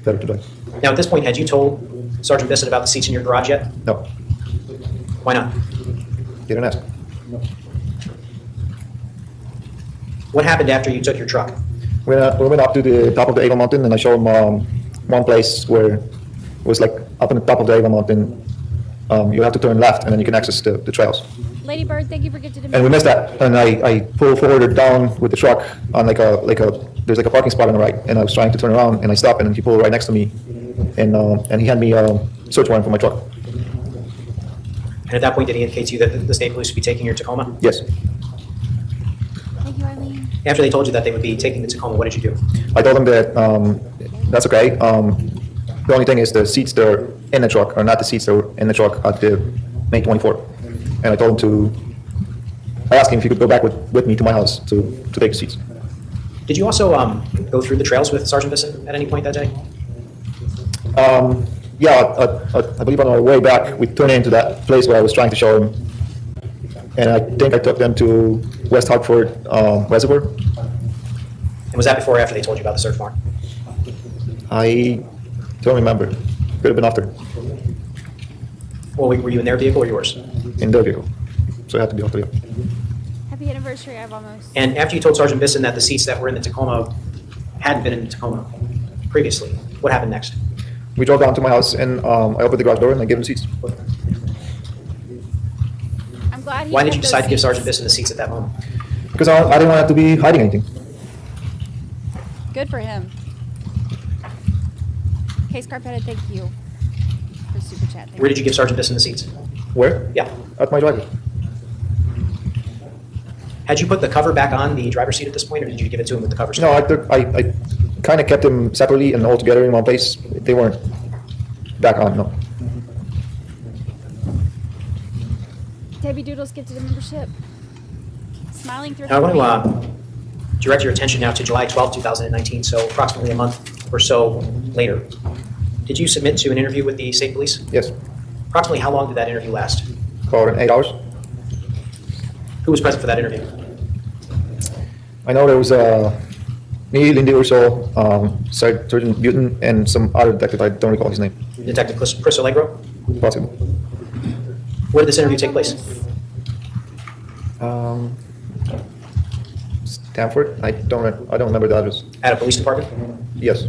S5: better to drive.
S11: Now, at this point, had you told Sergeant Bisson about the seats in your garage yet?
S5: No.
S11: Why not?
S5: He didn't ask.
S11: What happened after you took your truck?
S5: We went up to the top of the Ava Mountain, and I showed him one place where it was like up on the top of the Ava Mountain. You have to turn left, and then you can access the trails.
S9: Lady Bird, thank you for gifting me.
S5: And we missed that, and I pulled forward down with the truck on there's a parking spot on the right, and I was trying to turn around, and I stopped, and he pulled right next to me, and he handed me a search warrant for my truck.
S11: And at that point, did he indicate to you that the state police would be taking your Tacoma?
S5: Yes.
S9: Thank you, Eileen.
S11: After they told you that they would be taking the Tacoma, what did you do?
S5: I told him that that's okay. The only thing is the seats that are in the truck are not the seats that were in the truck at the May 24th. And I told him I asked him if he could go back with me to my house to take the seats.
S11: Did you also go through the trails with Sergeant Bisson at any point that day?
S5: Yeah, I believe on our way back, we turned into that place where I was trying to show him. And I think I took them to West Hartford Reservoir.
S11: And was that before or after they told you about the search warrant?
S5: I don't remember. Could have been after.
S11: Well, were you in their vehicle or yours?
S5: In their vehicle. So it had to be after, yeah.
S9: Happy anniversary, I've almost.
S11: And after you told Sergeant Bisson that the seats that were in the Tacoma hadn't been in the Tacoma previously, what happened next?
S5: We drove down to my house, and I opened the garage door, and I gave him seats.
S9: I'm glad he
S11: Why did
S9: had
S11: you
S9: those
S11: decide to give
S9: seats.
S11: Sergeant Bisson the seats at that moment?
S5: Because I didn't want to be hiding anything.
S9: Good for him. Case Carpetta, thank you for super chat.
S11: Where did you give Sergeant Bisson the seats?
S5: Where?
S11: Yeah.
S5: At my driveway.
S11: Had you put the cover back on the driver's seat at this point, or did you give it to him with the cover still?
S5: No, I kind of kept them separately and all together in one place. They weren't back on, no.
S9: Debbie Doodles gifted a membership. Smiling through
S11: Now, I want to direct your attention now to July 12, 2019, so approximately a month or so later. Did you submit to an interview with the state police?
S5: Yes.
S11: Approximately how long did that interview last?
S5: About 8 hours.
S11: Who was present for that interview?
S5: I know there was me, Lindy Urso, Sergeant Buton, and some other detective. I don't recall his name.
S11: Detective Chris Allegro?
S5: Possible.
S11: Where did this interview take place?
S5: Tamford? I don't remember the address.
S11: At a police department?
S5: Yes.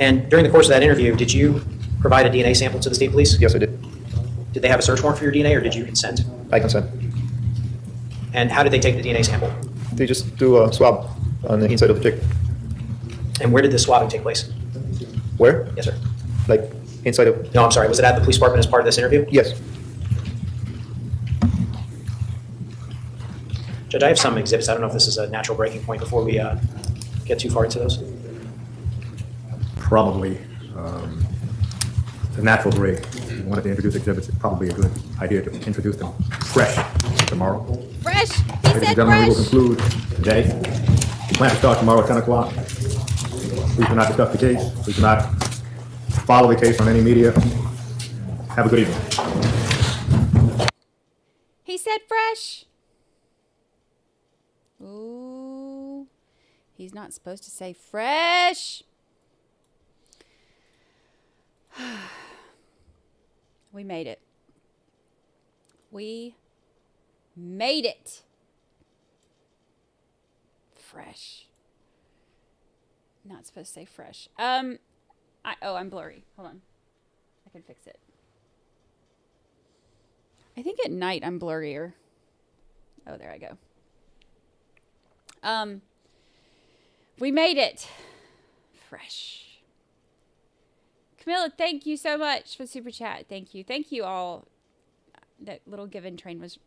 S11: And during the course of that interview, did you provide a DNA sample to the state police?
S5: Yes, I did.
S11: Did they have a search warrant for your DNA, or did you consent?
S5: I consent.
S11: And how did they take the DNA sample?
S5: They just do a swab on the inside of the chick.
S11: And where did the swabbing take place?
S5: Where?
S11: Yes, sir.
S5: Like inside of...
S11: No, I'm sorry. Was it at the police department as part of this interview?
S5: Yes.
S11: Judge, I have some exhibits. I don't know if this is a natural breaking point before we get too far into those.
S13: Probably. The natural break. If you wanted to introduce exhibits, it's probably a good idea to introduce them fresh tomorrow.
S9: Fresh? He
S13: Ladies and
S9: said
S13: gentlemen, we will
S9: fresh.
S13: conclude today. We plan to start tomorrow at 10 o'clock. Please do not discuss the case. Please do not follow the case on any media. Have a good evening.
S9: He said fresh. Ooh. He's not supposed to say fresh. We made it. We made it. Fresh. Not supposed to say fresh. I'm blurry. Hold on. I can fix it. I think at night I'm blurrier. Oh, there I go. We made it. Fresh. Camilla, thank you so much for super chat. Thank you. Thank you all. That little give-in train was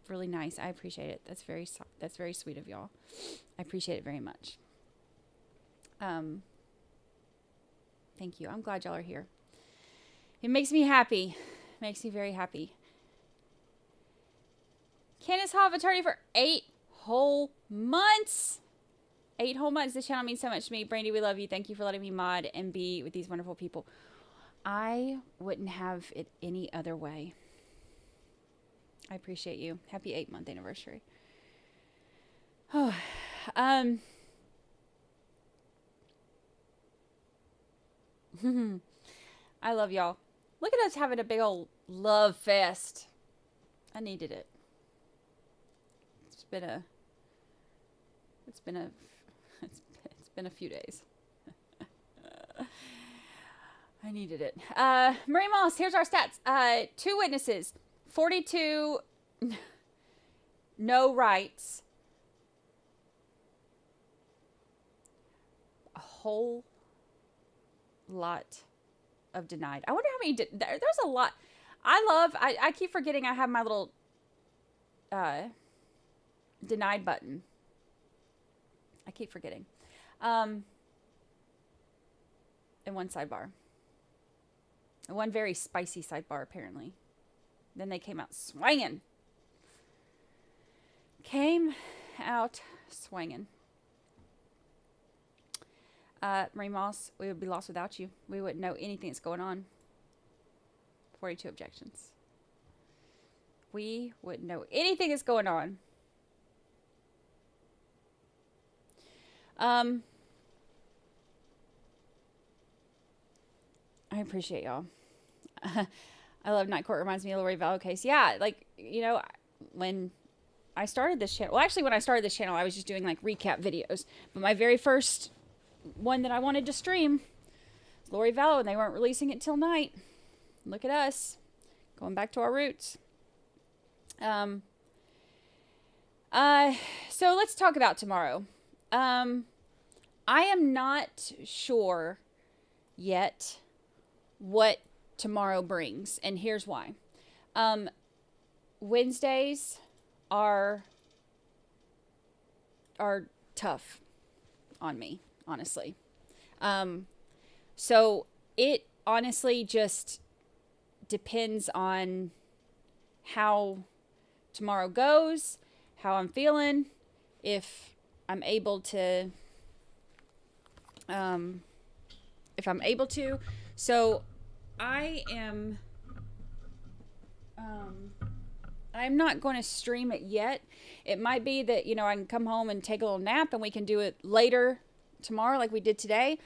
S9: really nice. I appreciate it. That's very sweet of y'all. I appreciate it very much. Thank you. I'm glad y'all are here. It makes me happy. Makes me very happy. Candace Hoff, attorney for 8 whole months. 8 whole months. This channel means so much to me. Brandi, we love you. Thank you for letting me mod and be with these wonderful people. I wouldn't have it any other way. I appreciate you. Happy 8-month anniversary. Oh, I love y'all. Look at us having a big old love fest. I needed it. It's been a few days. I needed it. Marie Moss, here's our stats. 2 witnesses, 42 no rights, a whole lot of denied. I wonder how many there's a lot. I keep forgetting I have my little denied button. I keep forgetting. And one sidebar. And one very spicy sidebar, apparently. Then they came out swinging. Came out swinging. Marie Moss, we would be lost without you. We wouldn't know anything that's going on. 42 objections. We wouldn't know anything that's going on. I appreciate y'all. I love Night Court. Reminds me of the Lori Vallow case. Yeah, like, you know, when I started this channel, well, actually, when I started this channel, I was just doing like recap videos. But my very first one that I wanted to stream was Lori Vallow, and they weren't releasing it till night. Look at us, going back to our roots. So let's talk about tomorrow. I am not sure yet what tomorrow brings, and here's why. Wednesdays are tough on me, honestly. So it honestly just depends on how tomorrow goes, how I'm feeling, if I'm able to, So I'm not going to stream it yet. It might be that, you know, I can come home and take a little nap and we can do it later tomorrow like we did today.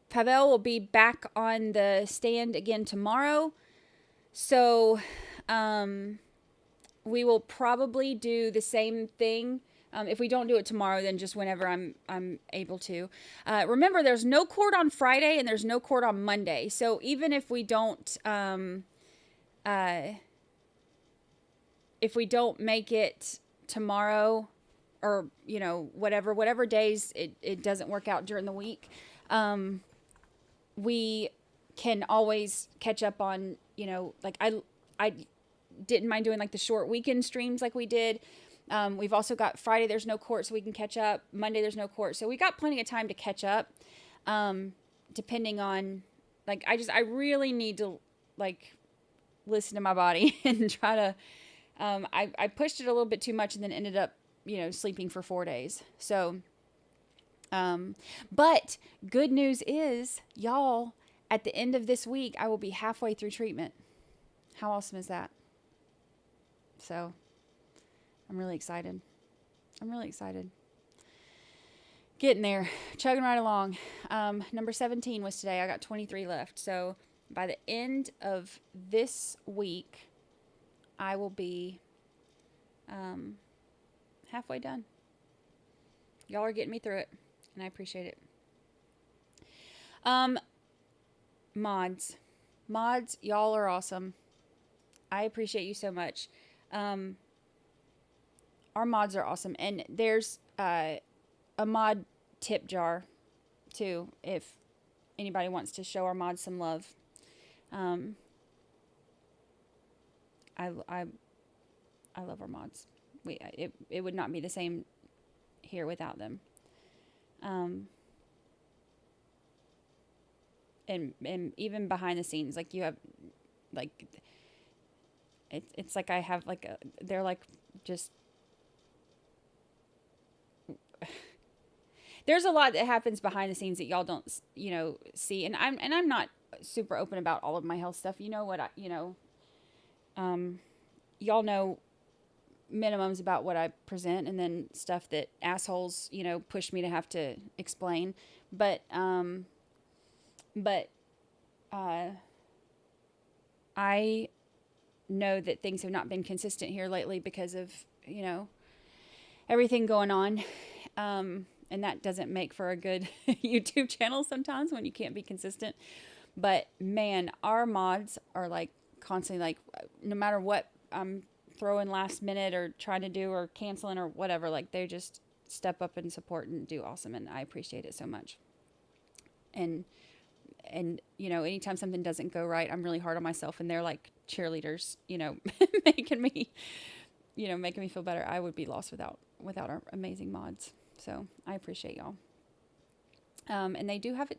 S9: Pavel will be back on the stand again tomorrow. So we will probably do the same thing. If we don't do it tomorrow, then just whenever I'm able to. Remember, there's no court on Friday and there's no court on Monday. So even if we don't make it tomorrow, or whatever days it doesn't work out during the week, we can always catch up on, like I didn't mind doing like the short weekend streams like we did. We've also got Friday, there's no court, so we can catch up. Monday, there's no court. So we got plenty of time to catch up, depending on, like, I really need to, like, listen to my body and try to, I pushed it a little bit too much and then ended up, sleeping for 4 days. So, but good news is, y'all, at the end of this week, I will be halfway through treatment. How awesome is that? So I'm really excited. Getting there, chugging right along. Number 17 was today. I got 23 left. So by the end of this week, I will be halfway done. Y'all are getting me through it, and I appreciate it. Mods, y'all are awesome. I appreciate you so much. Our mods are awesome, and there's a mod tip jar too, if anybody wants to show our mods some love. I love our mods. It would not be the same here without them. And even behind the scenes, like you have, like, it's like I have like they're like just. There's a lot that happens behind the scenes that y'all don't, see. And I'm not super open about all of my health stuff. You know what y'all know minimums about what I present, and then stuff that assholes, push me to have to explain. But I know that things have not been consistent here lately because of, everything going on. And that doesn't make for a good YouTube channel sometimes when you can't be consistent. But man, our mods are like constantly, like, no matter what I'm throwing last minute or trying to do or canceling or whatever, like, they just step up and support and do awesome. And I appreciate it so much. And anytime something doesn't go right, I'm really hard on myself, and they're like cheerleaders, making me feel better. I would be lost without our amazing mods. So I appreciate y'all. And they do have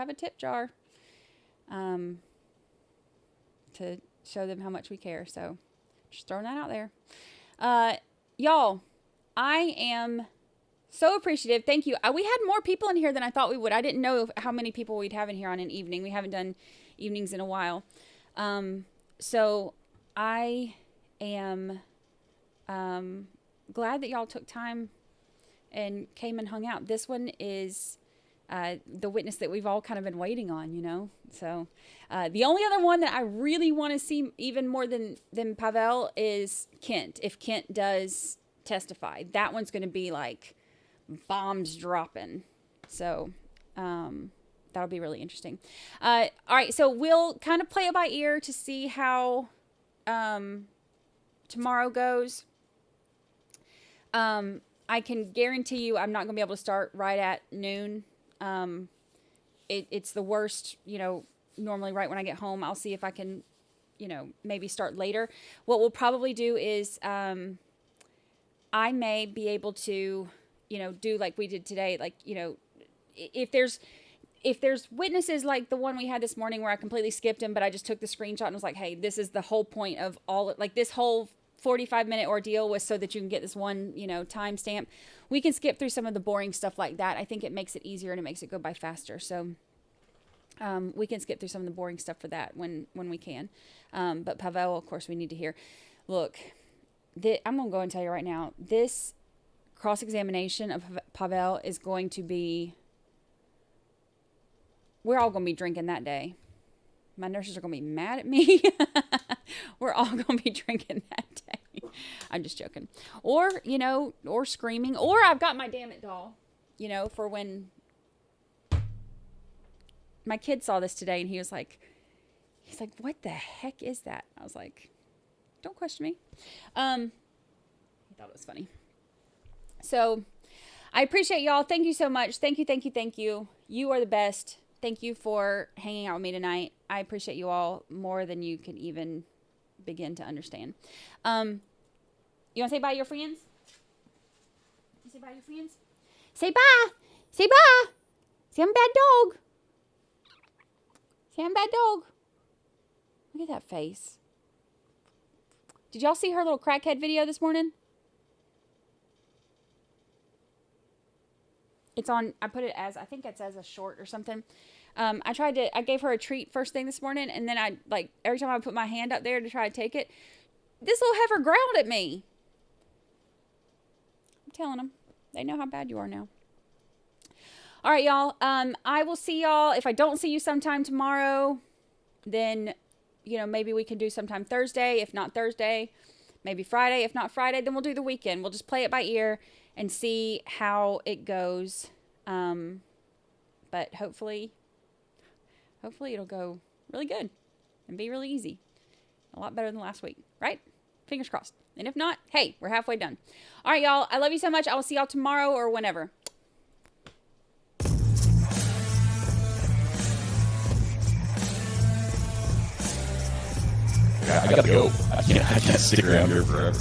S9: a tip jar, to show them how much we care. So just throwing that out there. Y'all, I am so appreciative. Thank you. We had more people in here than I thought we would. I didn't know how many people we'd have in here on an evening. We haven't done evenings in a while. So I am glad that y'all took time and came and hung out. This one is the witness that we've all kind of been waiting on, So the only other one that I really want to see even more than Pavel is Kent. If Kent does testify, that one's going to be like bombs dropping. So that'll be really interesting. All right, so we'll kind of play it by ear to see how tomorrow goes. I can guarantee you I'm not going to be able to start right at noon. It's the worst, normally right when I get home. I'll see if I can, maybe start later. What we'll probably do is I may be able to, do like we did today. Like, if there's witnesses like the one we had this morning where I completely skipped him, but I just took the screenshot and was like, hey, this is the whole point of all, like this whole 45-minute ordeal was so that you can get this one, timestamp. We can skip through some of the boring stuff like that. I think it makes it easier and it makes it go by faster. So we can skip through some of the boring stuff for that when we can. But Pavel, of course, we need to hear. Look, I'm going to go and tell you right now, this cross-examination of Pavel is going to be we're all going to be drinking that day. My nurses are going to be mad at me. We're all going to be drinking that day. I'm just joking. Or, you know, or screaming. Or I've got my damn it doll, you know, for when my kid saw this today and he's like, what the heck is that? I was like, don't question me. He thought it was funny. So I appreciate y'all. Thank you so much. Thank you. You are the best. Thank you for hanging out with me tonight. I appreciate you all more than you can even begin to understand. You want to say bye to your friends? You say bye to your friends? Say bye. Say bye. Say I'm a bad dog. Say I'm a bad dog. Look at that face. Did y'all see her little crackhead video this morning? It's on, I put it as, I think it's as a short or something. I gave her a treat first thing this morning, and then every time I put my hand up there to try to take it, this little heifer growled at me. I'm telling them. They know how bad you are now. All right, y'all. I will see y'all. If I don't see you sometime tomorrow, then, you know, maybe we can do sometime Thursday. If not Thursday, maybe Friday. If not Friday, then we'll do the weekend. We'll just play it by ear and see how it goes. But hopefully it'll go really good and be really easy. A lot better than last week, right? Fingers crossed. And if not, hey, we're halfway done. All right, y'all. I love you so much. I will see y'all tomorrow or whenever.
S2: I gotta go. I can't stick around here forever.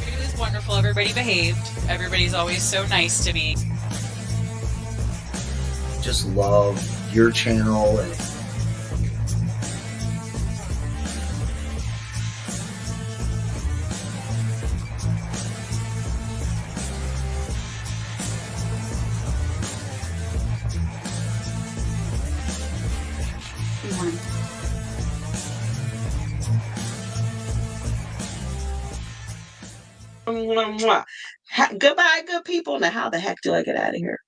S15: It was wonderful. Everybody behaved. Everybody's always so nice to me.
S16: Just love your channel and
S17: Goodbye, good people. Now, how the heck do I get out of here?